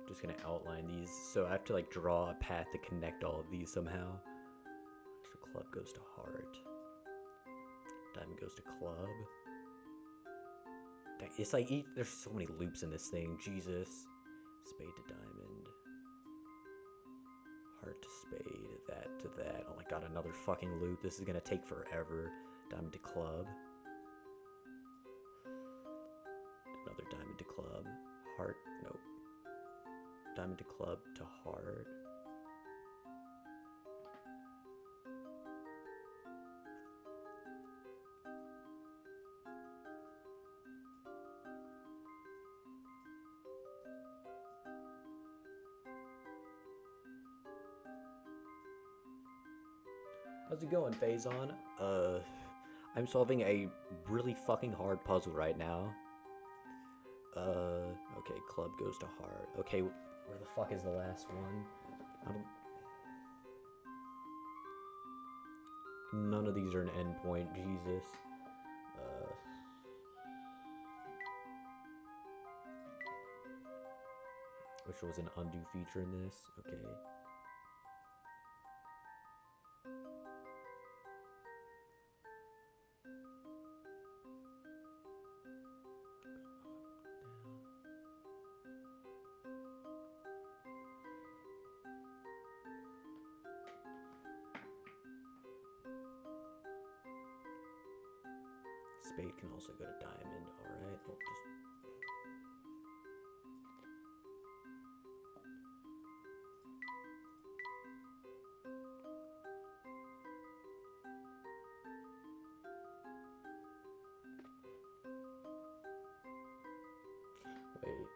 Just gonna outline these, so I have to like draw a path to connect all of these somehow. So club goes to heart, diamond goes to club. It's like there's so many loops in this thing. Jesus. Spade to diamond, heart to spade, that to that. Oh my god, another fucking loop. This is gonna take forever. Diamond to club, another diamond to club, heart, nope. Diamond to club to heart. How's it going, Phazon? I'm solving a really fucking hard puzzle right now. Okay, club goes to heart. Okay, where the fuck is the last one? None of these are an endpoint, Jesus. Which was an undo feature in this, okay. Spade can also go to diamond, alright. We'll just... Wait.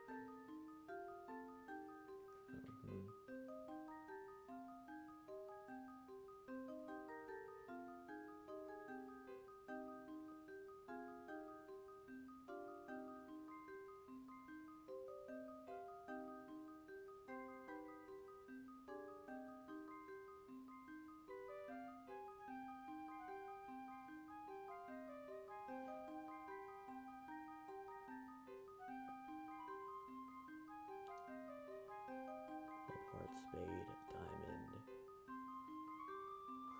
Heart, spade, diamond.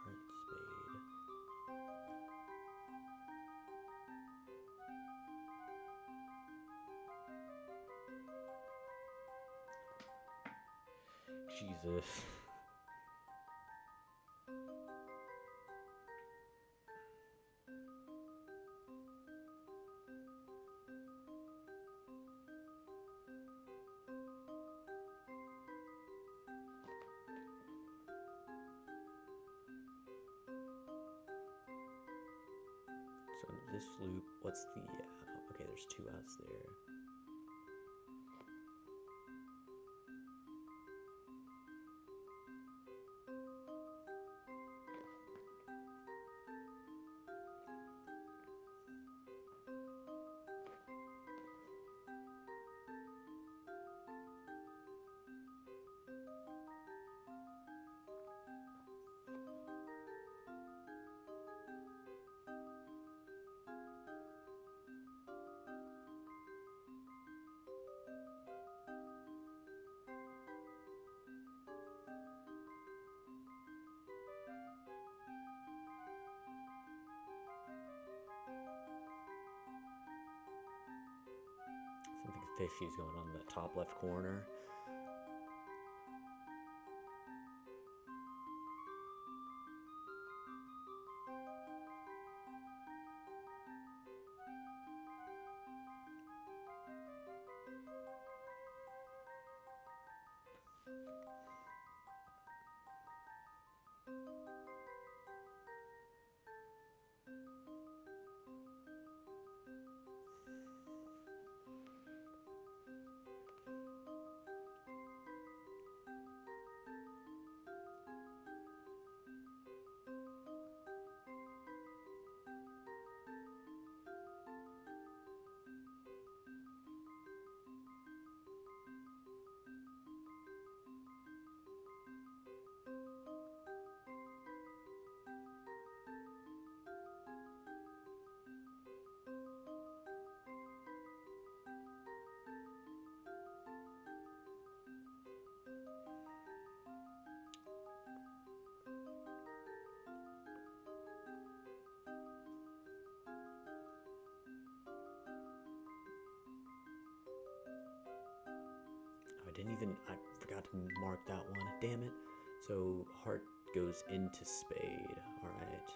Heart, spade. Jesus. So this loop, what's the, okay, there's two outs there. Something fishy is going on in the top left corner. I forgot to mark that one. Damn it. So heart goes into spade. All right.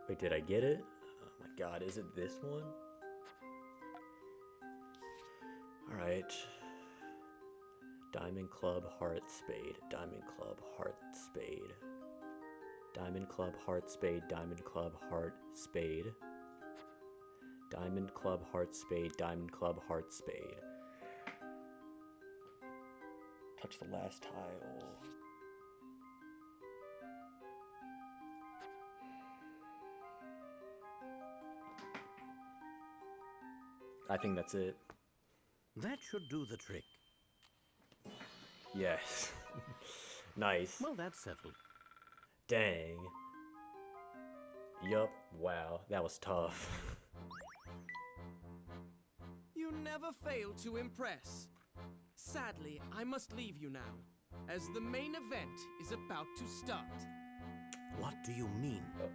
Wait, did I get it? Oh my god, is it this one? Alright. Diamond, club, heart, spade. Diamond, club, heart, spade. Diamond, club, heart, spade. Diamond, club, heart, spade. Diamond, club, heart, spade. Diamond, club, heart, spade. Touch the last tile. I think that's it. That should do the trick. Yes. Nice. Well, that's settled. Dang. Yup. Wow. That was tough. You never fail to impress. Sadly, I must leave you now, as the main event is about to start. What do you mean? Uh-oh.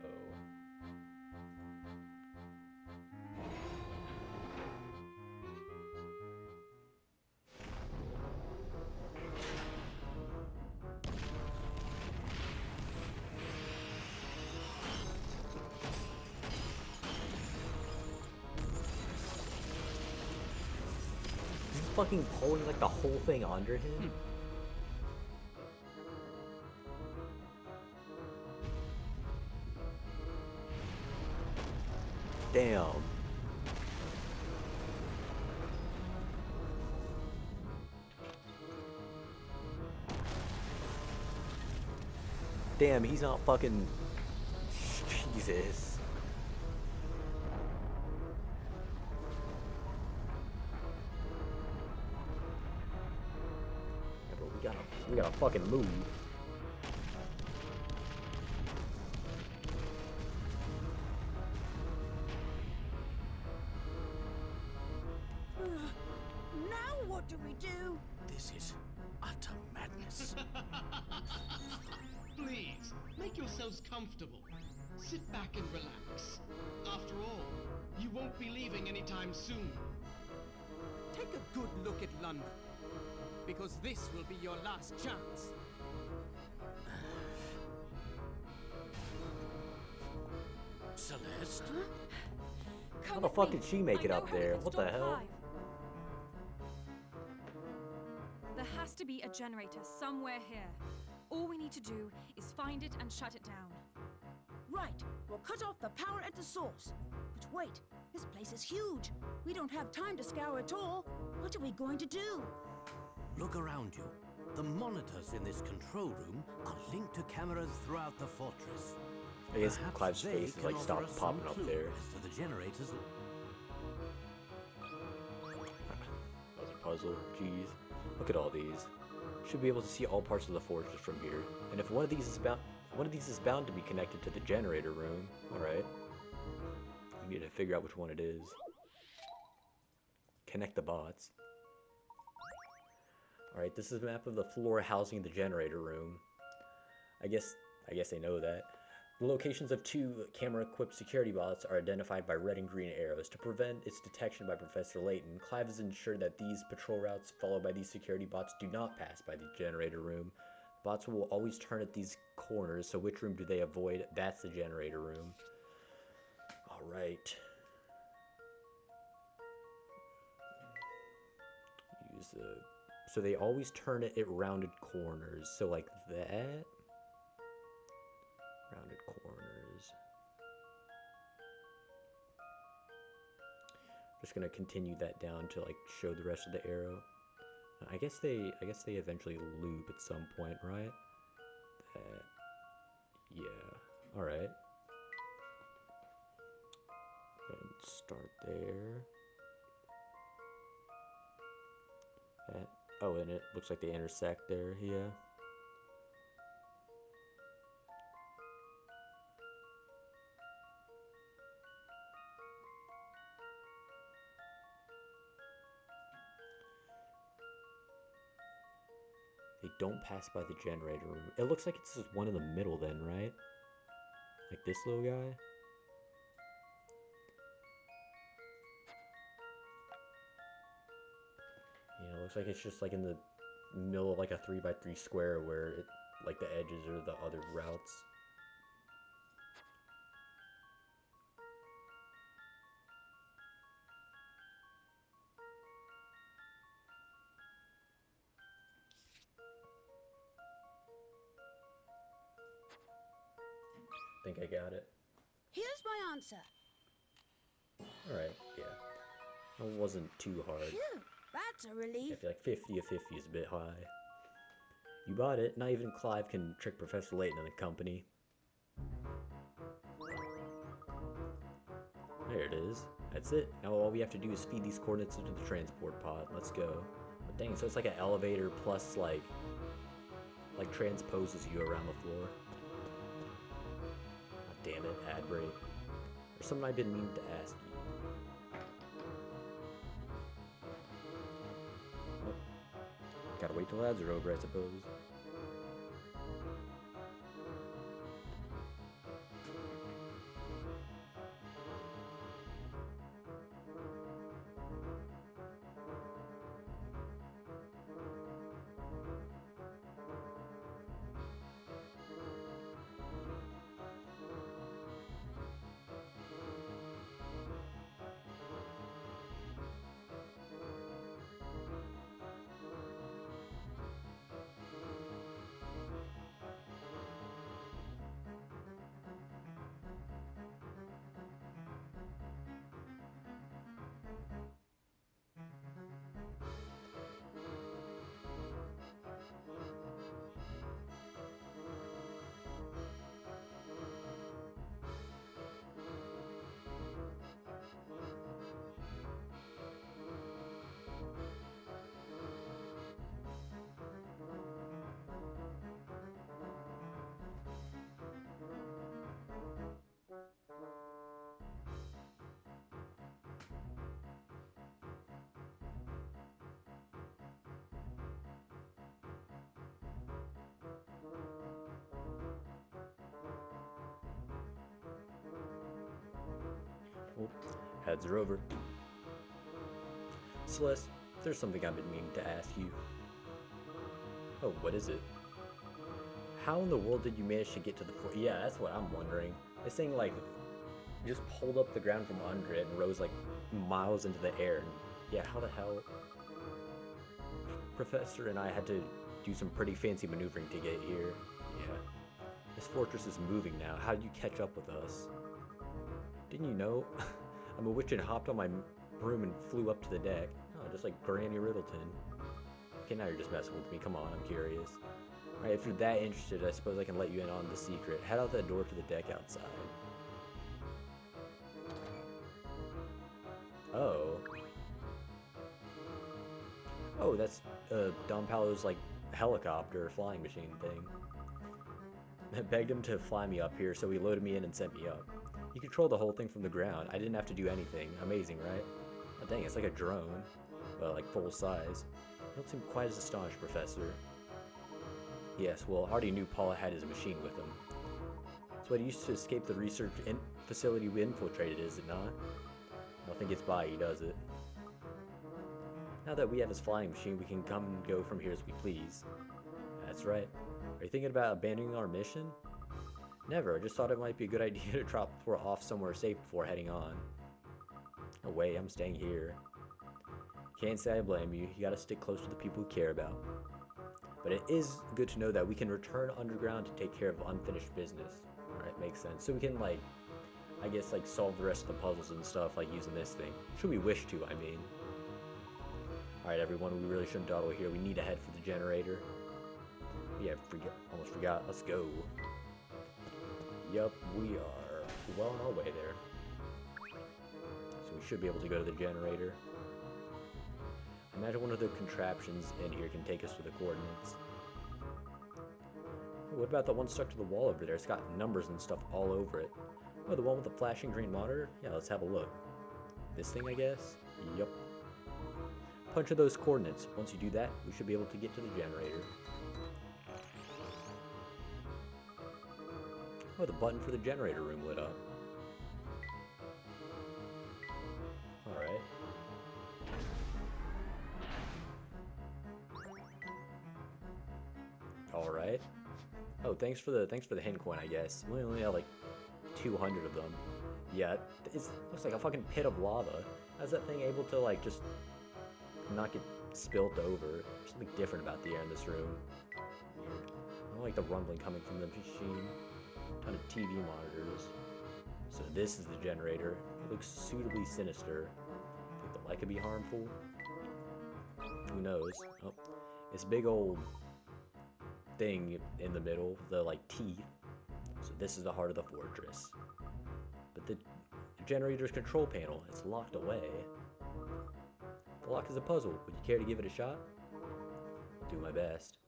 Fucking pulling like the whole thing under him. Damn. Damn, he's not fucking. Jesus. We gotta fucking move. Now what do we do? This is utter madness. Please, make yourselves comfortable. Sit back and relax. After all, you won't be leaving anytime soon. Take a good look at London, because this will be your last chance. Celeste? How the fuck did she make it up there? What the hell? There has to be a generator somewhere here. All we need to do is find it and shut it down. Right, we'll cut off the power at the source. But wait, this place is huge. We don't have time to scour it all. What are we going to do? Look around you. the monitors in this control room are linked to cameras throughout the fortress. I guess Perhaps Clive's they face is can like offer stopped us popping some up clue there. as to the generators. That was a puzzle. Jeez. Look at all these. Should be able to see all parts of the fortress from here. And if one of these is bound to be connected to the generator room. Alright. We need to figure out which one it is. Connect the bots. Alright, this is a map of the floor housing the generator room. I guess they know that. The locations of 2 camera-equipped security bots are identified by red and green arrows. To prevent its detection by Professor Layton, Clive has ensured that these patrol routes followed by these security bots do not pass by the generator room. Bots will always turn at these corners, so which room do they avoid? That's the generator room. Alright. Use the... So they always turn it at rounded corners, so like that. Rounded corners. Just gonna continue that down to like show the rest of the arrow. I guess they eventually loop at some point, right? That, yeah. All right. And start there. That. Oh, and it looks like they intersect there. Yeah. They don't pass by the generator room. It looks like it's just one in the middle then, right? Like this little guy? Yeah, it looks like it's just like in the middle of like a 3x3 square where it, like the edges are the other routes. I think I got it. Here's my answer. Alright, yeah. It wasn't too hard. Phew, that's a relief. I feel like 50 of 50 is a bit high. You bought it. Not even Clive can trick Professor Layton and the company. There it is. That's it. Now all we have to do is feed these coordinates into the transport pod. Let's go. But dang, so it's like an elevator plus like transposes you around the floor. Oh, damn it, ad break. There's something I've been meaning to ask you. Oh, gotta wait till ads are over, I suppose. Oh, ads are over. Celeste, there's something I've been meaning to ask you. Oh, what is it? How in the world did you manage to get to the floor? Yeah, that's what I'm wondering. This thing, like, just pulled up the ground from under it and rose, like, miles into the air. And yeah, how the hell? Professor and I had to do some pretty fancy maneuvering to get here. Yeah. This fortress is moving now. How did you catch up with us? Didn't you know? I'm a witch and hopped on my broom and flew up to the deck. Oh, just like Granny Riddleton. Okay, now you're just messing with me. Come on, I'm curious. Alright, if you're that interested, I suppose I can let you in on the secret. Head out that door to the deck outside. Oh. Oh, that's Don Paolo's, like, helicopter flying machine thing. I begged him to fly me up here, so he loaded me in and sent me up. He controlled the whole thing from the ground. I didn't have to do anything. Amazing, right? Oh, dang, it's like a drone, but like full size. You don't seem quite as astonished, Professor. Yes, well, I already knew Paula had his machine with him. It's what he used to escape the research facility we infiltrated, is it not? Nothing gets by, he does it. Now that we have his flying machine, we can come and go from here as we please. That's right. Are you thinking about abandoning our mission? Never, I just thought it might be a good idea to drop off somewhere safe before heading on. No way, I'm staying here. Can't say I blame you, you gotta stick close to the people you care about. But it is good to know that we can return underground to take care of unfinished business. Alright, makes sense. So we can, like, I guess, like, solve the rest of the puzzles and stuff, like, using this thing. Should we wish to, I mean. Alright, everyone, we really shouldn't dawdle here. We need to head for the generator. Yeah, almost forgot. Let's go. Yup, we are well on our way there. So we should be able to go to the generator. Imagine one of the contraptions in here can take us to the coordinates. What about the one stuck to the wall over there? It's got numbers and stuff all over it. Oh, the one with the flashing green monitor? Yeah, let's have a look. This thing, I guess? Yup. Punch of those coordinates. Once you do that, we should be able to get to the generator. Oh, the button for the generator room lit up. Alright. Alright. Oh, thanks for the hint coin, I guess. We only have like 200 of them. Yeah, it looks like a fucking pit of lava. How's that thing able to, like, just not get spilt over? There's something different about the air in this room. Weird. I don't like the rumbling coming from the machine. A ton of TV monitors. So this is the generator. It looks suitably sinister. Think the light could be harmful? Who knows? Oh, this big old thing in the middle, the, like, teeth. So this is the heart of the fortress. But the generator's control panel, it's locked away. The lock is a puzzle. Would you care to give it a shot? I'll do my best.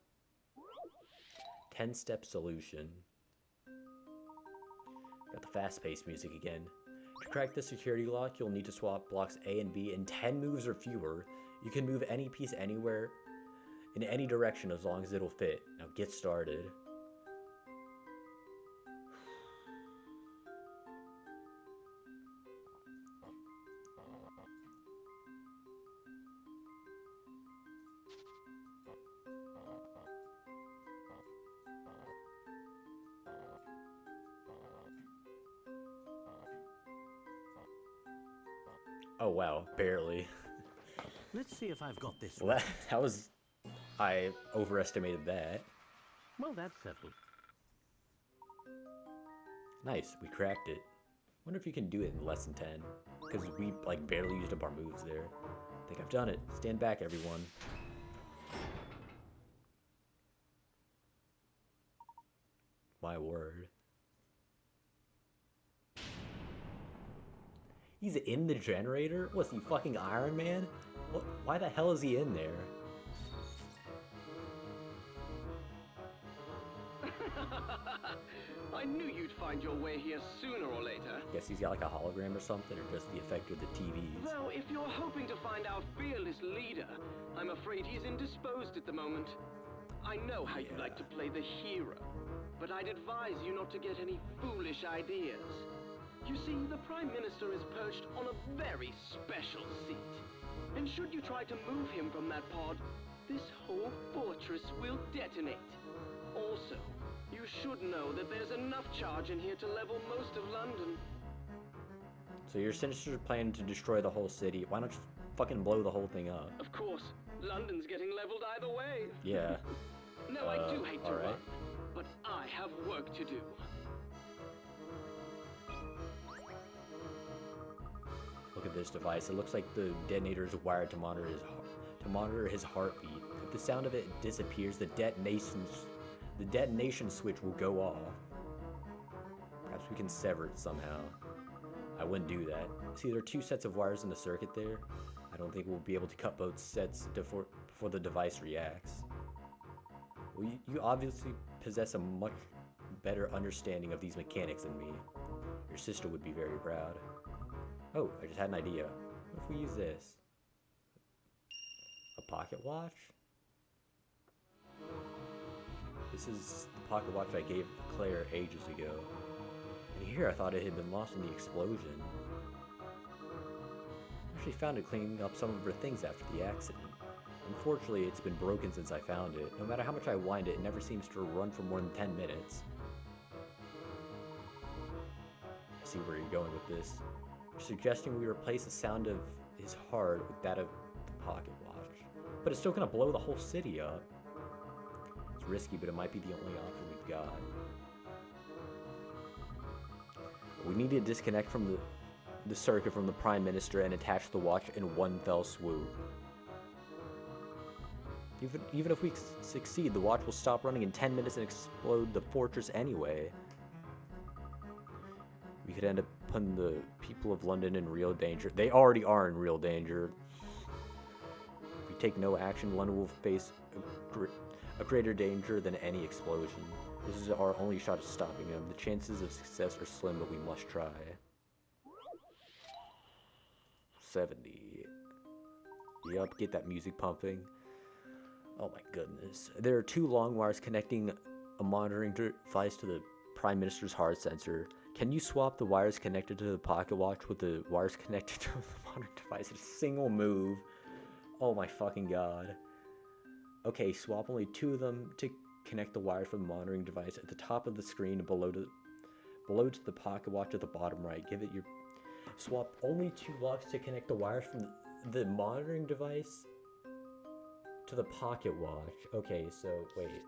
10-step solution. Got the fast-paced music again. To crack the security lock, you'll need to swap blocks A and B in 10 moves or fewer. You can move any piece anywhere, in any direction, as long as it'll fit. Now get started. Oh wow, barely. Let's see if I've got this Well, right. that was... I overestimated that. Well, that's settled. Nice, we cracked it. Wonder if you can do it in less than 10. Because we, like, barely used up our moves there. I think I've done it. Stand back, everyone. My word. He's in the generator? What's he, fucking Iron Man? What, why the hell is he in there? I knew you'd find your way here sooner or later. Guess he's got like a hologram or something, or just the effect of the TVs. Though, if you're hoping to find our fearless leader, I'm afraid he's indisposed at the moment. I know how you like to play the hero, but I'd advise you not to get any foolish ideas. You see, the Prime Minister is perched on a very special seat. And should you try to move him from that pod, this whole fortress will detonate. Also, you should know that there's enough charge in here to level most of London. So your Sinister's planning to destroy the whole city. Why don't you fucking blow the whole thing up? Of course, London's getting leveled either way. Yeah. No, I do hate to alright. run, but I have work to do. Look at this device. It looks like the detonator is wired to monitor his heartbeat. the sound of it disappears, the detonation switch will go off. Perhaps we can sever it somehow. I wouldn't do that. See, there are 2 sets of wires in the circuit there. I don't think we'll be able to cut both sets before the device reacts. Well, you obviously possess a much better understanding of these mechanics than me. Your sister would be very proud. Oh, I just had an idea. What if we use this? A pocket watch? This is the pocket watch I gave Claire ages ago. And here I thought it had been lost in the explosion. I actually found it cleaning up some of her things after the accident. Unfortunately, it's been broken since I found it. No matter how much I wind it, it never seems to run for more than 10 minutes. I see where you're going with this. You're suggesting we replace the sound of his heart with that of the pocket watch. But it's still gonna blow the whole city up. It's risky, but it might be the only option we've got. We need to disconnect from the circuit from the Prime Minister and attach the watch in one fell swoop. Even if we succeed, the watch will stop running in 10 minutes and explode the fortress anyway. We could end up putting the people of London in real danger. They already are in real danger. If we take no action, London will face a greater danger than any explosion. This is our only shot at stopping them. The chances of success are slim, but we must try. 70. Yup, get that music pumping. Oh my goodness. There are 2 long wires connecting a monitoring device to the Prime Minister's heart sensor. Can you swap the wires connected to the pocket watch with the wires connected to the monitoring device in a single move? Oh my fucking god. Okay, swap only 2 of them to connect the wires from the monitoring device at the top of the screen and below to the pocket watch at the bottom right. Give it your... Swap only 2 blocks to connect the wires from the monitoring device to the pocket watch. Okay, so wait.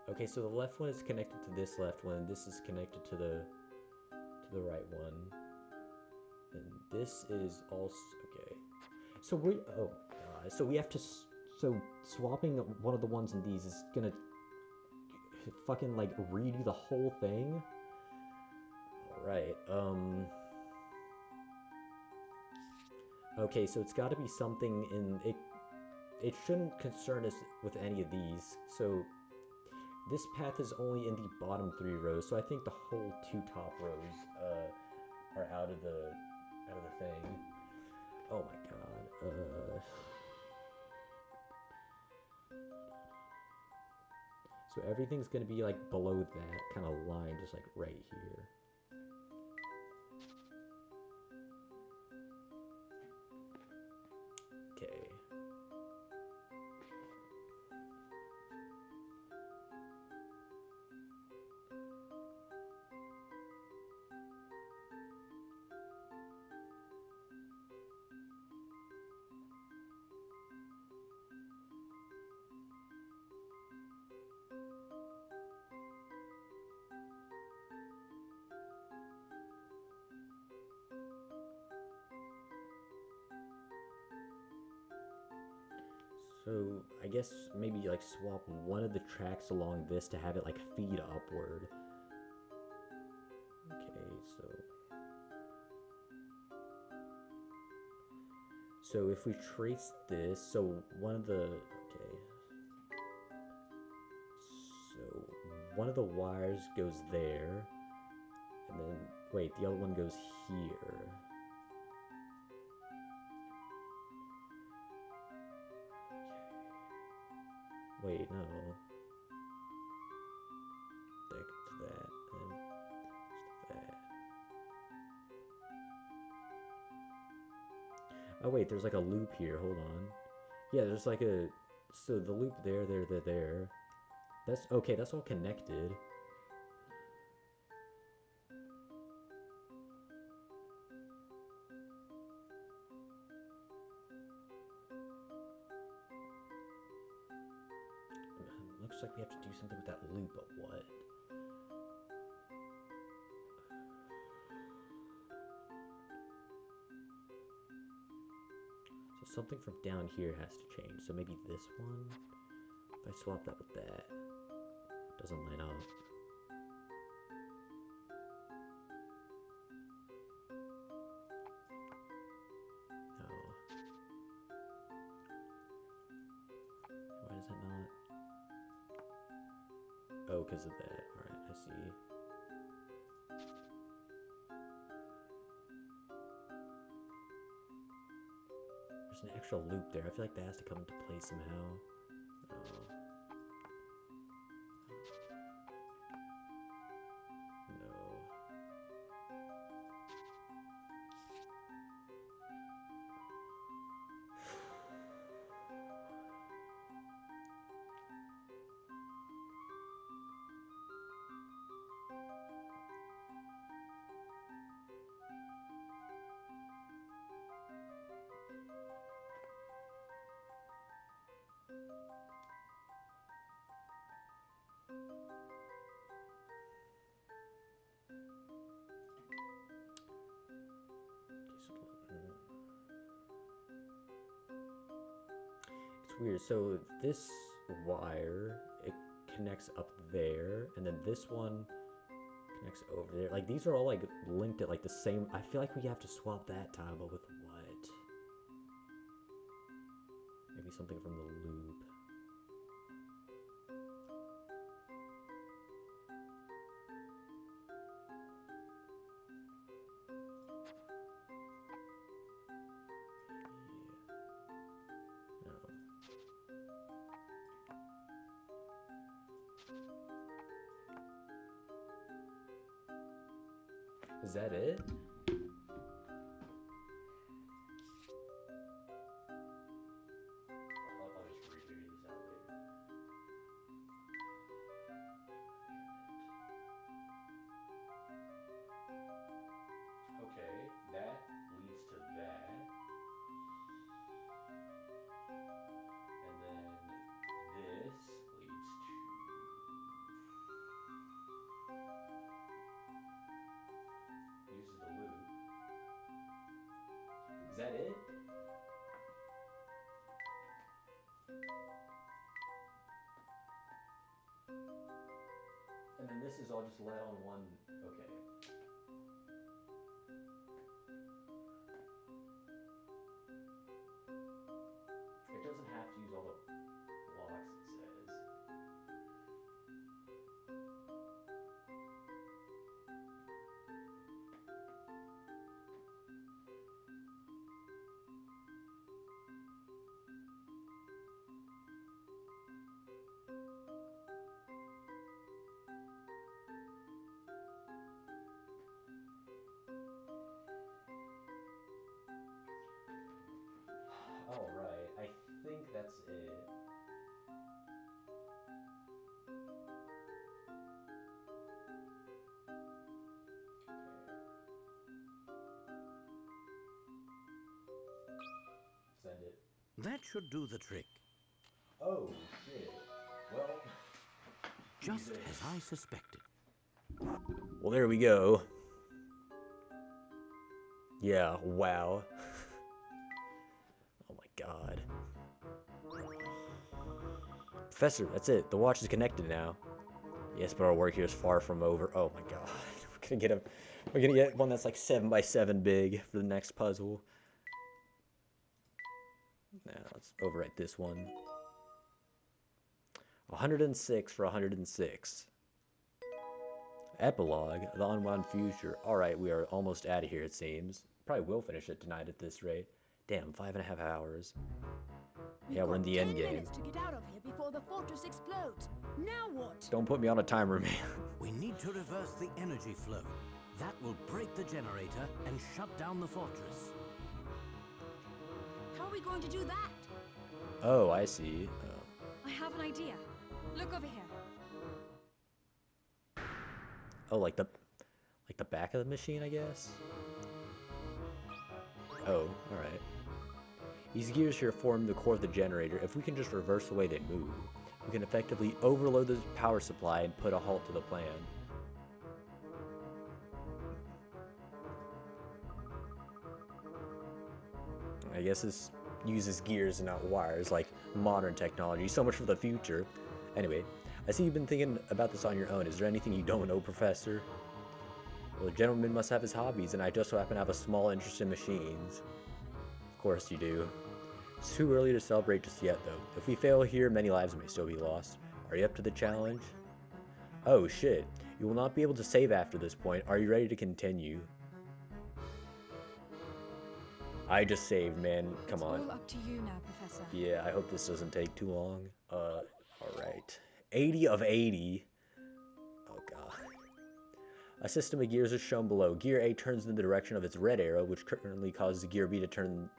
Okay, so the left one is connected to this left one, and this is connected to the right one. And this is also okay. So we oh god. So we have to swapping one of the ones in these is gonna fucking like redo the whole thing. All right. Okay, so it's got to be something in it. It shouldn't concern us with any of these. So this path is only in the bottom 3 rows. So I think the whole 2 top rows are out of the thing. Oh my god. So everything's gonna be like below that kind of line, just like right here. Okay. So I guess maybe like swap one of the tracks along this to have it like feed upward. Okay, so if we trace this, so one of the so one of the wires goes there, and then wait, the other one goes here. Wait, no. There goes that, and that. Oh wait, there's like a loop here, hold on. Yeah, there's like a... So the loop there. That's... Okay, that's all connected. Looks like we have to do something with that loop, but what? something from down here has to change. So maybe this one? If I swap that with that, doesn't line up. No. Why does that not? Oh, because of that. Alright, I see. There's an extra loop there. I feel like that has to come into play somehow. No. It's weird. So this wire, it connects up there, and then this one connects over there. Like these are all like linked at like the same. I feel like we have to swap that tile with what? Maybe something from the loop. Is that it? Okay, that leads to that. And then this leads to... uses the loop. Is that it? And then this is all just led on one... okay. It doesn't have to use all the blocks, it says. All right, I think that's it. Send it. That should do the trick. Oh, shit. Well, just as I suspected. Well, there we go. Yeah, wow. Oh my god. Professor, that's it. The watch is connected now. Yes, but our work here is far from over. Oh my god. We're gonna get one that's like 7 by 7 big for the next puzzle. Now let's overwrite this one. 106 for 106. Epilogue, the unwound future. Alright, we are almost out of here, it seems. Probably will finish it tonight at this rate. Damn, 5.5 hours. Yeah, we're in the end game. To get out of here before the fortress explodes. Now what? Don't put me on a timer, man. We need to reverse the energy flow. That will break the generator and shut down the fortress. How are we going to do that? Oh, I see. I have an idea. Look over here. Oh, like the back of the machine, I guess? Oh, alright. These gears here form the core of the generator. If we can just reverse the way they move, we can effectively overload the power supply and put a halt to the plan. I guess this uses gears and not wires, like modern technology. So much for the future. Anyway, I see you've been thinking about this on your own. Is there anything you don't know, Professor? Well, a gentleman must have his hobbies, and I just so happen to have a small interest in machines. Of course you do. It's too early to celebrate just yet, though. If we fail here, many lives may still be lost. Are you up to the challenge? Oh, shit. You will not be able to save after this point. Are you ready to continue? I just saved, man. Come on. It's all up to you now, Professor. Yeah, I hope this doesn't take too long. Alright. 80 of 80. Oh, God. A system of gears is shown below. Gear A turns in the direction of its red arrow, which currently causes Gear B to turn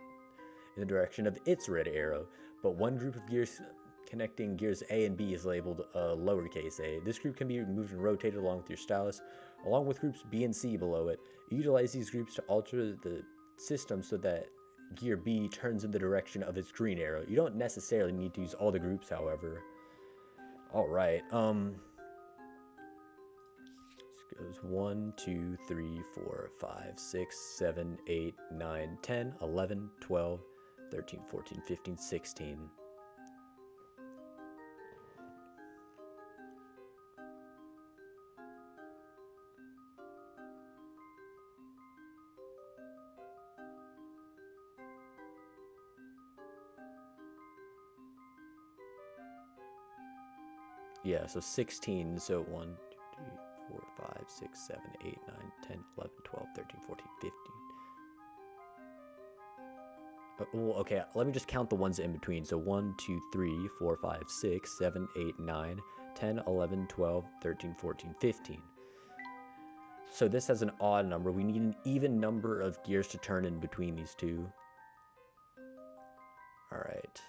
in the direction of its red arrow. But one group of gears connecting gears A and B is labeled lowercase a. This group can be moved and rotated along with your stylus, along with groups B and C below it. You utilize these groups to alter the system so that Gear B turns in the direction of its green arrow. You don't necessarily need to use all the groups, however. Alright, goes 1, 2, 3, 4, 5, 6, 7, 8, 9, 10, 11, 12, 13, 14, 15, 16. Yeah, so 16, so 1, 2, 3, 4, 5, 6, 7, 8, 9, 10, 11, 12, 13, 14, 15. Well, okay, let me just count the ones in between. So 1, 2, 3, 4, 5, 6, 7, 8, 9, 10, 11, 12, 13, 14, 15. So this has an odd number. We need an even number of gears to turn in between these two. Alright.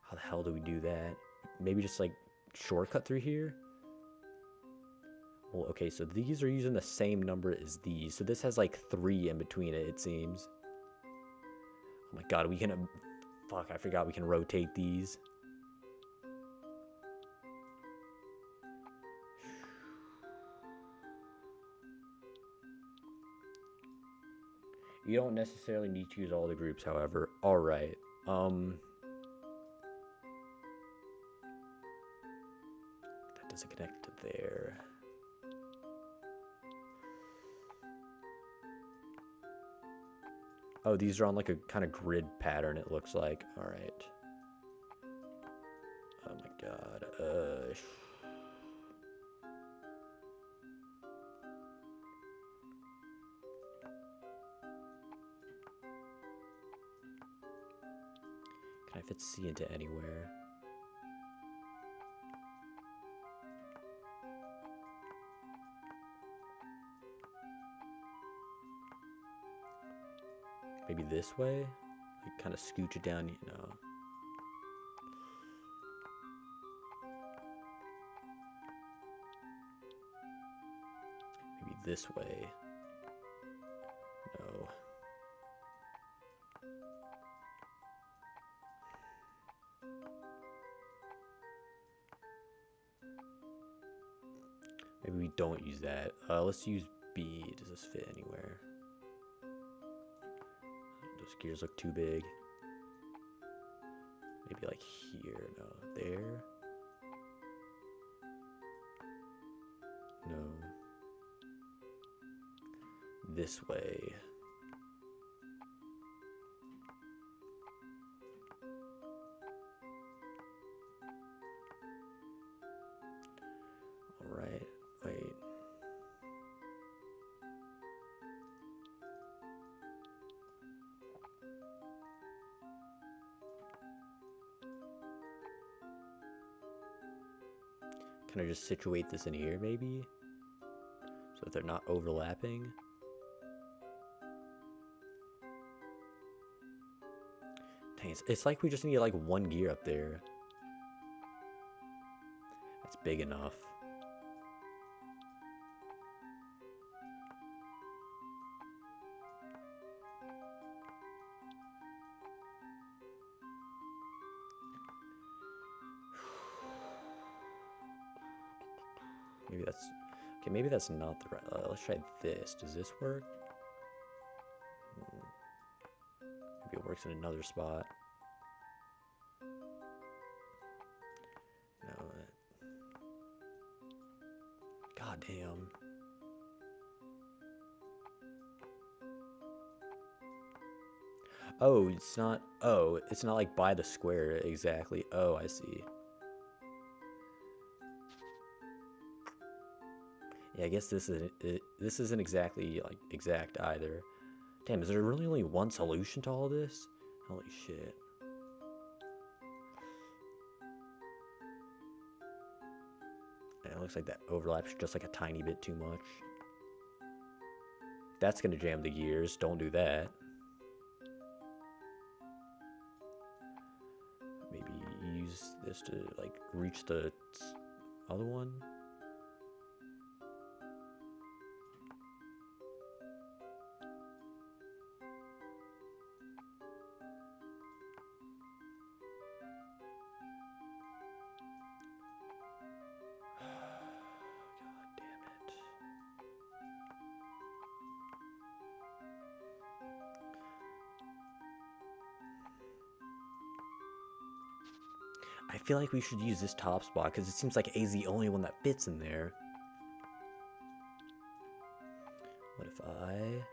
How the hell do we do that? Maybe just like shortcut through here? Well, okay, so these are using the same number as these. So this has like 3 in between it seems. Oh my god, we can... Fuck, I forgot we can rotate these. You don't necessarily need to use all the groups, however. Alright, that doesn't connect to there. Oh, these are on like a kind of grid pattern, it looks like. Alright. Oh my god. Can I fit C into anywhere? Maybe this way? Like kind of scooch it down, you know. Maybe this way. No. Maybe we don't use that. Let's use B. Does this fit anywhere? Those gears look too big. Maybe like here. No. There. No. This way. Alright. Wait. Can I just situate this in here, maybe? So that they're not overlapping? Dang, it's like we just need like one gear up there. That's big enough. Maybe that's... Okay, maybe that's not the right... let's try this. Does this work? Maybe it works in another spot. No. God damn. Oh, it's not. Oh, it's not like by the square exactly. Oh, I see. Yeah, I guess this isn't exactly like exact either. Damn, is there really only one solution to all this? Holy shit. Yeah, it looks like that overlaps just like a tiny bit too much. That's gonna jam the gears. Don't do that. Maybe use this to like reach the other one. I feel like we should use this top spot because it seems like A's the only one that fits in there. What if I...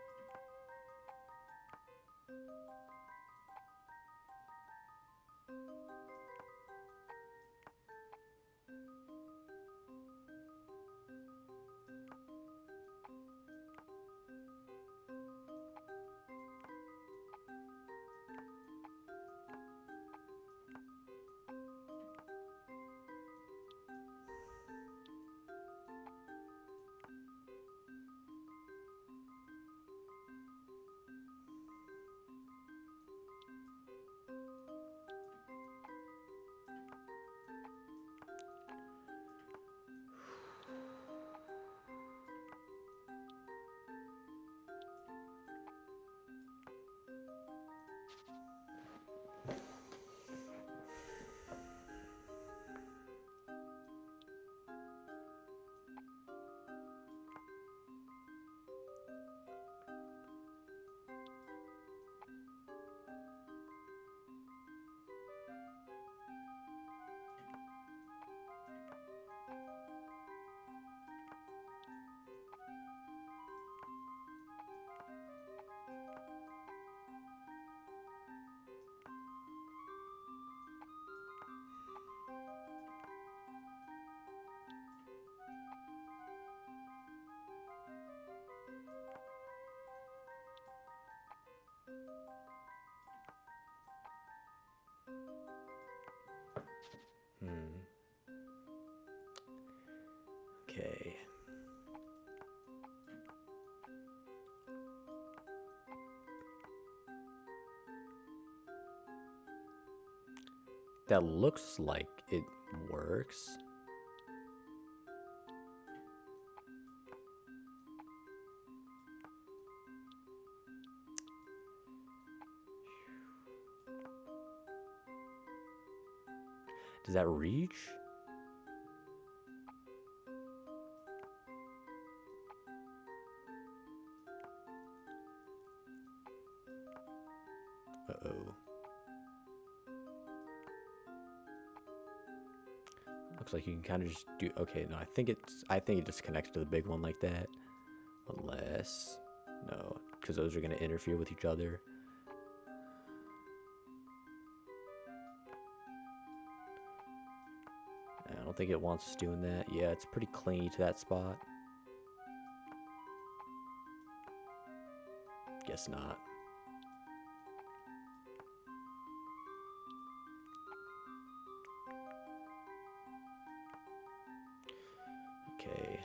Okay. That looks like it works. Does that reach? Uh-oh. Looks like you can kind of just do... Okay, no, I think it just connects to the big one like that. Unless... No, because those are going to interfere with each other. I don't think it wants us doing that. Yeah, it's pretty clingy to that spot. Guess not. Okay.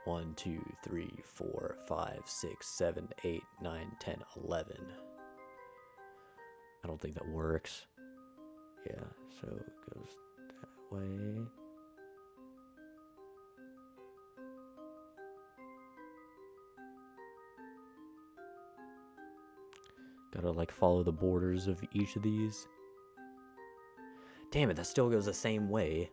1, 2, 3, 4, 5, 6, 7, 8, 9, 10, 11. I don't think that works. Yeah, so it goes that way. Gotta like follow the borders of each of these. Damn it, that still goes the same way.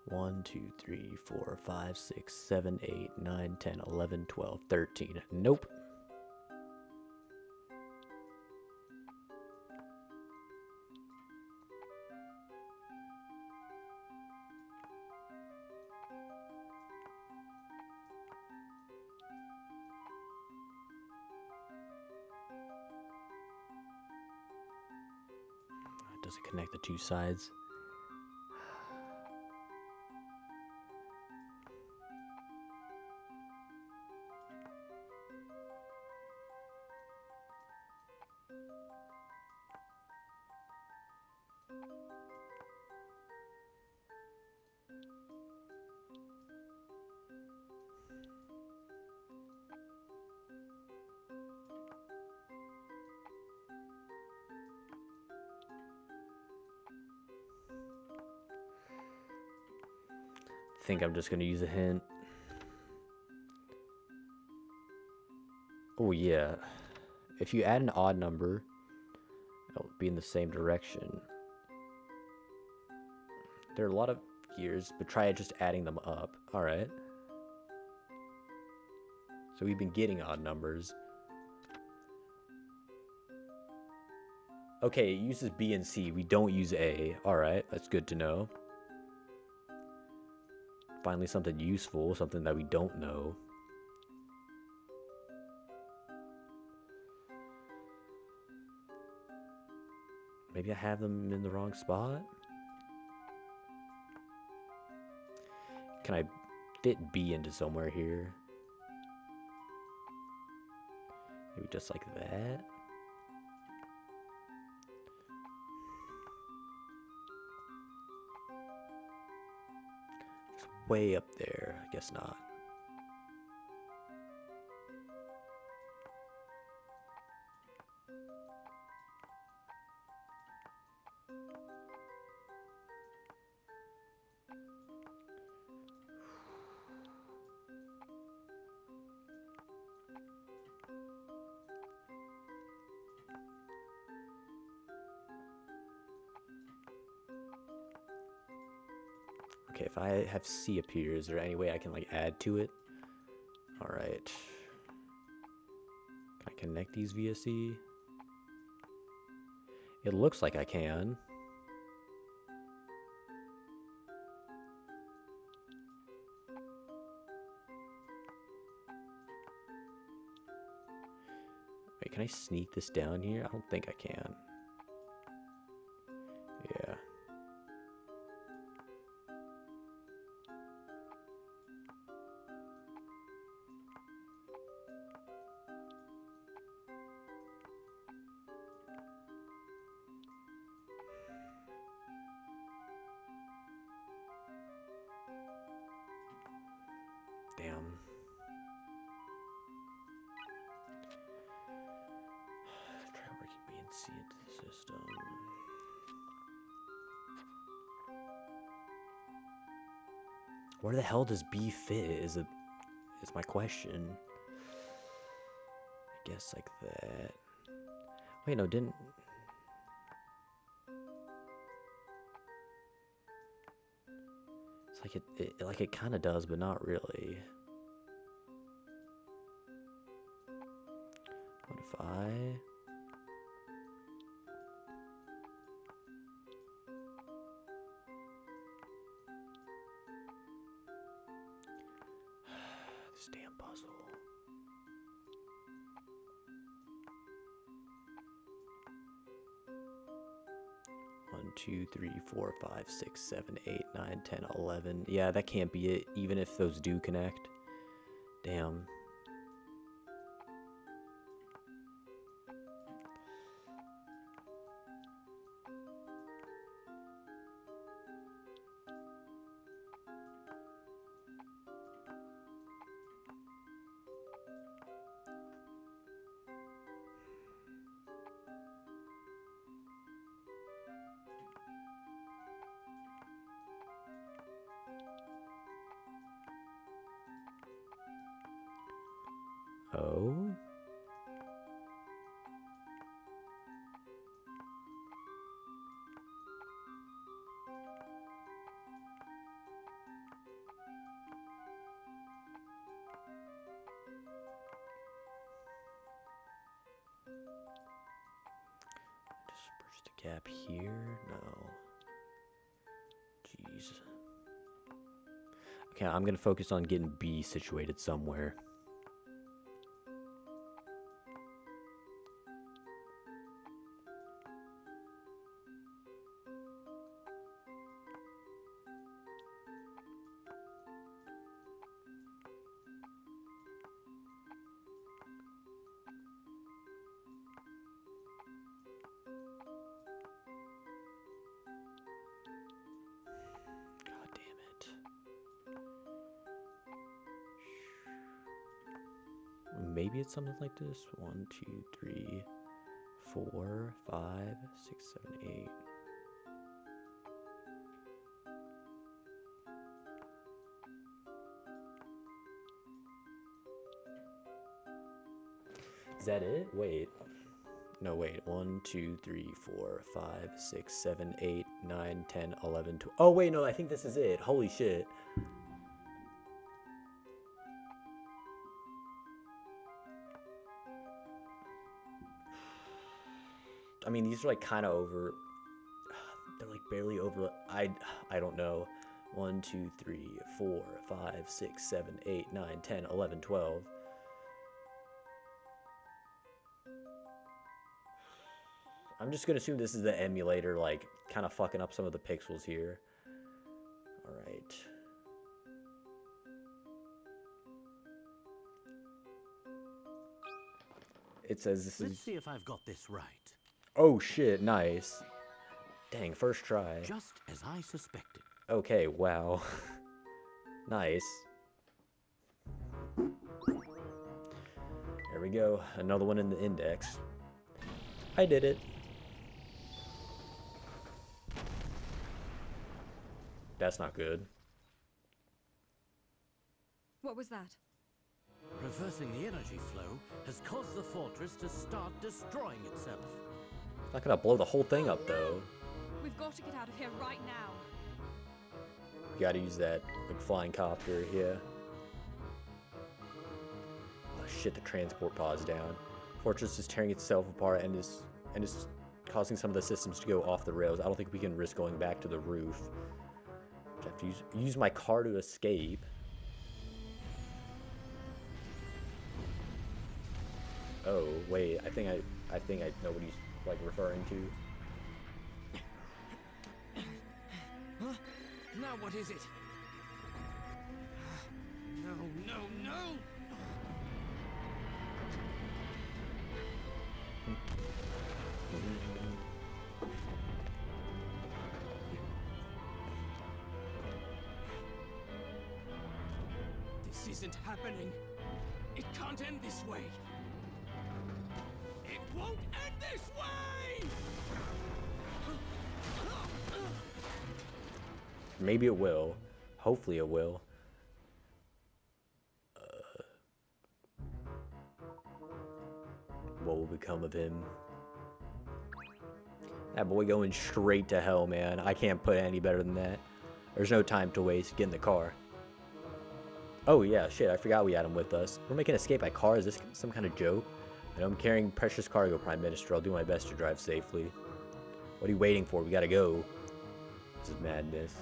1, 2, 3, 4, 5, 6, 7, 8, 9, 10, 11, 12, 13. Nope. Does it connect the two sides? I think I'm just going to use a hint. Oh yeah, if you add an odd number, it'll be in the same direction. There are a lot of gears, but try just adding them up. Alright. So we've been getting odd numbers. Okay, it uses B and C. We don't use A. Alright, that's good to know. Finally something useful, something that we don't know. Maybe I have them in the wrong spot? Can I fit B into somewhere here? Maybe just like that? It's way up there. I guess not. Okay, if I have C up here, is there any way I can like add to it? Alright. Can I connect these via C? It looks like I can. Wait, can I sneak this down here? I don't think I can. Yeah. Damn. Try working B and C into the system. Where the hell does B fit? Is my question. I guess like that. Wait, no, didn't. It's like it kind of does, but not really. What if I? This damn puzzle. One, 2, 3, 4, 5, 6, 7, 8, 9, 10, 11. Yeah, that can't be it, even if those do connect. Damn. Oh? Just a gap here? No. Jeez. Okay, I'm gonna focus on getting B situated somewhere. Maybe it's something like this. 1, 2, 3, 4, 5, 6, 7, 8. Is that it? Wait. No, wait. 1, 2, 3, 4, 5, 6, 7, 8, 9, 10, 11, 12. Oh, wait, no, I think this is it. Holy shit. I mean, these are like kind of over. They're like barely over. I don't know. 1, 2, 3, 4, 5, 6, 7, 8, 9, 10, 11, 12. I'm just gonna assume this is the emulator, like kind of fucking up some of the pixels here. All right. It says this is. Let's see if I've got this right. Oh shit! Nice. Dang, first try. Just as I suspected. Okay, wow. Nice. There we go. Another one in the index. I did it. That's not good. What was that? Reversing the energy flow has caused the fortress to start destroying itself. It's not gonna blow the whole thing up though. We've got to get out of here right now. You gotta use that like flying copter, yeah. Oh shit, the transport pod's down. Fortress is tearing itself apart and is causing some of the systems to go off the rails. I don't think we can risk going back to the roof. I have to use my car to escape. Oh wait, I think I know what he's like referring to. Huh? Now what is it? No, no, no! This isn't happening. It can't end this way. It won't end this way! Maybe it will. Hopefully it will. What will become of him? That boy going straight to hell, man. I can't put it any better than that. There's no time to waste. Get in the car. Oh yeah, shit, I forgot we had him with us. We're making escape by car? Is this some kind of joke? I know I'm carrying precious cargo, Prime Minister. I'll do my best to drive safely. What are you waiting for? We gotta go. This is madness.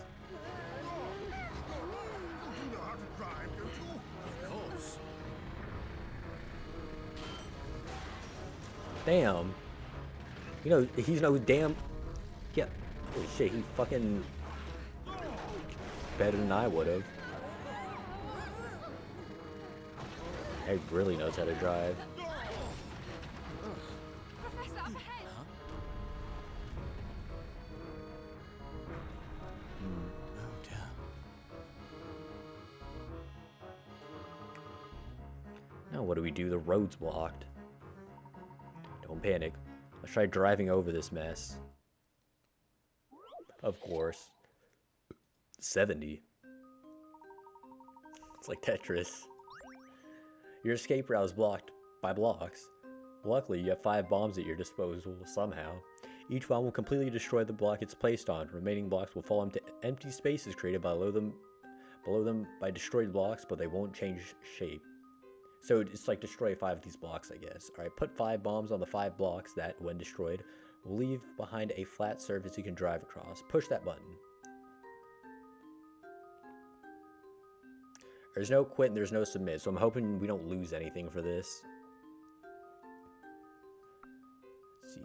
You know how to drive, don't you? Of course. Damn. You know, he's no damn... Yeah. Holy shit, he fucking... better than I would've. He really knows how to drive. Professor, up ahead! Huh? Oh dear. Now what do we do? The road's blocked. Don't panic. Let's try driving over this mess. Of course. 70. It's like Tetris. Your escape route is blocked by blocks. Luckily, you have 5 bombs at your disposal somehow. Each bomb will completely destroy the block it's placed on. Remaining blocks will fall into empty spaces created below them by destroyed blocks, but they won't change shape. So it's like destroy 5 of these blocks, I guess. Alright, put 5 bombs on the 5 blocks that, when destroyed, will leave behind a flat surface you can drive across. Push that button. There's no quit and there's no submit, so I'm hoping we don't lose anything for this. Let's see.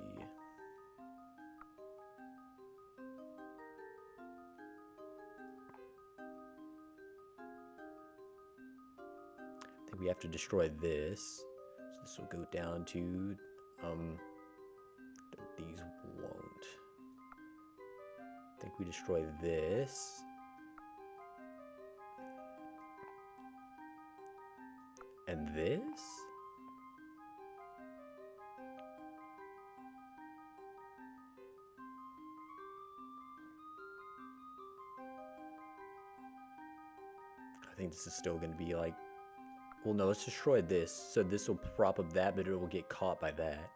I think we have to destroy this. So this will go down to, these won't. I think we destroy this. And this? I think this is still going to be like, well, no, let's destroy this. So this will prop up that, but it will get caught by that.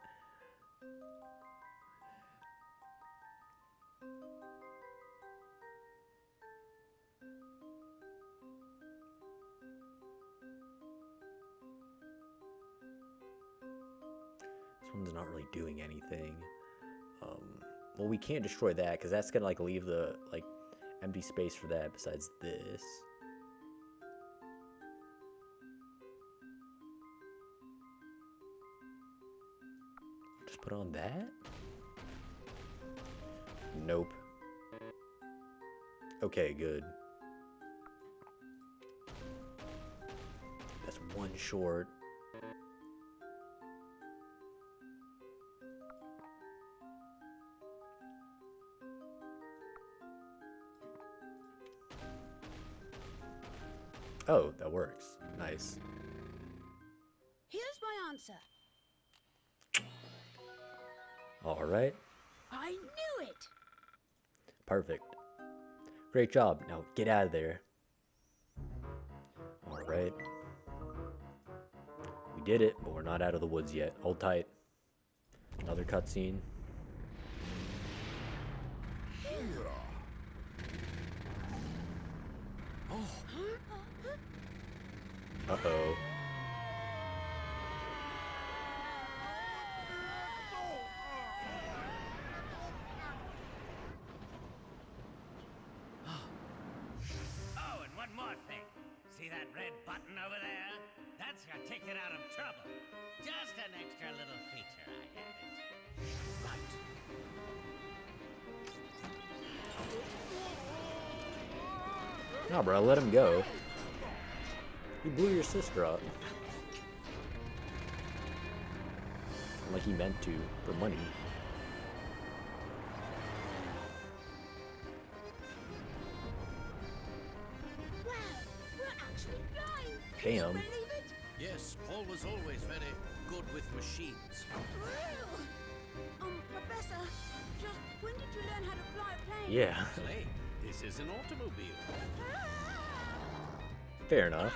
This one's not really doing anything. Well, we can't destroy that because that's gonna like leave the like empty space for that besides this. Just put on that? Nope. Okay, good. That's one short. Oh, that works. Nice. Here's my answer. All right. I knew it. Perfect. Great job. Now get out of there. All right. We did it, but we're not out of the woods yet. Hold tight. Another cutscene. Uh-oh. Oh, and one more thing. See that red button over there? That's your ticket out of trouble. Just an extra little feature I added. Right. Nah, bro, let him go. You blew your sister up. Like he meant to, for money. Wow, we're actually flying. Damn. Can you believe it? Yes, Paul was always very good with machines. Professor, just when did you learn how to fly a plane? Yeah. Plane? This is an automobile. Fair enough.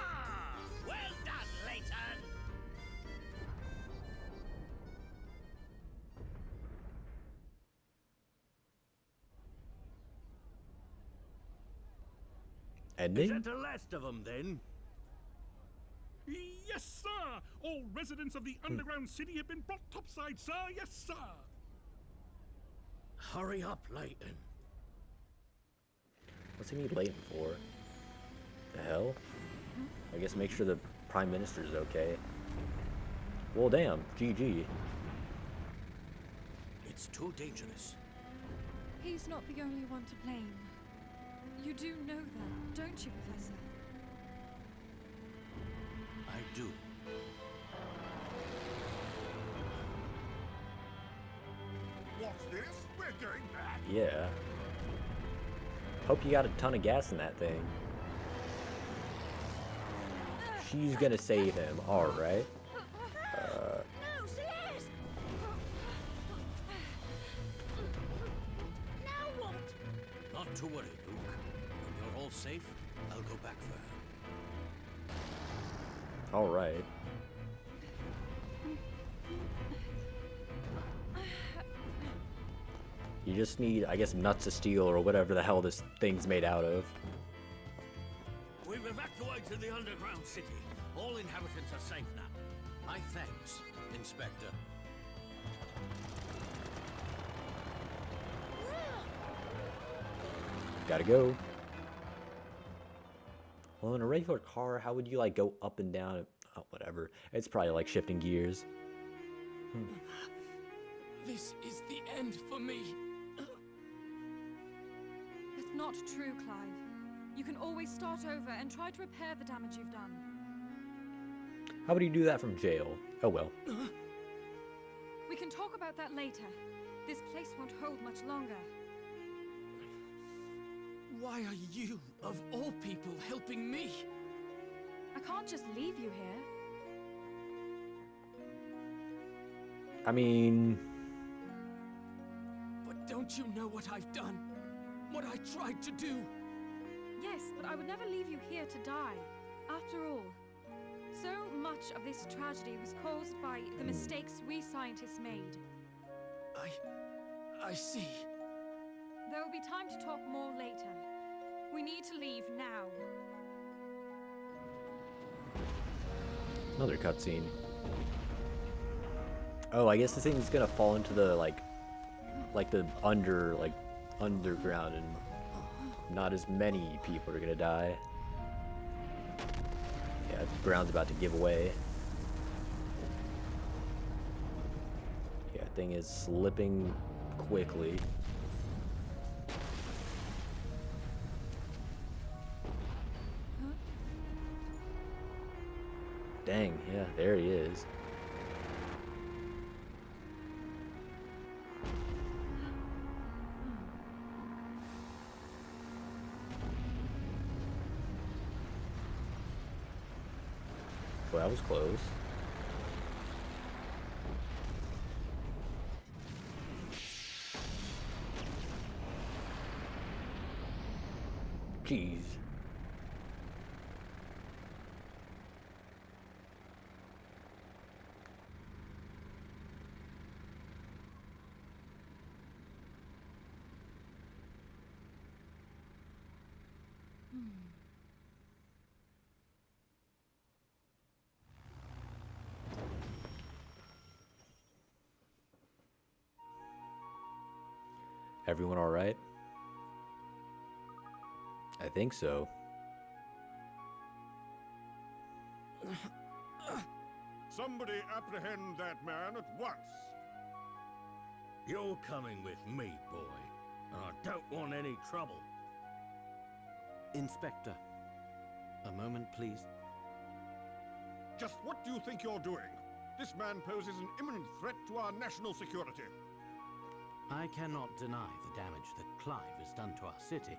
Well done, Layton. Ending? Is that the last of them, then? Yes, sir! All residents of the underground city have been brought topside, sir! Yes, sir! Hurry up, Layton. What's he need Layton for? The hell? I guess make sure the Prime Minister's okay. Well, damn. GG. It's too dangerous. He's not the only one to blame. You do know that, don't you, Professor? I do. What's this? We're going back! Yeah. Hope you got a ton of gas in that thing. She's gonna save him. Alright. No, Celeste! Now what? Not to worry, Luke. When you're all safe, I'll go back for her. Alright. You just need, I guess, nuts of steel or whatever the hell this thing's made out of. We've evacuated the underground city. All inhabitants are safe now. My thanks, Inspector. Gotta go. Well, in a regular car, how would you like go up and down? Oh, whatever. It's probably like shifting gears. This is the end for me. That's not true, Clive. You can always start over and try to repair the damage you've done. How would you do that from jail? Oh well. We can talk about that later. This place won't hold much longer. Why are you, of all people, helping me? I can't just leave you here. I mean... But don't you know what I've done? What I tried to do? Yes, but I would never leave you here to die. After all, so much of this tragedy was caused by the mistakes we scientists made. I see. There will be time to talk more later. We need to leave now. Another cutscene. Oh, I guess this thing's gonna fall into the like the underground, and not as many people are gonna die. Yeah, the ground's about to give away. Yeah, thing is slipping quickly. Dang, yeah, there he is. Well, that was close. Jeez. Everyone all right? I think so. Somebody apprehend that man at once. You're coming with me, boy. And I don't want any trouble. Inspector, a moment, please. Just what do you think you're doing? This man poses an imminent threat to our national security. I cannot deny the damage that Clive has done to our city,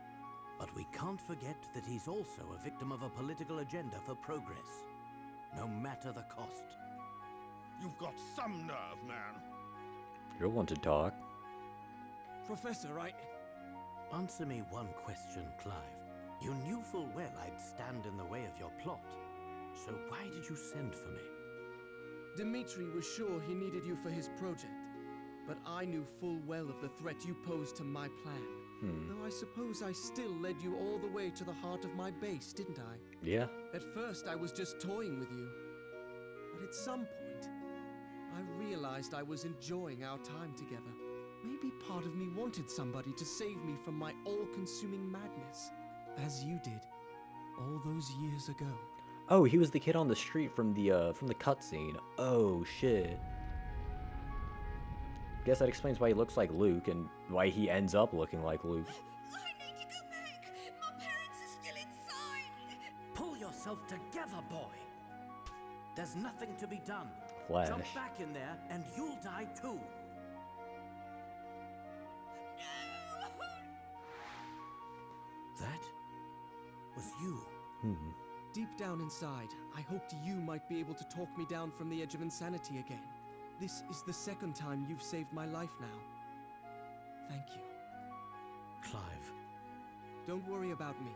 but we can't forget that he's also a victim of a political agenda for progress, no matter the cost. You've got some nerve, man. You're one to talk. Professor, Answer me one question, Clive. You knew full well I'd stand in the way of your plot, so why did you send for me? Dmitri was sure he needed you for his project, but I knew full well of the threat you posed to my plan. Though I suppose I still led you all the way to the heart of my base, didn't I? Yeah. At first, I was just toying with you. But at some point, I realized I was enjoying our time together. Maybe part of me wanted somebody to save me from my all-consuming madness, as you did, all those years ago. Oh, he was the kid on the street from the cutscene. Oh shit. Guess that explains why he looks like Luke and why he ends up looking like Luke. I need to go back. My parents are still inside. Pull yourself together, boy. There's nothing to be done. Flash. Jump back in there and you'll die too. That was you. Deep down inside, I hoped you might be able to talk me down from the edge of insanity again. This is the second time you've saved my life now. Thank you. Clive. Don't worry about me.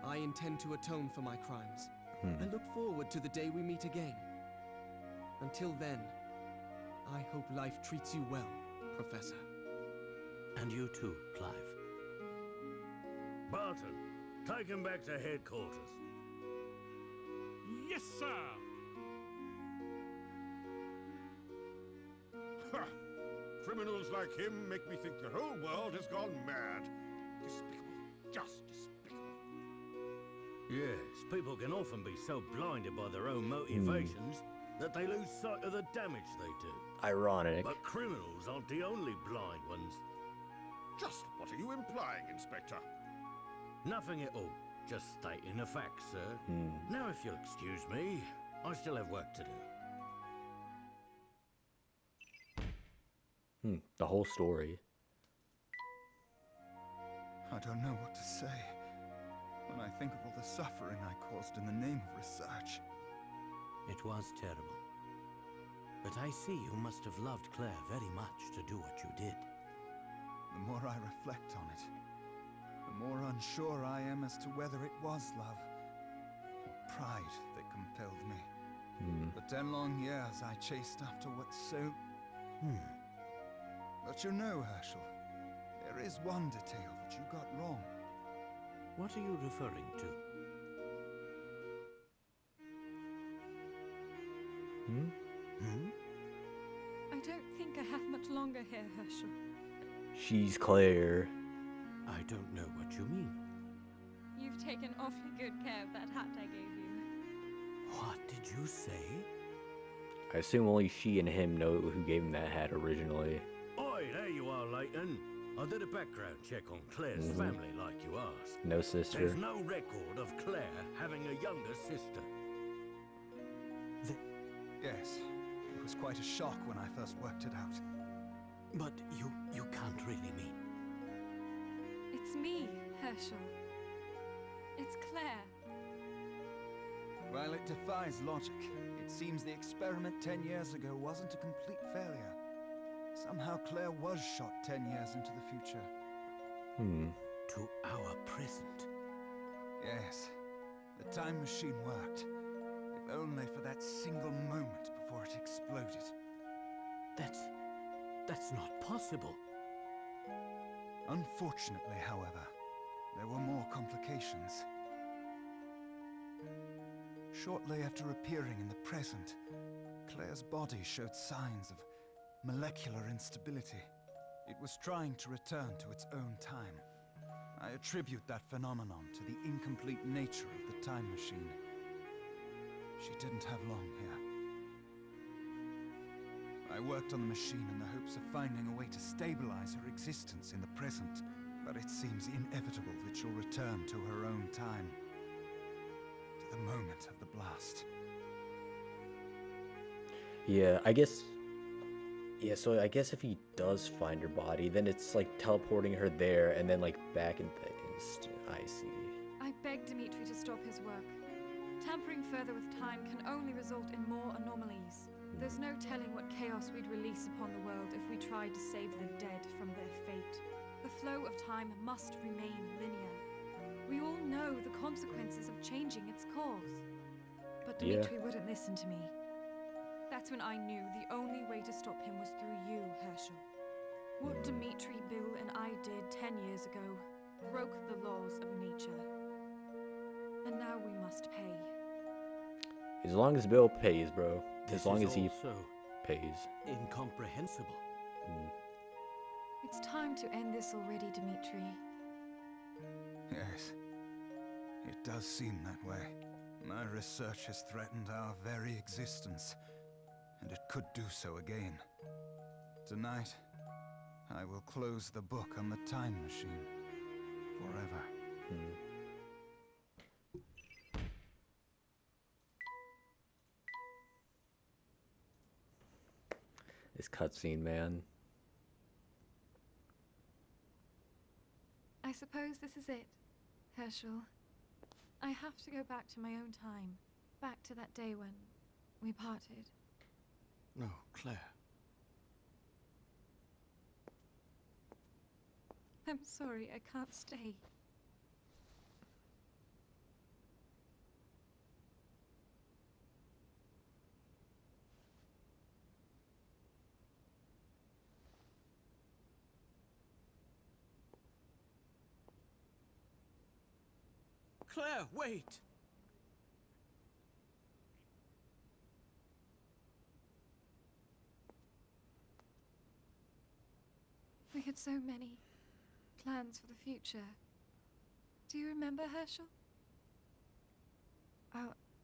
I intend to atone for my crimes. I look forward to the day we meet again. Until then, I hope life treats you well, Professor. And you too, Clive. Barton, take him back to headquarters. Yes, sir. Ha! Criminals like him make me think the whole world has gone mad. Despicable. Just despicable. Yes, people can often be so blinded by their own motivations that they lose sight of the damage they do. Ironic. But criminals aren't the only blind ones. Just what are you implying, Inspector? Nothing at all. Just stating the facts, sir. Now, if you'll excuse me, I still have work to do. The whole story. I don't know what to say when I think of all the suffering I caused in the name of research. It was terrible. But I see you must have loved Claire very much to do what you did. The more I reflect on it, the more unsure I am as to whether it was love or pride that compelled me. For 10 long years I chased after what's so... But you know, Herschel, there is one detail that you got wrong. What are you referring to? I don't think I have much longer here, Herschel. She's Claire. I don't know what you mean. You've taken awfully good care of that hat I gave you. What did you say? I assume only she and him know who gave him that hat originally. Oi, there you are, Layton. I did a background check on Claire's family, like you asked. No sister. There's no record of Claire having a younger sister. Yes, it was quite a shock when I first worked it out. But you can't really mean... It's me, Herschel. It's Claire. While it defies logic, it seems the experiment 10 years ago wasn't a complete failure. Somehow Claire was shot 10 years into the future. To our present. Yes, the time machine worked. If only for that single moment before it exploded. That's not possible. Unfortunately, however, there were more complications. Shortly after appearing in the present, Claire's body showed signs of molecular instability. It was trying to return to its own time. I attribute that phenomenon to the incomplete nature of the time machine. She didn't have long here. I worked on the machine in the hopes of finding a way to stabilize her existence in the present, but it seems inevitable that she'll return to her own time. To the moment of the blast. Yeah, I guess... Yeah, so I guess if he does find her body, then it's like teleporting her there and then like back in things. I see. I beg Dimitri to stop his work. Tampering further with time can only result in more anomalies. There's no telling what chaos we'd release upon the world if we tried to save the dead from their fate. The flow of time must remain linear. We all know the consequences of changing its course. But Dimitri wouldn't listen to me. That's when I knew the only way to stop him was through you, Herschel. What Dimitri, Bill, and I did 10 years ago broke the laws of nature. And now we must pay. As long as Bill pays, bro. This As long is as he also pays. Incomprehensible. It's time to end this already, Dimitri. Yes, it does seem that way. My research has threatened our very existence, and it could do so again. Tonight, I will close the book on the time machine. Forever. This cutscene, man. I suppose this is it, Herschel. I have to go back to my own time. Back to that day when we parted. No, Claire. I'm sorry, I can't stay. Claire, wait! We had so many plans for the future. Do you remember, Herschel?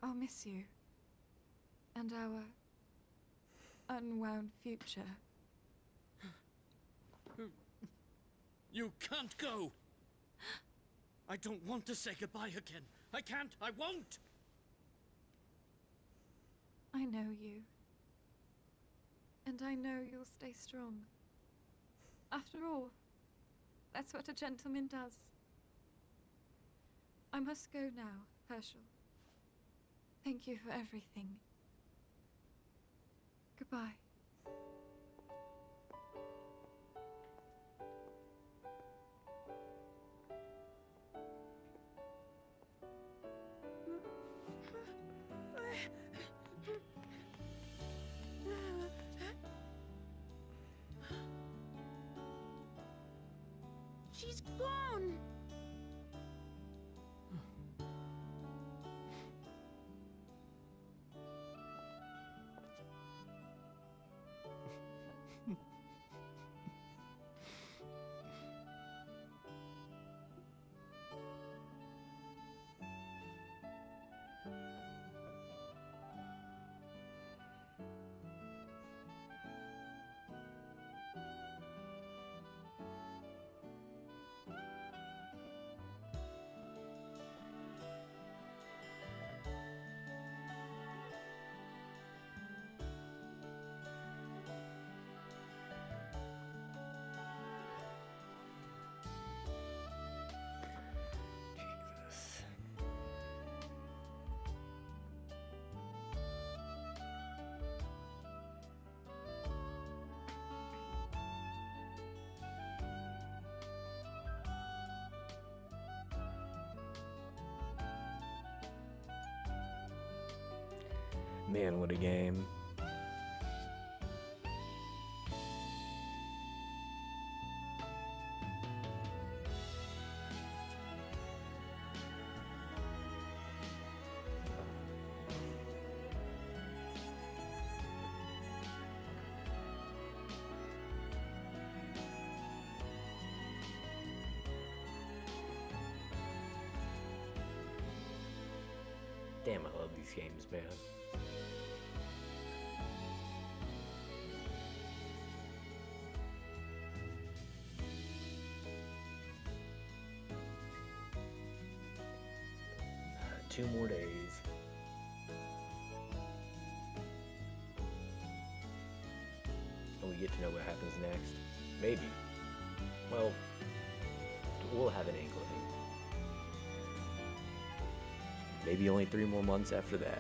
I'll miss you. And our unwound future. You can't go! I don't want to say goodbye again. I can't. I won't! I know you. And I know you'll stay strong. After all, that's what a gentleman does. I must go now, Herschel. Thank you for everything. Goodbye. She's gone! Jesus. Man, what a game. Damn, I love these games, man. Two more days. And we get to know what happens next. Maybe. Well, we'll have an inkling. Maybe only 3 more months after that.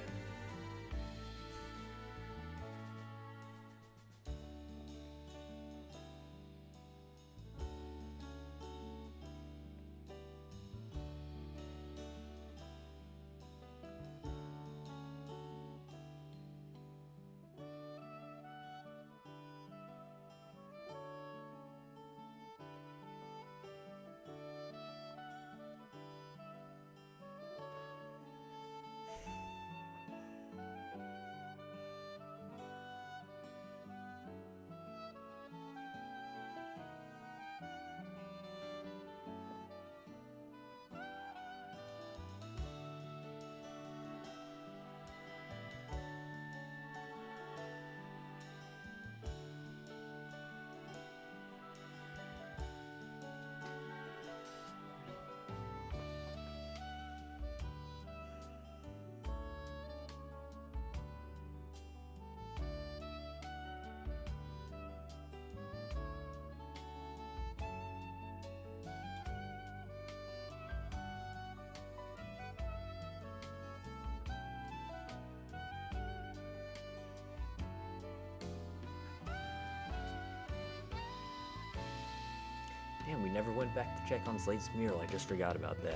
Damn, we never went back to check on Slate's mural. I just forgot about that.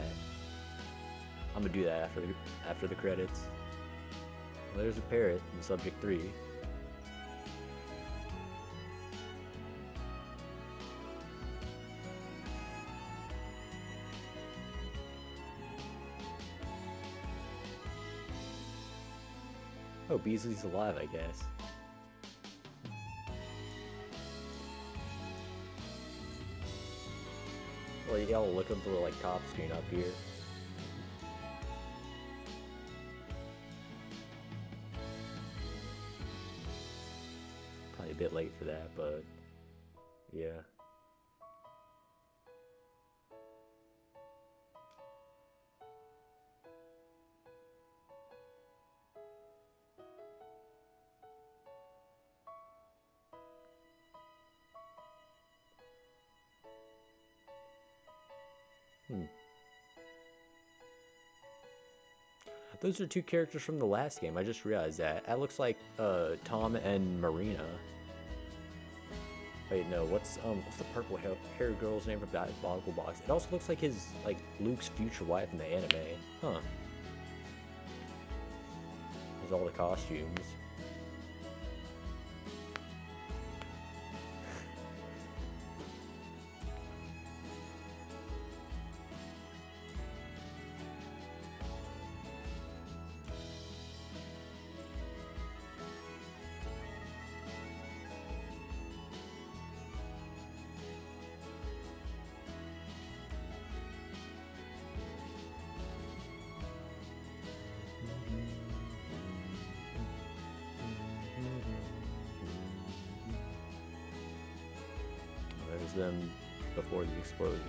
I'm gonna do that after the credits. Well, there's a parrot in subject 3. Oh, Beasley's alive, I guess. Well, y'all looking for like top screen up here. Probably a bit late for that, but yeah. Those are two characters from the last game. I just realized that. That looks like Tom and Marina. Wait, no. What's the purple hair girl's name from Diabolical Box? It also looks like his Luke's future wife in the anime. Huh. There's all the costumes. There's them before the explosion.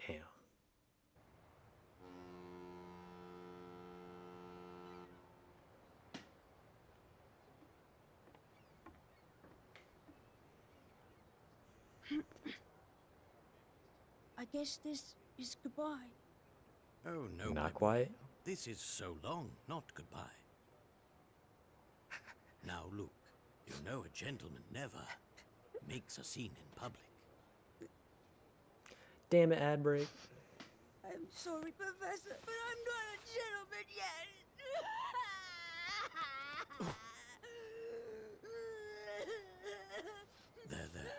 Damn. I guess this is goodbye. Oh, no, Not my quite. boy. This is so long, not goodbye. Now, Luke, you know a gentleman never makes a scene in public. Damn it, ad break. I'm sorry, Professor, but I'm not a gentleman yet. There, there.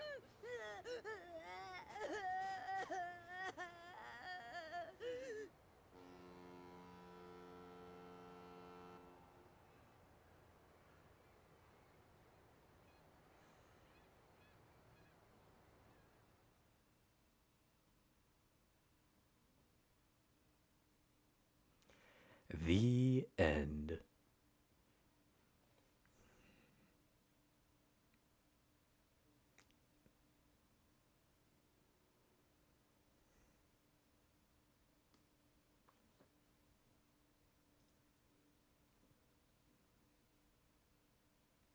The end.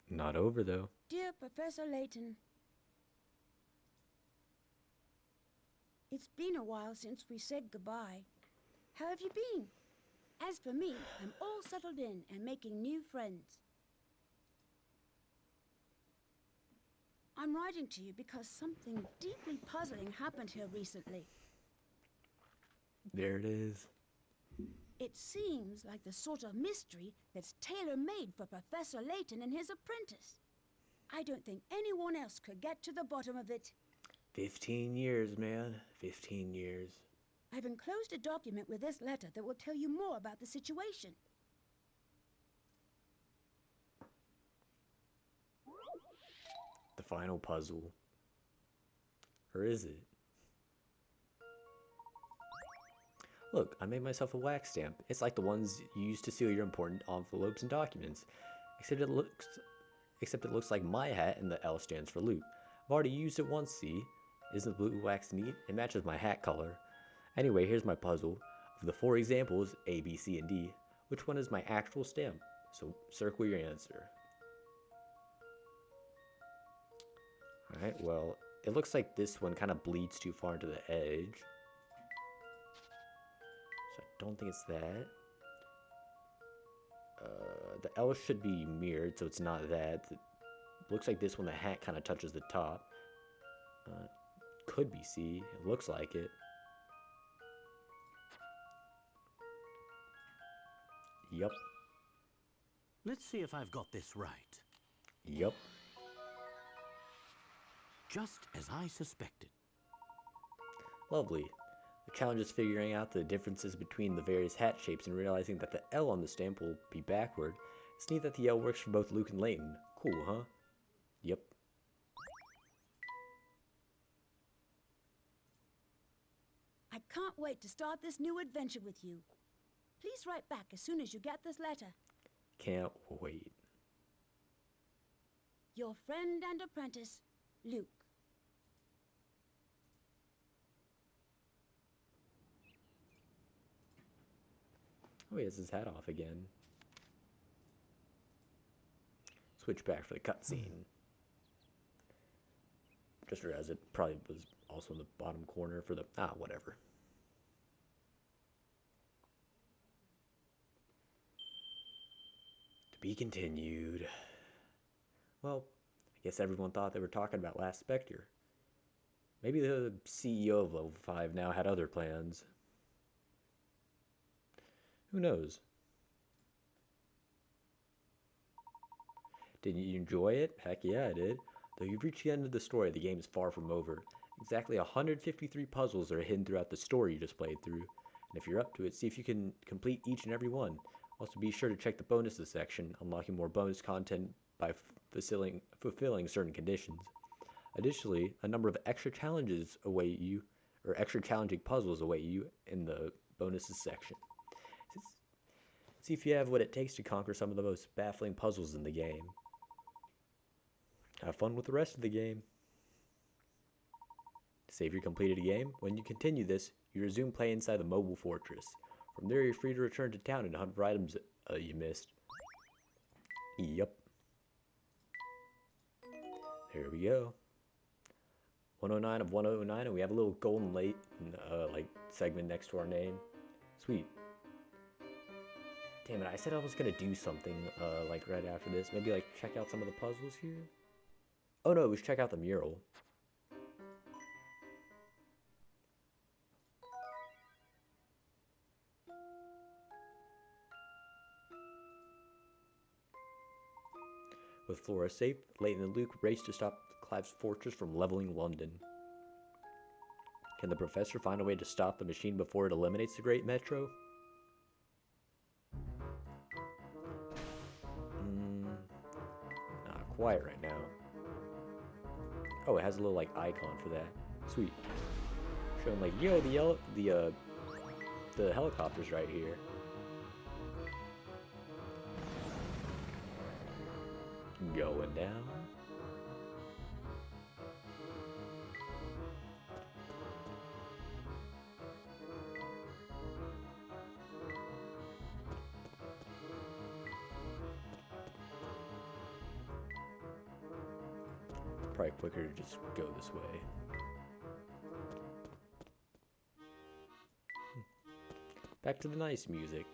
Not over though. Dear Professor Layton, it's been a while since we said goodbye. How have you been? As for me, I'm all settled in and making new friends. I'm writing to you because something deeply puzzling happened here recently. There it is. It seems like the sort of mystery that's tailor-made for Professor Layton and his apprentice. I don't think anyone else could get to the bottom of it. 15 years, man. 15 years. I've enclosed a document with this letter that will tell you more about the situation. The final puzzle. Or is it? Look, I made myself a wax stamp. It's like the ones you use to seal your important envelopes and documents. Except it looks like my hat and the L stands for Luke. I've already used it once, see? Isn't the blue wax neat? It matches my hat color. Anyway, here's my puzzle. Of the 4 examples, A, B, C, and D, which one is my actual stamp? So circle your answer. Alright, well, it looks like this one kind of bleeds too far into the edge. So I don't think it's that. The L should be mirrored, so it's not that. It looks like this one, the hat kind of touches the top. Could be C. It looks like it. Yup. Let's see if I've got this right. Yup. Just as I suspected. Lovely. The challenge is figuring out the differences between the various hat shapes and realizing that the L on the stamp will be backward. It's neat that the L works for both Luke and Layton. Cool, huh? Yep. I can't wait to start this new adventure with you. Please write back as soon as you get this letter. Can't wait. Your friend and apprentice, Luke. Oh, he has his hat off again. Switch back for the cutscene. Just realized it probably was also in the bottom corner for the... whatever. To be continued. Well, I guess everyone thought they were talking about Last Spectre. Maybe the CEO of Level 5 now had other plans. Who knows? Didn't you enjoy it? Heck yeah, I did. Though you've reached the end of the story, the game is far from over. Exactly 153 puzzles are hidden throughout the story you just played through. And if you're up to it, see if you can complete each and every one. Also, be sure to check the bonuses section, unlocking more bonus content by fulfilling certain conditions. Additionally, a number of extra challenges await you, or extra challenging puzzles await you in the bonuses section. See if you have what it takes to conquer some of the most baffling puzzles in the game. Have fun with the rest of the game. To save your completed game, when you continue this, you resume play inside the mobile fortress. From there, you're free to return to town and hunt for items you missed. Yup. Here we go. 109 of 109, and we have a little golden late segment next to our name. Sweet. Damn it, I said I was gonna do something right after this. Maybe check out some of the puzzles here. Oh no, we should check out the mural. With Flora safe, Layton and Luke race to stop Clive's fortress from leveling London. Can the professor find a way to stop the machine before it eliminates the Great Metro? Not quite right now. Oh, it has a little icon for that. Sweet. Showing yo, the helicopter's right here. Going down. Probably quicker to just go this way. Back to the nice music.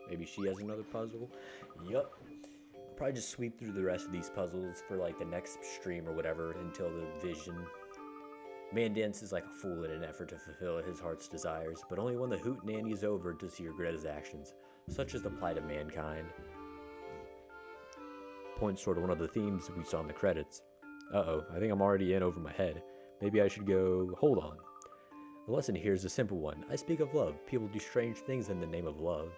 Maybe she has another puzzle. Yup. Probably just sweep through the rest of these puzzles for the next stream or whatever until the vision. Man dances like a fool in an effort to fulfill his heart's desires, but only when the hootenanny is over does he regret his actions. Such is the plight of mankind. Points toward one of the themes we saw in the credits. Uh-oh, I think I'm already in over my head. Maybe I should go... Hold on. The lesson here is a simple one. I speak of love. People do strange things in the name of love.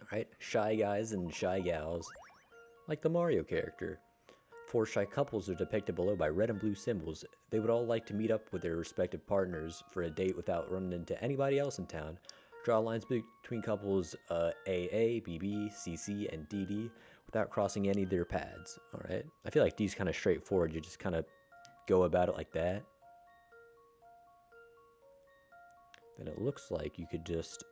Alright, shy guys and shy gals. Like the Mario character. 4 shy couples are depicted below by red and blue symbols. They would all like to meet up with their respective partners for a date without running into anybody else in town. Draw lines between couples AA, BB, CC, and DD without crossing any of their paths. Alright, I feel like D's kind of straightforward. You just kind of go about it like that. Then it looks like you could just,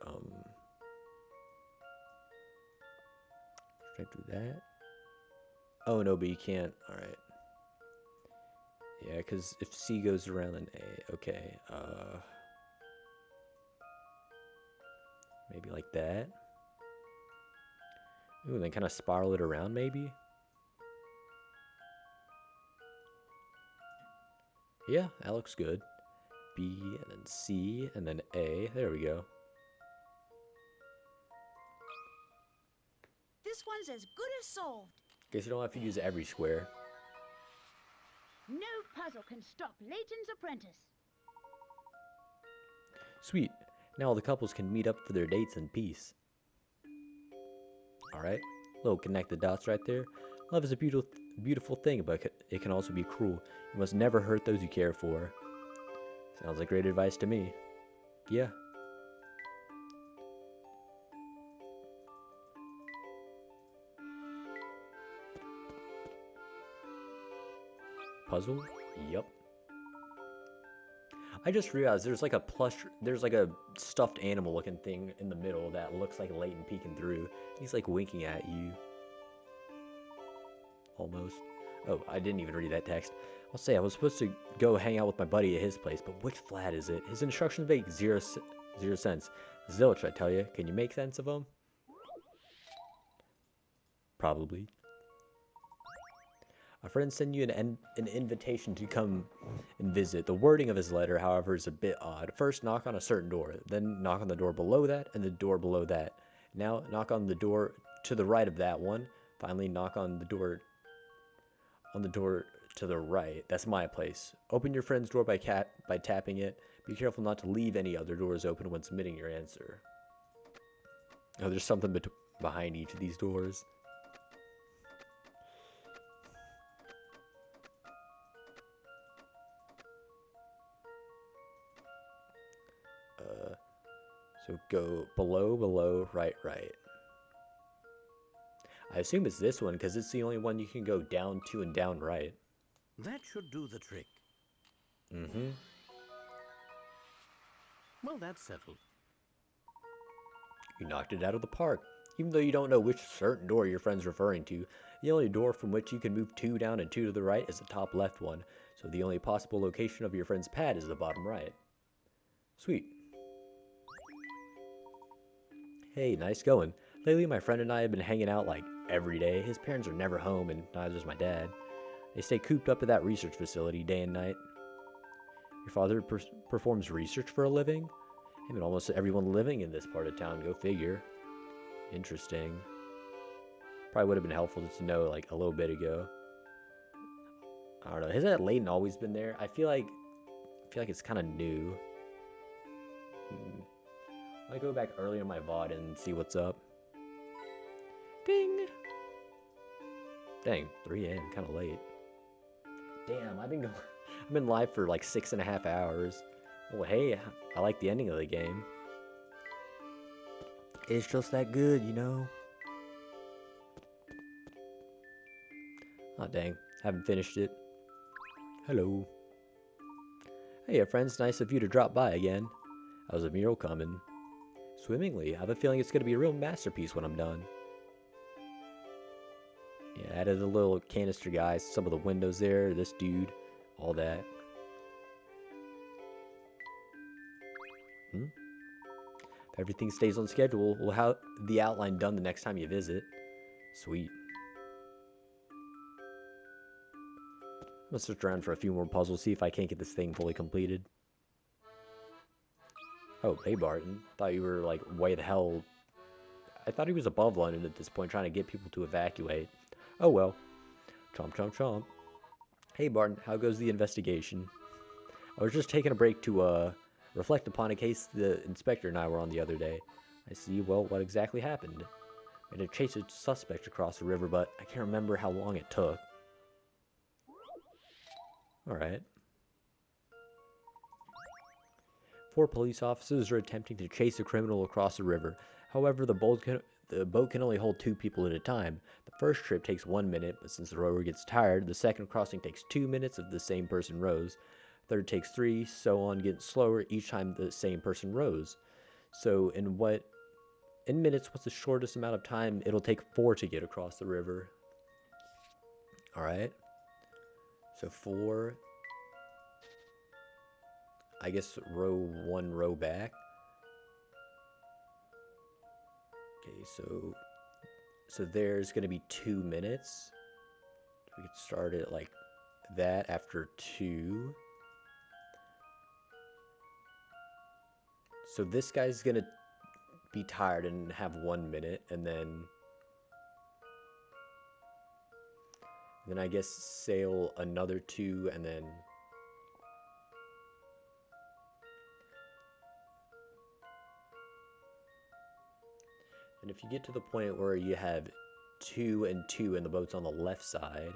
should I do that? Oh, no, but you can't. Alright. Yeah, because if C goes around, then A. Okay. Maybe like that. Ooh, and then kind of spiral it around, maybe? Yeah, that looks good. B, and then C, and then A. There we go. This one's as good as solved. Guess you don't have to use every square. No puzzle can stop Layton's apprentice. Sweet. Now all the couples can meet up for their dates in peace. Alright. Little connect the dots right there. Love is a beautiful thing, but it can also be cruel. You must never hurt those you care for. Sounds like great advice to me. Yeah. Puzzle? Yup. I just realized there's like a stuffed animal looking thing in the middle that looks like Layton peeking through. He's like winking at you. Almost. Oh, I didn't even read that text. I'll say I was supposed to go hang out with my buddy at his place, but which flat is it? His instructions make zero sense. Zilch, I tell you. Can you make sense of them? Probably. A friend sent you an invitation to come and visit. The wording of his letter, however, is a bit odd. First, knock on a certain door, then knock on the door below that, and the door below that. Now, knock on the door to the right of that one. Finally, knock on the door to the right. That's my place. Open your friend's door by tapping it. Be careful not to leave any other doors open when submitting your answer. Oh, there's something behind each of these doors. So go below, right. I assume it's this one because it's the only one you can go down to and down right. That should do the trick. Mm-hmm. Well, that's settled. You knocked it out of the park. Even though you don't know which certain door your friend's referring to, the only door from which you can move 2 down and 2 to the right is the top left one. So the only possible location of your friend's pad is the bottom right. Sweet. Hey, nice going. Lately, my friend and I have been hanging out like every day. His parents are never home, and neither is my dad. They stay cooped up at that research facility day and night. Your father performs research for a living? Him and almost everyone living in this part of town, go figure. Interesting. Probably would have been helpful just to know like a little bit ago. I don't know. Has that Layton always been there? I feel like it's kind of new. I go back earlier in my VOD and see what's up. Ding! Dang, 3 a.m. kind of late. Damn, I've been live for like 6.5 hours. Well, hey, I like the ending of the game. It's just that good, you know? Oh, dang. Haven't finished it. Hello. Hey, friends. Nice of you to drop by again. How's the mural coming? Swimmingly. I have a feeling it's going to be a real masterpiece when I'm done. Yeah, added a little canister guys, some of the windows there, this dude, all that. If everything stays on schedule, we'll have the outline done the next time you visit. Sweet. I'm gonna search around for a few more puzzles, see if I can't get this thing fully completed. Oh, hey Barton. Thought you were like way the hell. I thought he was above London at this point, trying to get people to evacuate. Oh well. Chomp, chomp, chomp. Hey Barton, how goes the investigation? I was just taking a break to reflect upon a case the inspector and I were on the other day. I see. Well, what exactly happened? We had to chase a suspect across the river, but I can't remember how long it took. Alright. 4 police officers are attempting to chase a criminal across the river. However, the boat can only hold 2 people at a time. The first trip takes 1 minute, but since the rower gets tired, the second crossing takes 2 minutes if the same person rows. Third takes 3, so on, getting slower each time the same person rows. So in minutes, what's the shortest amount of time it'll take 4 to get across the river? Alright. So 4. I guess row 1, row back. Okay, so there's going to be 2 minutes. We could start it like that after 2. So this guy's gonna be tired and have 1 minute, and then I guess sail another 2, and then if you get to the point where you have 2 and 2 and the boat's on the left side,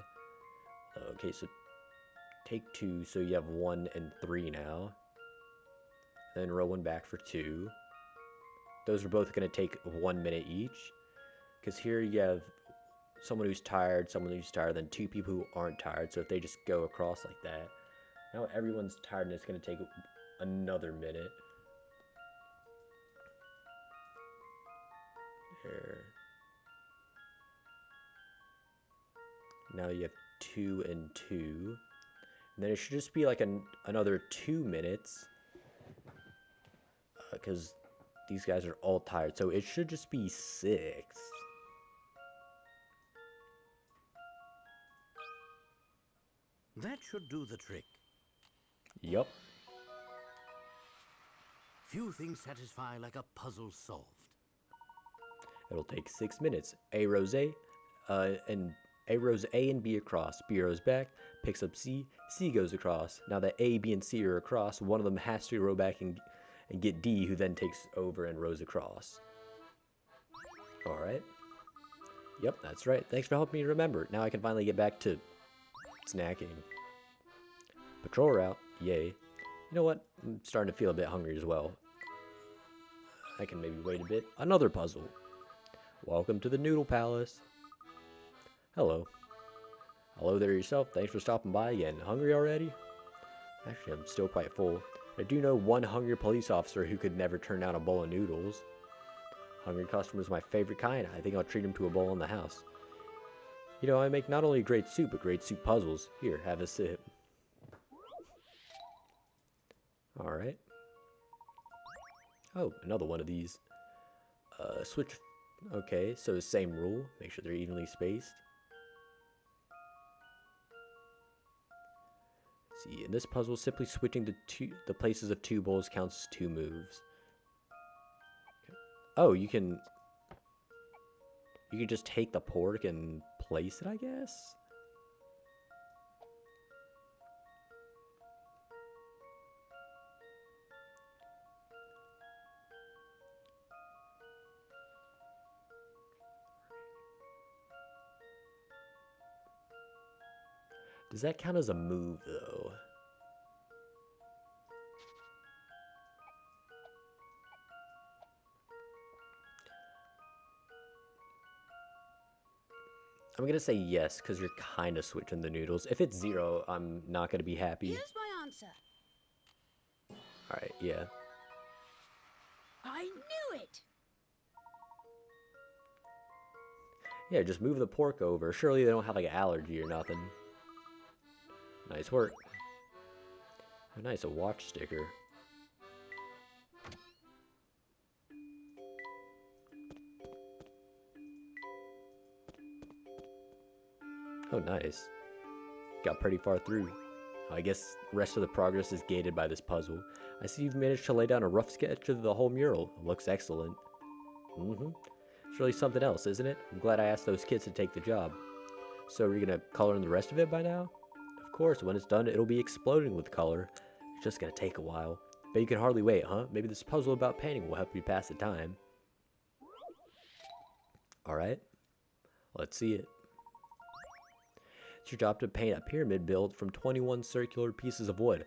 okay, so take 2, so you have 1 and 3 now, then row 1 back for 2. Those are both going to take 1 minute each, because here you have someone who's tired, then 2 people who aren't tired. So if they just go across like that, now everyone's tired, and it's going to take another minute. There. Now you have 2 and 2, and then it should just be like another 2 minutes, because these guys are all tired, so it should just be 6. That should do the trick. Yup. Few things satisfy like a puzzle solved. It'll take 6 minutes. A rows A and B across. B rows back, picks up C. C goes across. Now that A, B, and C are across, one of them has to row back and get D, who then takes over and rows across. Alright. Yep, that's right. Thanks for helping me remember. Now I can finally get back to snacking. Patrol route. Yay. You know what? I'm starting to feel a bit hungry as well. I can maybe wait a bit. Another puzzle. Welcome to the Noodle Palace. Hello. Hello there yourself. Thanks for stopping by again. Hungry already? Actually, I'm still quite full. I do know one hungry police officer who could never turn down a bowl of noodles. Hungry customer is my favorite kind. I think I'll treat him to a bowl in the house. You know, I make not only great soup, but great soup puzzles. Here, have a sip. Alright. Oh, another one of these. Switch. Okay, so the same rule. Make sure they're evenly spaced. Let's see, in this puzzle, simply switching the places of 2 bowls counts as 2 moves. Okay. Oh, you can just take the pork and place it, I guess? Does that count as a move, though? I'm gonna say yes, because you're kind of switching the noodles. If it's 0, I'm not gonna be happy. Here's my answer. Alright, yeah. I knew it! Yeah, just move the pork over. Surely they don't have like an allergy or nothing. Nice work. Oh, nice, a watch sticker. Oh, nice. Got pretty far through. I guess the rest of the progress is gated by this puzzle. I see you've managed to lay down a rough sketch of the whole mural. It looks excellent. Surely something else, isn't it? I'm glad I asked those kids to take the job. So are you gonna color in the rest of it by now? Of course, when it's done, it'll be exploding with color. It's just gonna take a while. But you can hardly wait, huh? Maybe this puzzle about painting will help you pass the time. Alright. Let's see it. It's your job to paint a pyramid built from 21 circular pieces of wood.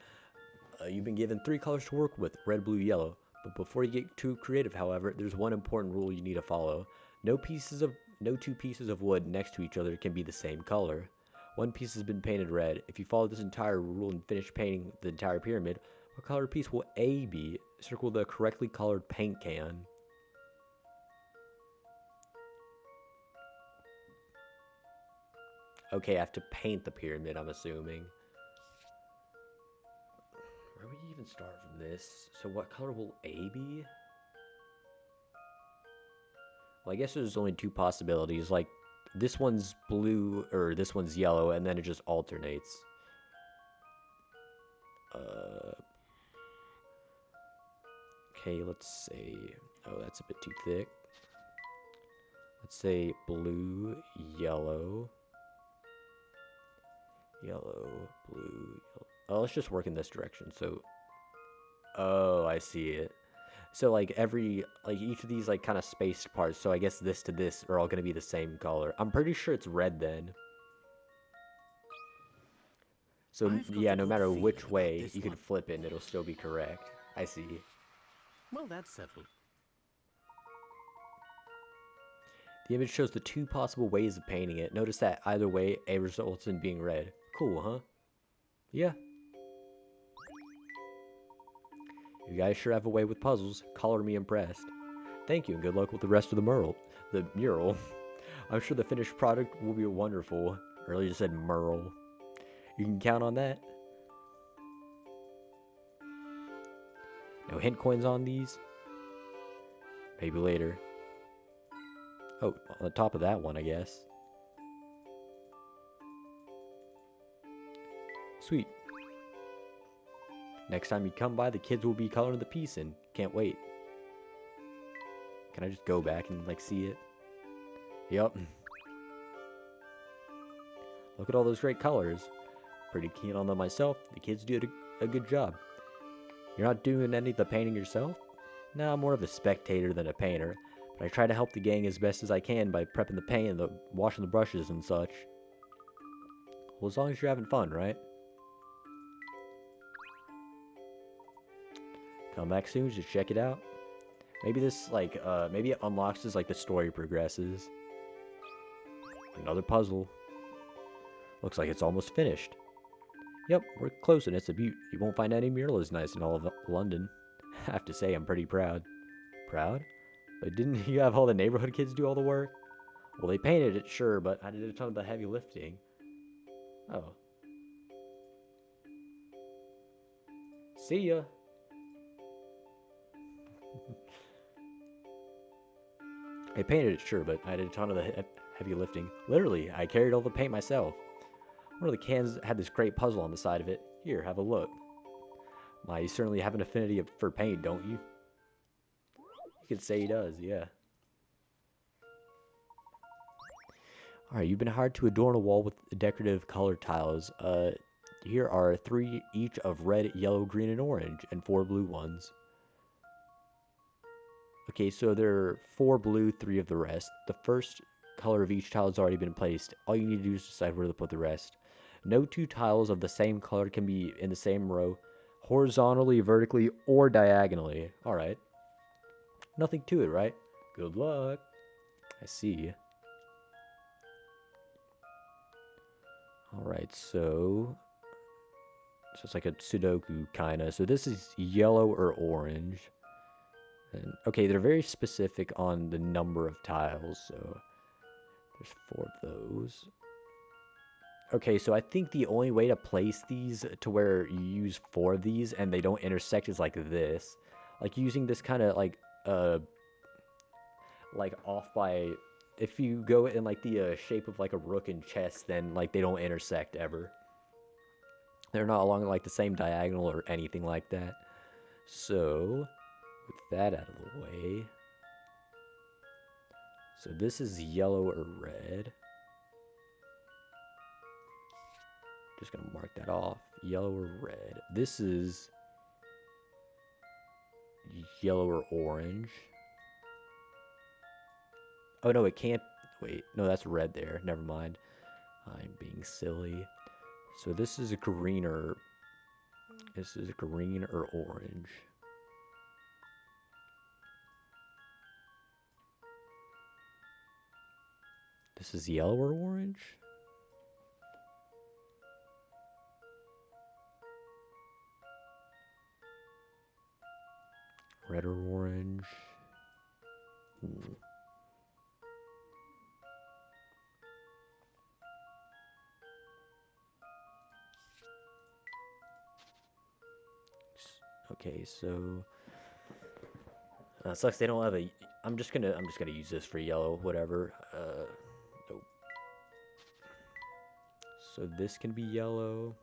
You've been given 3 colors to work with, red, blue, yellow. But before you get too creative, however, there's one important rule you need to follow. No 2 pieces of wood next to each other can be the same color. One piece has been painted red. If you follow this entire rule and finish painting the entire pyramid, what color piece will A be? Circle the correctly colored paint can. Okay, I have to paint the pyramid, I'm assuming. Where would you even start from this? So what color will A be? Well, I guess there's only 2 possibilities. Like, this one's blue, or this one's yellow, and then it just alternates. Okay, let's say... Oh, that's a bit too thick. Let's say blue, yellow. Yellow, blue, yellow. Oh, let's just work in this direction. So... Oh, I see it. So, like, each of these, like, kind of spaced parts, so I guess this to this are all going to be the same color. I'm pretty sure it's red then. So, yeah, no matter which way you can flip it, it'll still be correct. I see. Well, that's settled. The image shows the two possible ways of painting it. Notice that either way, A results in being red. Cool, huh? Yeah. You guys sure have a way with puzzles. Color me impressed. Thank you, and good luck with the rest of the mural. I'm sure the finished product will be wonderful. Earlier you said Merle. You can count on that. No hint coins on these? Maybe later. Oh, on the top of that one, I guess. Sweet. Next time you come by, the kids will be coloring the piece in. Can't wait. Can I just go back and, like, see it? Yep. Look at all those great colors. Pretty keen on them myself. The kids did a good job. You're not doing any of the painting yourself? No, I'm more of a spectator than a painter. But I try to help the gang as best as I can by prepping the paint and washing the brushes and such. Well, as long as you're having fun, right? Come back soon to check it out. Maybe this, like, maybe it unlocks as, like, the story progresses. Another puzzle. Looks like it's almost finished. Yep, we're close and it's a beaut. You won't find any mural as nice in all of London. I have to say, I'm pretty proud. Proud? But didn't you have all the neighborhood kids do all the work? Well, they painted it, sure, but I did a ton of the heavy lifting. Oh. See ya. I painted it, sure, but I did a ton of the heavy lifting. Literally, I carried all the paint myself. One of the cans had this great puzzle on the side of it. Here, have a look. My, you certainly have an affinity for paint, don't you? You could say he does, yeah. Alright, you've been hired to adorn a wall with decorative colored tiles. Here are 3 each of red, yellow, green, and orange, and 4 blue ones. Okay, so there are 4 blue, 3 of the rest. The first color of each tile has already been placed. All you need to do is decide where to put the rest. No 2 tiles of the same color can be in the same row, horizontally, vertically, or diagonally. Alright. Nothing to it, right? Good luck. I see. Alright, so it's like a Sudoku kinda. So this is yellow or orange. And, okay, they're very specific on the number of tiles, so there's 4 of those. Okay, so I think the only way to place these to where you use 4 of these and they don't intersect is like this. Like using this kind of like off by, if you go in like the shape of like a rook and chess, then like they don't intersect ever. They're not along like the same diagonal or anything like that. So with that out of the way, so this is yellow or red. Just gonna mark that off. Yellow or red. This is yellow or orange. Oh no, it can't. Wait, no, that's red there. Never mind. I'm being silly. So this is a green or. This is green or orange. This is yellow or orange? Red or orange? Okay, so sucks they don't have a. I'm just gonna use this for yellow, whatever. Nope. So this can be yellow.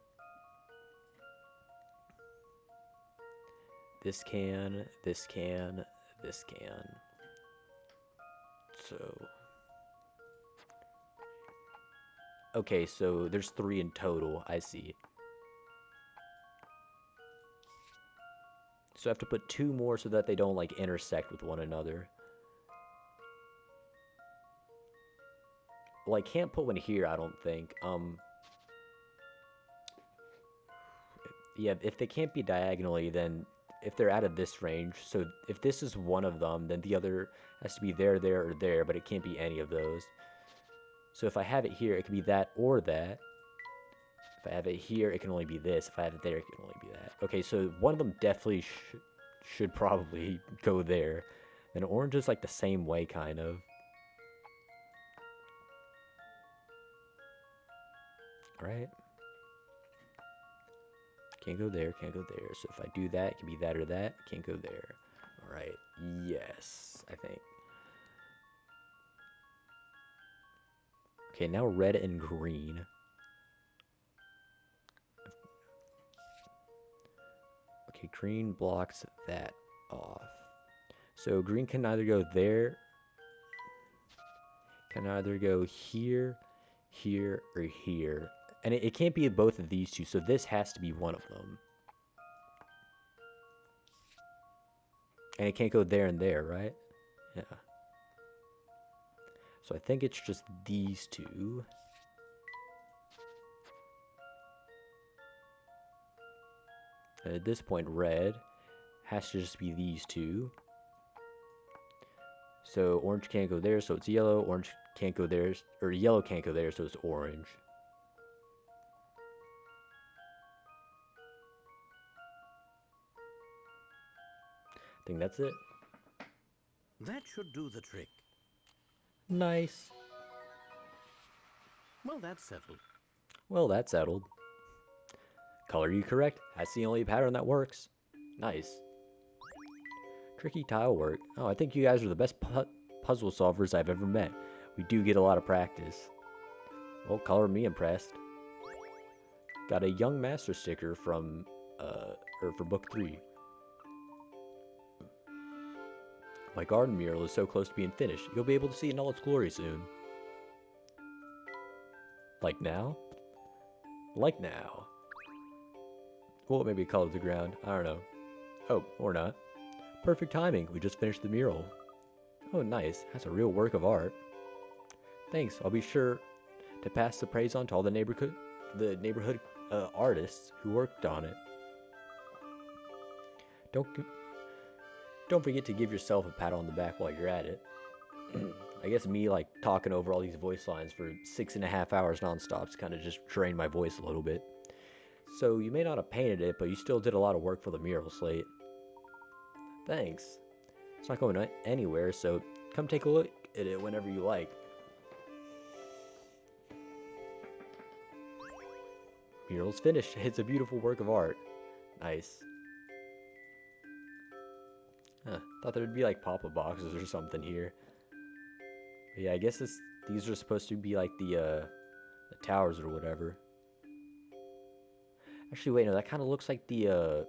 This can, this can, this can. So... Okay, so there's 3 in total. I see. So I have to put 2 more so that they don't, like, intersect with one another. Well, I can't put one here, I don't think. Yeah, if they can't be diagonally, then if they're out of this range, so if this is one of them, then the other has to be there, there, or there, but it can't be any of those. So if I have it here, it can be that or that. If I have it here, it can only be this. If I have it there, it can only be that. Okay, so one of them definitely should probably go there. And orange is like the same way, kind of. Right? Can't go there, can't go there. So if I do that, it can be that or that. Can't go there. Alright, yes, I think. Okay, now red and green. Okay, green blocks that off. So green can either go there, can either go here, here, or here. And it can't be both of these two, so this has to be one of them. And it can't go there and there, right? Yeah. So I think it's just these two. And at this point, red has to just be these two. So orange can't go there, so it's yellow. Orange can't go there, or yellow can't go there, so it's orange. I think that's it. That should do the trick. Nice. Well, that's settled. Well, that's settled. Color you correct. That's the only pattern that works. Nice. Tricky tile work. Oh, I think you guys are the best puzzle solvers I've ever met. We do get a lot of practice. Well, color me impressed. Got a young master sticker from, for book 3. My garden mural is so close to being finished. You'll be able to see it in all its glory soon. Like now? Like now. Well, maybe color the ground. I don't know. Oh, or not. Perfect timing. We just finished the mural. Oh, nice. That's a real work of art. Thanks. I'll be sure to pass the praise on to all the neighborhood artists who worked on it. Don't forget to give yourself a pat on the back while you're at it. I guess me, like, talking over all these voice lines for 6.5 hours nonstop kind of just drained my voice a little bit. So you may not have painted it, but you still did a lot of work for the mural slate. Thanks. It's not going anywhere, so come take a look at it whenever you like. Mural's finished. It's a beautiful work of art. Nice. Huh, thought there'd be like pop-up boxes or something here. But yeah, I guess these are supposed to be like the towers or whatever. Actually, wait, no, that kind of looks like the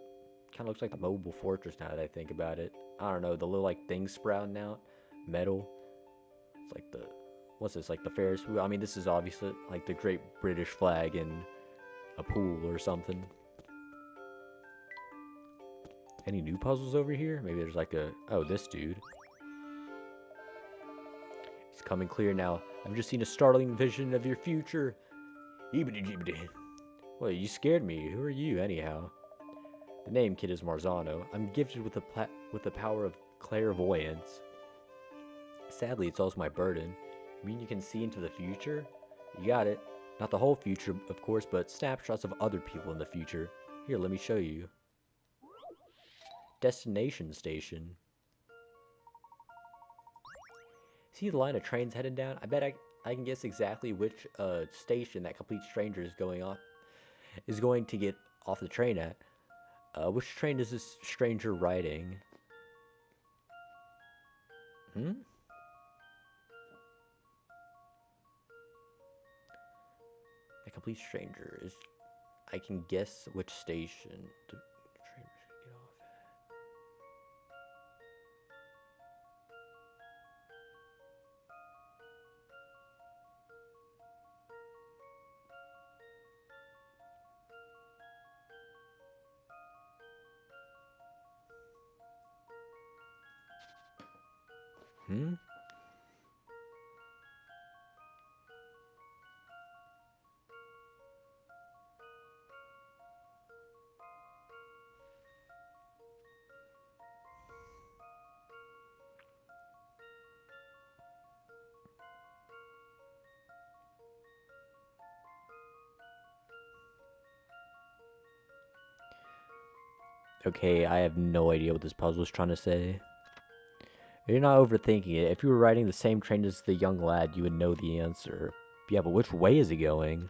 mobile fortress now that I think about it. I don't know, the little like things sprouting out, metal. It's like what's this, like the Ferris wheel? I mean, this is obviously like the Great British flag in a pool or something. Any new puzzles over here? Maybe there's like oh, this dude. It's coming clear now. I've just seen a startling vision of your future. Eebity-jeebity. Well, you scared me. Who are you, anyhow? The name, kid, is Marzano. I'm gifted with the power of clairvoyance. Sadly, it's also my burden. You mean you can see into the future? You got it. Not the whole future, of course, but snapshots of other people in the future. Here, let me show you. Destination station. See the line of trains headed down? I bet I can guess exactly which station that complete stranger is going to get off the train at. Which train is this stranger riding? A complete stranger is... I can guess which station the train should get off at. Hmm? Okay, I have no idea what this puzzle is trying to say. You're not overthinking it. If you were riding the same train as the young lad, you would know the answer. Yeah, but which way is he going?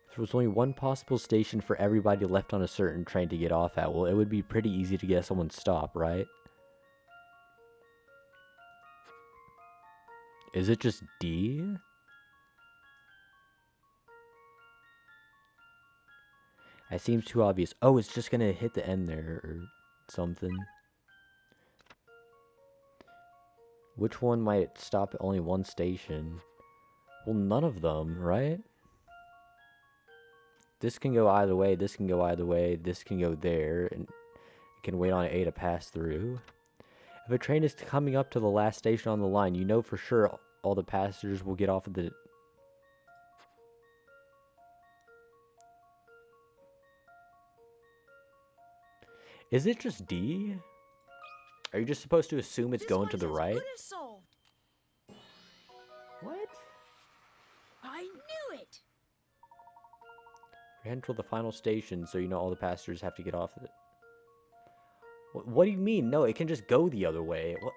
If there was only one possible station for everybody left on a certain train to get off at, well, it would be pretty easy to get someone stop, right? Is it just D? That seems too obvious. Oh, it's just gonna hit the end there or something. Which one might stop at only one station? Well, none of them, right? This can go either way, this can go either way, this can go there, and it can wait on A to pass through. If a train is coming up to the last station on the line, you know for sure all the passengers will get off of the... Is it just D? Are you just supposed to assume it's going to the right? What? I knew it! Head until the final station, so you know all the passengers have to get off of it. What do you mean? No, it can just go the other way. What?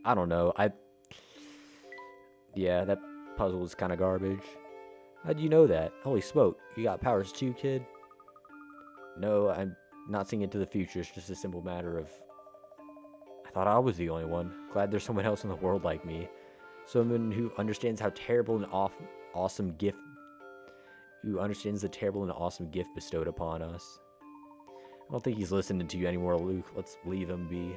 I don't know. Yeah, that puzzle is kind of garbage. How'd you know that? Holy smoke, you got powers too, kid? No, I'm not seeing into the future. It's just a simple matter of... I thought I was the only one. Glad there's someone else in the world like me. Someone who understands how terrible and awesome gift... Who understands the terrible and awesome gift bestowed upon us. I don't think he's listening to you anymore, Luke. Let's leave him be.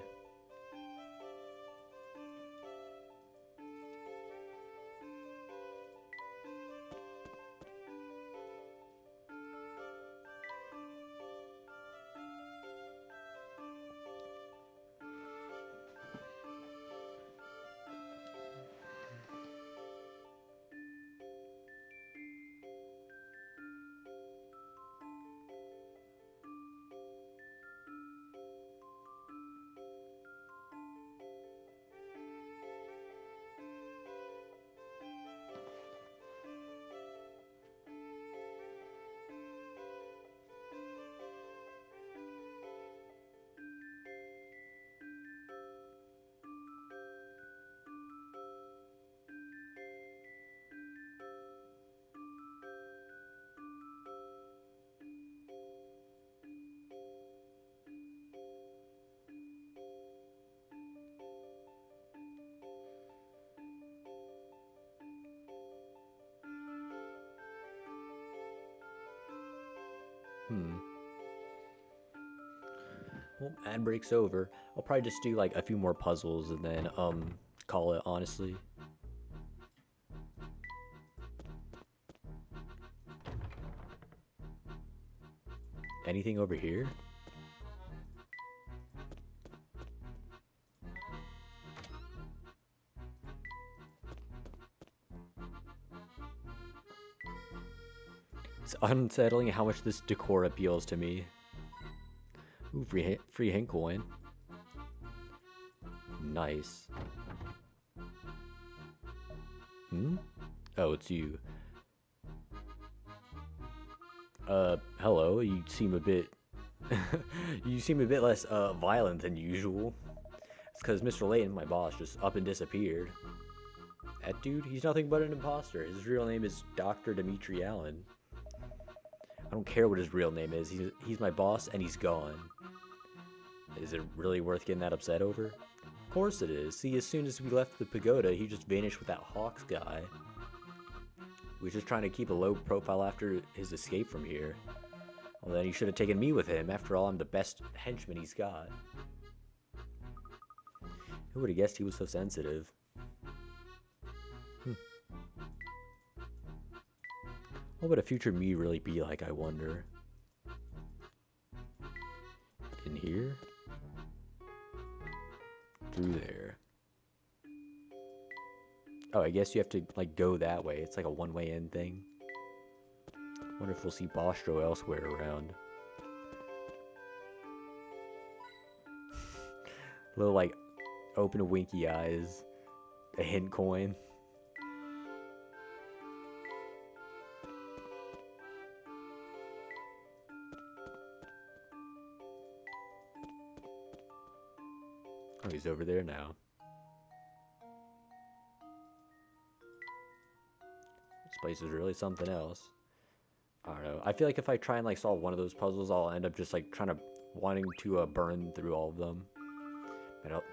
Well, ad break's over. I'll probably just do like a few more puzzles and then call it, honestly. Anything over here? It's unsettling how much this decor appeals to me. Ooh, free hint coin. Nice. Oh, it's you. Hello. You seem a bit... you seem a bit less, violent than usual. It's because Mr. Layton, my boss, just up and disappeared. That dude, he's nothing but an imposter. His real name is Dr. Dimitri Allen. I don't care what his real name is. He's my boss, and he's gone. Is it really worth getting that upset over? Of course it is. See, as soon as we left the pagoda, he just vanished with that Hawks guy. We were just trying to keep a low profile after his escape from here. Well, then he should have taken me with him. After all, I'm the best henchman he's got. Who would have guessed he was so sensitive? What would a future me really be like, I wonder? here? Through there. Oh, I guess you have to, like, go that way. It's like a one-way in thing. Wonder if we'll see Bostro elsewhere around. Little, like, open winky eyes. A hint coin. Oh, he's over there now. This place is really something else. I don't know. I feel like if I try and like solve one of those puzzles, I'll end up just like trying to wanting to burn through all of them.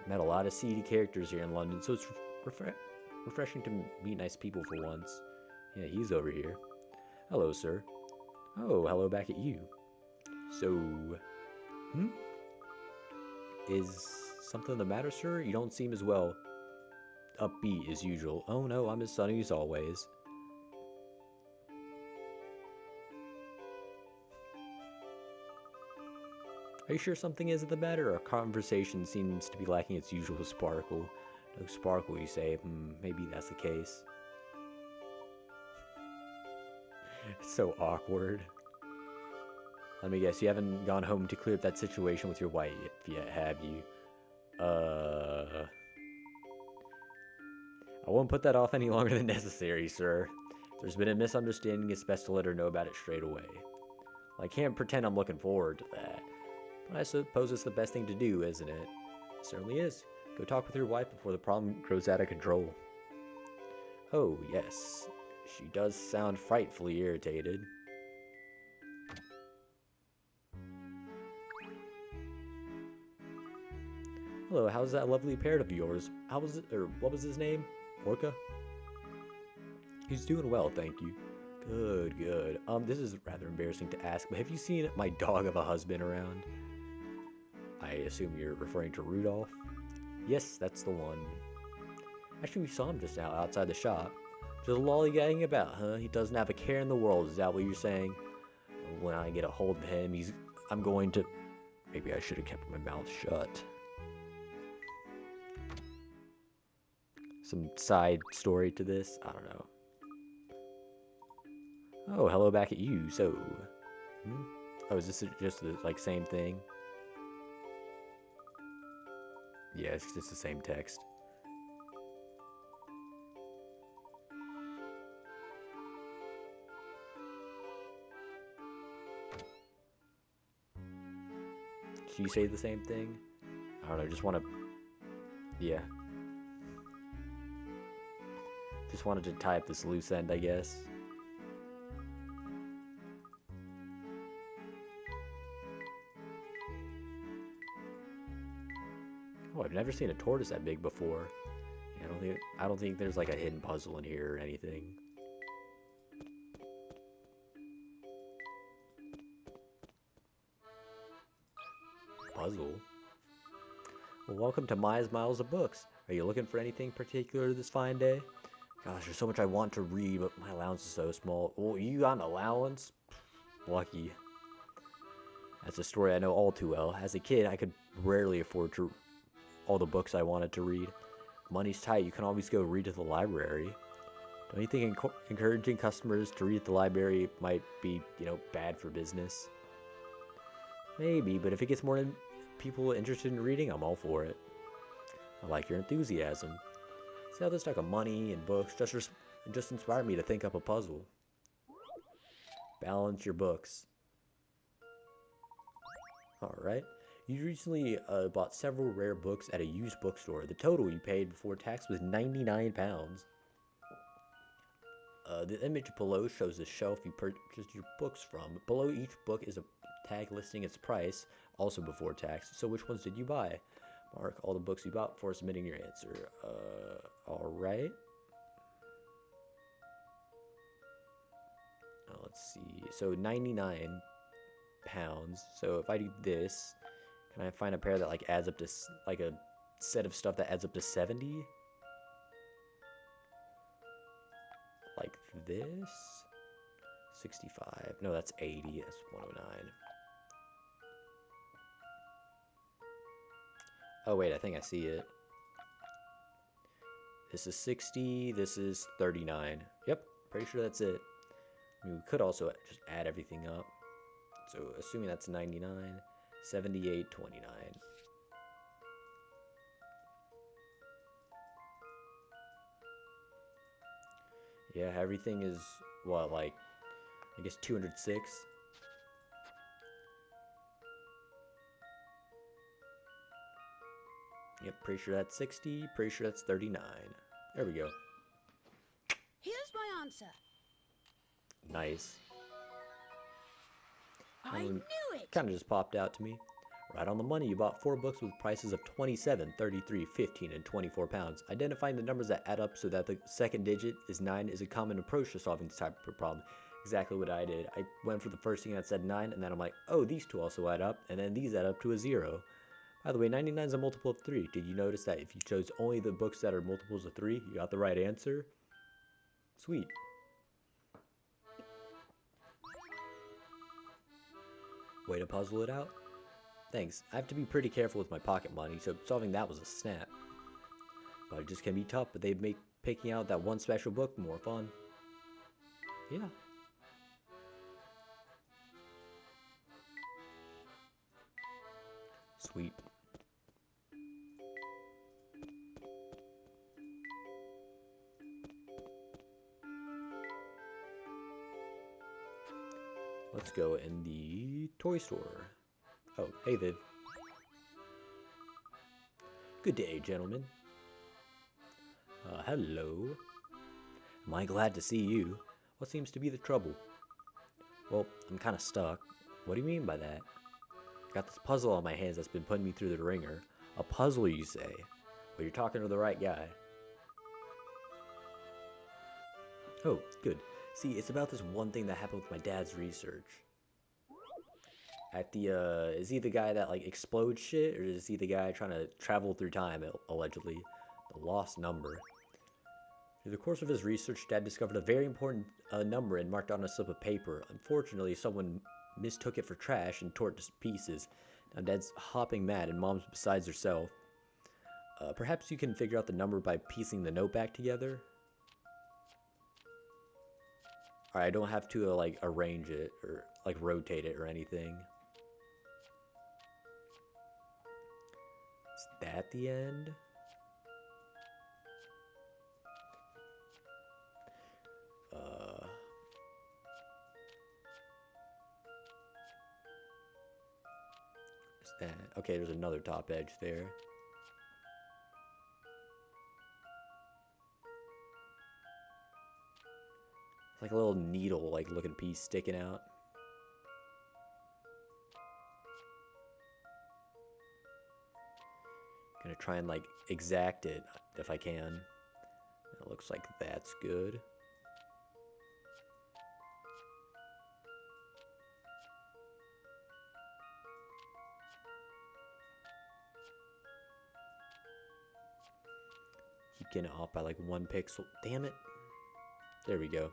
Met a lot of seedy characters here in London, so it's refreshing to meet nice people for once. Yeah, he's over here. Hello, sir. Oh, hello back at you. So, is something the matter, sir? You don't seem as well upbeat as usual. Oh no, I'm as sunny as always. Are you sure something isn't the matter? Our conversation seems to be lacking its usual sparkle. No sparkle, you say? Maybe that's the case. It's so awkward. Let me guess, you haven't gone home to clear up that situation with your wife yet, have you? I won't put that off any longer than necessary, sir. If there's been a misunderstanding, it's best to let her know about it straight away. Well, I can't pretend I'm looking forward to that. But I suppose it's the best thing to do, isn't it? It certainly is. Go talk with your wife before the problem grows out of control. Oh, yes. She does sound frightfully irritated. Hello, how's that lovely parrot of yours? How was it, or what was his name? Orca? He's doing well, thank you. Good, good. This is rather embarrassing to ask, but have you seen my dog of a husband around? I assume you're referring to Rudolph? Yes, that's the one. Actually, we saw him just now outside the shop. Just lollygagging about, huh? He doesn't have a care in the world, is that what you're saying? When I get a hold of him, I'm going to... Maybe I should have kept my mouth shut. Some side story to this? I don't know. Oh, hello back at you, so... Oh, is this just the, like, same thing? Yeah, it's just the same text. Should you say the same thing? I don't know, just want to... Yeah. Just wanted to tie up this loose end, I guess. Oh, I've never seen a tortoise that big before. Yeah, I don't think there's like a hidden puzzle in here or anything. Puzzle? Well, welcome to Maya's Miles of Books. Are you looking for anything particular this fine day? Gosh, there's so much I want to read, but my allowance is so small. Oh, you got an allowance? Lucky. That's a story I know all too well. As a kid, I could rarely afford to all the books I wanted to read. Money's tight, you can always go read at the library. Don't you think encouraging customers to read at the library might be, bad for business? Maybe, but if it gets more people interested in reading, I'm all for it. I like your enthusiasm. See how this talk of money and books just inspired me to think up a puzzle. Balance your books. Alright. You recently bought several rare books at a used bookstore. The total you paid before tax was £99. The image below shows the shelf you purchased your books from. Below each book is a tag listing its price, also before tax. So which ones did you buy? Mark all the books you bought before submitting your answer. Alright. Let's see. So 99 pounds. So if I do this, can I find a pair that like adds up to like a set of stuff that adds up to 70? Like this? 65. No, that's 80. That's 109. Oh wait, I think I see it. This is 60, this is 39. Yep, pretty sure that's it. I mean, we could also just add everything up. So assuming that's 99, 78, 29. Yeah, everything is, what, like, I guess 206? Yep, pretty sure that's 60, pretty sure that's 39. There we go. Here's my answer. Nice. I knew it! Kind of just popped out to me. Right on the money, you bought 4 books with prices of 27, 33, 15, and 24 pounds. Identifying the numbers that add up so that the second digit is 9 is a common approach to solving this type of problem. Exactly what I did. I went for the first thing that said 9, and then I'm like, oh, these two also add up, and then these add up to a 0. By the way, 99 is a multiple of 3. Did you notice that if you chose only the books that are multiples of 3, you got the right answer? Sweet. Way to puzzle it out? Thanks. I have to be pretty careful with my pocket money, so solving that was a snap. But it just can be tough, but they make picking out that one special book more fun. Yeah. Sweet. Let's go in the toy store. Oh, hey Viv. Good day, gentlemen. Hello. Am I glad to see you? What seems to be the trouble? Well, I'm kind of stuck. What do you mean by that? I got this puzzle on my hands that's been putting me through the ringer. A puzzle, you say? Well, you're talking to the right guy. Oh, good. See, it's about this one thing that happened with my dad's research. At the, is he the guy that, like, explodes shit? Or is he the guy trying to travel through time, allegedly? The lost number. Through the course of his research, Dad discovered a very important number and marked on a slip of paper. Unfortunately, someone mistook it for trash and tore it to pieces. Now Dad's hopping mad and Mom's besides herself. Perhaps you can figure out the number by piecing the note back together? Alright, I don't have to, like, arrange it or, like, rotate it or anything. Is that the end? Is that... Okay, there's another top edge there. It's like a little needle, like, looking piece sticking out. Gonna try and, like, exact it if I can. It looks like that's good. Keep getting off by like 1 pixel. Damn it. There we go.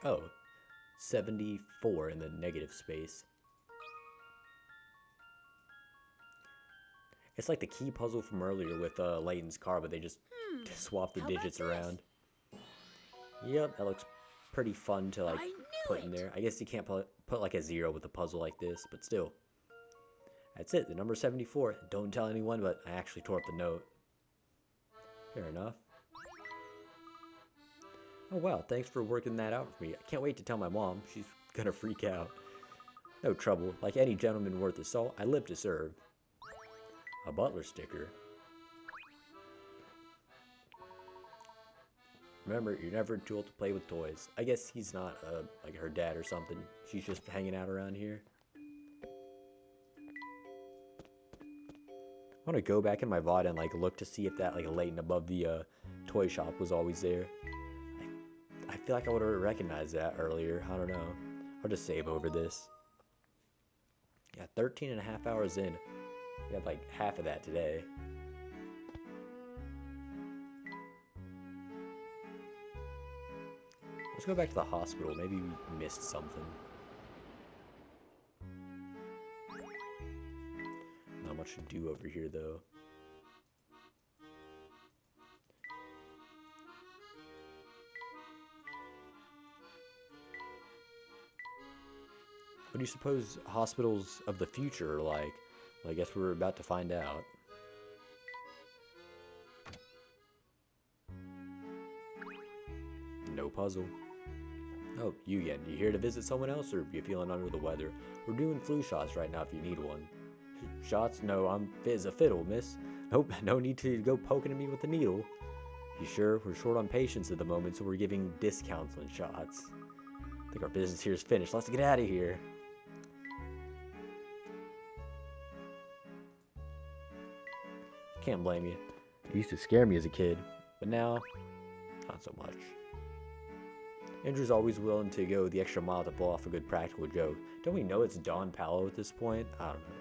Oh, 74 in the negative space. It's like the key puzzle from earlier with Layton's car, but they just swap the digits around. Yep, that looks pretty fun to like put in there. I guess you can't put like a 0 with a puzzle like this, but still. That's it, the number 74. Don't tell anyone, but I actually tore up the note. Fair enough. Oh wow, thanks for working that out for me. I can't wait to tell my mom. She's gonna freak out. No trouble. Like any gentleman worth his salt, I live to serve. A butler sticker. Remember, you're never too old to play with toys. I guess he's not like her dad or something. She's just hanging out around here. I want to go back in my VOD and like look to see if that like Layton above the toy shop was always there. I feel like I would have recognized that earlier. I don't know. I'll just save over this. Yeah, 13 and a half hours in. We had like half of that today. Let's go back to the hospital. Maybe we missed something. Not much to do over here, though. What do you suppose hospitals of the future are like? Well, I guess we're about to find out. No puzzle. Oh, you again. You here to visit someone else, or you feeling under the weather? We're doing flu shots right now if you need one. Shots? No, I'm fit as a fiddle, miss. Nope, no need to go poking at me with a needle. You sure? We're short on patients at the moment, so we're giving discounts on shots. I think our business here is finished. Let's get out of here. Can't blame you. It used to scare me as a kid, but now, not so much. Andrew's always willing to go the extra mile to pull off a good practical joke. Don't we know it's Don Paolo at this point? I don't know.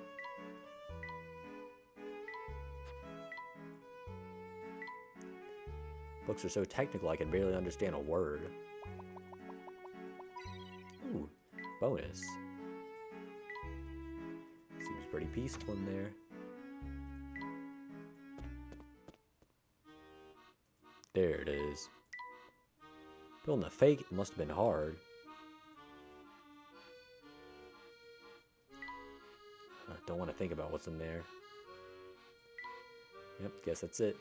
Books are so technical I can barely understand a word. Ooh, bonus. Seems pretty peaceful in there. There it is. Building a fake must have been hard. I don't want to think about what's in there. Yep, guess that's it.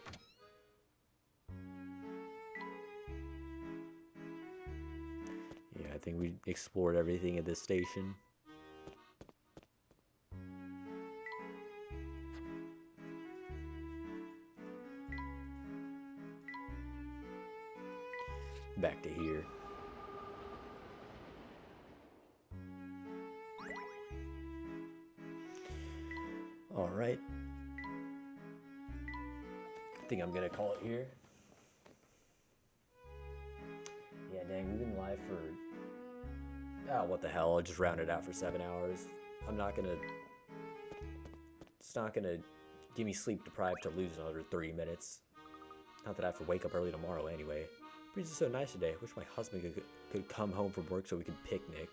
Yeah, I think we explored everything at this station. Back to here. All right. I think I'm gonna call it here. Yeah, dang, we've been live for... Oh, what the hell, I'll just round it out for 7 hours. I'm not gonna... It's not gonna give me sleep deprived to lose another 3 minutes. Not that I have to wake up early tomorrow anyway. Breeze is so nice today. I wish my husband could come home from work so we could picnic.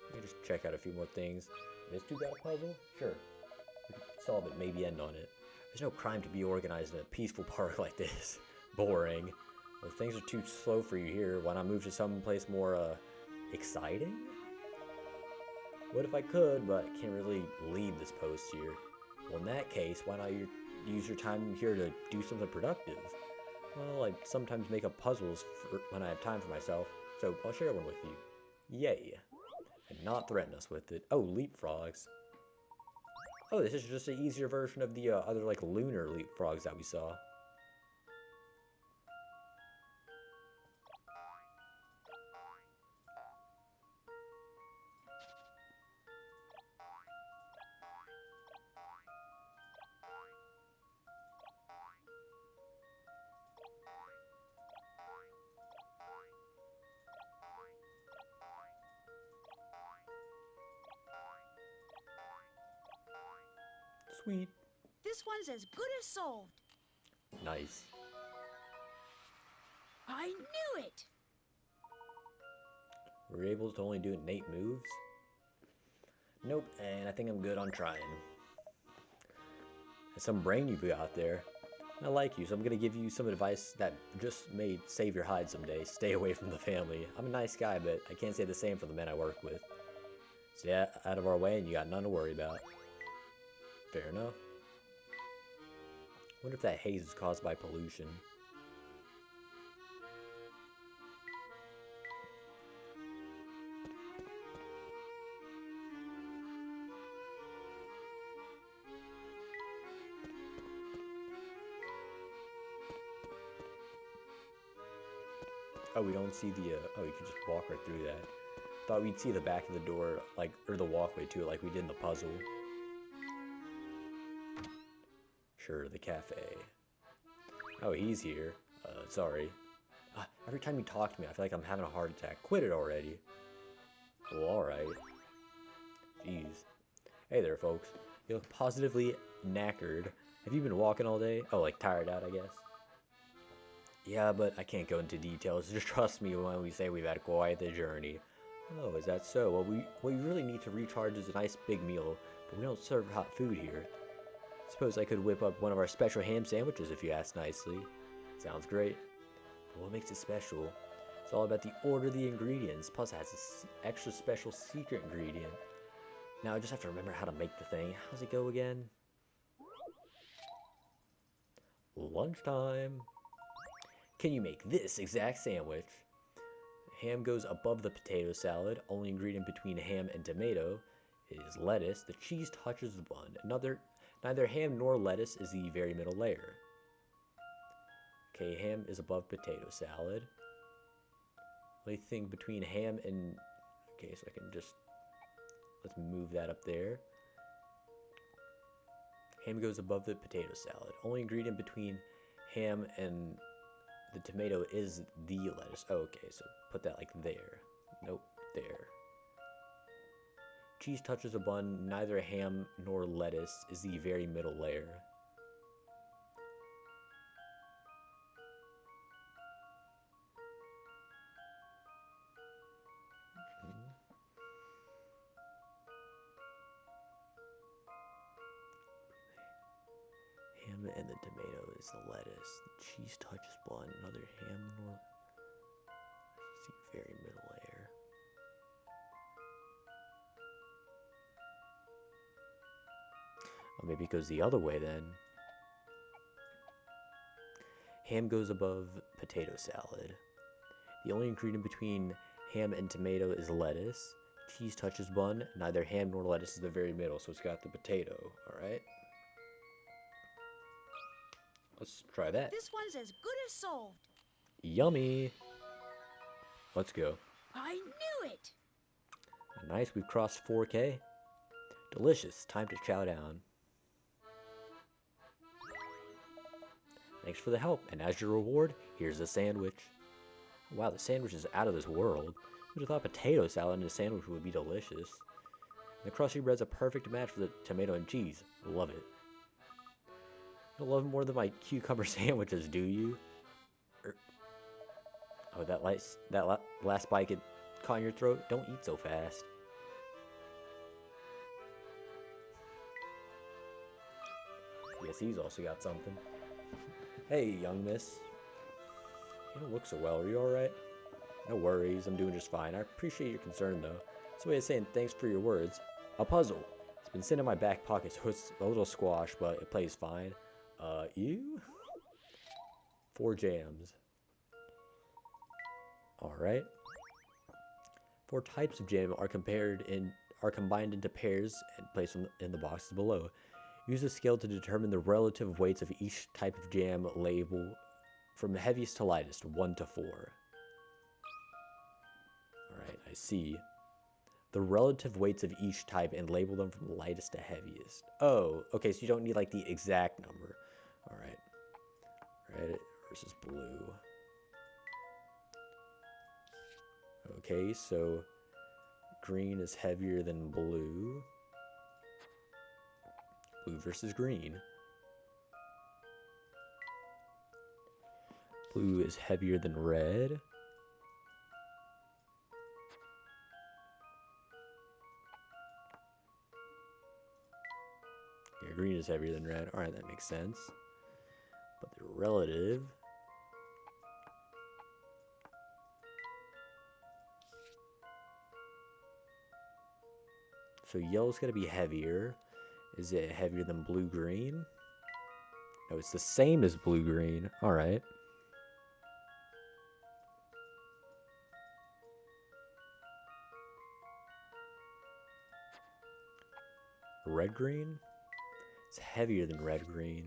Let me just check out a few more things. This dude got a puzzle? Sure. We can solve it, maybe end on it. There's no crime to be organized in a peaceful park like this. Boring. Well, if things are too slow for you here, why not move to someplace more, exciting? What if I could, but I can't really leave this post here. Well, in that case, why not use your time here to do something productive? Well, I sometimes make up puzzles when I have time for myself, so I'll share one with you. Yay. And not threaten us with it. Oh, leapfrogs. Oh, this is just an easier version of the other, like, lunar leapfrogs that we saw. Sweet. This one's as good as solved. Nice. I knew it! We're able to only do it in 8 moves? Nope, and I think I'm good on trying. There's some brain you've got there. I like you, so I'm gonna give you some advice that just may save your hide someday. Stay away from the family. I'm a nice guy, but I can't say the same for the men I work with. Stay out of our way and you got none to worry about. Fair enough. Wonder if that haze is caused by pollution. Oh, we don't see the, oh, you can just walk right through that. Thought we'd see the back of the door, like, or the walkway to it, like we did in the puzzle. Sure, the cafe. Oh, he's here. Sorry. Every time you talk to me, I feel like I'm having a heart attack. Quit it already. Well, alright. Jeez. Hey there, folks. You look positively knackered. Have you been walking all day? Oh, like tired out, I guess. Yeah, but I can't go into details. Just trust me when we say we've had quite the journey. Oh, is that so? Well, what we really need to recharge is a nice big meal, but we don't serve hot food here. Suppose I could whip up one of our special ham sandwiches if you ask nicely. Sounds great. But what makes it special? It's all about the order of the ingredients, plus it has this extra special secret ingredient. Now I just have to remember how to make the thing. How's it go again? Lunchtime. Can you make this exact sandwich? Ham goes above the potato salad. Only ingredient between ham and tomato is lettuce. The cheese touches the bun. Neither ham nor lettuce is the very middle layer. Okay, ham is above potato salad. Only thing between ham and... Okay, so I can just... Let's move that up there. Ham goes above the potato salad. Only ingredient between ham and the tomato is the lettuce. Oh, okay, so put that like there. Nope, there. Cheese touches a bun. Neither ham nor lettuce is the very middle layer. Ham and the tomato is the lettuce. The cheese touches bun. Neither ham nor is the very middle layer. Or maybe it goes the other way then. Ham goes above potato salad. The only ingredient between ham and tomato is lettuce. Cheese touches bun. Neither ham nor lettuce is the very middle, so it's got the potato. Alright. Let's try that. This one's as good as solved. Yummy. Let's go. I knew it. Nice, we've crossed 4K. Delicious. Time to chow down. Thanks for the help, and as your reward, here's a sandwich. Wow, the sandwich is out of this world. Who'd have thought potato salad in a sandwich would be delicious? The crusty bread's a perfect match for the tomato and cheese. Love it. You don't love it more than my cucumber sandwiches, do you? Oh, that last bite get caught in your throat? Don't eat so fast. Yes, he's also got something. Hey, young miss. You don't look so well. Are you alright? No worries. I'm doing just fine. I appreciate your concern, though. It's a way of saying thanks for your words. A puzzle. It's been sitting in my back pocket, so it's a little squash, but it plays fine. You? 4 jams. Alright. 4 types of jam are combined into pairs and placed in the boxes below. Use a scale to determine the relative weights of each type of jam label from heaviest to lightest, 1 to 4. Alright, I see. The relative weights of each type and label them from lightest to heaviest. Oh, okay, so you don't need like the exact number. Alright. Red versus blue. Okay, so green is heavier than blue. Blue versus green. Blue is heavier than red. Yeah, green is heavier than red. Alright, that makes sense. But the relative... So yellow's gotta be heavier. Is it heavier than blue-green? No, it's the same as blue-green. Alright. Red-green? It's heavier than red-green.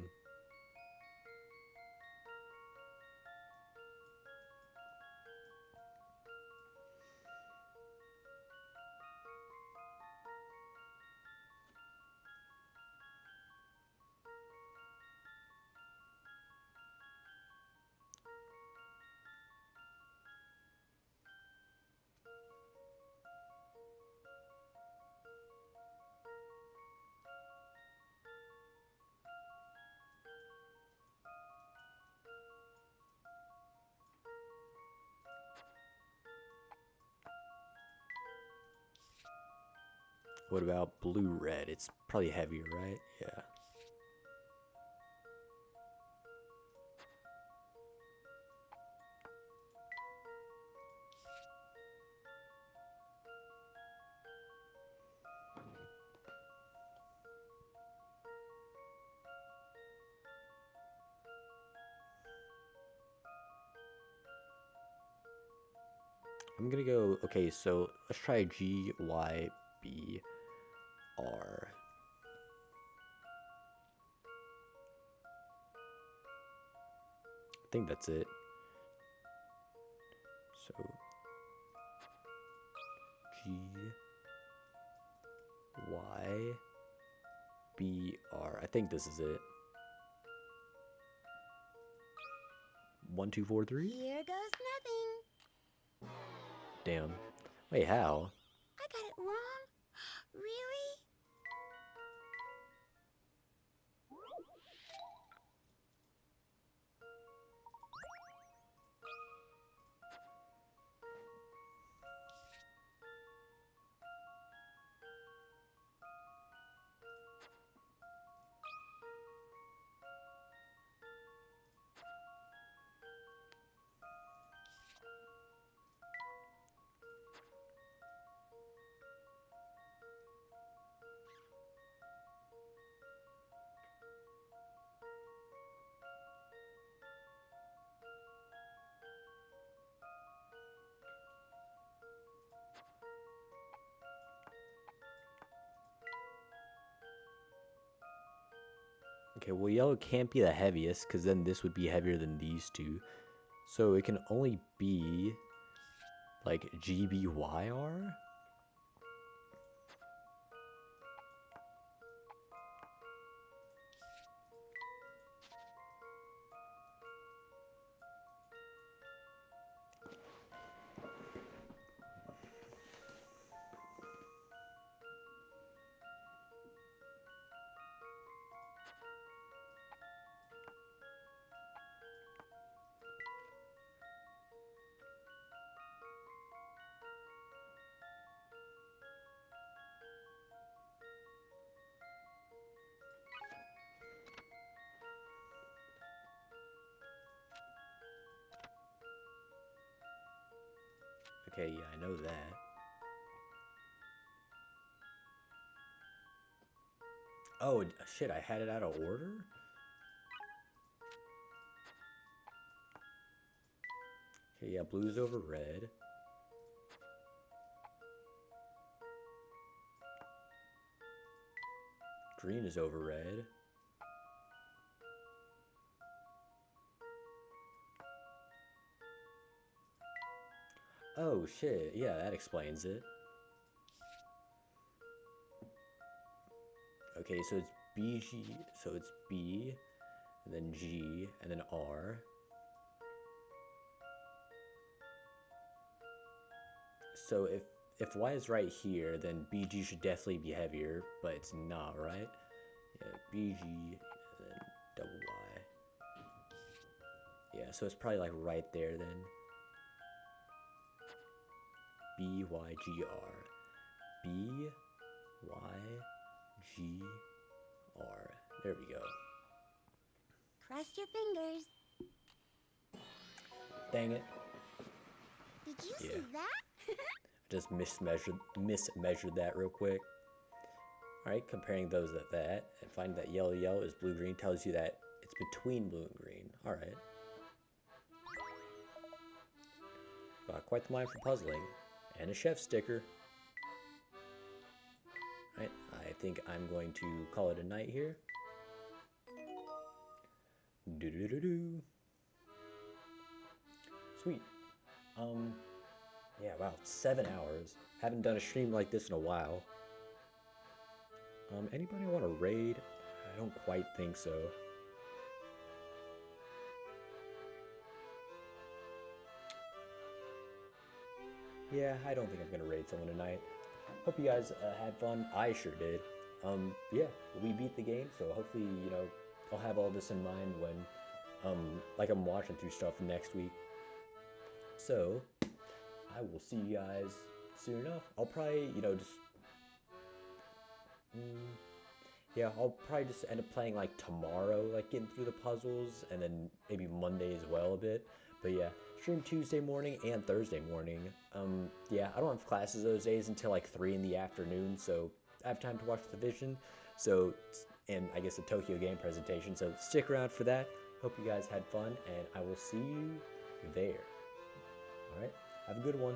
What about blue-red? It's probably heavier, right? Yeah. I'm gonna go, okay, so let's try G, Y, B, R. I think that's it. So, G, Y, B, R. I think this is it. 1, 2, 4, 3? Here goes nothing. Damn. Wait, how? I got it wrong? Really? Okay, well, yellow can't be the heaviest, because then this would be heavier than these two. So it can only be, like, GBYR? Okay, yeah, I know that. Oh, shit, I had it out of order? Okay, yeah, blue's over red. Green is over red. Oh, shit, yeah, that explains it. Okay, so it's BG, so it's B, and then G, and then R. So if Y is right here, then BG should definitely be heavier, but it's not, right? Yeah, BG, and then double Y. Yeah, so it's probably like right there then. B, Y, G, R. B, Y, G, R. There we go. Cross your fingers. Dang it. Did you Yeah. see that? Just mismeasured that real quick. Alright, comparing those at that, and finding that yellow is blue-green tells you that it's between blue and green. Alright. Quite the mind for puzzling. And a chef sticker. Alright, I think I'm going to call it a night here. Do-do-do-do. Sweet. Yeah, wow, 7 hours. Haven't done a stream like this in a while. Anybody want to raid? I don't quite think so. Yeah, I don't think I'm gonna raid someone tonight. Hope you guys had fun. I sure did. Yeah, we beat the game, so hopefully, you know, I'll have all this in mind when, like I'm watching through stuff next week. So, I will see you guys soon enough. I'll probably, you know, just Yeah, I'll probably just end up playing like tomorrow, like getting through the puzzles, and then maybe Monday as well a bit. But yeah, stream Tuesday morning and Thursday morning. Yeah, I don't have classes those days until like 3 in the afternoon, so I have time to watch the Vision. So, and I guess the Tokyo game presentation. So stick around for that. Hope you guys had fun, and I will see you there. All right, have a good one.